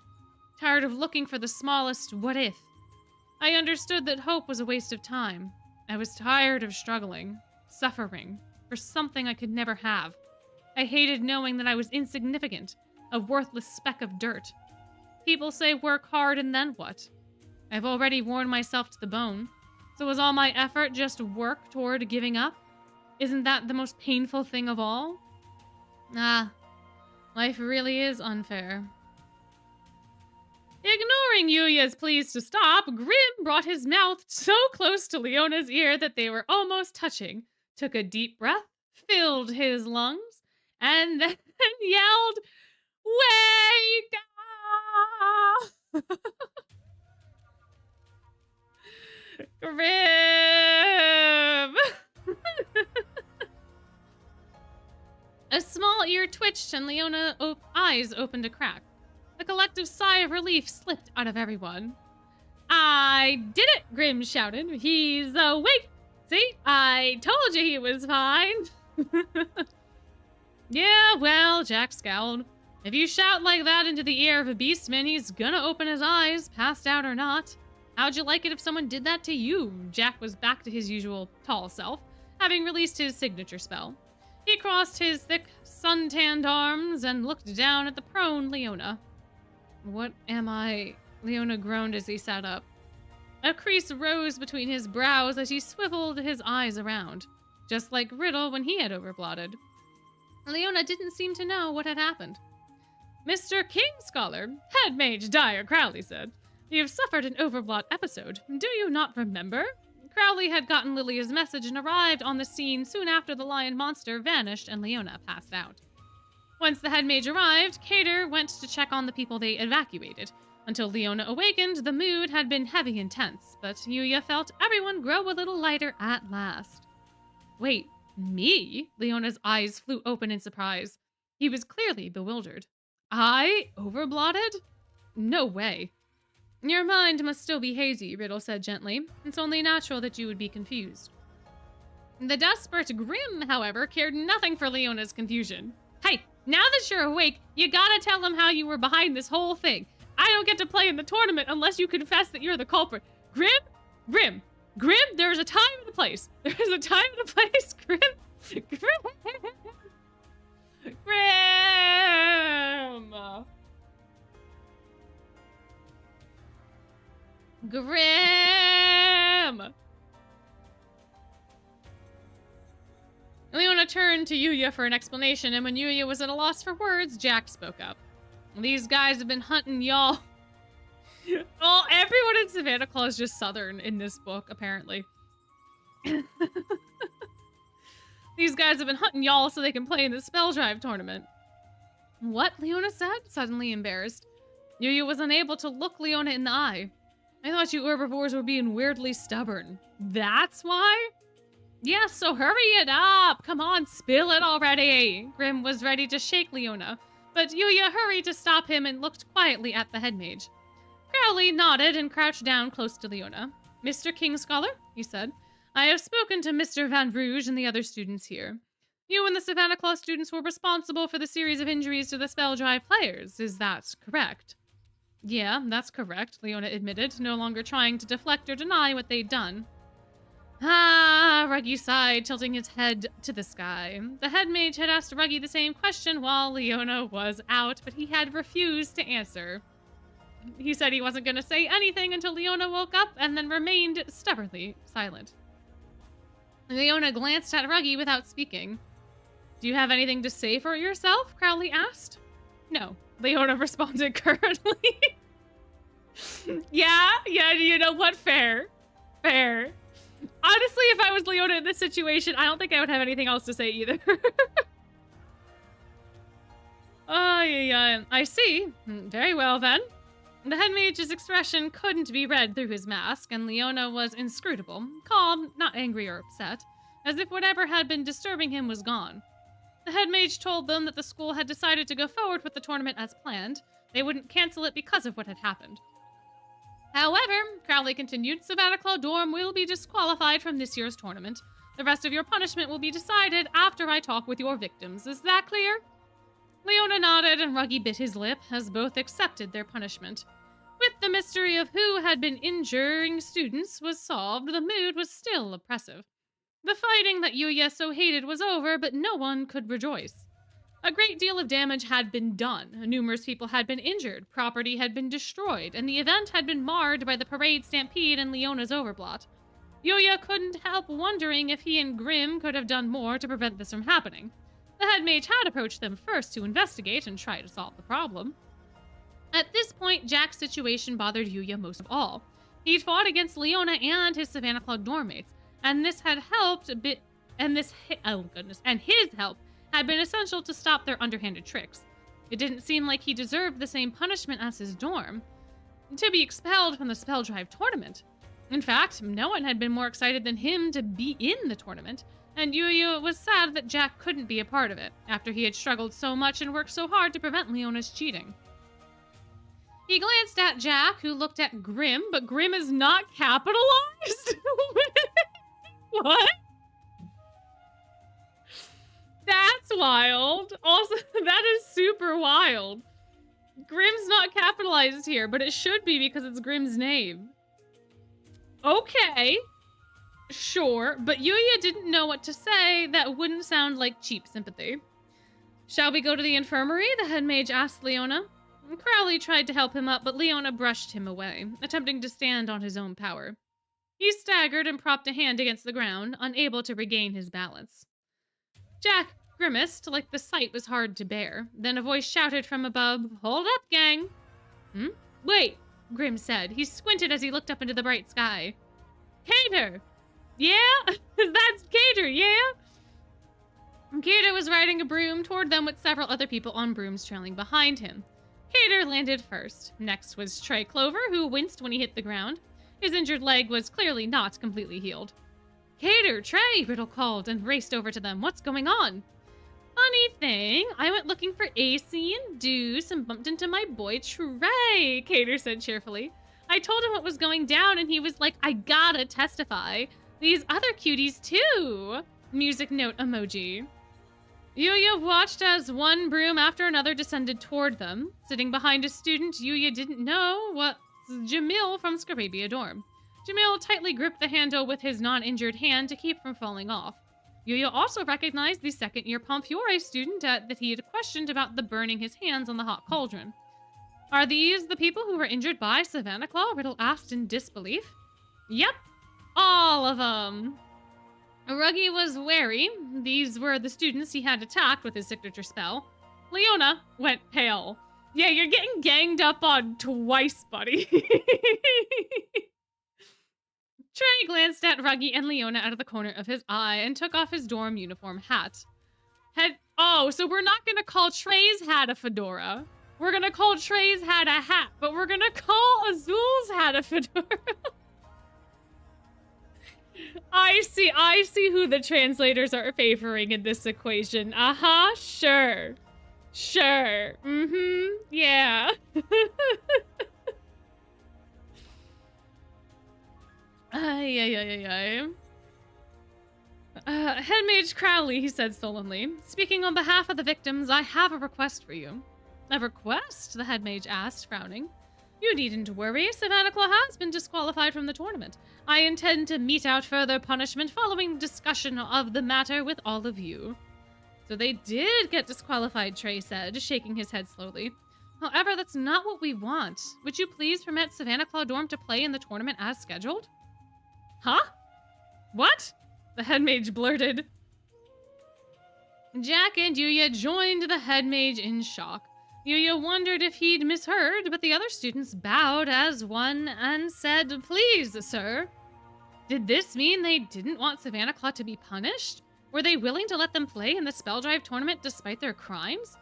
tired of looking for the smallest what if. I understood that hope was a waste of time. I was tired of struggling, suffering, for something I could never have. I hated knowing that I was insignificant, a worthless speck of dirt. People say work hard and then what? I've already worn myself to the bone, so was all my effort just work toward giving up? Isn't that the most painful thing of all? Ah, life really is unfair. Ignoring Yuya's pleas to stop, Grim brought his mouth so close to Leona's ear that they were almost touching, took a deep breath, filled his lungs, and then yelled, "Wake up!" Grim! A small ear twitched and Leona's eyes opened a crack. A collective sigh of relief slipped out of everyone. "I did it!" Grim shouted. "He's awake! See? I told you he was fine!" "Yeah, well," Jack scowled. "If you shout like that into the ear of a beastman, he's gonna open his eyes, passed out or not. How'd you like it if someone did that to you?" Jack was back to his usual tall self, having released his signature spell. He crossed his thick, sun-tanned arms and looked down at the prone Leona. "What am I?" Leona groaned as he sat up. A crease rose between his brows as he swiveled his eyes around, just like Riddle when he had overblotted. Leona didn't seem to know what had happened. "Mr. Kingscholar, Head Mage Dyer Crowley said, you've suffered an overblot episode. Do you not remember?" Crowley had gotten Lilia's message and arrived on the scene soon after the lion monster vanished and Leona passed out. Once the head mage arrived, Cater went to check on the people they evacuated. Until Leona awakened, the mood had been heavy and tense, but Yuya felt everyone grow a little lighter at last. "Wait, me?" Leona's eyes flew open in surprise. He was clearly bewildered. "I overblotted? No way." "Your mind must still be hazy," Riddle said gently. "It's only natural that you would be confused." The desperate Grim, however, cared nothing for Leona's confusion. "Hey, now that you're awake, you gotta tell him how you were behind this whole thing. I don't get to play in the tournament unless you confess that you're the culprit. Grim, there's a time and a place. There's a time and a place, Grim. Grim! Leona turned to Yuya for an explanation, and when Yuya was at a loss for words, Jack spoke up. "These guys have been hunting y'all." Oh, everyone in Savanaclaw is just Southern in this book, apparently. "These guys have been hunting y'all so they can play in the Spell Drive tournament." "What?" Leona said, suddenly embarrassed. Yuya was unable to look Leona in the eye. "I thought you herbivores were being weirdly stubborn. That's why?" "Yeah, so hurry it up! Come on, spill it already!" Grim was ready to shake Leona, but Yuya hurried to stop him and looked quietly at the head mage. Crowley nodded and crouched down close to Leona. "Mr. Kingscholar," he said, "I have spoken to Mr. Van Rouge and the other students here. You and the Savanaclaw students were responsible for the series of injuries to the Spell Drive players. Is that correct?" "Yeah, that's correct," Leona admitted, no longer trying to deflect or deny what they'd done. "Ah," Ruggy sighed, tilting his head to the sky. The head mage had asked Ruggy the same question while Leona was out, but he had refused to answer. He said he wasn't going to say anything until Leona woke up and then remained stubbornly silent. Leona glanced at Ruggy without speaking. "Do you have anything to say for yourself?" Crowley asked. "No," Leona responded curtly. Yeah, you know what? Fair. Honestly, if I was Leona in this situation, I don't think I would have anything else to say either. Oh, yeah, I see. Very well, then. The head mage's expression couldn't be read through his mask, and Leona was inscrutable, calm, not angry or upset, as if whatever had been disturbing him was gone. The head mage told them that the school had decided to go forward with the tournament as planned. They wouldn't cancel it because of what had happened. "However," Crowley continued, "Savanaclaw Dorm will be disqualified from this year's tournament. The rest of your punishment will be decided after I talk with your victims. Is that clear?" Leona nodded and Ruggy bit his lip as both accepted their punishment. With the mystery of who had been injuring students was solved, the mood was still oppressive. The fighting that Yuya so hated was over, but no one could rejoice. A great deal of damage had been done. Numerous people had been injured, property had been destroyed, and the event had been marred by the parade stampede and Leona's overplot. Yuya couldn't help wondering if he and Grimm could have done more to prevent this from happening. The head mage had approached them first to investigate and try to solve the problem. At this point, Jack's situation bothered Yuya most of all. He'd fought against Leona and his Savanaclaw dorm mates, and this had helped a bit, and his help had been essential to stop their underhanded tricks. It didn't seem like he deserved the same punishment as his dorm, to be expelled from the Spell Drive tournament. In fact, no one had been more excited than him to be in the tournament, and Yuya was sad that Jack couldn't be a part of it, after he had struggled so much and worked so hard to prevent Leona's cheating. He glanced at Jack, who looked at Grimm, but Grimm is not capitalized? What? That's wild. Also, that is super wild. Grimm's not capitalized here, but it should be because it's Grimm's name. Okay. Sure, but Yuya didn't know what to say that wouldn't sound like cheap sympathy. Shall we go to the infirmary? The head mage asked Leona. Crowley tried to help him up, but Leona brushed him away, attempting to stand on his own power. He staggered and propped a hand against the ground, unable to regain his balance. Jack grimaced like the sight was hard to bear. Then a voice shouted from above, "Hold up, gang!" Wait, Grimm said. He squinted as he looked up into the bright sky. Cater! Yeah? That's Cater, yeah? Cater was riding a broom toward them with several other people on brooms trailing behind him. Cater landed first. Next was Trey Clover, who winced when he hit the ground. His injured leg was clearly not completely healed. Cater, Trey, Riddle called and raced over to them. What's going on? Funny thing, I went looking for AC and Deuce and bumped into my boy Trey, Cater said cheerfully. I told him what was going down and he was like, I gotta testify. These other cuties too. Music note emoji. Yuya watched as one broom after another descended toward them. Sitting behind a student Yuya didn't know was Jamil from Scarabia dorm. Jamil tightly gripped the handle with his non-injured hand to keep from falling off. Yuya also recognized the second-year Pomfiore student that he had questioned about the burning his hands on the hot cauldron. Are these the people who were injured by Savanaclaw? Riddle asked in disbelief. Yep, all of them. Ruggy was wary. These were the students he had attacked with his signature spell. Leona went pale. Yeah, you're getting ganged up on twice, buddy. Trey glanced at Ruggy and Leona out of the corner of his eye and took off his dorm uniform hat. Oh, so we're not going to call Trey's hat a fedora. We're going to call Trey's hat a hat, but we're going to call Azul's hat a fedora. I see who the translators are favoring in this equation. Sure. Yeah. Head Mage Crowley, he said sullenly. Speaking on behalf of the victims, I have a request for you. A request? The head mage asked, frowning. You needn't worry. Savanaclaw has been disqualified from the tournament. I intend to mete out further punishment following discussion of the matter with all of you. So they did get disqualified, Trey said, shaking his head slowly. However, that's not what we want. Would you please permit Savanaclaw dorm to play in the tournament as scheduled? Huh? What? The head mage blurted. Jack and Yuya joined the head mage in shock. Yuya wondered if he'd misheard, but the other students bowed as one and said, Please, sir. Did this mean they didn't want Savanaclaw to be punished? Were they willing to let them play in the Spell Drive tournament despite their crimes?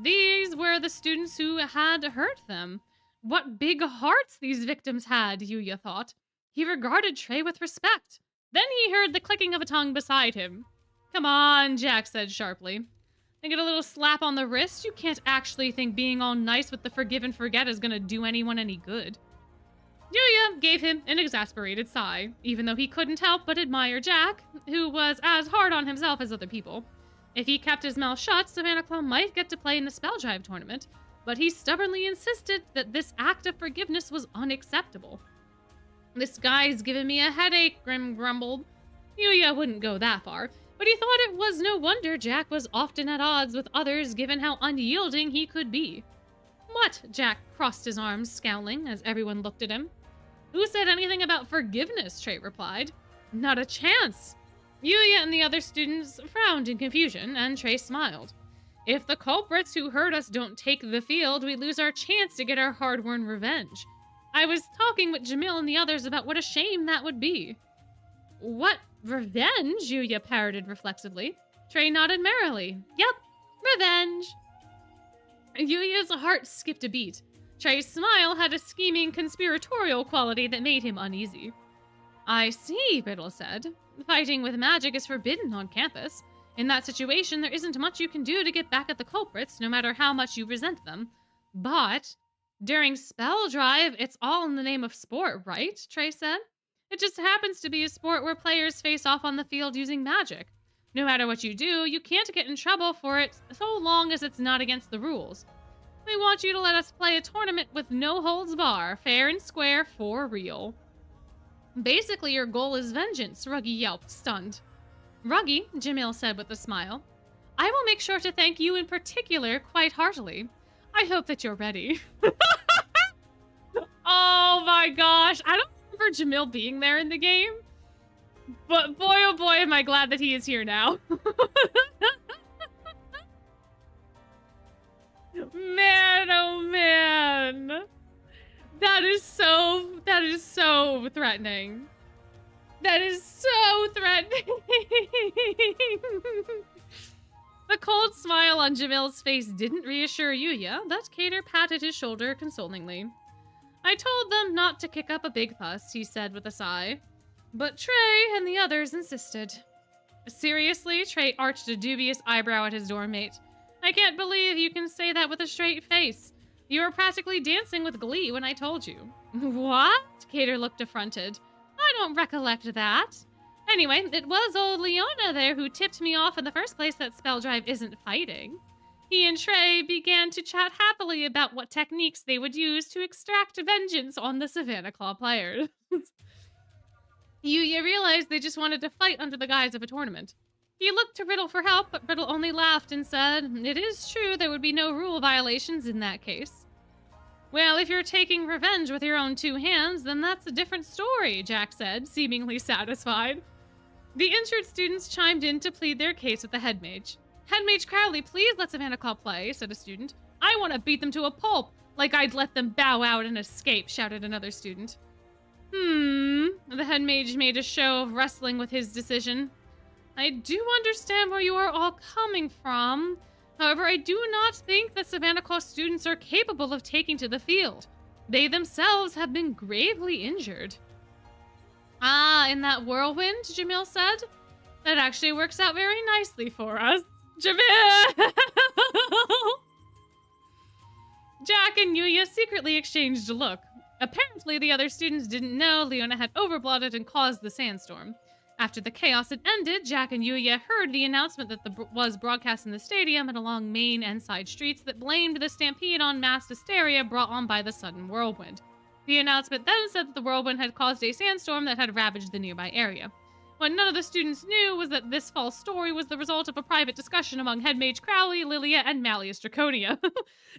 These were the students who had hurt them. What big hearts these victims had, Yuya thought. He regarded Trey with respect. Then he heard the clicking of a tongue beside him. Come on, Jack said sharply. And get a little slap on the wrist? You can't actually think being all nice with the forgive and forget is gonna do anyone any good. Yuya gave him an exasperated sigh, even though he couldn't help but admire Jack, who was as hard on himself as other people. If he kept his mouth shut, Savanaclaw might get to play in the Spell Drive tournament, but he stubbornly insisted that this act of forgiveness was unacceptable. This guy's giving me a headache, Grim grumbled. Yuya wouldn't go that far, but he thought it was no wonder Jack was often at odds with others given how unyielding he could be. What? Jack crossed his arms, scowling, as everyone looked at him. Who said anything about forgiveness? Trey replied. Not a chance. Yuya and the other students frowned in confusion, and Trey smiled. If the culprits who hurt us don't take the field, we lose our chance to get our hard-won revenge. I was talking with Jamil and the others about what a shame that would be. What? Revenge? Yuya parroted reflexively. Trey nodded merrily. Yep, revenge. Yuya's heart skipped a beat. Trey's smile had a scheming, conspiratorial quality that made him uneasy. I see, Biddle said. Fighting with magic is forbidden on campus. In that situation, there isn't much you can do to get back at the culprits, no matter how much you resent them. But during Spell Drive, it's all in the name of sport, right? Trey said. It just happens to be a sport where players face off on the field using magic. No matter what you do, you can't get in trouble for it so long as it's not against the rules. We want you to let us play a tournament with no holds bar, fair and square, for real. Basically, your goal is vengeance, Ruggy yelped, stunned. Ruggy, Jamil said with a smile, I will make sure to thank you in particular quite heartily. I hope that you're ready. Oh my gosh, I don't remember Jamil being there in the game, but boy oh boy am I glad that he is here now. Man, oh man. That is so threatening. That is so threatening. The cold smile on Jamil's face didn't reassure Yuya, but Cater patted his shoulder consolingly. I told them not to kick up a big fuss, he said with a sigh. But Trey and the others insisted. Seriously? Trey arched a dubious eyebrow at his dorm mate. I can't believe you can say that with a straight face. You were practically dancing with glee when I told you. What? Cater looked affronted. I don't recollect that. Anyway, it was old Leona there who tipped me off in the first place that Spell Drive isn't fighting. He and Trey began to chat happily about what techniques they would use to extract vengeance on the Savanaclaw players. You realized they just wanted to fight under the guise of a tournament. He looked to Riddle for help, but Riddle only laughed and said, It is true there would be no rule violations in that case. Well, if you're taking revenge with your own two hands, then that's a different story, Jack said, seemingly satisfied. The injured students chimed in to plead their case with the head mage. Head mage Crowley, please let Savanaclaw play, said a student. I want to beat them to a pulp, like I'd let them bow out and escape, shouted another student. The head mage made a show of wrestling with his decision. I do understand where you are all coming from. However, I do not think that Savanaclaw students are capable of taking to the field. They themselves have been gravely injured. Ah, in that whirlwind, Jamil said? That actually works out very nicely for us. Jamil! Jack and Yuya secretly exchanged a look. Apparently, the other students didn't know Leona had overblotted and caused the sandstorm. After the chaos had ended, Jack and Yuya heard the announcement that was broadcast in the stadium and along main and side streets that blamed the stampede on mass hysteria brought on by the sudden whirlwind. The announcement then said that the whirlwind had caused a sandstorm that had ravaged the nearby area. What none of the students knew was that this false story was the result of a private discussion among Head Mage Crowley, Lilia, and Malleus Draconia.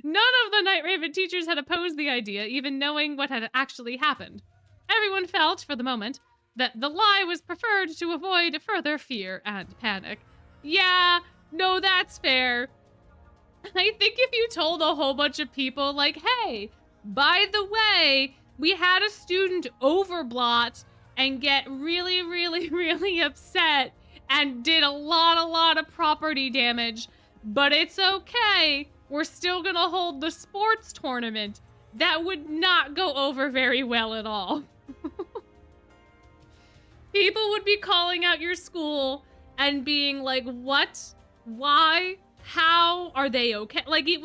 None of the Night Raven teachers had opposed the idea, even knowing what had actually happened. Everyone felt, for the moment, that the lie was preferred to avoid further fear and panic. Yeah, no, that's fair. I think if you told a whole bunch of people, like, hey, by the way, we had a student overblot and get really, really, really upset and did a lot of property damage, but it's okay. We're still gonna hold the sports tournament. That would not go over very well at all. People would be calling out your school and being like, what? Why? How? Are they okay? Like, it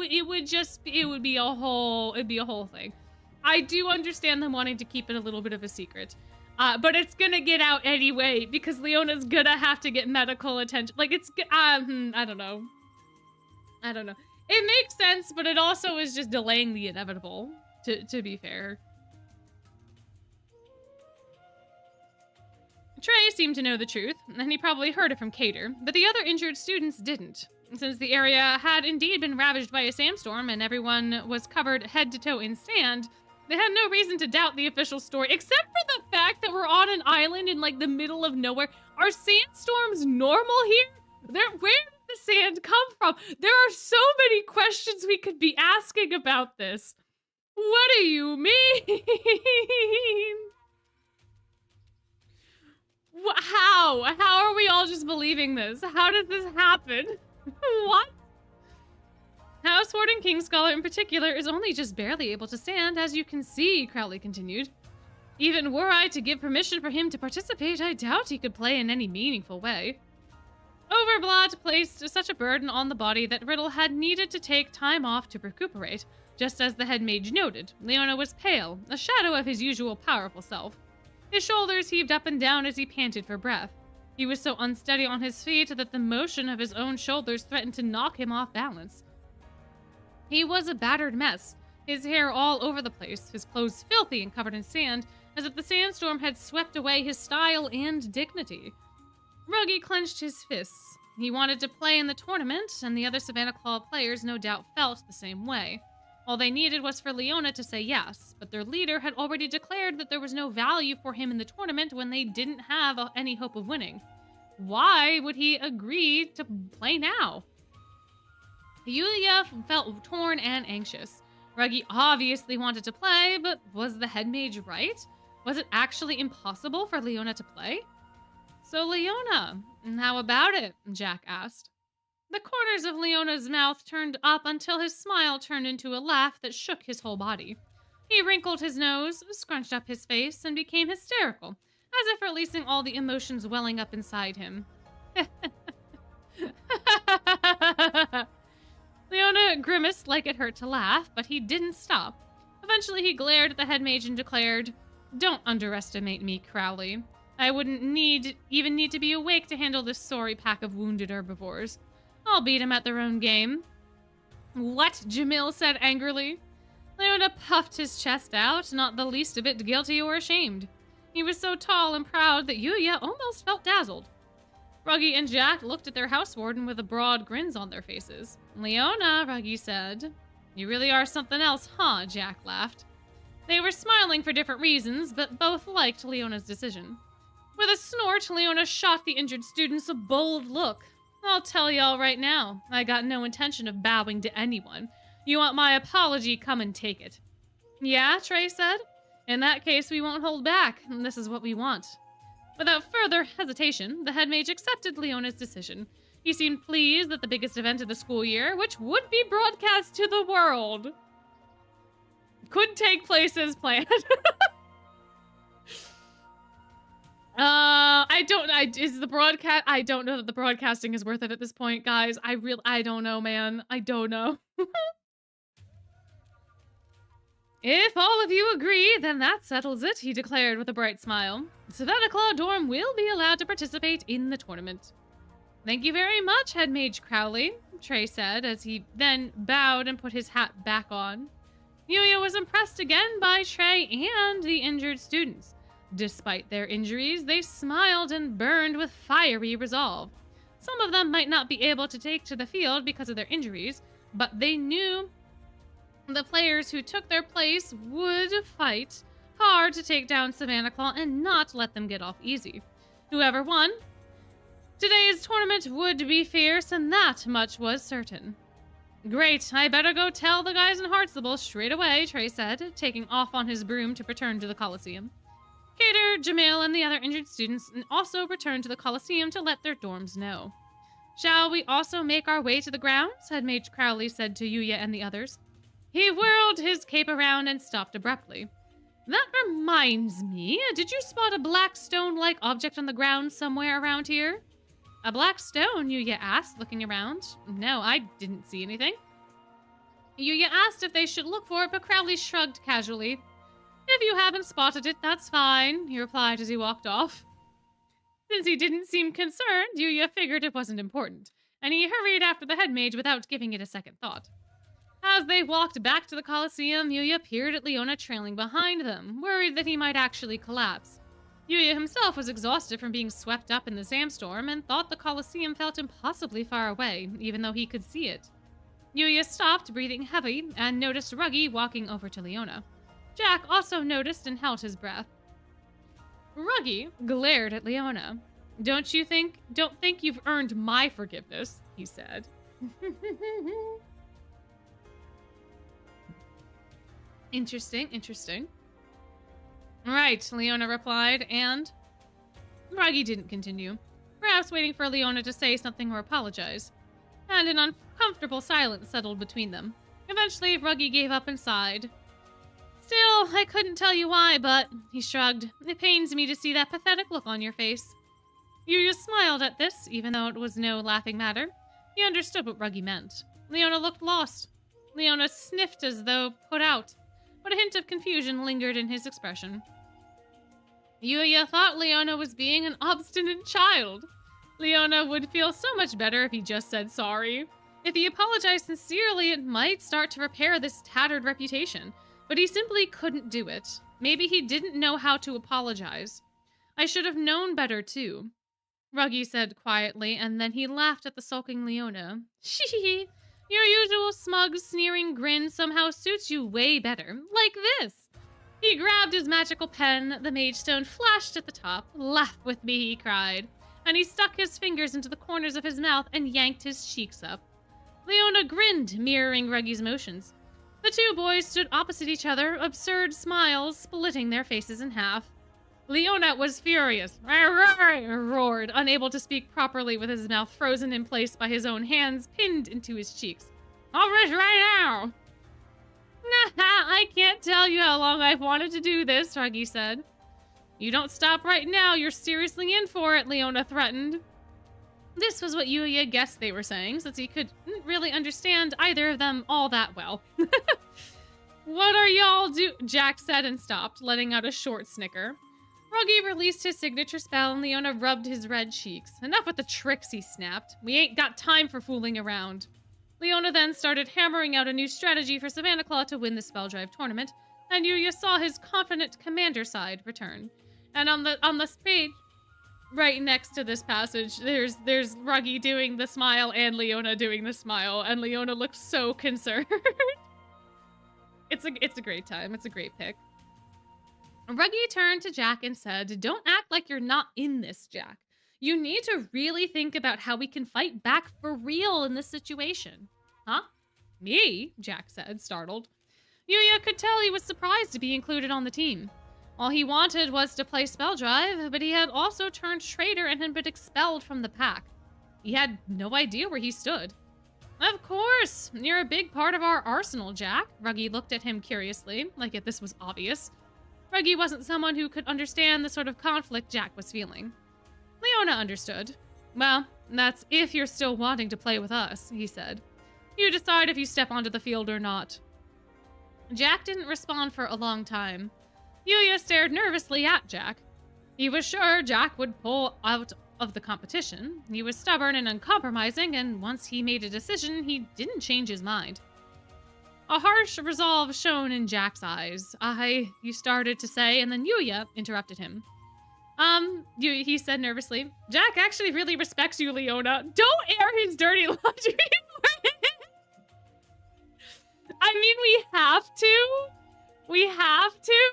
would be a whole thing. I do understand them wanting to keep it a little bit of a secret. But it's gonna get out anyway because Leona's gonna have to get medical attention. Like, it's, I don't know. I don't know. It makes sense, but it also is just delaying the inevitable, to be fair. Trey seemed to know the truth, and he probably heard it from Cater, but the other injured students didn't. Since the area had indeed been ravaged by a sandstorm and everyone was covered head to toe in sand, they had no reason to doubt the official story, except for the fact that we're on an island in, like, the middle of nowhere. Are sandstorms normal here? Where did the sand come from? There are so many questions we could be asking about this. What do you mean? How? How are we all just believing this? How does this happen? What? House Warden Kingscholar in particular is only just barely able to stand, as you can see, Crowley continued. Even were I to give permission for him to participate, I doubt he could play in any meaningful way. Overblood placed such a burden on the body that Riddle had needed to take time off to recuperate. Just as the head mage noted, Leona was pale, a shadow of his usual powerful self. His shoulders heaved up and down as he panted for breath. He was so unsteady on his feet that the motion of his own shoulders threatened to knock him off balance. He was a battered mess, his hair all over the place, his clothes filthy and covered in sand, as if the sandstorm had swept away his style and dignity. Ruggy clenched his fists. He wanted to play in the tournament, and the other Savanaclaw players no doubt felt the same way. All they needed was for Leona to say yes, but their leader had already declared that there was no value for him in the tournament when they didn't have any hope of winning. Why would he agree to play now? Yulia felt torn and anxious. Ruggy obviously wanted to play, but was the head mage right? Was it actually impossible for Leona to play? So Leona, how about it? Jack asked. The corners of Leona's mouth turned up until his smile turned into a laugh that shook his whole body. He wrinkled his nose, scrunched up his face, and became hysterical, as if releasing all the emotions welling up inside him. Leona grimaced like it hurt to laugh, but he didn't stop. Eventually he glared at the head mage and declared, "Don't underestimate me, Crowley. I wouldn't even need to be awake to handle this sorry pack of wounded herbivores. I'll beat them at their own game." What? Jamil said angrily. Leona puffed his chest out, not the least a bit guilty or ashamed. He was so tall and proud that Yuya almost felt dazzled. Ruggy and Jack looked at their house warden with broad grins on their faces. "Leona," Ruggy said. "You really are something else, huh?" Jack laughed. They were smiling for different reasons, but both liked Leona's decision. With a snort, Leona shot the injured students a bold look. "I'll tell y'all right now, I got no intention of bowing to anyone. You want my apology, come and take it." "Yeah," Trey said. "In that case, we won't hold back, and this is what we want." Without further hesitation, the head mage accepted Leona's decision. He seemed pleased that the biggest event of the school year, which would be broadcast to the world, could take place as planned. I don't know that the broadcasting is worth it at this point, guys. I don't know, man. I don't know. "If all of you agree, then that settles it," he declared with a bright smile. "Savanaclaw Dorm will be allowed to participate in the tournament." "Thank you very much, Head Mage Crowley," Trey said as he then bowed and put his hat back on. Yuya was impressed again by Trey and the injured students. Despite their injuries, they smiled and burned with fiery resolve. Some of them might not be able to take to the field because of their injuries, but they knew the players who took their place would fight hard to take down Savanaclaw and not let them get off easy. Whoever won, today's tournament would be fierce, and that much was certain. "Great, I better go tell the guys in Hartsable straight away," Trey said, taking off on his broom to return to the Coliseum. Cater, Jamil, and the other injured students also returned to the Coliseum to let their dorms know. "Shall we also make our way to the grounds?" Head Mage Crowley said to Yuya and the others. He whirled his cape around and stopped abruptly. "That reminds me, did you spot a black stone-like object on the ground somewhere around here?" "A black stone?" Yuya asked, looking around. "No, I didn't see anything." Yuya asked if they should look for it, but Crowley shrugged casually. If you haven't spotted it, that's fine, he replied as he walked off. Since he didn't seem concerned, Yuya figured it wasn't important, and he hurried after the head mage without giving it a second thought. As they walked back to the Colosseum, Yuya peered at Leona trailing behind them, worried that he might actually collapse. Yuya himself was exhausted from being swept up in the sandstorm and thought the Colosseum felt impossibly far away, even though he could see it. Yuya stopped, breathing heavy, and noticed Ruggy walking over to Leona. Jack also noticed and held his breath. Ruggy glared at Leona. Don't think you've earned my forgiveness, he said. Interesting. Right, Leona replied, and Ruggy didn't continue, perhaps waiting for Leona to say something or apologize. And an uncomfortable silence settled between them. Eventually, Ruggy gave up and sighed. Still, I couldn't tell you why, but, he shrugged, it pains me to see that pathetic look on your face. Yuya smiled at this, even though it was no laughing matter. He understood what Ruggy meant. Leona looked lost. Leona sniffed as though put out, but a hint of confusion lingered in his expression. Yuya thought Leona was being an obstinate child. Leona would feel so much better if he just said sorry. If he apologized sincerely, it might start to repair this tattered reputation, but he simply couldn't do it. Maybe he didn't know how to apologize. I should have known better, too, Ruggy said quietly, and then he laughed at the sulking Leona. Shee, your usual smug, sneering grin somehow suits you way better. Like this. He grabbed his magical pen, the mage stone flashed at the top. Laugh with me, he cried. And he stuck his fingers into the corners of his mouth and yanked his cheeks up. Leona grinned, mirroring Ruggy's motions. The two boys stood opposite each other, absurd smiles splitting their faces in half. Leona was furious, roared, unable to speak properly with his mouth frozen in place by his own hands pinned into his cheeks. All right now! Nah, I can't tell you how long I've wanted to do this, Ruggy said. You don't stop right now, you're seriously in for it, Leona threatened. This was what Yuya guessed they were saying, since he couldn't really understand either of them all that well. What are y'all do? Jack said and stopped, letting out a short snicker. Ruggy released his signature spell and Leona rubbed his red cheeks. Enough with the tricks, he snapped. We ain't got time for fooling around. Leona then started hammering out a new strategy for Savanaclaw to win the Spell Drive tournament, and Yuya saw his confident commander side return. And on the page, right next to this passage, there's Ruggy doing the smile and Leona doing the smile, and Leona looked so concerned. It's a great time. It's a great pick. Ruggy turned to Jack and said, "Don't act like you're not in this, Jack. You need to really think about how we can fight back for real in this situation." Huh? Me? Jack said, startled. Yuya could tell he was surprised to be included on the team. All he wanted was to play Spell Drive, but he had also turned traitor and had been expelled from the pack. He had no idea where he stood. Of course, you're a big part of our arsenal, Jack. Ruggy looked at him curiously, like if this was obvious. Ruggy wasn't someone who could understand the sort of conflict Jack was feeling. Leona understood. Well, that's if you're still wanting to play with us, he said. You decide if you step onto the field or not. Jack didn't respond for a long time. Yuya stared nervously at Jack. He was sure Jack would pull out of the competition. He was stubborn and uncompromising, and once he made a decision, he didn't change his mind. A harsh resolve shone in Jack's eyes. You started to say, and then Yuya interrupted him. He said nervously, Jack actually really respects you, Leona. Don't air his dirty laundry. I mean, we have to,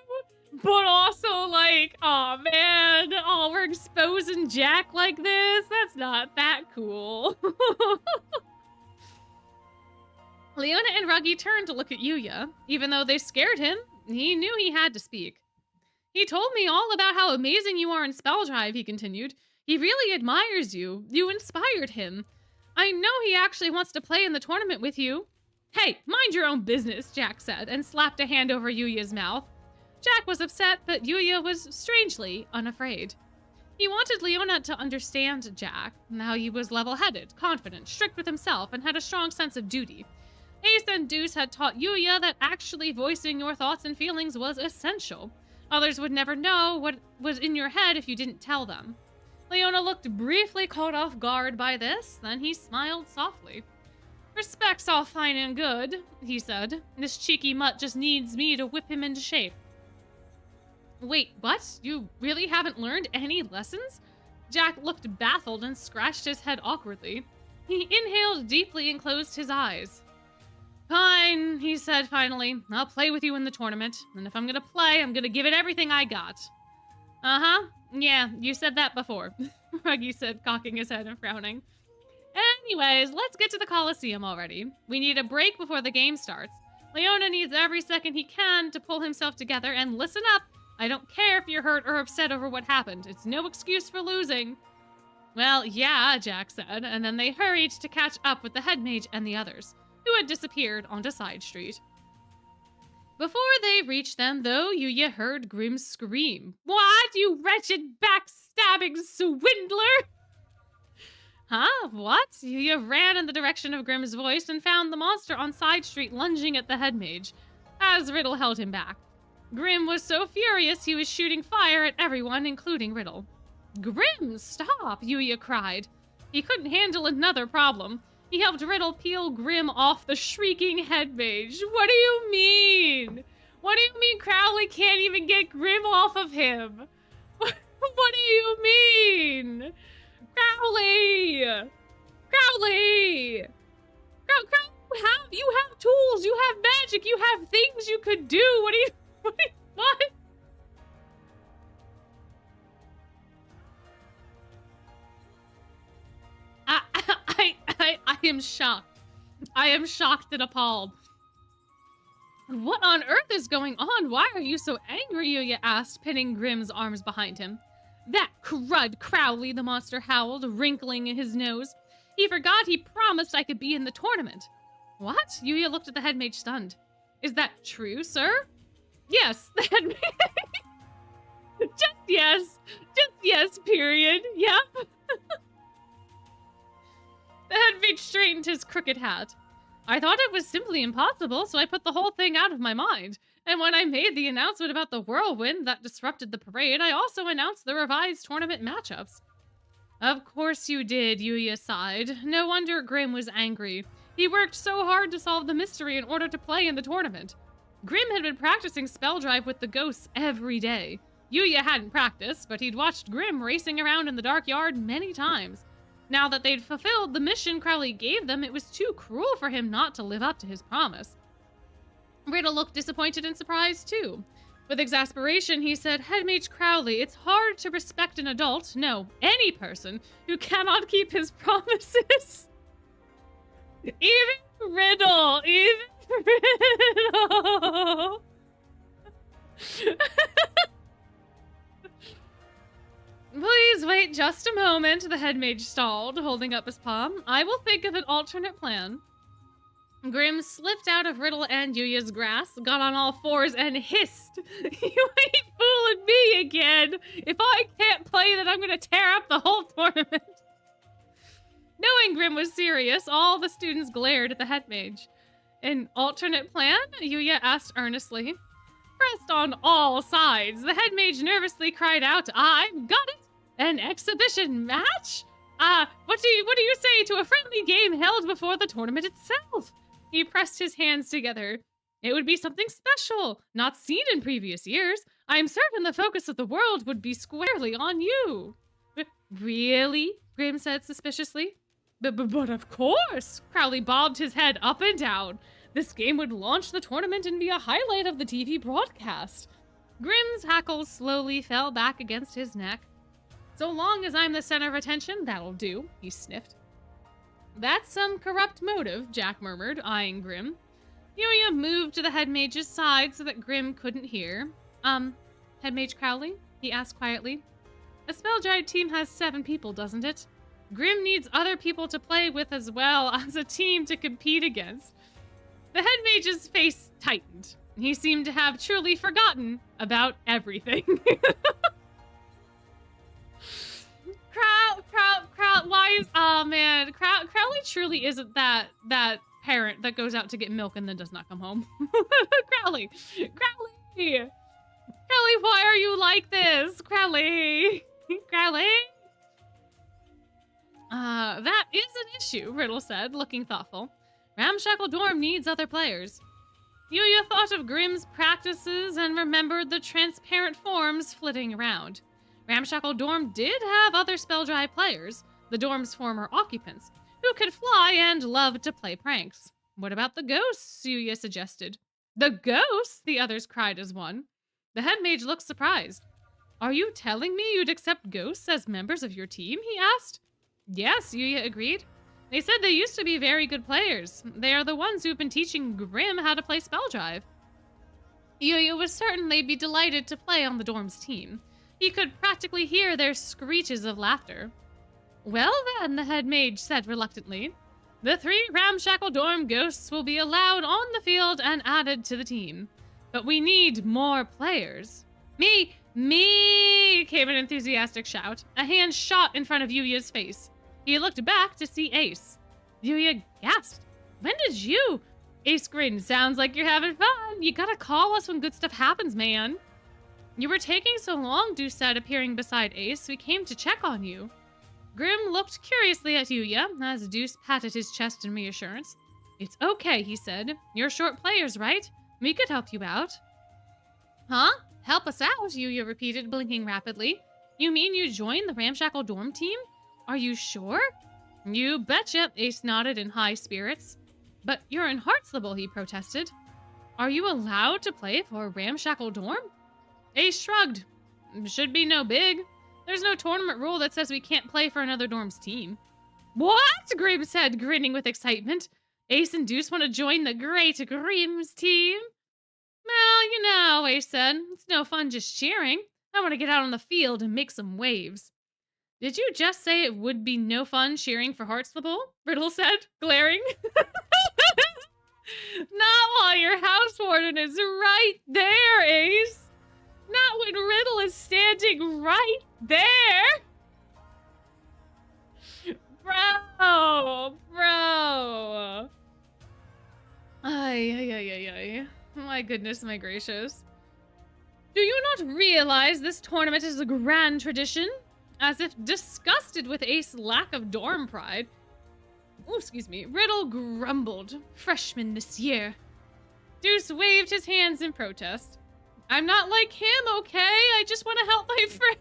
but also like, oh man, we're exposing Jack like this. That's not that cool. Leona and Ruggy turned to look at Yuya. Even though they scared him, he knew he had to speak. He told me all about how amazing you are in Spell Drive, he continued. He really admires you. You inspired him. I know he actually wants to play in the tournament with you. Hey, mind your own business, Jack said, and slapped a hand over Yuya's mouth. Jack was upset, but Yuya was strangely unafraid. He wanted Leona to understand Jack, how he was level-headed, confident, strict with himself, and had a strong sense of duty. Ace and Deuce had taught Yuya that actually voicing your thoughts and feelings was essential. Others would never know what was in your head if you didn't tell them. Leona looked briefly caught off guard by this, then he smiled softly. Respect's all fine and good, he said. This cheeky mutt just needs me to whip him into shape. Wait, what? You really haven't learned any lessons? Jack looked baffled and scratched his head awkwardly. He inhaled deeply and closed his eyes. Fine, he said finally. I'll play with you in the tournament, and if I'm gonna play, I'm gonna give it everything I got. Uh-huh. Yeah, you said that before, Ruggy said, cocking his head and frowning. Anyways, let's get to the Coliseum already. We need a break before the game starts. Leona needs every second he can to pull himself together and listen up. I don't care if you're hurt or upset over what happened. It's no excuse for losing. Well, yeah, Jack said, and then they hurried to catch up with the head mage and the others, who had disappeared onto Side Street. Before they reached them, though, Yuya heard Grim scream. What, you wretched backstabbing swindler? Huh? What? Yuya ran in the direction of Grim's voice and found the monster on Side Street lunging at the head mage, as Riddle held him back. Grim was so furious he was shooting fire at everyone, including Riddle. Grim, stop, Yuya cried. He couldn't handle another problem. He helped Riddle peel Grim off the shrieking head mage. What do you mean? What do you mean Crowley can't even get Grim off of him? What do you mean? Crowley! Crowley! You have tools, you have magic, you have things you could do. What? I am shocked. I am shocked and appalled. What on earth is going on? Why are you so angry, Yuya asked, pinning Grim's arms behind him. That crud Crowley, the monster howled, wrinkling his nose. He forgot he promised I could be in the tournament. What? Yuya looked at the head mage stunned. Is that true, sir? Yes, the head mage. Just yes, period. Yep. The head mage straightened his crooked hat. I thought it was simply impossible, so I put the whole thing out of my mind. And when I made the announcement about the whirlwind that disrupted the parade, I also announced the revised tournament matchups. Of course you did, Yuya sighed. No wonder Grim was angry. He worked so hard to solve the mystery in order to play in the tournament. Grim had been practicing spell drive with the ghosts every day. Yuya hadn't practiced, but he'd watched Grim racing around in the dark yard many times. Now that they'd fulfilled the mission Crowley gave them, it was too cruel for him not to live up to his promise. Riddle looked disappointed and surprised, too. With exasperation, he said, Head Mage Crowley, it's hard to respect an adult, no, any person, who cannot keep his promises. Even Riddle! Please wait just a moment, the head mage stalled, holding up his palm. I will think of an alternate plan. Grim slipped out of Riddle and Yuya's grasp, got on all fours, and hissed. You ain't fooling me again! If I can't play, then I'm gonna tear up the whole tournament. Knowing Grim was serious, all the students glared at the head mage. An alternate plan? Yuya asked earnestly. Pressed on all sides, the head mage nervously cried out, I've got it! An exhibition match? What do you say to a friendly game held before the tournament itself? He pressed his hands together. It would be something special, not seen in previous years. I am certain the focus of the world would be squarely on you. Really? Grim said suspiciously. But of course! Crowley bobbed his head up and down. This game would launch the tournament and be a highlight of the TV broadcast. Grim's hackles slowly fell back against his neck. So long as I'm the center of attention, that'll do, he sniffed. That's some corrupt motive, Jack murmured, eyeing Grim. Yuya moved to the head mage's side so that Grim couldn't hear. Head Mage Crowley? He asked quietly. A Spelldrive team has 7 people, doesn't it? Grim needs other people to play with as well as a team to compete against. The head mage's face tightened. He seemed to have truly forgotten about everything. Crowley truly isn't that parent that goes out to get milk and then does not come home. Crowley! Crowley! Crowley, why are you like this? Crowley! Crowley? That is an issue, Riddle said, looking thoughtful. Ramshackle Dorm needs other players. Yuya thought of Grimm's practices and remembered the transparent forms flitting around. Ramshackle Dorm did have other spell-dry players, the dorm's former occupants, who could fly and loved to play pranks. What about the ghosts? Yuya suggested. The ghosts? The others cried as one. The head mage looked surprised. Are you telling me you'd accept ghosts as members of your team? He asked. Yes, Yuya agreed. They said they used to be very good players. They are the ones who've been teaching Grimm how to play Spelldrive. Yuya would certainly be delighted to play on the dorm's team. He could practically hear their screeches of laughter. Well then, the head mage said reluctantly, the 3 Ramshackle Dorm ghosts will be allowed on the field and added to the team. But we need more players. Me! Came an enthusiastic shout. A hand shot in front of Yuya's face. He looked back to see Ace. Yuya gasped. When did you? Ace grinned. Sounds like you're having fun. You gotta call us when good stuff happens, man. You were taking so long, Deuce said, appearing beside Ace. We came to check on you. Grimm looked curiously at Yuya as Deuce patted his chest in reassurance. It's okay, he said. You're short players, right? We could help you out. Huh? Help us out, Yuya repeated, blinking rapidly. You mean you joined the Ramshackle Dorm team? Are you sure? You betcha, Ace nodded in high spirits. But you're in Heartslable, he protested. Are you allowed to play for Ramshackle Dorm? Ace shrugged. Should be no big. There's no tournament rule that says we can't play for another dorm's team. What? Grimm said, grinning with excitement. Ace and Deuce want to join the great Grimm's team? Well, you know, Ace said, it's no fun just cheering. I want to get out on the field and make some waves. Did you just say it would be no fun cheering for Heartslable? Riddle said, glaring. Not while your house warden is right there, Ace. Not when Riddle is standing right there. Bro. Ay. My goodness, my gracious. Do you not realize this tournament is a grand tradition? As if disgusted with Ace's lack of dorm pride. Oh, excuse me. Riddle grumbled. Freshman this year. Deuce waved his hands in protest. I'm not like him, okay? I just want to help my friend.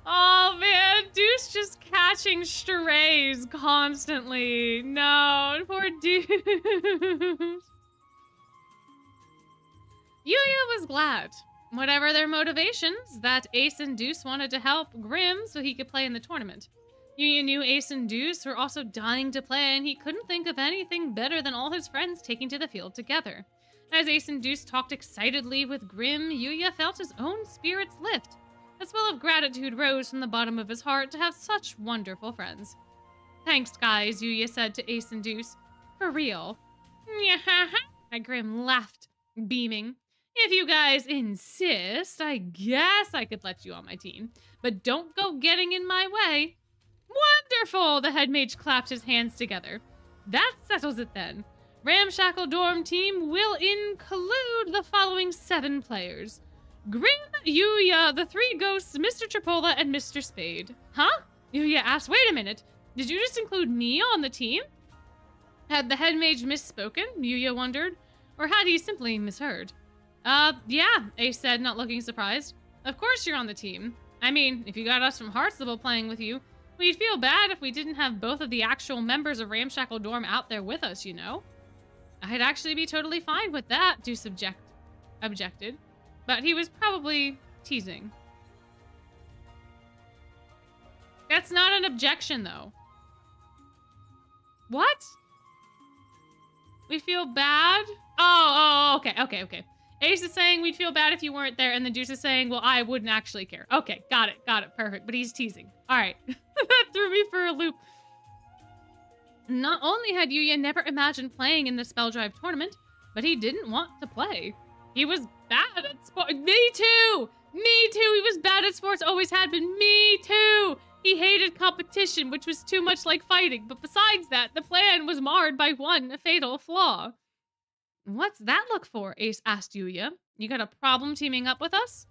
Oh, man. Deuce just catching strays constantly. No, poor Deuce. Yuya was glad. Whatever their motivations, that Ace and Deuce wanted to help Grimm so he could play in the tournament. Yuya knew Ace and Deuce were also dying to play, and he couldn't think of anything better than all his friends taking to the field together. As Ace and Deuce talked excitedly with Grimm, Yuya felt his own spirits lift. A swell of gratitude rose from the bottom of his heart to have such wonderful friends. Thanks, guys, Yuya said to Ace and Deuce. For real. Grimm laughed, beaming. If you guys insist, I guess I could let you on my team. But don't go getting in my way. Wonderful! The head mage clapped his hands together. That settles it then. Ramshackle Dorm team will include the following 7 players. Grimm, Yuya, the 3 ghosts, Mr. Chipola, and Mr. Spade. Huh? Yuya asked, wait a minute. Did you just include me on the team? Had the head mage misspoken? Yuya wondered. Or had he simply misheard? Yeah, Ace said, not looking surprised. Of course you're on the team. I mean, if you got us from Heartslable playing with you, we'd feel bad if we didn't have both of the actual members of Ramshackle Dorm out there with us, you know? I'd actually be totally fine with that, Deuce objected. But he was probably teasing. That's not an objection, though. What? We feel bad? Oh, okay. Ace is saying we'd feel bad if you weren't there, and then Deuce is saying, well, I wouldn't actually care. Okay, got it, perfect. But he's teasing. All right. That threw me for a loop. Not only had Yuya never imagined playing in the Spelldrive tournament, but he didn't want to play. He was bad at sports. Me too! He was bad at sports, always had been. Me too! He hated competition, which was too much like fighting, but besides that, the plan was marred by one fatal flaw. What's that look for? Ace asked Yuya. You got a problem teaming up with us?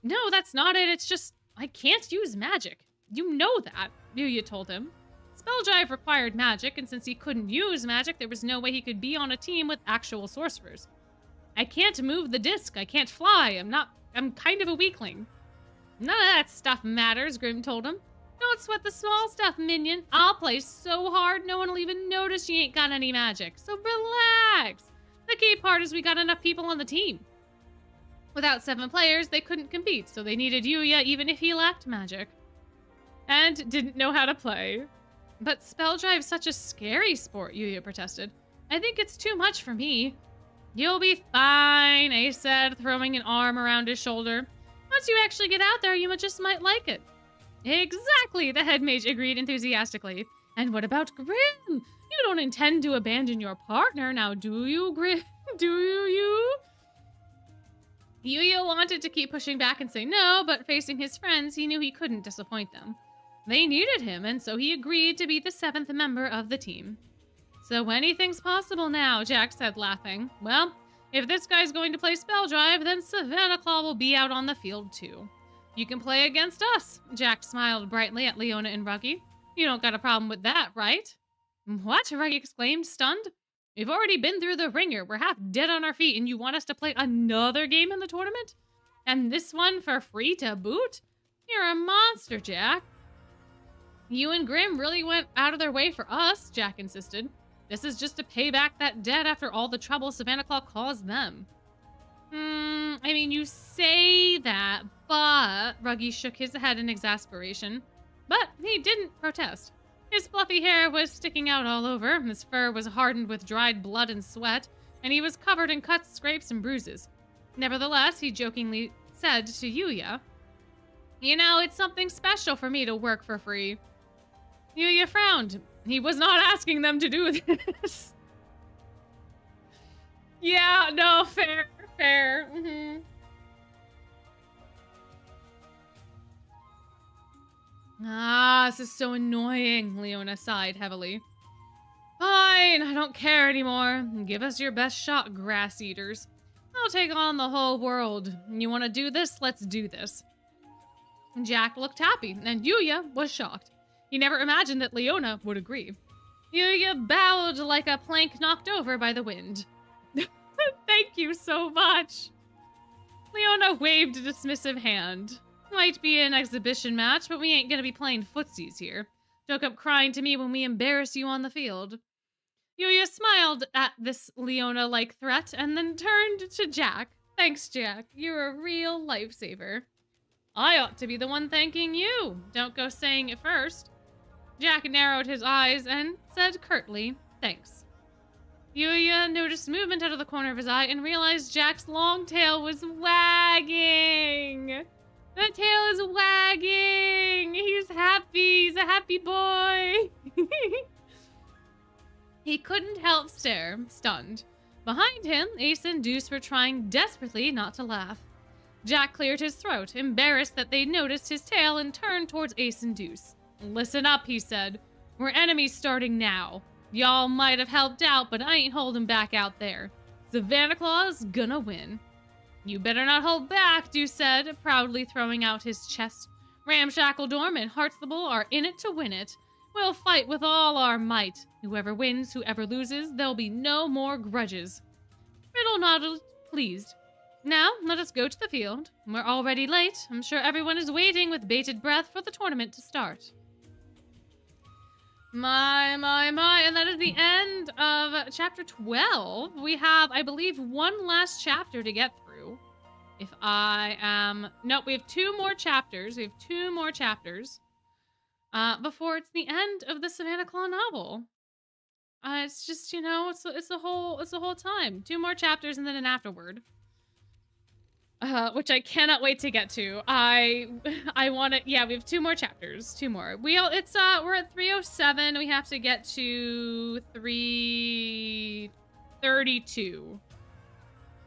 No, that's not it. It's just, I can't use magic. You know that, Yuya told him. Spell Drive required magic, and since he couldn't use magic, there was no way he could be on a team with actual sorcerers. I can't move the disc. I can't fly. I'm kind of a weakling. None of that stuff matters, Grim told him. Don't sweat the small stuff, minion. I'll play so hard no one will even notice you ain't got any magic. So relax. The key part is we got enough people on the team. Without 7 players, they couldn't compete, so they needed Yuya even if he lacked magic. And didn't know how to play. But Spell Drive's such a scary sport, Yuya protested. I think it's too much for me. You'll be fine, Ace said, throwing an arm around his shoulder. Once you actually get out there, you just might like it. Exactly, the head mage agreed enthusiastically. And what about Grim? You don't intend to abandon your partner now, do you, Grim? Do you? Yuya wanted to keep pushing back and say no, but facing his friends, he knew he couldn't disappoint them. They needed him, and so he agreed to be the 7th member of the team. So anything's possible now, Jack said, laughing. Well, if this guy's going to play Spell Drive, then Savanaclaw will be out on the field too. You can play against us, Jack smiled brightly at Leona and Ruggy. You don't got a problem with that, right? What? Ruggy exclaimed, stunned. We've already been through the ringer. We're half dead on our feet, and you want us to play another game in the tournament? And this one for free to boot? You're a monster, Jack. You and Grim really went out of their way for us, Jack insisted. This is just to pay back that debt after all the trouble Savanaclaw caused them. I mean, you say that, but... Ruggy shook his head in exasperation. But he didn't protest. His fluffy hair was sticking out all over, his fur was hardened with dried blood and sweat, and he was covered in cuts, scrapes, and bruises. Nevertheless, he jokingly said to Yuya, You know, it's something special for me to work for free. Yuya frowned. He was not asking them to do this. Yeah, no, fair. This is so annoying, Leona sighed heavily. Fine, I don't care anymore. Give us your best shot, grass eaters. I'll take on the whole world. You want to do this? Let's do this. Jack looked happy, and Yuya was shocked. He never imagined that Leona would agree. Yuya bowed like a plank knocked over by the wind. Thank you so much. Leona waved a dismissive hand. Might be an exhibition match, but we ain't gonna be playing footsies here. Don't come crying to me when we embarrass you on the field. Yuya smiled at this Leona-like threat and then turned to Jack. Thanks, Jack. You're a real lifesaver. I ought to be the one thanking you. Don't go saying it first. Jack narrowed his eyes and said curtly, thanks. Yuya noticed movement out of the corner of his eye and realized Jack's long tail was wagging. The tail is wagging. He's happy. He's a happy boy. He couldn't help stare, stunned. Behind him, Ace and Deuce were trying desperately not to laugh. Jack cleared his throat, embarrassed that they noticed his tail, and turned towards Ace and Deuce. Listen up, he said. We're enemies starting now. Y'all might have helped out, but I ain't holding back out there. Savanaclaw's gonna win. You better not hold back, Deuce said, proudly throwing out his chest. Ramshackledorm and Heartstable are in it to win it. We'll fight with all our might. Whoever wins, whoever loses, there'll be no more grudges. Riddle nodded, pleased. Now, let us go to the field. We're already late. I'm sure everyone is waiting with bated breath for the tournament to start. My. And that is the end of chapter 12. We have, I believe, one last chapter to get through. If I am... No, we have 2 more chapters. Before it's the end of the Savanaclaw novel. It's just, you know, it's the whole time. 2 more chapters and then an afterword. Which I cannot wait to get to. I want to, yeah, we have 2 more chapters, 2 more. We're at 307. We have to get to 332.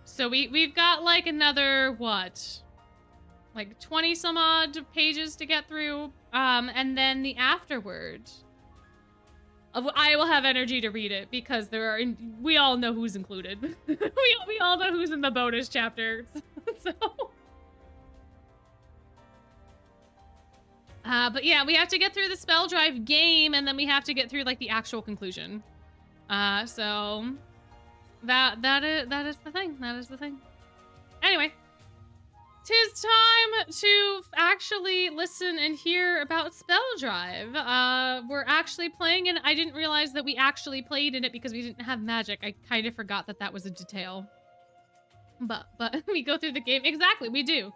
So we've got like another, what? Like 20 some odd pages to get through. And then the afterward, I will have energy to read it because we all know who's included. we all know who's in the bonus chapter. So, but yeah, we have to get through the spell drive game, and then we have to get through like the actual conclusion. So that is the thing. That is the thing. Anyway, 'tis time to actually listen and hear about Spell Drive. We're actually playing, and I didn't realize that we actually played in it because we didn't have magic. I kind of forgot that was a detail. But we go through the game. Exactly, we do.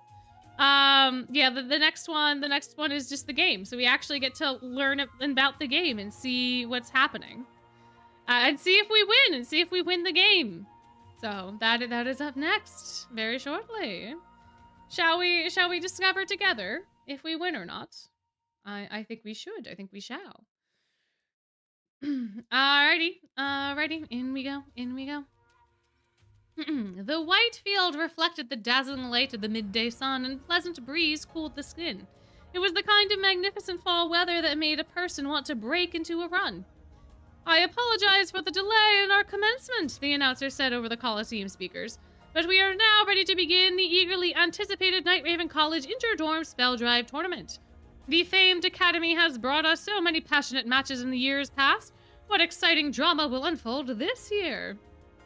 Yeah, the next one is just the game. So we actually get to learn about the game and see what's happening. And see if we win, and see if we win the game. So that is up next very shortly. Shall we discover together if we win or not? I think we should. I think we shall. Alrighty. Alrighty. In we go. In we go. The white field reflected the dazzling light of the midday sun, and pleasant breeze cooled the skin. It was the kind of magnificent fall weather that made a person want to break into a run. I apologize for the delay in our commencement, the announcer said over the Coliseum speakers. But we are now ready to begin the eagerly anticipated Night Raven College Interdorm Spell Drive Tournament. The famed academy has brought us so many passionate matches in the years past. What exciting drama will unfold this year?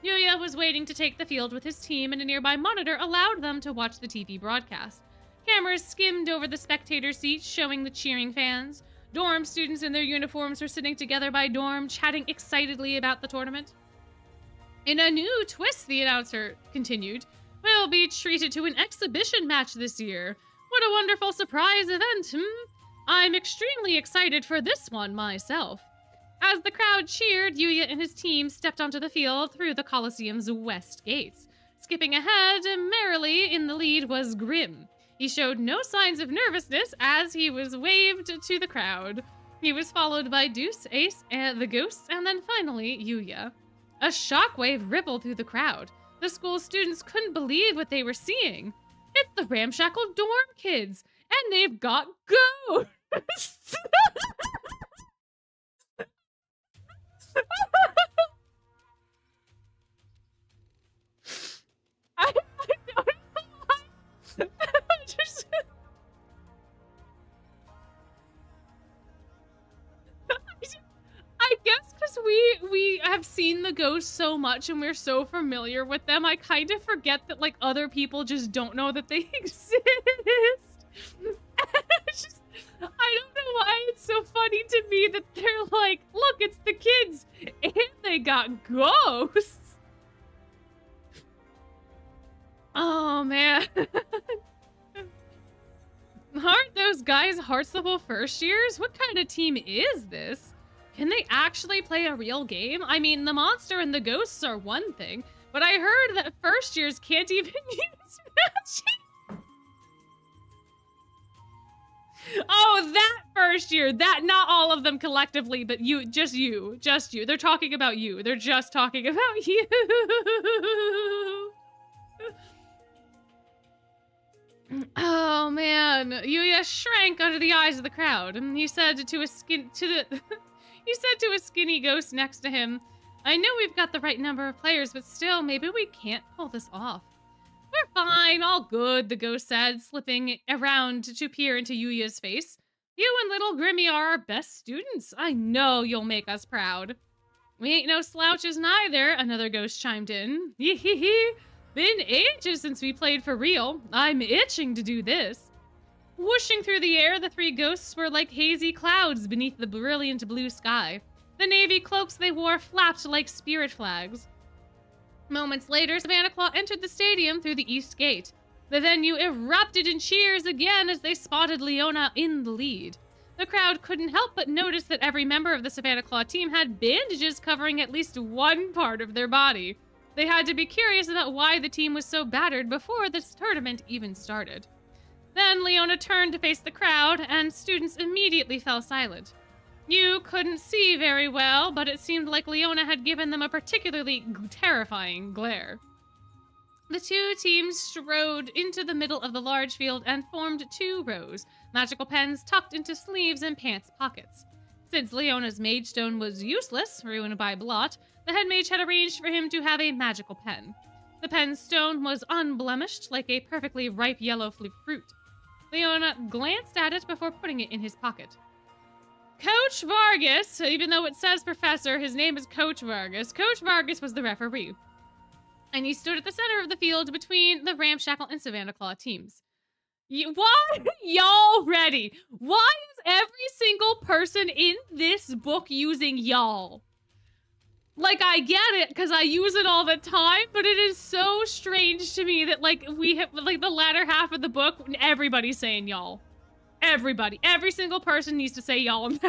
Yuya was waiting to take the field with his team, and a nearby monitor allowed them to watch the TV broadcast. Cameras skimmed over the spectator seats, showing the cheering fans. Dorm students in their uniforms were sitting together by dorm, chatting excitedly about the tournament. In a new twist, the announcer continued, we'll be treated to an exhibition match this year. What a wonderful surprise event, I'm extremely excited for this one myself. As the crowd cheered, Yuya and his team stepped onto the field through the Coliseum's west gates. Skipping ahead merrily in the lead was Grim. He showed no signs of nervousness as he was waved to the crowd. He was followed by Deuce, Ace, and the Ghosts, and then finally Yuya. A shockwave rippled through the crowd. The school students couldn't believe what they were seeing. It's the ramshackle dorm kids, and they've got ghosts! I don't know why. I guess because we have seen the ghosts so much and we're so familiar with them, I kind of forget that like other people just don't know that they exist. I don't know why it's so funny to me that they're like, look, it's the kids, and they got ghosts. Oh man. Aren't those guys Hearthstone first years? What kind of team is this? Can they actually play a real game? I mean, the monster and the ghosts are one thing, but I heard that first years can't even use magic. Oh, that first year. That, not all of them collectively, but just you. They're talking about you. They're just talking about you. Oh man, Yuya shrank under the eyes of the crowd, and he said to a skinny ghost next to him, I know we've got the right number of players, but still, maybe we can't pull this off. We're fine, all good, the ghost said, slipping around to peer into Yuya's face. You and little Grimmy are our best students. I know you'll make us proud. We ain't no slouches neither, another ghost chimed in. Hee hee hee. Been ages since we played for real. I'm itching to do this. Whooshing through the air, the three ghosts were like hazy clouds beneath the brilliant blue sky. The navy cloaks they wore flapped like spirit flags. Moments later, Savanaclaw entered the stadium through the east gate. The venue erupted in cheers again as they spotted Leona in the lead. The crowd couldn't help but notice that every member of the Savanaclaw team had bandages covering at least one part of their body. They had to be curious about why the team was so battered before this tournament even started. Then Leona turned to face the crowd, and students immediately fell silent. You couldn't see very well, but it seemed like Leona had given them a particularly terrifying glare. The two teams strode into the middle of the large field and formed two rows, magical pens tucked into sleeves and pants pockets. Since Leona's Mage Stone was useless, ruined by Blot, the head mage had arranged for him to have a magical pen. The pen's stone was unblemished, like a perfectly ripe yellow fruit. Leona glanced at it before putting it in his pocket. Coach Vargas, even though it says professor, his name is Coach Vargas. Coach Vargas was the referee, and he stood at the center of the field between the Ramshackle and Savanaclaw teams. Why? Y'all ready? Why is every single person in this book using y'all? Like, I get it, because I use it all the time, but it is so strange to me that, like, we have, like, the latter half of the book, everybody's saying y'all. Everybody. Every single person needs to say y'all now.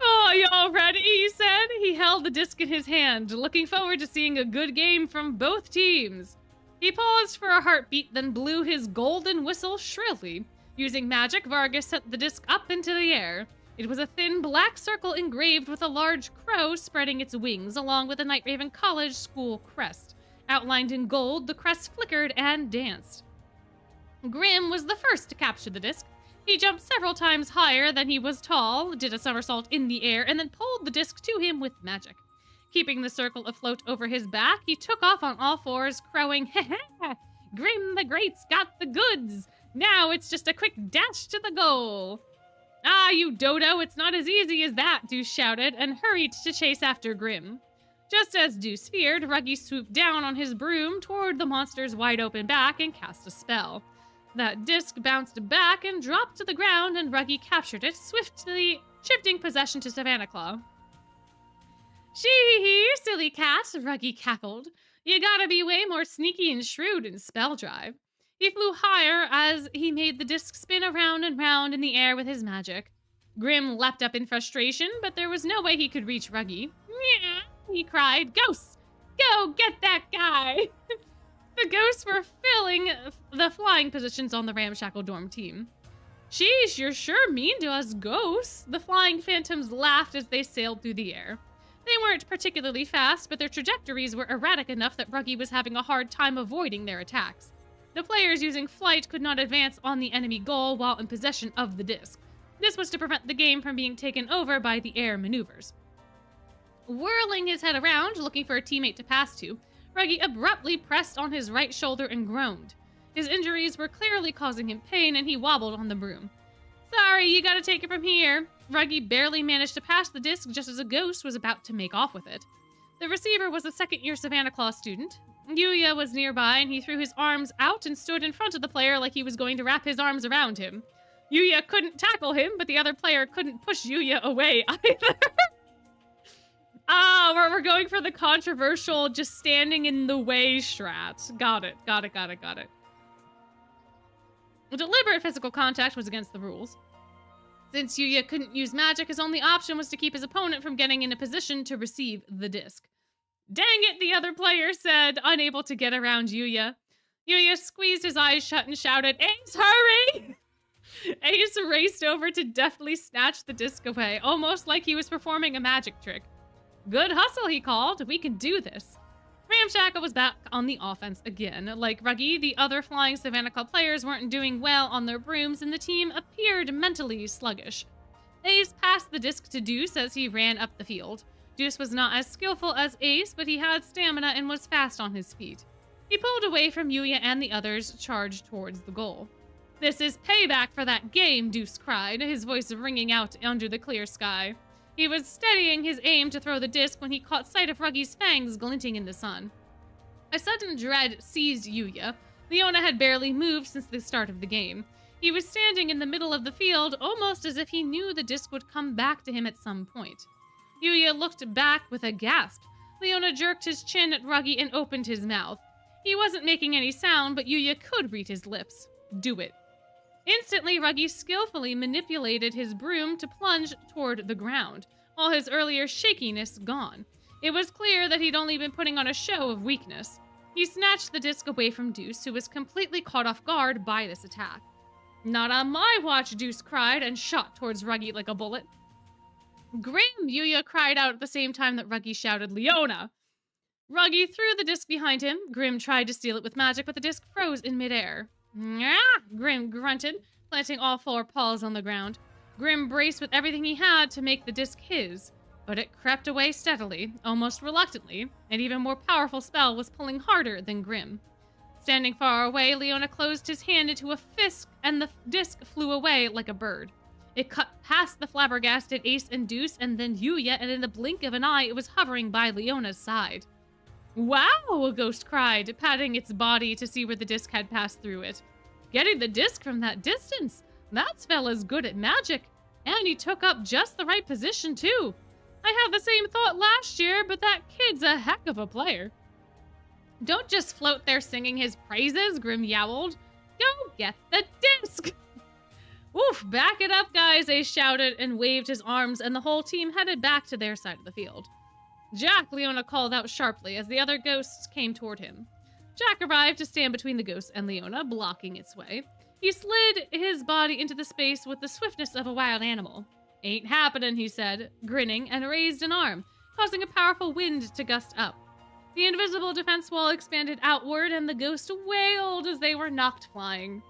Oh, y'all ready? He said. He held the disc in his hand, looking forward to seeing a good game from both teams. He paused for a heartbeat, then blew his golden whistle shrilly. Using magic, Vargas sent the disc up into the air. It was a thin black circle engraved with a large crow spreading its wings, along with a Night Raven College school crest. Outlined in gold, the crest flickered and danced. Grim was the first to capture the disc. He jumped several times higher than he was tall, did a somersault in the air, and then pulled the disc to him with magic. Keeping the circle afloat over his back, he took off on all fours, crowing, "Ha-ha! Grim the Great's got the goods! Now it's just a quick dash to the goal!" "Ah, you dodo, it's not as easy as that," Deuce shouted, and hurried to chase after Grim. Just as Deuce feared, Ruggy swooped down on his broom toward the monster's wide-open back and cast a spell. That disc bounced back and dropped to the ground, and Ruggy captured it, swiftly shifting possession to Savanaclaw. "Shee, silly cat," Ruggy cackled. "You gotta be way more sneaky and shrewd in spell drive." He flew higher as he made the disc spin around and round in the air with his magic. Grim leapt up in frustration, but there was no way he could reach Ruggy. "Meow," he cried. "Ghosts! Go get that guy!" The ghosts were filling the flying positions on the Ramshackle dorm team. "Sheesh, you're sure mean to us ghosts." The flying phantoms laughed as they sailed through the air. They weren't particularly fast, but their trajectories were erratic enough that Ruggy was having a hard time avoiding their attacks. The players using flight could not advance on the enemy goal while in possession of the disc. This was to prevent the game from being taken over by the air maneuvers. Whirling his head around, looking for a teammate to pass to, Ruggy abruptly pressed on his right shoulder and groaned. His injuries were clearly causing him pain, and he wobbled on the broom. "Sorry, you gotta take it from here." Ruggy barely managed to pass the disc just as a ghost was about to make off with it. The receiver was a second-year Savanaclaw student. Yuya was nearby, and he threw his arms out and stood in front of the player like he was going to wrap his arms around him. Yuya couldn't tackle him, but the other player couldn't push Yuya away either. We're going for the controversial just standing in the way strat. Got it. Deliberate physical contact was against the rules. Since Yuya couldn't use magic, his only option was to keep his opponent from getting in a position to receive the disc. "Dang it," the other player said, unable to get around Yuya. Yuya squeezed his eyes shut and shouted, "Ace, hurry!" Ace raced over to deftly snatch the disc away, almost like he was performing a magic trick. "Good hustle," he called. "We can do this." Ramshackle was back on the offense again. Like Ruggy, the other flying Savanaclaw players weren't doing well on their brooms, and the team appeared mentally sluggish. Ace passed the disc to Deuce as he ran up the field. Deuce was not as skillful as Ace, but he had stamina and was fast on his feet. He pulled away from Yuya and the others, charged towards the goal. "This is payback for that game," Deuce cried, his voice ringing out under the clear sky. He was steadying his aim to throw the disc when he caught sight of Ruggy's fangs glinting in the sun. A sudden dread seized Yuya. Leona had barely moved since the start of the game. He was standing in the middle of the field, almost as if he knew the disc would come back to him at some point. Yuya looked back with a gasp. Leona jerked his chin at Ruggy and opened his mouth. He wasn't making any sound, but Yuya could read his lips. "Do it." Instantly, Ruggy skillfully manipulated his broom to plunge toward the ground, all his earlier shakiness gone. It was clear that he'd only been putting on a show of weakness. He snatched the disc away from Deuce, who was completely caught off guard by this attack. "Not on my watch," Deuce cried, and shot towards Ruggy like a bullet. "Grim!" Yuya cried out at the same time that Ruggy shouted, "Leona!" Ruggy threw the disc behind him. Grim tried to steal it with magic, but the disc froze in midair. Nyah! Grim grunted, planting all four paws on the ground. Grim braced with everything he had to make the disc his, but it crept away steadily, almost reluctantly. An even more powerful spell was pulling harder than Grim. Standing far away, Leona closed his hand into a fist, and the disc flew away like a bird. It cut past the flabbergasted Ace and Deuce, and then Yuya, and in the blink of an eye, it was hovering by Leona's side. Wow, a ghost cried, patting its body to see where the disc had passed through it. Getting the disc from that distance? That fella's good at magic, and he took up just the right position, too. I had the same thought last year, but that kid's a heck of a player. Don't just float there singing his praises, Grim yowled. Go get the disc! Oof, back it up, guys, Ace shouted and waved his arms, and the whole team headed back to their side of the field. Jack, Leona called out sharply as the other ghosts came toward him. Jack arrived to stand between the ghost and Leona, blocking its way. He slid his body into the space with the swiftness of a wild animal. Ain't happening, he said, grinning, and raised an arm, causing a powerful wind to gust up. The invisible defense wall expanded outward, and the ghost wailed as they were knocked flying.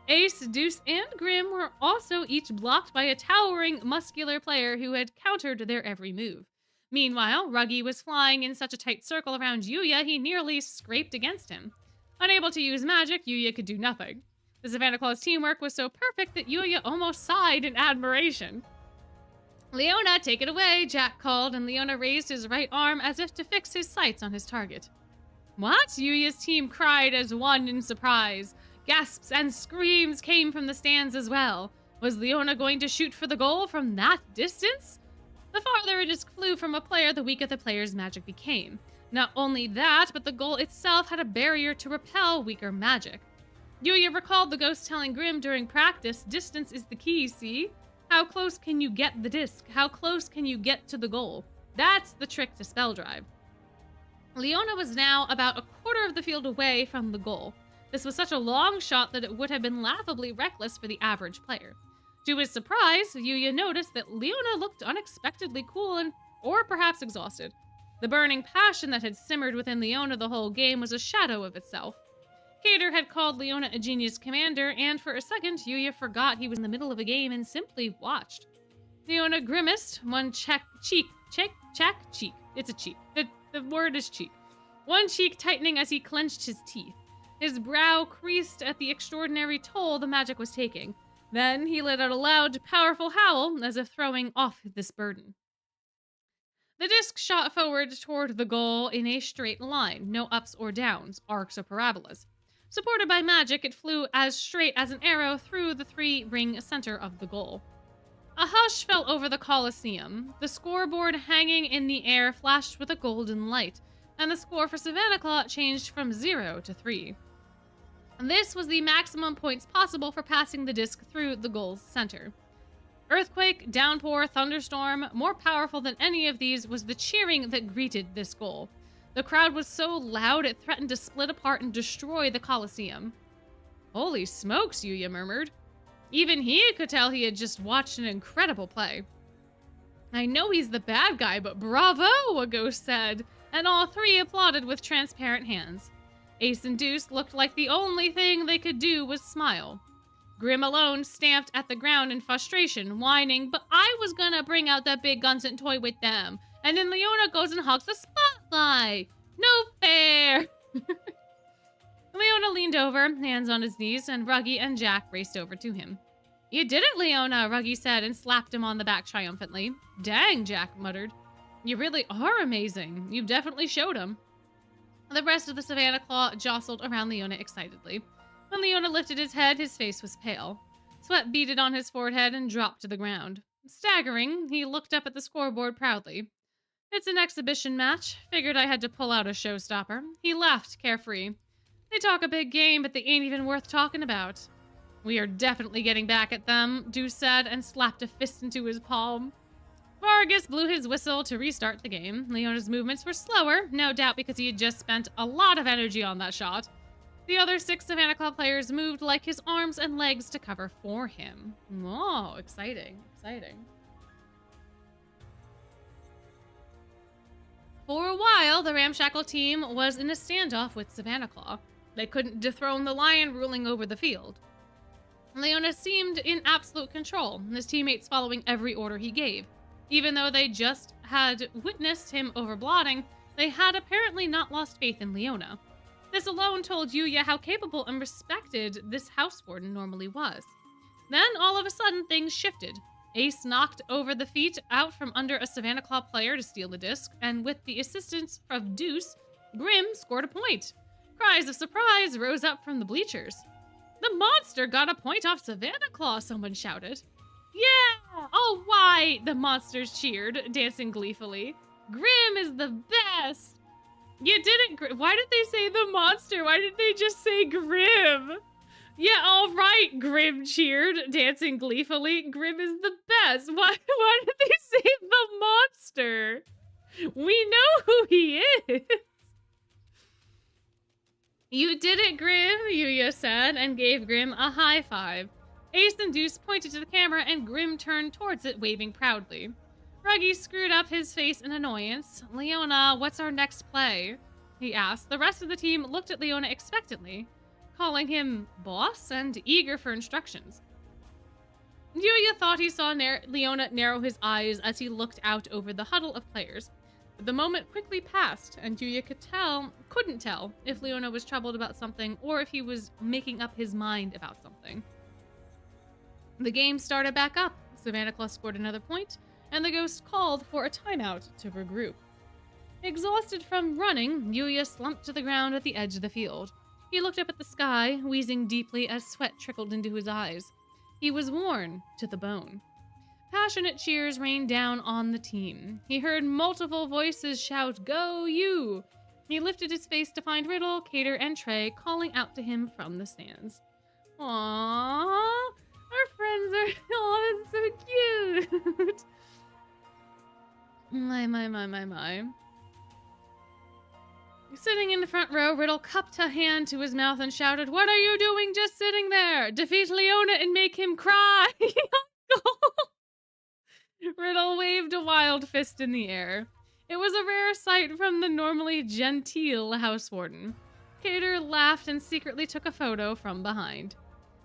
Ace, Deuce, and Grim were also each blocked by a towering, muscular player who had countered their every move. Meanwhile, Ruggy was flying in such a tight circle around Yuya, he nearly scraped against him. Unable to use magic, Yuya could do nothing. The Savanaclaw's teamwork was so perfect that Yuya almost sighed in admiration. Leona, take it away, Jack called, and Leona raised his right arm as if to fix his sights on his target. What? Yuya's team cried as one in surprise. Gasps and screams came from the stands as well. Was Leona going to shoot for the goal from that distance? The farther a disc flew from a player, the weaker the player's magic became. Not only that, but the goal itself had a barrier to repel weaker magic. Yuya recalled the ghost telling Grim during practice, distance is the key, see? How close can you get the disc? How close can you get to the goal? That's the trick to spell drive. Leona was now about a quarter of the field away from the goal. This was such a long shot that it would have been laughably reckless for the average player. To his surprise, Yuya noticed that Leona looked unexpectedly cool or perhaps exhausted. The burning passion that had simmered within Leona the whole game was a shadow of itself. Cater had called Leona a genius commander, and for a second, Yuya forgot he was in the middle of a game and simply watched. Leona grimaced, one cheek. It's a cheek. The word is cheek. One cheek tightening as he clenched his teeth. His brow creased at the extraordinary toll the magic was taking. Then he let out a loud, powerful howl, as if throwing off this burden. The disc shot forward toward the goal in a straight line, no ups or downs, arcs or parabolas. Supported by magic, it flew as straight as an arrow through the three-ring center of the goal. A hush fell over the Colosseum. The scoreboard hanging in the air flashed with a golden light, and the score for Savanaclaw changed from 0 to 3. This was the maximum points possible for passing the disc through the goal's center. Earthquake, downpour, thunderstorm, more powerful than any of these was the cheering that greeted this goal. The crowd was so loud it threatened to split apart and destroy the Colosseum. Holy smokes, Yuya murmured. Even he could tell he had just watched an incredible play. I know he's the bad guy, but bravo, a ghost said, and all three applauded with transparent hands. Ace and Deuce looked like the only thing they could do was smile. Grim alone stamped at the ground in frustration, whining, but I was gonna bring out that big guns and toy with them. And then Leona goes and hogs the spotlight. No fair! Leona leaned over, hands on his knees, and Ruggy and Jack raced over to him. You did it, Leona, Ruggy said and slapped him on the back triumphantly. Dang, Jack muttered. You really are amazing. You've definitely showed him. The rest of the Savanaclaw jostled around Leona excitedly. When Leona lifted his head, his face was pale. Sweat beaded on his forehead and dropped to the ground. Staggering, he looked up at the scoreboard proudly. It's an exhibition match. Figured I had to pull out a showstopper. He laughed, carefree. They talk a big game, but they ain't even worth talking about. We are definitely getting back at them, Deuce said and slapped a fist into his palm. Vargas blew his whistle to restart the game. Leona's movements were slower, no doubt because he had just spent a lot of energy on that shot. The other 6 Savanaclaw players moved like his arms and legs to cover for him. Oh, exciting, exciting. For a while, the Ramshackle team was in a standoff with Savanaclaw. They couldn't dethrone the lion ruling over the field. Leona seemed in absolute control, his teammates following every order he gave. Even though they just had witnessed him overblotting, they had apparently not lost faith in Leona. This alone told Yuya how capable and respected this house warden normally was. Then, all of a sudden, things shifted. Ace knocked over the feet out from under a Savanaclaw player to steal the disc, and with the assistance of Deuce, Grim scored a point. Cries of surprise rose up from the bleachers. The monster got a point off Savanaclaw, someone shouted. Yeah! All right, the monsters cheered, dancing gleefully. Grim is the best! You didn't... Why did they say the monster? Why did they just say Grim? Yeah, all right, Grim cheered, dancing gleefully. Grim is the best. Why did they say the monster? We know who he is. You did it, Grim, Yuya said, and gave Grim a high five. Ace and Deuce pointed to the camera, and Grim turned towards it, waving proudly. Ruggy screwed up his face in annoyance. Leona, what's our next play? He asked. The rest of the team looked at Leona expectantly, calling him boss and eager for instructions. Yuya thought he saw Leona narrow his eyes as he looked out over the huddle of players. But the moment quickly passed, and Yuya couldn't tell if Leona was troubled about something or if he was making up his mind about something. The game started back up. Savanaclaw scored another point, and the ghost called for a timeout to regroup. Exhausted from running, Yuya slumped to the ground at the edge of the field. He looked up at the sky, wheezing deeply as sweat trickled into his eyes. He was worn to the bone. Passionate cheers rained down on the team. He heard multiple voices shout, "Go you!" He lifted his face to find Riddle, Cater, and Trey calling out to him from the stands. Aww, our friends are... Oh, that's so cute! My. Sitting in the front row, Riddle cupped a hand to his mouth and shouted, "What are you doing just sitting there? Defeat Leona and make him cry!" Riddle waved a wild fist in the air. It was a rare sight from the normally genteel house warden. Cater laughed and secretly took a photo from behind.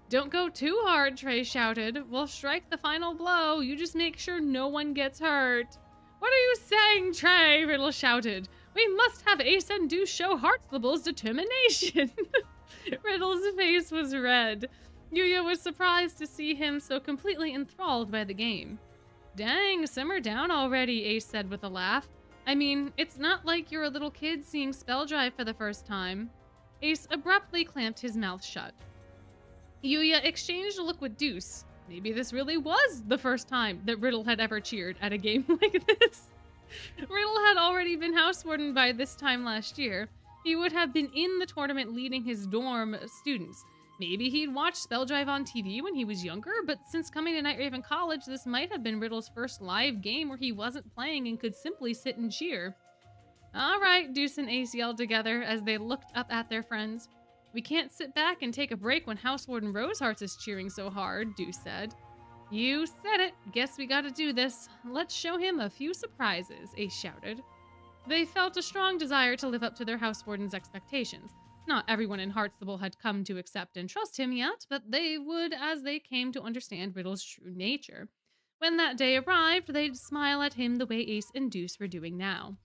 "Don't go too hard," Trey shouted. "We'll strike the final blow. You just make sure no one gets hurt." "What are you saying, Trey?" Riddle shouted. "We must have Ace and Deuce show Heartstable's determination." Riddle's face was red. Yuya was surprised to see him so completely enthralled by the game. "Dang, simmer down already," Ace said with a laugh. "I mean, it's not like you're a little kid seeing Spell Drive for the first time." Ace abruptly clamped his mouth shut. Yuya exchanged a look with Deuce. Maybe this really was the first time that Riddle had ever cheered at a game like this. Riddle had already been house warden by this time last year. He would have been in the tournament leading his dorm students. Maybe he'd watched Spell Drive on TV when he was younger, but since coming to Night Raven College, this might have been Riddle's first live game where he wasn't playing and could simply sit and cheer. "All right," Deuce and Ace yelled together as they looked up at their friends. "We can't sit back and take a break when House Warden Rosehearts is cheering so hard," Deuce said. "You said it. Guess we gotta do this. Let's show him a few surprises," Ace shouted. They felt a strong desire to live up to their house warden's expectations. Not everyone in Heartstable had come to accept and trust him yet, but they would as they came to understand Riddle's true nature. When that day arrived, they'd smile at him the way Ace and Deuce were doing now.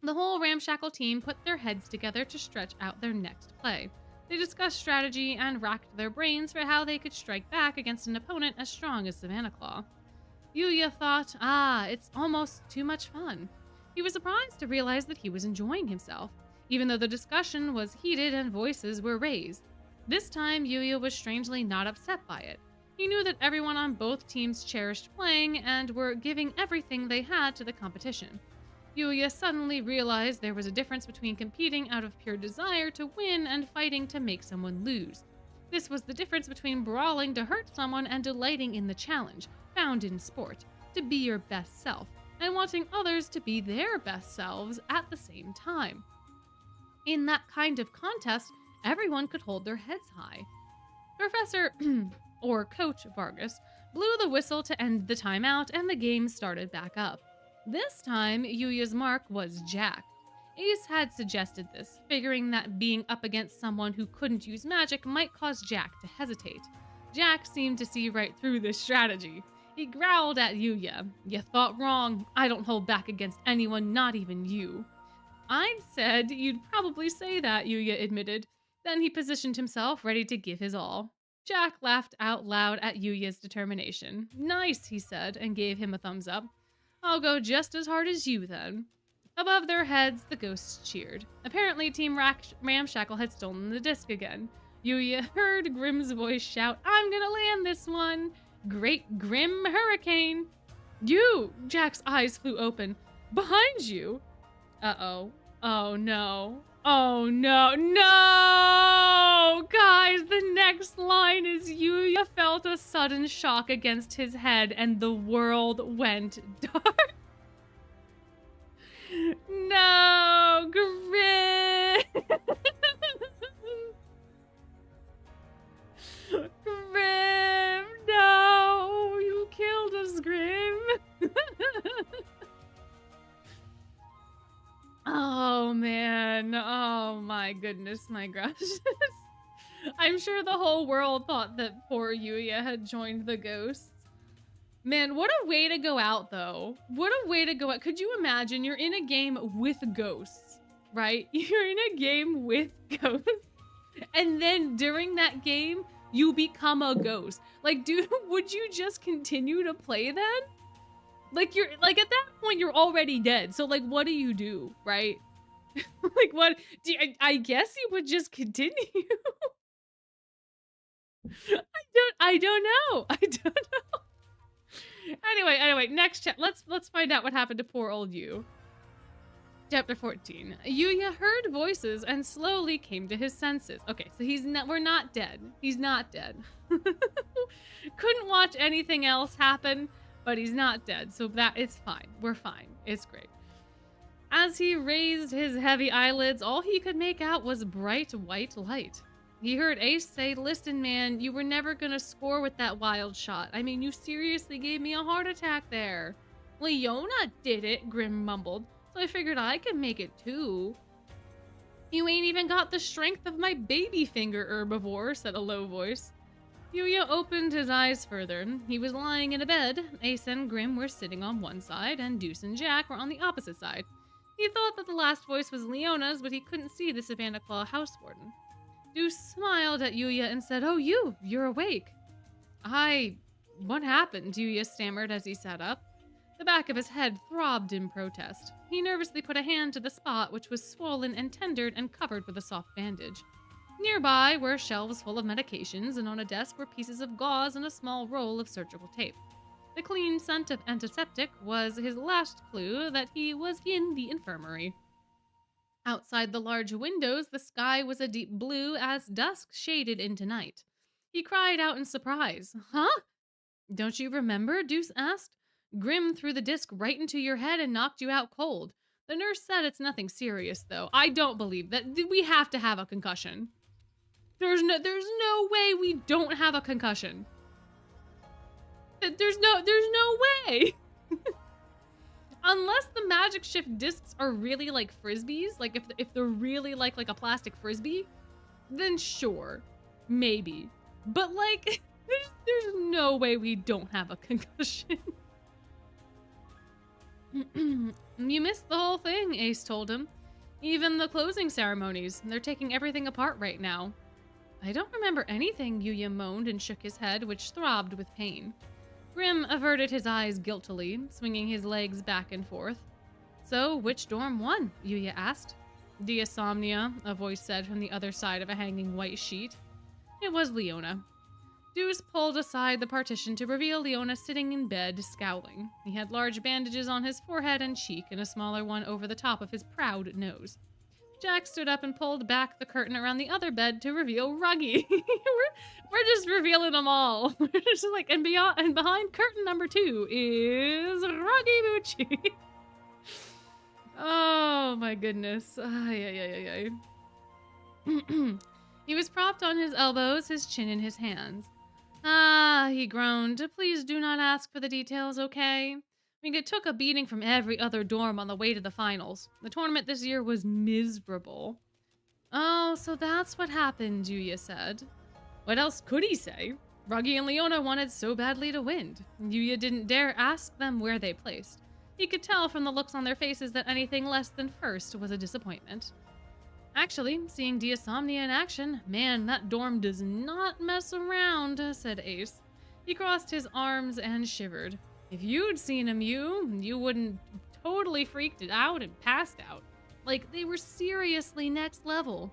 The whole Ramshackle team put their heads together to stretch out their next play. They discussed strategy and racked their brains for how they could strike back against an opponent as strong as Savanaclaw. Yuya thought, it's almost too much fun. He was surprised to realize that he was enjoying himself, even though the discussion was heated and voices were raised. This time, Yuya was strangely not upset by it. He knew that everyone on both teams cherished playing and were giving everything they had to the competition. Yuya suddenly realized there was a difference between competing out of pure desire to win and fighting to make someone lose. This was the difference between brawling to hurt someone and delighting in the challenge, found in sport, to be your best self, and wanting others to be their best selves at the same time. In that kind of contest, everyone could hold their heads high. Professor, or Coach Vargas, blew the whistle to end the timeout and the game started back up. This time, Yuya's mark was Jack. Ace had suggested this, figuring that being up against someone who couldn't use magic might cause Jack to hesitate. Jack seemed to see right through this strategy. He growled at Yuya. "You thought wrong. I don't hold back against anyone, not even you." "I'd said you'd probably say that," Yuya admitted. Then he positioned himself, ready to give his all. Jack laughed out loud at Yuya's determination. "Nice," he said, and gave him a thumbs up. "I'll go just as hard as you, then." Above their heads, the ghosts cheered. Apparently, Team Ramshackle had stolen the disc again. Yuya heard Grimm's voice shout, "I'm gonna land this one! Great Grim Hurricane!" "You!" Jack's eyes flew open. "Behind you!" Uh-oh. Oh, no. Oh, no. No! Guys, the next line is Yuya felt a sudden shock against his head and the world went dark. No, Grim! Grim, no! You killed us, Grim! Oh, man. Oh, my goodness, my gracious. I'm sure the whole world thought that poor Yuya had joined the ghosts. Man, what a way to go out, though. What a way to go out. Could you imagine you're in a game with ghosts, right? You're in a game with ghosts. And then during that game, you become a ghost. Like, dude, would you just continue to play then? Like, you're, like, at that point, you're already dead. So, like, what do you do, right? Like, what? I guess you would just continue. I don't know. I don't know. Anyway, next chapter. Let's find out what happened to poor old Yu. Chapter 14. Yuya heard voices and slowly came to his senses. Okay, so we're not dead. He's not dead. Couldn't watch anything else happen, but he's not dead, so that it's fine. We're fine. It's great. As he raised his heavy eyelids, all he could make out was bright white light. He heard Ace say, "Listen, man, you were never gonna score with that wild shot. I mean, you seriously gave me a heart attack there." "Leona did it," Grim mumbled, "so I figured I could make it too." "You ain't even got the strength of my baby finger, herbivore," said a low voice. Yuya opened his eyes further. He was lying in a bed. Ace and Grim were sitting on one side, and Deuce and Jack were on the opposite side. He thought that the last voice was Leona's, but he couldn't see the Savanaclaw house warden. Deuce smiled at Yuya and said, "Oh, you're awake." What happened?" Yuya stammered as he sat up. The back of his head throbbed in protest. He nervously put a hand to the spot, which was swollen and tendered and covered with a soft bandage. Nearby were shelves full of medications, and on a desk were pieces of gauze and a small roll of surgical tape. The clean scent of antiseptic was his last clue that he was in the infirmary. Outside the large windows, the sky was a deep blue as dusk shaded into night. He cried out in surprise. "Huh? Don't you remember?" Deuce asked. "Grim threw the disc right into your head and knocked you out cold. The nurse said it's nothing serious, though." I don't believe that. We have to have a concussion. There's no way we don't have a concussion. There's no way. Unless the magic shift discs are really like frisbees, like if they're really like a plastic frisbee, then sure, maybe. But like, there's no way we don't have a concussion. "You missed the whole thing," Ace told him. "Even the closing ceremonies. They're taking everything apart right now." "I don't remember anything," Yuya moaned and shook his head, which throbbed with pain. Grim averted his eyes guiltily, swinging his legs back and forth. "So, which dorm won?" Yuya asked. "Diasomnia," a voice said from the other side of a hanging white sheet. It was Leona. Deuce pulled aside the partition to reveal Leona sitting in bed, scowling. He had large bandages on his forehead and cheek, and a smaller one over the top of his proud nose. Jack stood up and pulled back the curtain around the other bed to reveal Ruggy. we're just revealing them all. We're just like, and behind curtain number 2 is Ruggy Moochie. Oh my goodness. Ay. He was propped on his elbows, his chin in his hands. "Ah," he groaned. "Please do not ask for the details, okay? We took a beating from every other dorm on the way to the finals. The tournament this year was miserable. Oh, so that's what happened, Yuya said. What else could he say? Ruggy and Leona wanted so badly to win. Yuya didn't dare ask them where they placed. He could tell from the looks on their faces that anything less than first was a disappointment. Actually, seeing Diasomnia in action, man, that dorm does not mess around, said Ace. He crossed his arms and shivered. If you'd seen him, you wouldn't totally freaked out and passed out. Like, they were seriously next level.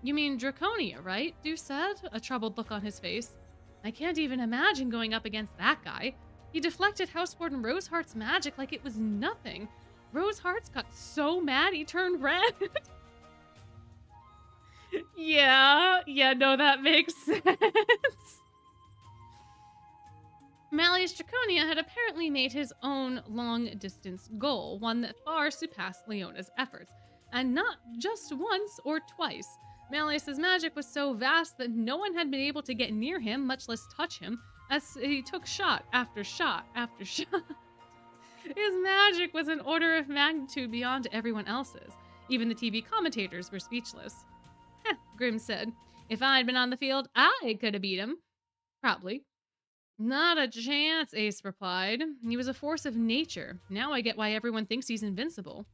You mean Draconia, right? Deuce said, a troubled look on his face. I can't even imagine going up against that guy. He deflected Housewarden Roseheart's magic like it was nothing. Roseheart's got so mad he turned red. Yeah, no, that makes sense. Malleus Draconia had apparently made his own long-distance goal, one that far surpassed Leona's efforts, and not just once or twice. Malleus's magic was so vast that no one had been able to get near him, much less touch him, as he took shot after shot after shot. His magic was an order of magnitude beyond everyone else's. Even the TV commentators were speechless. Heh, Grim said. If I'd been on the field, I could have beat him. Probably. Not a chance, Ace replied. He was a force of nature. Now I get why everyone thinks he's invincible.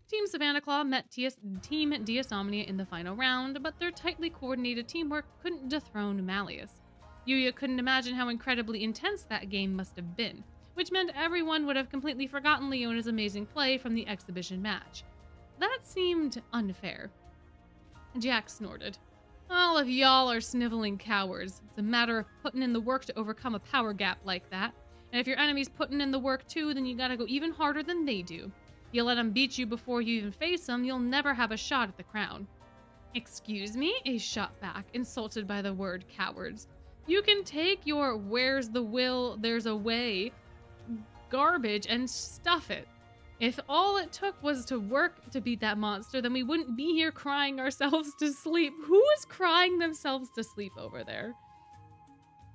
Team Savanaclaw met Team Diasomnia in the final round, but their tightly coordinated teamwork couldn't dethrone Malleus. Yuya couldn't imagine how incredibly intense that game must have been, which meant everyone would have completely forgotten Leona's amazing play from the exhibition match. That seemed unfair. Jack snorted. All of y'all are sniveling cowards. It's a matter of putting in the work to overcome a power gap like that. And if your enemy's putting in the work too, then you gotta go even harder than they do. You let them beat you before you even face them, you'll never have a shot at the crown. Excuse me? Ace shot back, insulted by the word cowards. You can take your where's the will, there's a way garbage and stuff it. If all it took was to work to beat that monster, then we wouldn't be here crying ourselves to sleep. Who is crying themselves to sleep over there?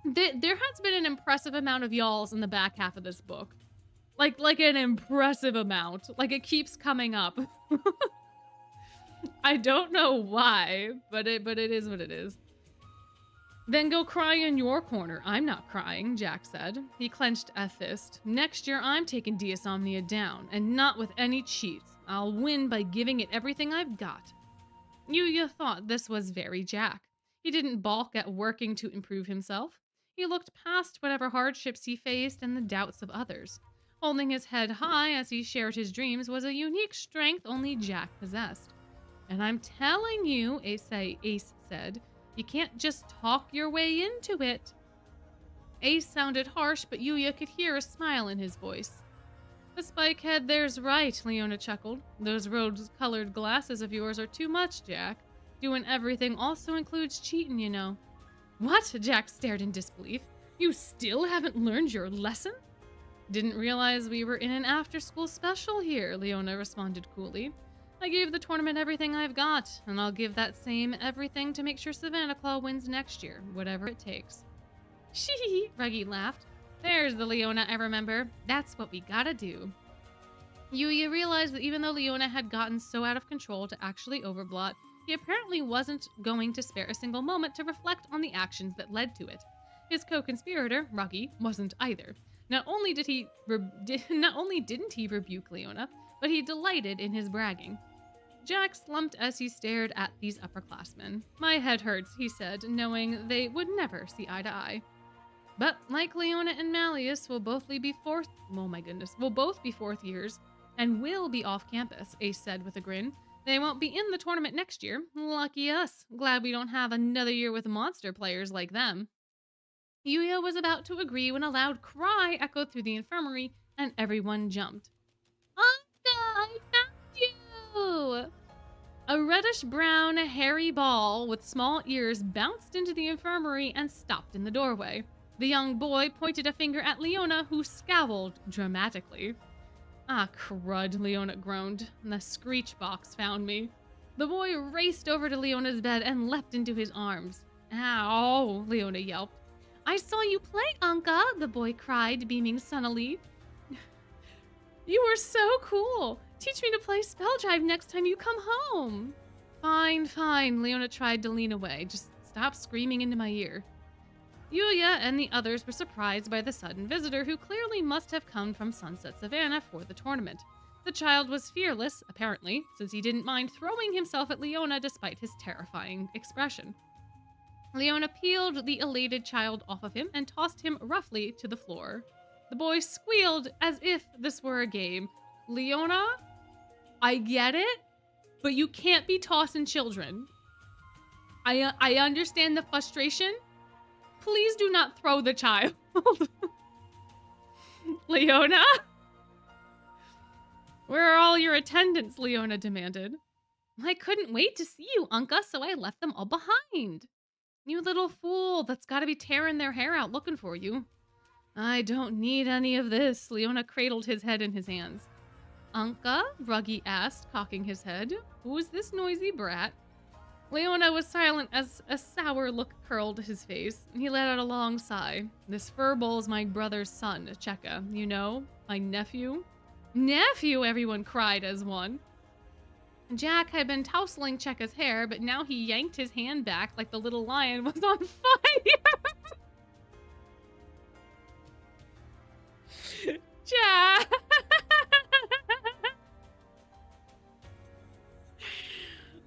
There has been an impressive amount of y'alls in the back half of this book. Like an impressive amount. Like it keeps coming up. I don't know why, but it is what it is. Then go cry in your corner. I'm not crying, Jack said. He clenched a fist. Next year, I'm taking Diasomnia down, and not with any cheats. I'll win by giving it everything I've got. Yuya thought this was very Jack. He didn't balk at working to improve himself. He looked past whatever hardships he faced and the doubts of others. Holding his head high as he shared his dreams was a unique strength only Jack possessed. And I'm telling you, Ace said, you can't just talk your way into it. Ace sounded harsh, but Yuya could hear a smile in his voice. The spikehead there's right, Leona chuckled. Those rose-colored glasses of yours are too much, Jack. Doing everything also includes cheating, you know. What? Jack stared in disbelief. You still haven't learned your lesson? Didn't realize we were in an after-school special here, Leona responded coolly. I gave the tournament everything I've got, and I'll give that same everything to make sure Savanaclaw wins next year, whatever it takes. Shee, Ruggy laughed. There's the Leona I remember. That's what we gotta do. Yuya realized that even though Leona had gotten so out of control to actually overblot, he apparently wasn't going to spare a single moment to reflect on the actions that led to it. His co-conspirator, Ruggy, wasn't either. Not only didn't he rebuke Leona, but he delighted in his bragging. Jack slumped as he stared at these upperclassmen. My head hurts, he said, knowing they would never see eye to eye. But like Leona and Malleus, we'll both be fourth years and will be off campus, Ace said with a grin. They won't be in the tournament next year. Lucky us. Glad we don't have another year with monster players like them. Yuya was about to agree when a loud cry echoed through the infirmary and everyone jumped. Anka, I found you! A reddish-brown, hairy ball with small ears bounced into the infirmary and stopped in the doorway. The young boy pointed a finger at Leona, who scowled dramatically. Ah, crud, Leona groaned. The screech box found me. The boy raced over to Leona's bed and leapt into his arms. Ow, Leona yelped. I saw you play, Anka, the boy cried, beaming sunnily. You were so cool. Teach me to play spell drive next time you come home. Fine, fine. Leona tried to lean away. Just stop screaming into my ear. Yuya and the others were surprised by the sudden visitor who clearly must have come from Sunset Savannah for the tournament. The child was fearless, apparently, since he didn't mind throwing himself at Leona despite his terrifying expression. Leona peeled the elated child off of him and tossed him roughly to the floor. The boy squealed as if this were a game. Leona, I get it, but you can't be tossing children. I understand the frustration. Please do not throw the child. Leona? Where are all your attendants? Leona demanded. I couldn't wait to see you, Unka, so I left them all behind. You little fool, that's gotta be tearing their hair out looking for you. I don't need any of this. Leona cradled his head in his hands. Unka? Ruggy asked, cocking his head. Who's this noisy brat? Leona was silent as a sour look curled his face. He let out a long sigh. This furbol's my brother's son, Cheka. You know, my nephew. Nephew, everyone cried as one. Jack had been tousling Cheka's hair, but now he yanked his hand back like the little lion was on fire. Jack!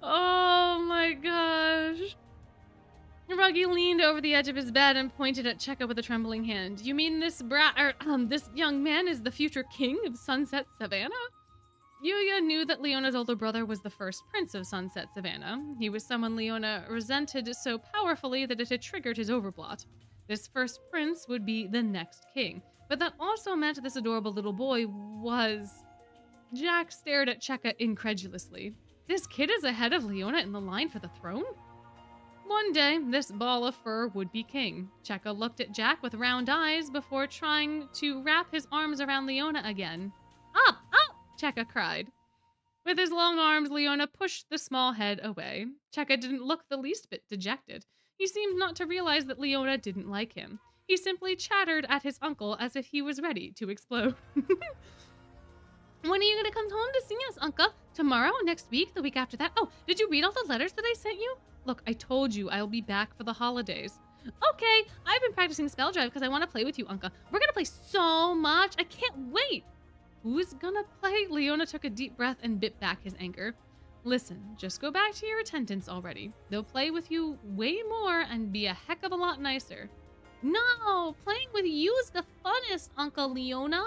Oh my gosh. Ruggy leaned over the edge of his bed and pointed at Cheka with a trembling hand. You mean this this young man is the future king of Sunset Savannah? Yuya knew that Leona's older brother was the first prince of Sunset Savannah. He was someone Leona resented so powerfully that it had triggered his overplot. This first prince would be the next king, but that also meant this adorable little boy was... Jack stared at Cheka incredulously. This kid is ahead of Leona in the line for the throne? One day, this ball of fur would be king. Cheka looked at Jack with round eyes before trying to wrap his arms around Leona again. Up! Up! Cheka cried. With his long arms, Leona pushed the small head away. Cheka didn't look the least bit dejected. He seemed not to realize that Leona didn't like him. He simply chattered at his uncle as if he was ready to explode. When are you going to come home to see us, Unka? Tomorrow? Next week? The week after that? Oh, did you read all the letters that I sent you? Look, I told you I'll be back for the holidays. Okay, I've been practicing spell drive because I want to play with you, Unka. We're going to play so much. I can't wait. Who's gonna play? Leona took a deep breath and bit back his anger. Listen, just go back to your attendants already. They'll play with you way more and be a heck of a lot nicer. No, playing with you's the funnest, Uncle Leona.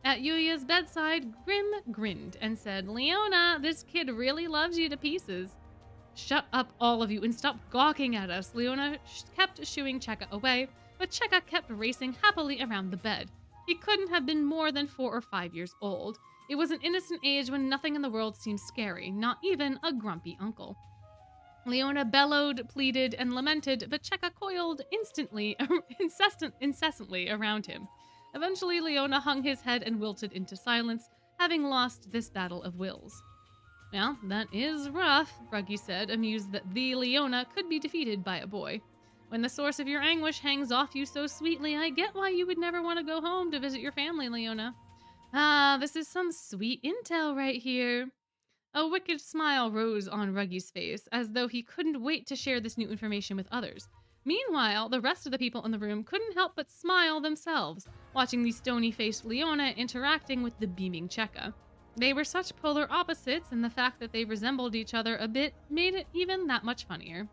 At Yuya's bedside, Grim grinned and said, Leona, this kid really loves you to pieces. Shut up, all of you, and stop gawking at us. Leona kept shooing Cheka away, but Cheka kept racing happily around the bed. He couldn't have been more than 4 or 5 years old. It was an innocent age when nothing in the world seemed scary, not even a grumpy uncle. Leona bellowed, pleaded, and lamented, but Cheka coiled incessantly around him. Eventually, Leona hung his head and wilted into silence, having lost this battle of wills. Well, that is rough, Ruggy said, amused that the Leona could be defeated by a boy. When the source of your anguish hangs off you so sweetly, I get why you would never want to go home to visit your family, Leona. Ah, this is some sweet intel right here. A wicked smile rose on Ruggy's face, as though he couldn't wait to share this new information with others. Meanwhile, the rest of the people in the room couldn't help but smile themselves, watching the stony-faced Leona interacting with the beaming Cheka. They were such polar opposites, and the fact that they resembled each other a bit made it even that much funnier.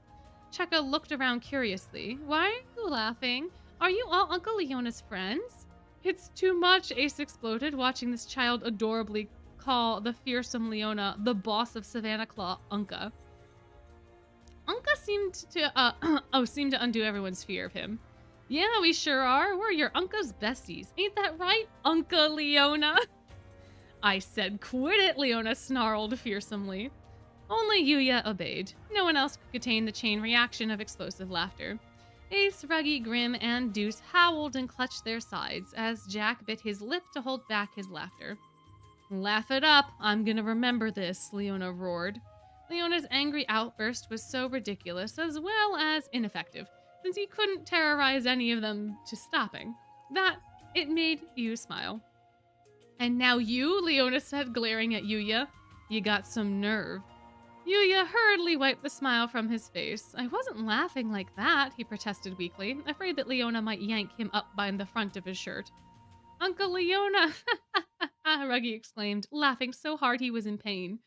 Cheka looked around curiously. Why are you laughing? Are you all Uncle Leona's friends? It's too much, Ace exploded, watching this child adorably call the fearsome Leona the boss of Savanaclaw, Unka. Unka seemed to undo everyone's fear of him. Yeah, we sure are. We're your Unka's besties. Ain't that right, Unka Leona? I said quit it, Leona snarled fearsomely. Only Yuya obeyed. No one else could contain the chain reaction of explosive laughter. Ace, Ruggy, Grim, and Deuce howled and clutched their sides as Jack bit his lip to hold back his laughter. Laugh it up. I'm gonna remember this, Leona roared. Leona's angry outburst was so ridiculous as well as ineffective, since he couldn't terrorize any of them to stopping, that it made you smile. And now you, Leona said, glaring at Yuya. You got some nerve. Yuya hurriedly wiped the smile from his face. I wasn't laughing like that, he protested weakly, afraid that Leona might yank him up by the front of his shirt. Uncle Leona, Ruggy exclaimed, laughing so hard he was in pain.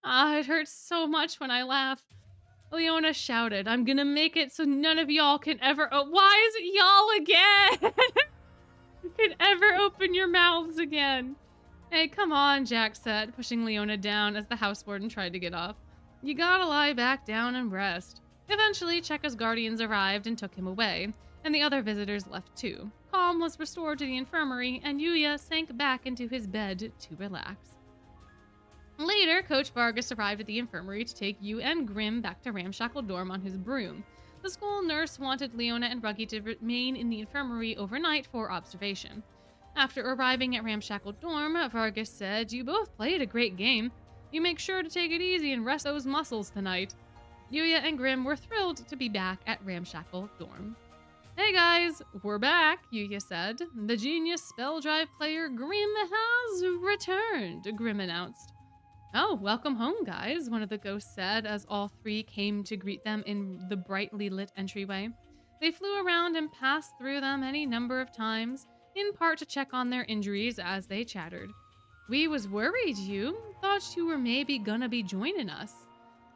Ah, it hurts so much when I laugh. Leona shouted, I'm gonna make it so none of y'all can ever why is it y'all again? Can ever open your mouths again. Hey, come on, Jack said, pushing Leona down as the house warden tried to get off. You gotta lie back down and rest. Eventually, Cheka's guardians arrived and took him away, and the other visitors left too. Calm was restored to the infirmary, and Yuya sank back into his bed to relax. Later, Coach Vargas arrived at the infirmary to take Yu and Grim back to Ramshackle Dorm on his broom. The school nurse wanted Leona and Ruggy to remain in the infirmary overnight for observation. After arriving at Ramshackle Dorm, Vargas said, You both played a great game. You make sure to take it easy and rest those muscles tonight. Yuya and Grim were thrilled to be back at Ramshackle Dorm. Hey guys, we're back, Yuya said. The genius spell drive player Grim has returned, Grim announced. Oh, welcome home, guys, one of the ghosts said as all three came to greet them in the brightly lit entryway. They flew around and passed through them any number of times, in part to check on their injuries as they chattered. We was worried, you. Thought you were maybe gonna be joining us.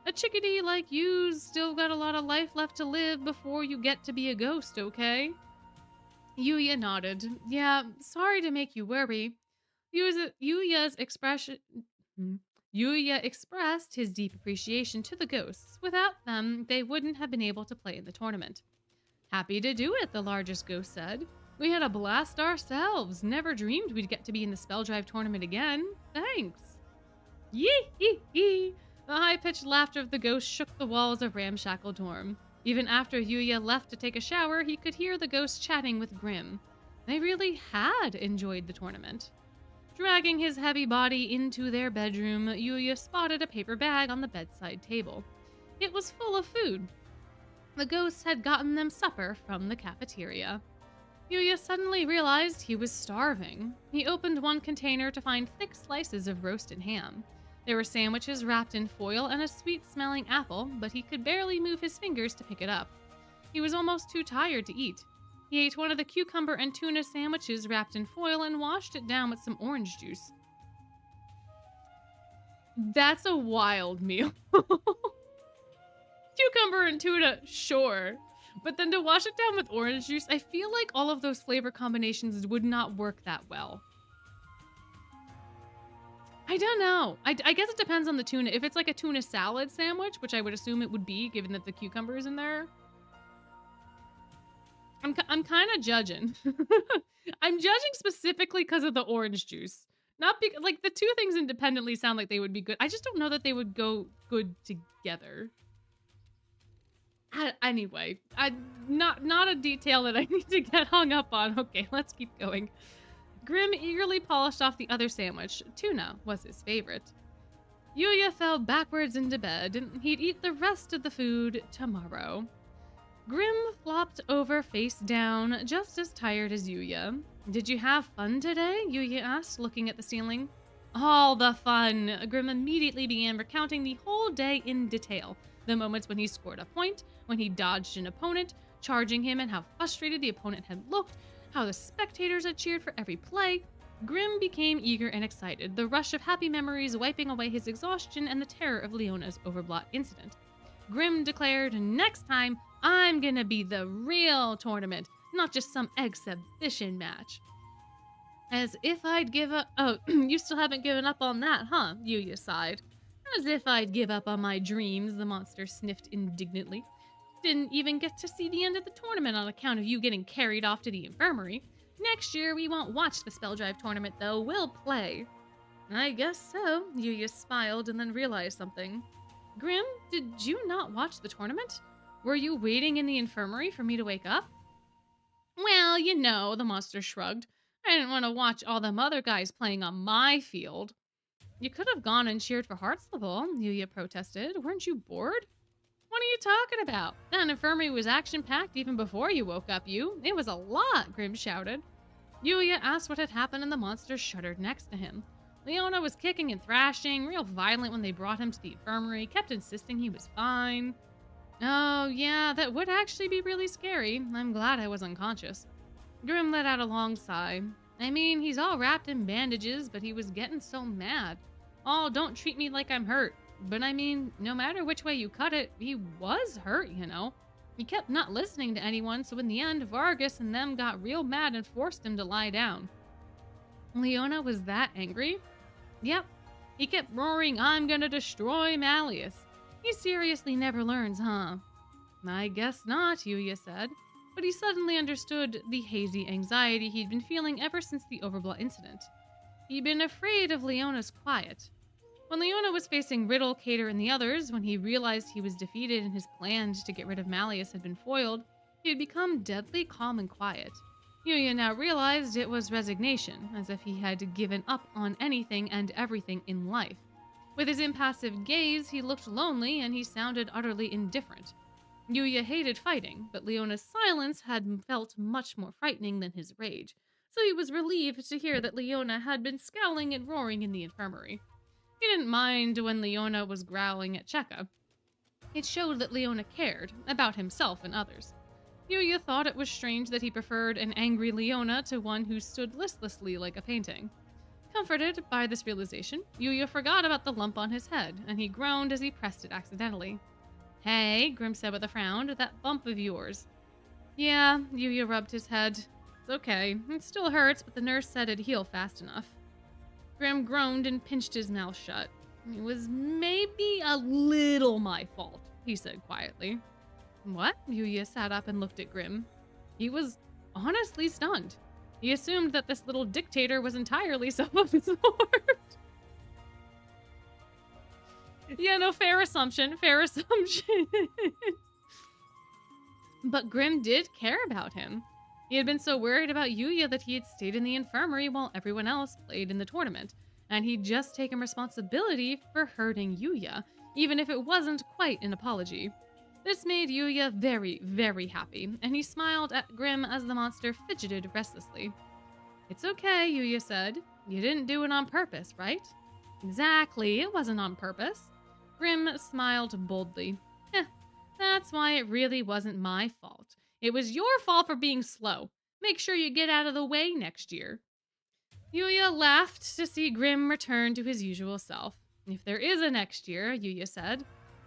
A chickadee like you's still got a lot of life left to live before you get to be a ghost, okay? Yuya nodded. Yeah, sorry to make you worry. Yuya expressed his deep appreciation to the ghosts. Without them, they wouldn't have been able to play in the tournament. Happy to do it, the largest ghost said. We had a blast ourselves. Never dreamed we'd get to be in the Spell Drive tournament again. Thanks. Yee-hee-hee. The high-pitched laughter of the ghost shook the walls of Ramshackle Dorm. Even after Yuya left to take a shower, he could hear the ghost chatting with Grim. They really had enjoyed the tournament. Dragging his heavy body into their bedroom, Yuya spotted a paper bag on the bedside table. It was full of food. The ghosts had gotten them supper from the cafeteria. Yuya suddenly realized he was starving. He opened one container to find thick slices of roasted ham. There were sandwiches wrapped in foil and a sweet-smelling apple, but he could barely move his fingers to pick it up. He was almost too tired to eat. He ate one of the cucumber and tuna sandwiches wrapped in foil and washed it down with some orange juice. That's a wild meal. Cucumber and tuna, sure. But then to wash it down with orange juice, I feel like all of those flavor combinations would not work that well. I don't know. I guess it depends on the tuna. If it's like a tuna salad sandwich, which I would assume it would be, given that the cucumber is in there. I'm kind of judging. I'm judging specifically because of the orange juice. Not because, like, the two things independently sound like they would be good. I just don't know that they would go good together. Anyway, not a detail that I need to get hung up on. Okay, let's keep going. Grim eagerly polished off the other sandwich. Tuna was his favorite. Yuya fell backwards into bed. He'd eat the rest of the food tomorrow. Grim flopped over face down, just as tired as Yuya. Did you have fun today? Yuya asked, looking at the ceiling. All the fun. Grim immediately began recounting the whole day in detail. The moments when he scored a point, when he dodged an opponent, charging him, and how frustrated the opponent had looked, how the spectators had cheered for every play. Grim became eager and excited, the rush of happy memories wiping away his exhaustion and the terror of Leona's overblock incident. Grim declared, next time, I'm gonna be the real tournament, not just some exhibition match. As if I'd give up— oh, you still haven't given up on that, huh? Yuya sighed. As if I'd give up on my dreams, the monster sniffed indignantly. Didn't even get to see the end of the tournament on account of you getting carried off to the infirmary. Next year, we won't watch the Spell Drive tournament, though. We'll play. I guess so. Yuya smiled and then realized something. Grim, did you not watch the tournament? Were you waiting in the infirmary for me to wake up? Well, you know, the monster shrugged. I didn't want to watch all them other guys playing on my field. You could have gone and cheered for Hartslevel, Yuya protested. Weren't you bored? What are you talking about? That infirmary was action-packed even before you woke up, you. It was a lot, Grim shouted. Yuya asked what had happened and the monster shuddered next to him. Leona was kicking and thrashing, real violent when they brought him to the infirmary, kept insisting he was fine. Oh, yeah, that would actually be really scary. I'm glad I was unconscious. Grim let out a long sigh. I mean, he's all wrapped in bandages, but he was getting so mad. Oh, don't treat me like I'm hurt. But I mean, no matter which way you cut it, he was hurt, you know. He kept not listening to anyone, so in the end, Vargas and them got real mad and forced him to lie down. Leona was that angry? Yep. He kept roaring, I'm gonna destroy Malleus. He seriously never learns, huh? I guess not, Yuya said. But he suddenly understood the hazy anxiety he'd been feeling ever since the Overblood incident. He'd been afraid of Leona's quiet. When Leona was facing Riddle, Cater, and the others, when he realized he was defeated and his plan to get rid of Malleus had been foiled, he had become deadly calm and quiet. Yuya now realized it was resignation, as if he had given up on anything and everything in life. With his impassive gaze, he looked lonely and he sounded utterly indifferent. Yuya hated fighting, but Leona's silence had felt much more frightening than his rage, so he was relieved to hear that Leona had been scowling and roaring in the infirmary. He didn't mind when Leona was growling at Cheka. It showed that Leona cared about himself and others. Yuya thought it was strange that he preferred an angry Leona to one who stood listlessly like a painting. Comforted by this realization, Yuya forgot about the lump on his head, and he groaned as he pressed it accidentally. Hey, Grim said with a frown, that bump of yours. Yeah, Yuya rubbed his head. It's okay. It still hurts, but the nurse said it'd heal fast enough. Grim groaned and pinched his mouth shut. It was maybe a little my fault, he said quietly. What? Yuya sat up and looked at Grim. He was honestly stunned. He assumed that this little dictator was entirely self-absorbed. Yeah, no, fair assumption, fair assumption. But Grim did care about him. He had been so worried about Yuya that he had stayed in the infirmary while everyone else played in the tournament, and he'd just taken responsibility for hurting Yuya, even if it wasn't quite an apology. This made Yuya very, very happy, and he smiled at Grim as the monster fidgeted restlessly. It's okay, Yuya said. You didn't do it on purpose, right? Exactly, it wasn't on purpose. Grim smiled boldly. That's why it really wasn't my fault. It was your fault for being slow. Make sure you get out of the way next year. Yuya laughed to see Grim return to his usual self. If there is a next year, Yuya said,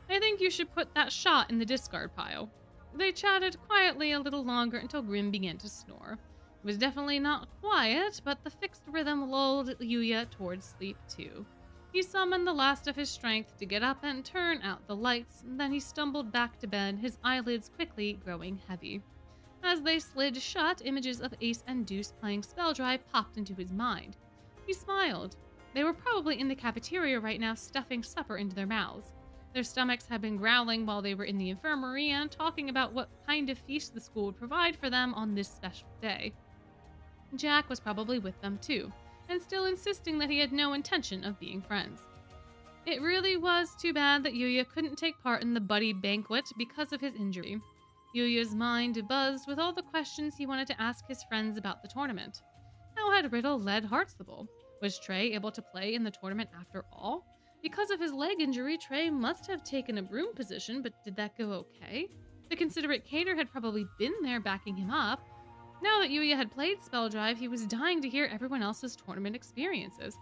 I think you should put that shot in the discard pile. They chatted quietly a little longer until Grim began to snore. It was definitely not quiet, but the fixed rhythm lulled Yuya towards sleep too. He summoned the last of his strength to get up and turn out the lights, then he stumbled back to bed, his eyelids quickly growing heavy. As they slid shut, images of Ace and Deuce playing Spell Drive popped into his mind. He smiled. They were probably in the cafeteria right now stuffing supper into their mouths. Their stomachs had been growling while they were in the infirmary and talking about what kind of feast the school would provide for them on this special day. Jack was probably with them too, and still insisting that he had no intention of being friends. It really was too bad that Yuya couldn't take part in the buddy banquet because of his injury. Yuya's mind buzzed with all the questions he wanted to ask his friends about the tournament. How had Riddle led Heartstable? Was Trey able to play in the tournament after all? Because of his leg injury, Trey must have taken a broom position, but did that go okay? The considerate Cater had probably been there backing him up. Now that Yuya had played Spell Drive, he was dying to hear everyone else's tournament experiences.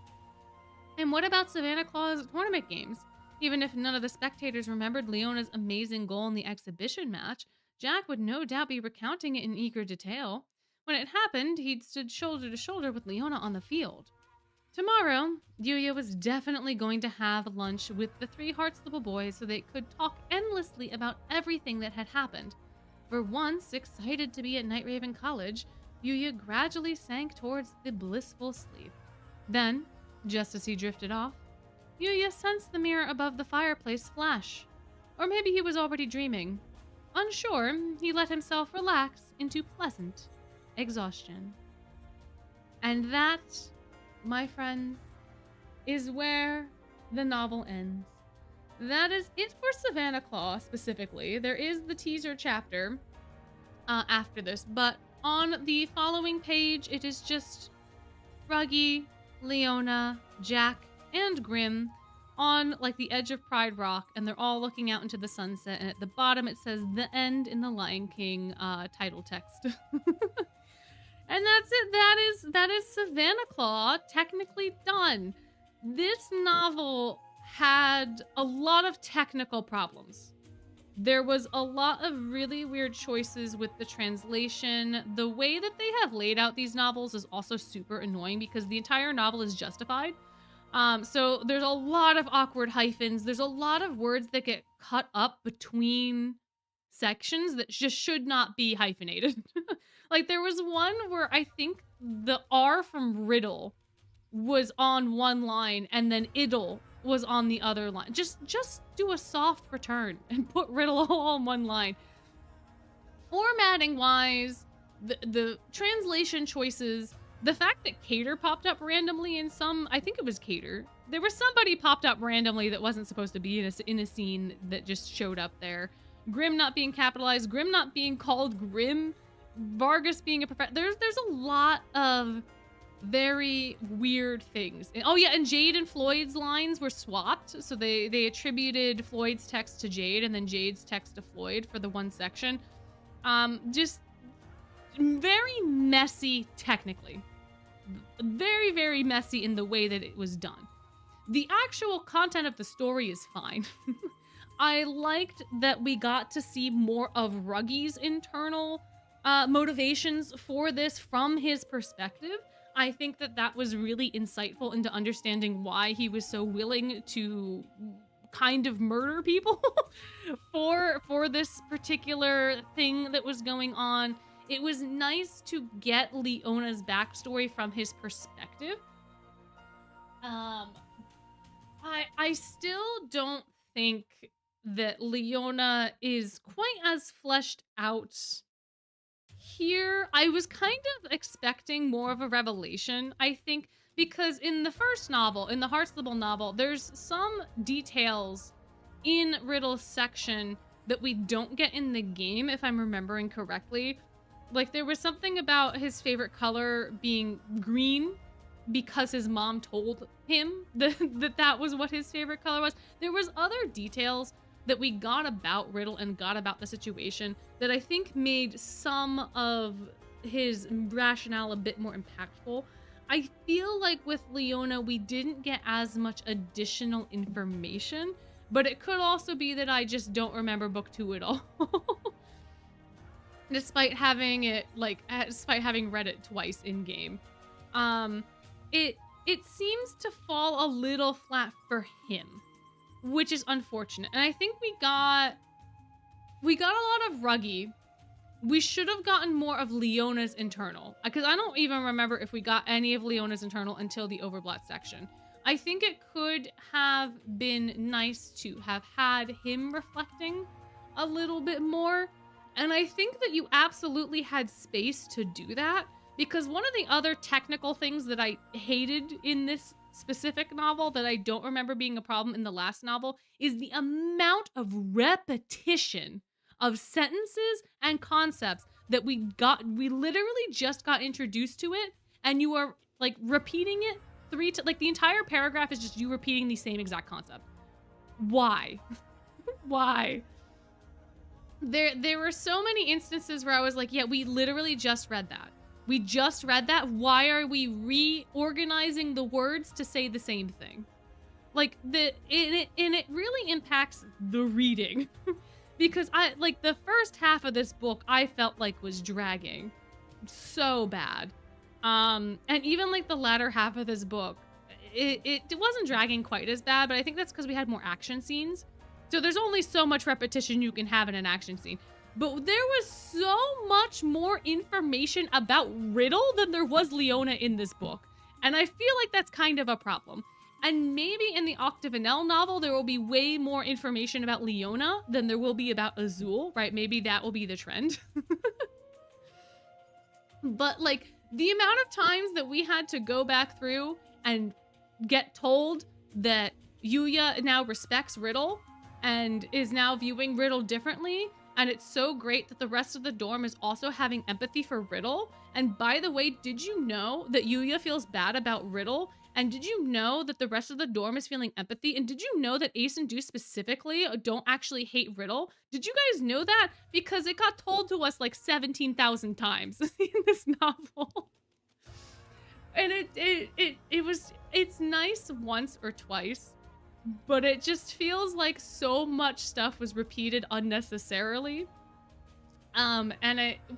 And what about Savanaclaw's tournament games? Even if none of the spectators remembered Leona's amazing goal in the exhibition match, Jack would no doubt be recounting it in eager detail. When it happened, he'd stood shoulder to shoulder with Leona on the field. Tomorrow, Yuya was definitely going to have lunch with the three Heartstable boys so they could talk endlessly about everything that had happened. For once, excited to be at Night Raven College, Yuya gradually sank towards the blissful sleep. Then, just as he drifted off, Yuya sensed the mirror above the fireplace flash. Or maybe he was already dreaming. Unsure, he let himself relax into pleasant exhaustion. And that, my friends, is where the novel ends. That is it for Savanaclaw specifically. There is the teaser chapter after this, but On the following page, it is just Ruggy, Leona, Jack, and Grim on like the edge of Pride Rock, and they're all looking out into the sunset, and at the bottom it says "The End" in the Lion King title text. And that's it. That is Savanaclaw technically done. This novel had a lot of technical problems. There was a lot of really weird choices with the translation. The way that they have laid out these novels is also super annoying because the entire novel is justified. So there's a lot of awkward hyphens. There's a lot of words that get cut up between sections that just should not be hyphenated. Like there was one where I think the R from riddle was on one line and then iddle was on the other line. Just do a soft return and put riddle all on one line. Formatting wise, the translation choices, the fact that Cater popped up randomly in some, I think it was Cater. There was somebody popped up randomly that wasn't supposed to be in a scene that just showed up there. Grim not being capitalized, Grim not being called Grim, Vargas being a professor. There's a lot of very weird things. Oh yeah, and Jade and Floyd's lines were swapped. So they attributed Floyd's text to Jade and then Jade's text to Floyd for the one section. Just very messy technically. Very, very messy in the way that it was done. The actual content of the story is fine. I liked that we got to see more of Ruggy's internal motivations for this from his perspective. I think that that was really insightful into understanding why he was so willing to kind of murder people for this particular thing that was going on. It was nice to get Leona's backstory from his perspective. I still don't think that Leona is quite as fleshed out here. I was kind of expecting more of a revelation, I think, because in the first novel, in the Heartstable novel, there's some details in Riddle's section that we don't get in the game, if I'm remembering correctly. Like, there was something about his favorite color being green because his mom told him that was what his favorite color was. There was other details that we got about Riddle and got about the situation that I think made some of his rationale a bit more impactful. I feel like with Leona, we didn't get as much additional information, but it could also be that I just don't remember book 2 at all. Despite having read it twice in game. It seems to fall a little flat for him, which is unfortunate. And I think we got a lot of Ruggy. We should have gotten more of Leona's internal, because I don't even remember if we got any of Leona's internal until the Overblatt section. I think it could have been nice to have had him reflecting a little bit more. And I think that you absolutely had space to do that, because one of the other technical things that I hated in this specific novel that I don't remember being a problem in the last novel is the amount of repetition of sentences and concepts that we literally just got introduced to it, and you are like repeating it like the entire paragraph is just you repeating the same exact concept. Why? Why? There were so many instances where I was like, yeah, we literally just read that. We just read that. Why are we reorganizing the words to say the same thing? Like it really impacts the reading. Because the first half of this book I felt like was dragging so bad. And even like the latter half of this book, it wasn't dragging quite as bad, but I think that's because we had more action scenes. So there's only so much repetition you can have in an action scene. But there was so much more information about Riddle than there was Leona in this book. And I feel like that's kind of a problem. And maybe in the Octavinelle novel, there will be way more information about Leona than there will be about Azul, right? Maybe that will be the trend. But like the amount of times that we had to go back through and get told that Yuya now respects Riddle and is now viewing Riddle differently, And it's so great that the rest of the dorm is also having empathy for Riddle. And by the way, did you know that Yuya feels bad about Riddle? And did you know that the rest of the dorm is feeling empathy? And did you know that Ace and Deuce specifically don't actually hate Riddle? Did you guys know that? Because it got told to us like 17,000 times in this novel. And it's nice once or twice, but it just feels like so much stuff was repeated unnecessarily.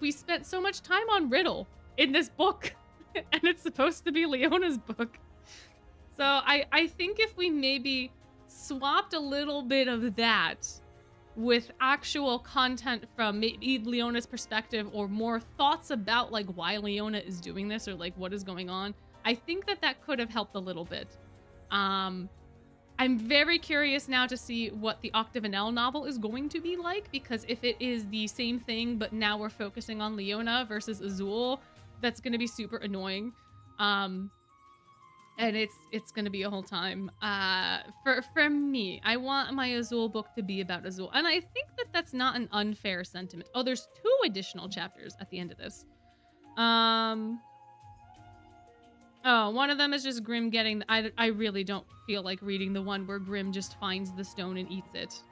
We spent so much time on Riddle in this book, and it's supposed to be Leona's book. So I think if we maybe swapped a little bit of that with actual content from maybe Leona's perspective, or more thoughts about like why Leona is doing this, or like what is going on, I think that could have helped a little bit. I'm very curious now to see what the Octavinelle novel is going to be like, because if it is the same thing, but now we're focusing on Leona versus Azul, that's going to be super annoying. And it's going to be a whole time. For me, I want my Azul book to be about Azul. And I think that's not an unfair sentiment. Oh, there's 2 additional chapters at the end of this. Oh, one of them is just Grim getting... I really don't feel like reading the one where Grim just finds the stone and eats it.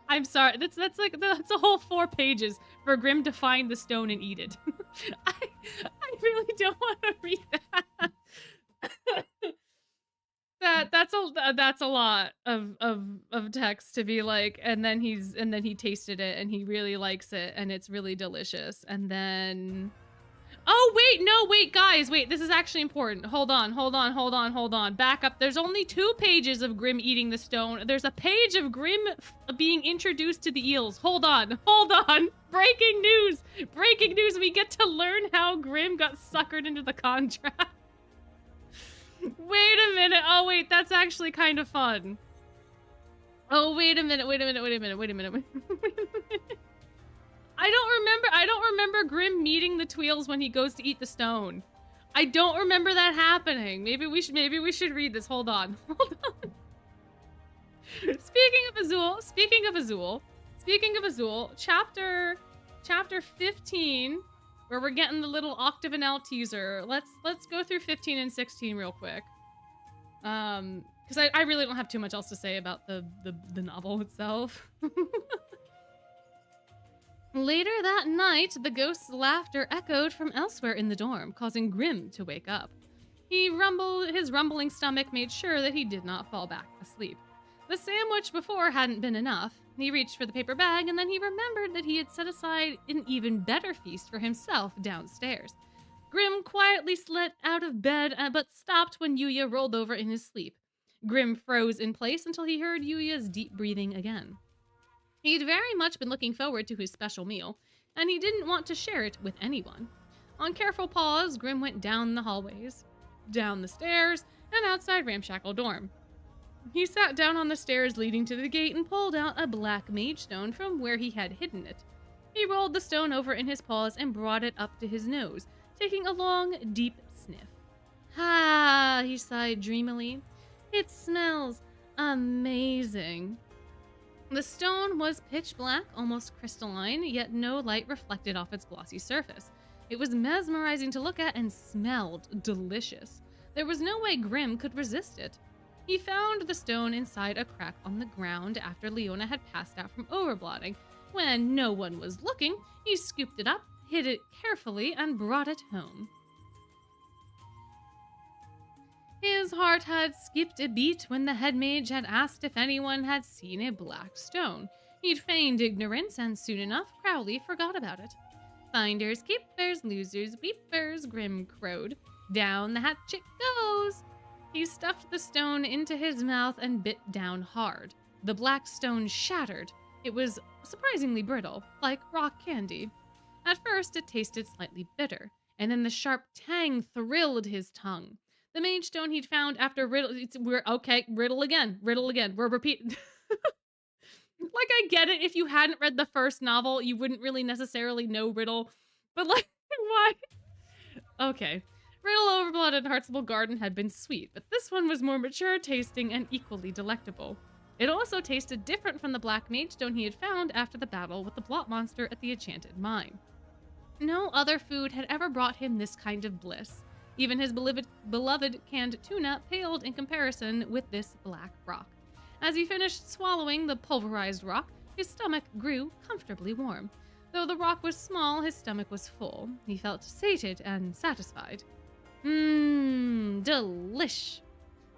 I'm sorry. That's a whole 4 pages for Grim to find the stone and eat it. I really don't want to read that. That's a lot of text to be like, and then he tasted it and he really likes it and it's really delicious, and then wait guys, this is actually important. Hold on, back up. There's only 2 pages of Grim eating the stone. There's a page of Grim being introduced to the eels. Hold on. Breaking news, we get to learn how Grim got suckered into the contract. Wait a minute. Oh wait, that's actually kind of fun. Oh wait a minute. I don't remember Grim meeting the Tweels when he goes to eat the stone. I don't remember that happening. Maybe we should read this. Hold on. Speaking of Azul, chapter 15, where we're getting the little Octavinelle teaser. Let's go through 15 and 16 real quick. Because I really don't have too much else to say about the novel itself. Later that night, the ghost's laughter echoed from elsewhere in the dorm, causing Grim to wake up. His rumbling stomach made sure that he did not fall back asleep. The sandwich before hadn't been enough. He reached for the paper bag, and then he remembered that he had set aside an even better feast for himself downstairs. Grim quietly slid out of bed, but stopped when Yuya rolled over in his sleep. Grim froze in place until he heard Yuya's deep breathing again. He'd very much been looking forward to his special meal, and he didn't want to share it with anyone. On careful paws, Grim went down the hallways, down the stairs, and outside Ramshackle dorm. He sat down on the stairs leading to the gate and pulled out a black mage stone from where he had hidden it. He rolled the stone over in his paws and brought it up to his nose, taking a long, deep sniff. "Ah," he sighed dreamily. "It smells amazing." The stone was pitch black, almost crystalline, yet no light reflected off its glossy surface. It was mesmerizing to look at and smelled delicious. There was no way Grim could resist it. He found the stone inside a crack on the ground after Leona had passed out from overblotting. When no one was looking, he scooped it up, hid it carefully, and brought it home. His heart had skipped a beat when the head mage had asked if anyone had seen a black stone. He'd feigned ignorance, and soon enough, Crowley forgot about it. "Finders, keepers, losers, weepers," Grim crowed. "Down the hatchet goes." He stuffed the stone into his mouth and bit down hard. The black stone shattered. It was surprisingly brittle, like rock candy. At first, it tasted slightly bitter, and then the sharp tang thrilled his tongue. The mage stone he'd found after Riddle... Riddle again. We're repeating... Like, I get it. If you hadn't read the first novel, you wouldn't really necessarily know Riddle. But, like, why? Okay. Riddle, Overblood, and Heartsable Garden had been sweet, but this one was more mature tasting and equally delectable. It also tasted different from the black mage stone he had found after the battle with the blot monster at the enchanted mine. No other food had ever brought him this kind of bliss. Even his beloved canned tuna paled in comparison with this black rock. As he finished swallowing the pulverized rock, his stomach grew comfortably warm. Though the rock was small, his stomach was full. He felt sated and satisfied. Delish.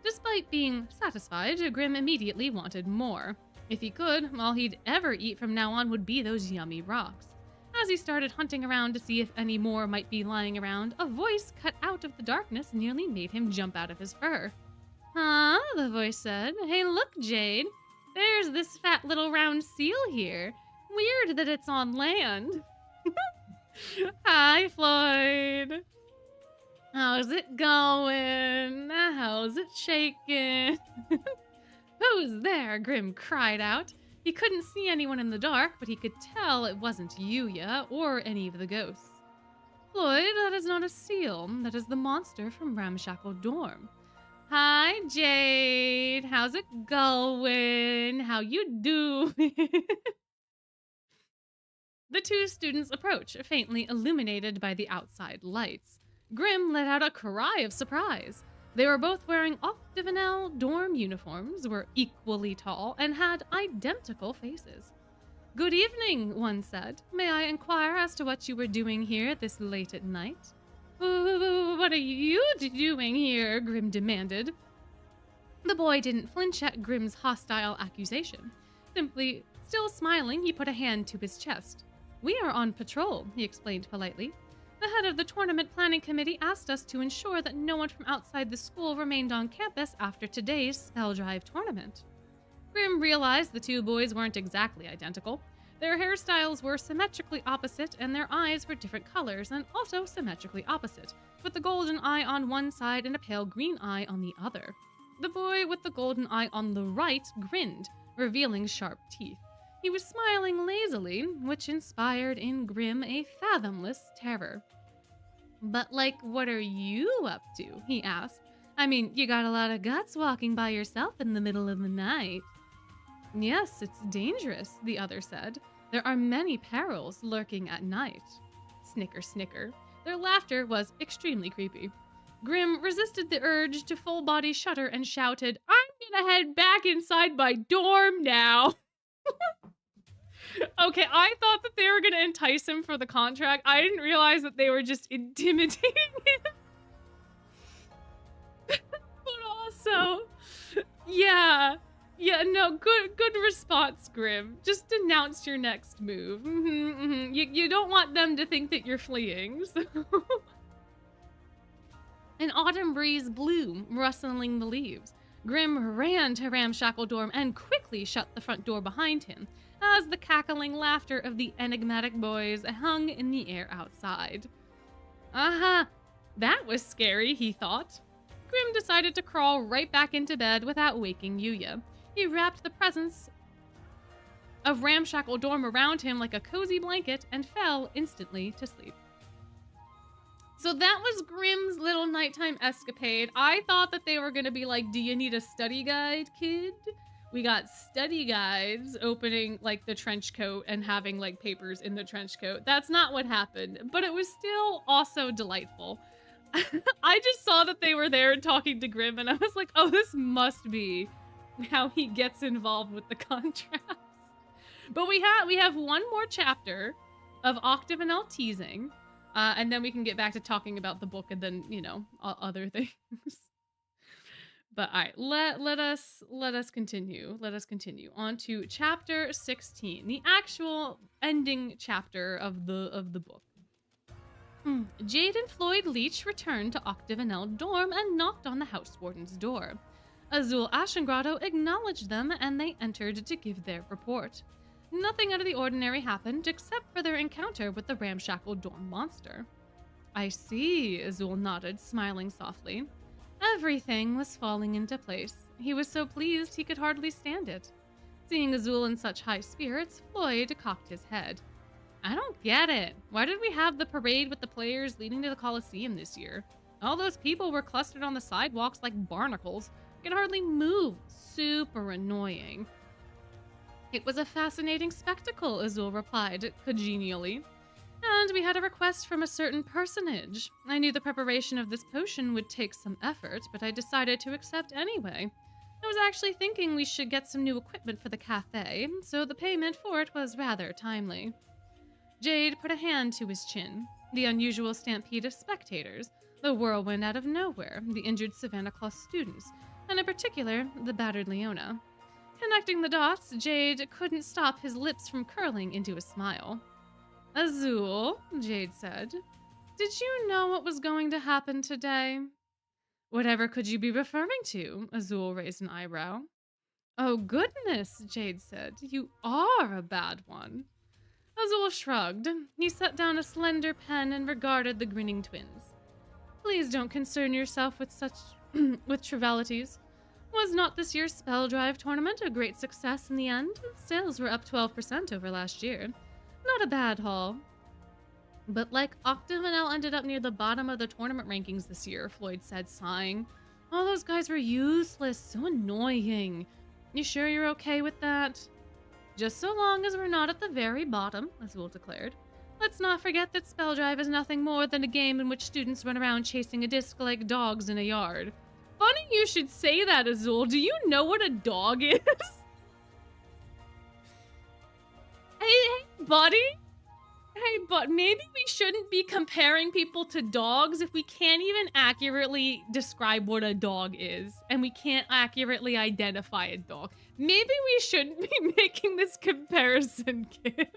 Despite being satisfied, Grim immediately wanted more. If he could, all he'd ever eat from now on would be those yummy rocks. As he started hunting around to see if any more might be lying around, a voice cut out of the darkness nearly made him jump out of his fur. Huh? The voice said. Hey, look, Jade. There's this fat little round seal here. Weird that it's on land. Hi, Floyd. How's it going? How's it shaking? Who's there? Grim cried out. He couldn't see anyone in the dark, but he could tell it wasn't Yuya or any of the ghosts. Floyd, that is not a seal. That is the monster from Ramshackle Dorm. Hi, Jade. How's it going? How you doing? The two students approach, faintly illuminated by the outside lights. Grim let out a cry of surprise. They were both wearing Octavinelle dorm uniforms, were equally tall, and had identical faces. Good evening, one said. May I inquire as to what you were doing here this late at night? What are you doing here? Grim demanded. The boy didn't flinch at Grim's hostile accusation. Simply, still smiling, he put a hand to his chest. We are on patrol, he explained politely. The head of the tournament planning committee asked us to ensure that no one from outside the school remained on campus after today's Spell Drive tournament. Grim realized the two boys weren't exactly identical. Their hairstyles were symmetrically opposite, and their eyes were different colors and also symmetrically opposite, with the golden eye on one side and a pale green eye on the other. The boy with the golden eye on the right grinned, revealing sharp teeth. He was smiling lazily, which inspired in Grim a fathomless terror. But, what are you up to? He asked. I mean, you got a lot of guts walking by yourself in the middle of the night. Yes, it's dangerous, the other said. There are many perils lurking at night. Snicker, snicker. Their laughter was extremely creepy. Grim resisted the urge to full-body shudder and shouted, I'm gonna head back inside my dorm now. Okay, I thought that they were gonna entice him for the contract. I didn't realize that they were just intimidating him. But also, yeah, no, good response, Grim. Just announce your next move. You don't want them to think that you're fleeing. So. An autumn breeze blew, rustling the leaves. Grim ran to Ramshackle Dorm and quickly shut the front door behind him, as the cackling laughter of the enigmatic boys hung in the air outside. Aha! That was scary, he thought. Grim decided to crawl right back into bed without waking Yuya. He wrapped the presence of Ramshackle Dorm around him like a cozy blanket and fell instantly to sleep. So that was Grim's little nighttime escapade. I thought that they were going to be like, do you need a study guide, kid? We got study guides opening the trench coat and having papers in the trench coat. That's not what happened, but it was still also delightful. I just saw that they were there talking to Grim and I was like, oh, this must be how he gets involved with the contracts. But we have one more chapter of Octavinelle teasing. And then we can get back to talking about the book and then, other things. But all right, let us continue. Let us continue on to chapter 16, the actual ending chapter of the book. Jade and Floyd Leach returned to Octavinelle Dorm and knocked on the house warden's door. Azul Ashengrotto acknowledged them and they entered to give their report. Nothing out of the ordinary happened except for their encounter with the Ramshackle Dorm monster. I see, Azul nodded, smiling softly. Everything was falling into place. He was so pleased he could hardly stand it. Seeing Azul in such high spirits, Floyd cocked his head. I don't get it. Why did we have the parade with the players leading to the Coliseum this year? All those people were clustered on the sidewalks like barnacles. could hardly move. Super annoying. It was a fascinating spectacle, Azul replied congenially. And we had a request from a certain personage. I knew the preparation of this potion would take some effort, but I decided to accept anyway. I was actually thinking we should get some new equipment for the cafe, so the payment for it was rather timely. Jade put a hand to his chin. The unusual stampede of spectators, the whirlwind out of nowhere, the injured Savanaclaw students, and in particular, the battered Leona. Connecting the dots, Jade couldn't stop his lips from curling into a smile. Azul, Jade said, did you know what was going to happen today? Whatever could you be referring to? Azul raised an eyebrow. Oh goodness, Jade said, you are a bad one. Azul shrugged. He set down a slender pen and regarded the grinning twins. Please don't concern yourself with such trivialities. Was not this year's Spell Drive tournament a great success in the end? Sales were up 12% over last year. Not a bad haul. But like Octavinelle ended up near the bottom of the tournament rankings this year, Floyd said, sighing. All those guys were useless, so annoying. You sure you're okay with that? Just so long as we're not at the very bottom, Azul declared. Let's not forget that Spell Drive is nothing more than a game in which students run around chasing a disc like dogs in a yard. Funny you should say that, Azul. Do you know what a dog is? Hey, buddy. Hey, but maybe we shouldn't be comparing people to dogs if we can't even accurately describe what a dog is, and we can't accurately identify a dog. Maybe we shouldn't be making this comparison, kid.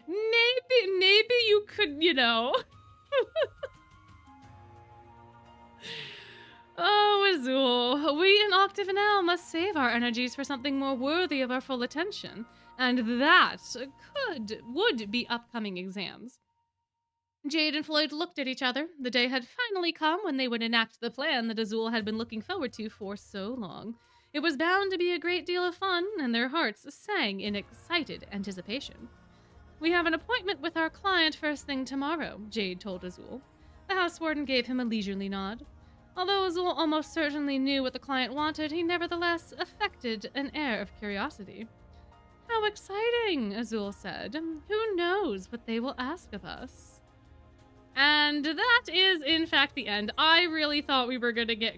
Maybe you could, you know. Oh, Azul, we in Octavinelle must save our energies for something more worthy of our full attention, and that would be upcoming exams. Jade and Floyd looked at each other. The day had finally come when they would enact the plan that Azul had been looking forward to for so long. It was bound to be a great deal of fun, and their hearts sang in excited anticipation. We have an appointment with our client first thing tomorrow, Jade told Azul. The house warden gave him a leisurely nod. Although Azul almost certainly knew what the client wanted, he nevertheless affected an air of curiosity. How exciting, Azul said. Who knows what they will ask of us? And that is, in fact, the end. I really thought we were going to get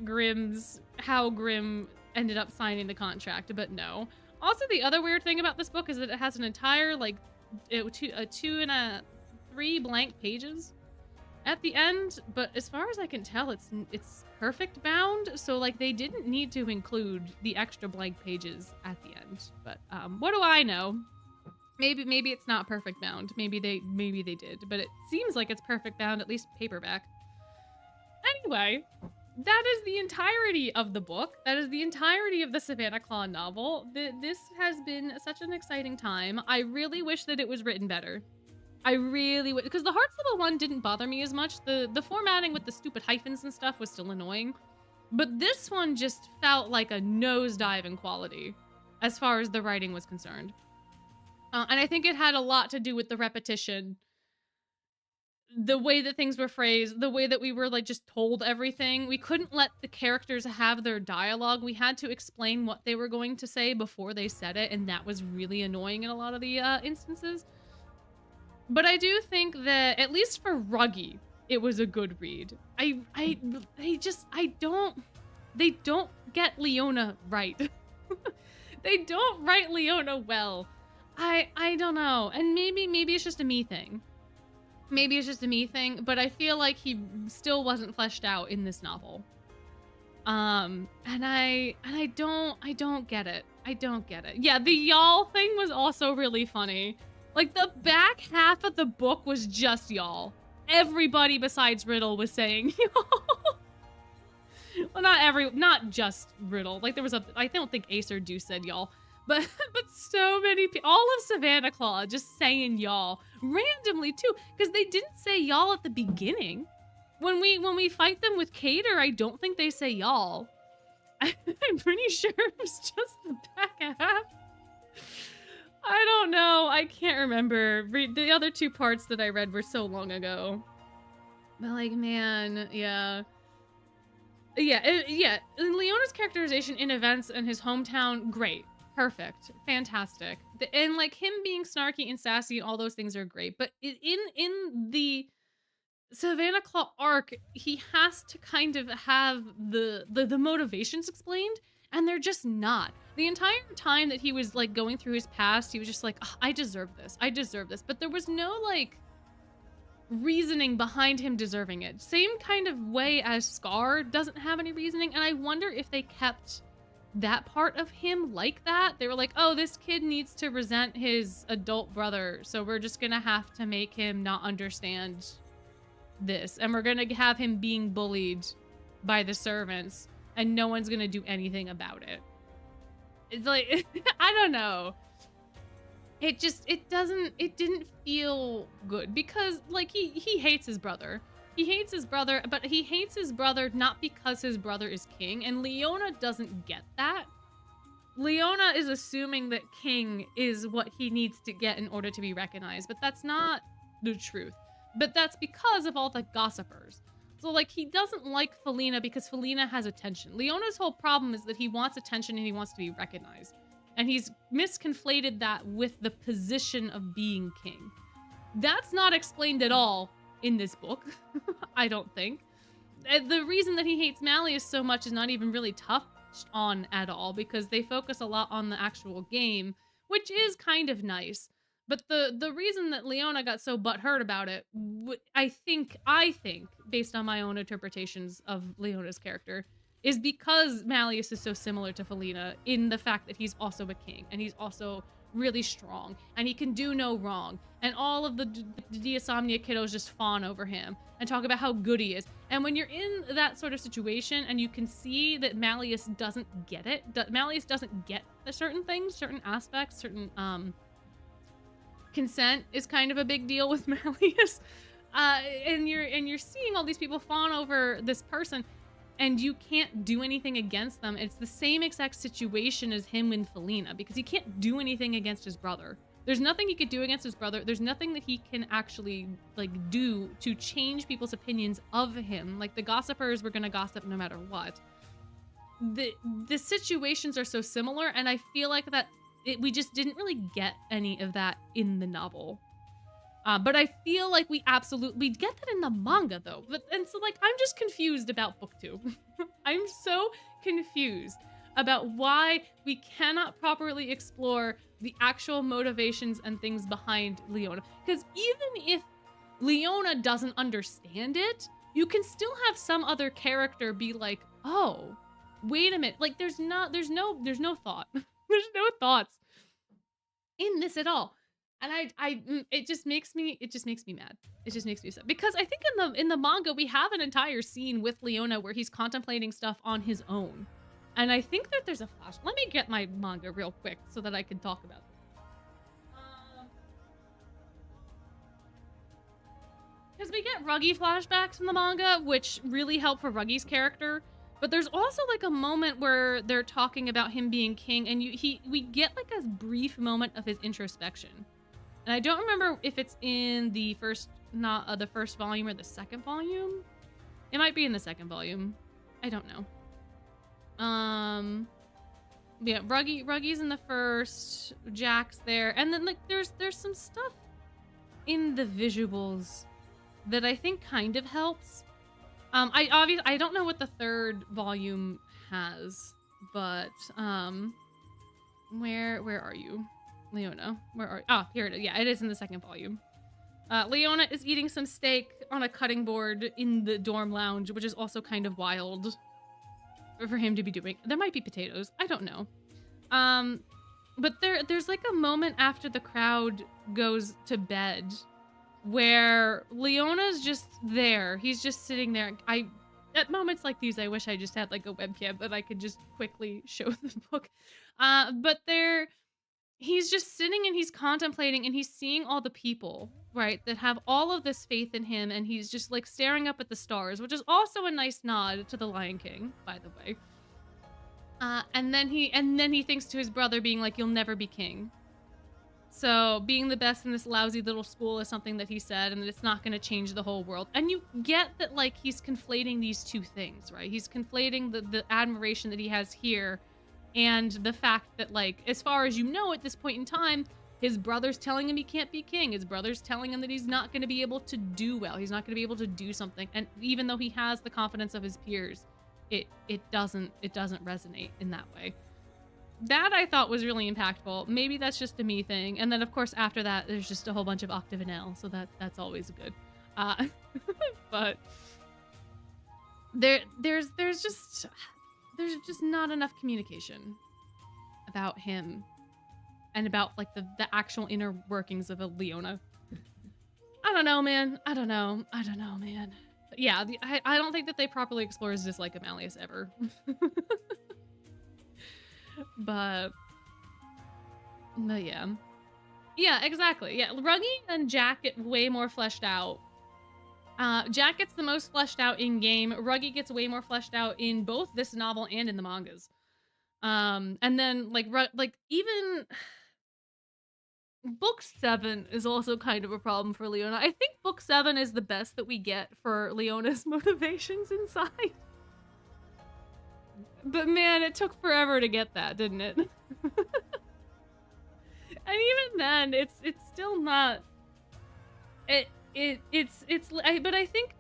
how Grimm ended up signing the contract, but no. Also, the other weird thing about this book is that it has an entire, like, 2 and 3 blank pages at the end, but as far as I can tell, it's perfect bound, so like they didn't need to include the extra blank pages at the end. But what do I know? Maybe it's not perfect bound. Maybe they did, but it seems like it's perfect bound, at least paperback. Anyway, that is the entirety of the book. That is the entirety of the Savanaclaw novel. This has been such an exciting time. I really wish that it was written better. I really would, because the Hearts Level 1 didn't bother me as much. The formatting with the stupid hyphens and stuff was still annoying. But this one just felt like a nosedive in quality as far as the writing was concerned. And I think it had a lot to do with the repetition, the way that things were phrased, the way that we were like just told everything. We couldn't let the characters have their dialogue. We had to explain what they were going to say before they said it, and that was really annoying in a lot of the instances. But I do think that, at least for Ruggy, it was a good read. They don't get Leona right. They don't write Leona well. I don't know. And maybe it's just a me thing. Maybe it's just a me thing, but I feel like he still wasn't fleshed out in this novel. And I don't get it. I don't get it. Yeah, the y'all thing was also really funny. Like, the back half of the book was just y'all. Everybody besides Riddle was saying y'all. Well, not just Riddle. Like, I don't think Ace or Deuce said y'all. But so many people, all of Savanaclaw just saying y'all. Randomly, too. Because they didn't say y'all at the beginning. When we fight them with Cater, I don't think they say y'all. I'm pretty sure it was just the back half. I don't know. I can't remember. The other 2 parts that I read were so long ago. But like, man, yeah. Yeah. And Leona's characterization in events in his hometown, great, perfect, fantastic. And like him being snarky and sassy and all those things are great. But in the Savanaclaw arc, he has to kind of have the motivations explained, and they're just not. The entire time that he was like going through his past, he was just like, "Ugh, I deserve this. I deserve this." But there was no like reasoning behind him deserving it. Same kind of way as Scar doesn't have any reasoning, and I wonder if they kept that part of him like that. They were like, oh, this kid needs to resent his adult brother, so we're just gonna have to make him not understand this, and we're gonna have him being bullied by the servants, and no one's gonna do anything about it. It's like, I don't know. It didn't feel good because like he hates his brother. He hates his brother, but he hates his brother not because his brother is king, and Leona doesn't get that. Leona is assuming that king is what he needs to get in order to be recognized, but that's not the truth. But that's because of all the gossipers. So like he doesn't like Felina because Felina has attention. Leona's whole problem is that he wants attention and he wants to be recognized. And he's misconflated that with the position of being king. That's not explained at all in this book, I don't think. The reason that he hates Malleus so much is not even really touched on at all, because they focus a lot on the actual game, which is kind of nice. But the reason that Leona got so butthurt about it, I think, based on my own interpretations of Leona's character, is because Malleus is so similar to Felina in the fact that he's also a king, and he's also really strong, and he can do no wrong, and all of the Diasomnia kiddos just fawn over him and talk about how good he is. And when you're in that sort of situation and you can see that Malleus doesn't get it, Malleus doesn't get the certain things, certain aspects, certain consent is kind of a big deal with Malleus, and you're seeing all these people fawn over this person, and you can't do anything against them. It's the same exact situation as him and Felina, because he can't do anything against his brother. There's nothing he could do against his brother. There's nothing that he can actually like do to change people's opinions of him. Like the gossipers were gonna gossip no matter what. The situations are so similar, and I feel like that we just didn't really get any of that in the novel. But I feel like we get that in the manga though. And so like, I'm just confused about book 2. I'm so confused about why we cannot properly explore the actual motivations and things behind Leona. Because even if Leona doesn't understand it, you can still have some other character be like, oh, wait a minute. Like there's no thought. There's no thoughts in this at all. And it just makes me mad. It just makes me sad, because I think in the manga we have an entire scene with Leona where he's contemplating stuff on his own, and I think that there's a flash. Let me get my manga real quick so that I can talk about it. Because we get Ruggy flashbacks in the manga, which really help for Ruggy's character. But there's also like a moment where they're talking about him being king, and we get like a brief moment of his introspection. And I don't remember if it's in the first volume or the second volume. It might be in the second volume. I don't know. Yeah, Ruggy's in the first, Jack's there, and then like there's some stuff in the visuals that I think kind of helps. I don't know what the third volume has, but where are you? Leona, where are you? Oh, here it is. Yeah, it is in the second volume. Leona is eating some steak on a cutting board in the dorm lounge, which is also kind of wild for him to be doing. There might be potatoes. I don't know. But there's like a moment after the crowd goes to bed where Leona's just there. He's just sitting there. At moments like these, I wish I just had like a webcam that I could just quickly show the book. But he's just sitting and he's contemplating, and he's seeing all the people, right, that have all of this faith in him, and he's just like staring up at the stars, which is also a nice nod to the Lion King, by the way. And then he thinks to his brother, being like, "You'll never be king." So being the best in this lousy little school is something that he said, and that it's not going to change the whole world. And you get that, like, he's conflating these two things, right? He's conflating the admiration that he has here and the fact that, like, as far as you know at this point in time, his brother's telling him he can't be king. His brother's telling him that he's not going to be able to do well. He's not going to be able to do something. And even though he has the confidence of his peers, it doesn't resonate in that way. That I thought was really impactful. Maybe that's just a me thing. And then of course after that, there's just a whole bunch of Octavinelle, so that's always good. But there's just not enough communication about him and about like the actual inner workings of a Leona. I don't know, man. I don't know, man. But yeah, I don't think that they properly explore his dislike of Malleus ever. But yeah. Yeah, exactly. Yeah, Ruggy and Jack get way more fleshed out. Jack gets the most fleshed out in game. Ruggy gets way more fleshed out in both this novel and in the mangas. And then like even book 7 is also kind of a problem for Leona. I think book 7 is the best that we get for Leona's motivations inside. But man, it took forever to get that, didn't it? And even then, it's still not. But I think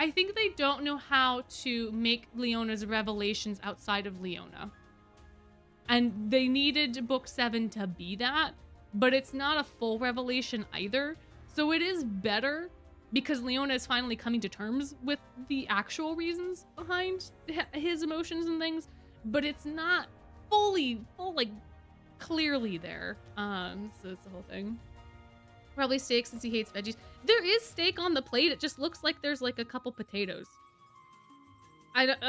I think they don't know how to make Leona's revelations outside of Leona, and they needed book 7 to be that. But it's not a full revelation either, so it is better. Because Leona is finally coming to terms with the actual reasons behind his emotions and things, but it's not like clearly there. So it's the whole thing. Probably steak since he hates veggies. There is steak on the plate. It just looks like there's like a couple potatoes.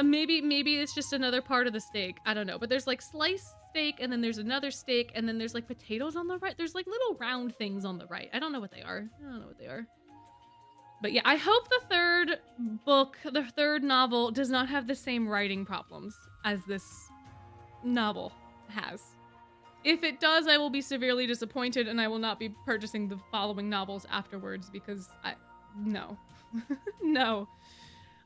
Maybe it's just another part of the steak. I don't know. But there's like sliced steak, and then there's another steak, and then there's like potatoes on the right. There's like little round things on the right. I don't know what they are. But yeah, I hope the third novel, does not have the same writing problems as this novel has. If it does, I will be severely disappointed, and I will not be purchasing the following novels afterwards because no. No.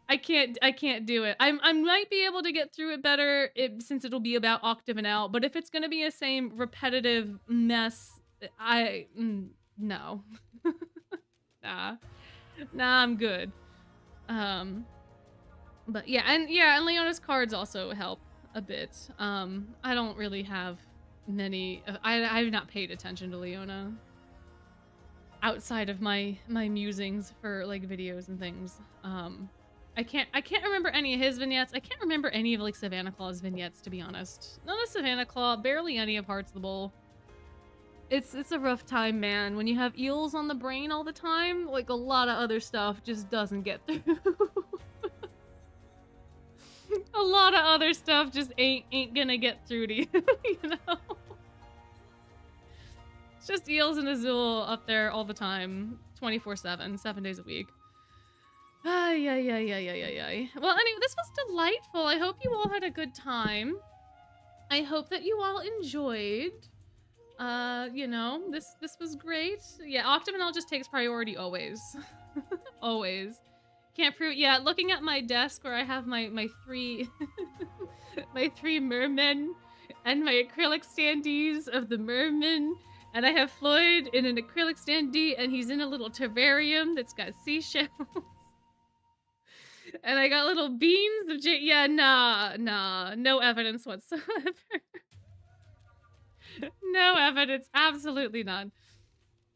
I can't do it. I might be able to get through it better since it'll be about Octavinelle, but if it's going to be a same repetitive mess, no. Nah, I'm good. But yeah, and Leona's cards also help a bit. I don't really have many. I've not paid attention to Leona outside of my musings for like videos and things. I can't remember any of his vignettes. I can't remember any of like Savanaclaw's vignettes, to be honest. None of Savanaclaw, barely any of Hearts of the Bull. It's a rough time, man. When you have eels on the brain all the time, like a lot of other stuff just doesn't get through. A lot of other stuff just ain't gonna get through to you, you know? It's just eels and Azul up there all the time, 24/7, 7 days a week. Ay. Well, anyway, this was delightful. I hope you all had a good time. I hope that you all enjoyed. You know, this was great. Yeah, Octavinelle just takes priority always. Always. Can't prove. Yeah, looking at my desk where I have my three my 3 mermen and my acrylic standees of the mermen, and I have Floyd in an acrylic standee, and he's in a little terrarium that's got seashells. And I got little beans of yeah, nah, no evidence whatsoever. No evidence, absolutely none.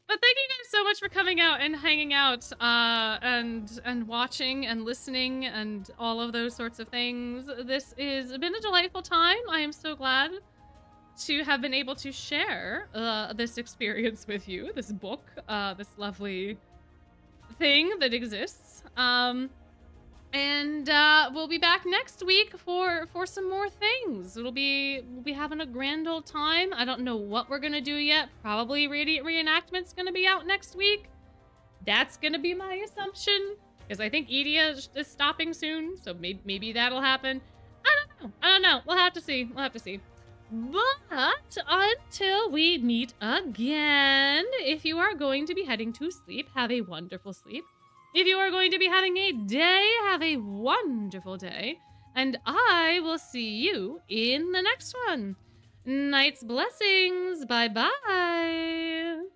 But thank you guys so much for coming out and hanging out, and watching and listening and all of those sorts of things. This has been a delightful time. I am so glad to have been able to share this experience with you, this book, this lovely thing that exists. And we'll be back next week for some more things. We'll be having a grand old time. I don't know what we're gonna do yet. Probably Radiant Reenactment's gonna be out next week. That's gonna be my assumption, because I think Edia is stopping soon, so maybe that'll happen. I don't know. We'll have to see. But until we meet again, if you are going to be heading to sleep, have a wonderful sleep. If you are going to be having a day, have a wonderful day. And I will see you in the next one. Night's blessings. Bye-bye.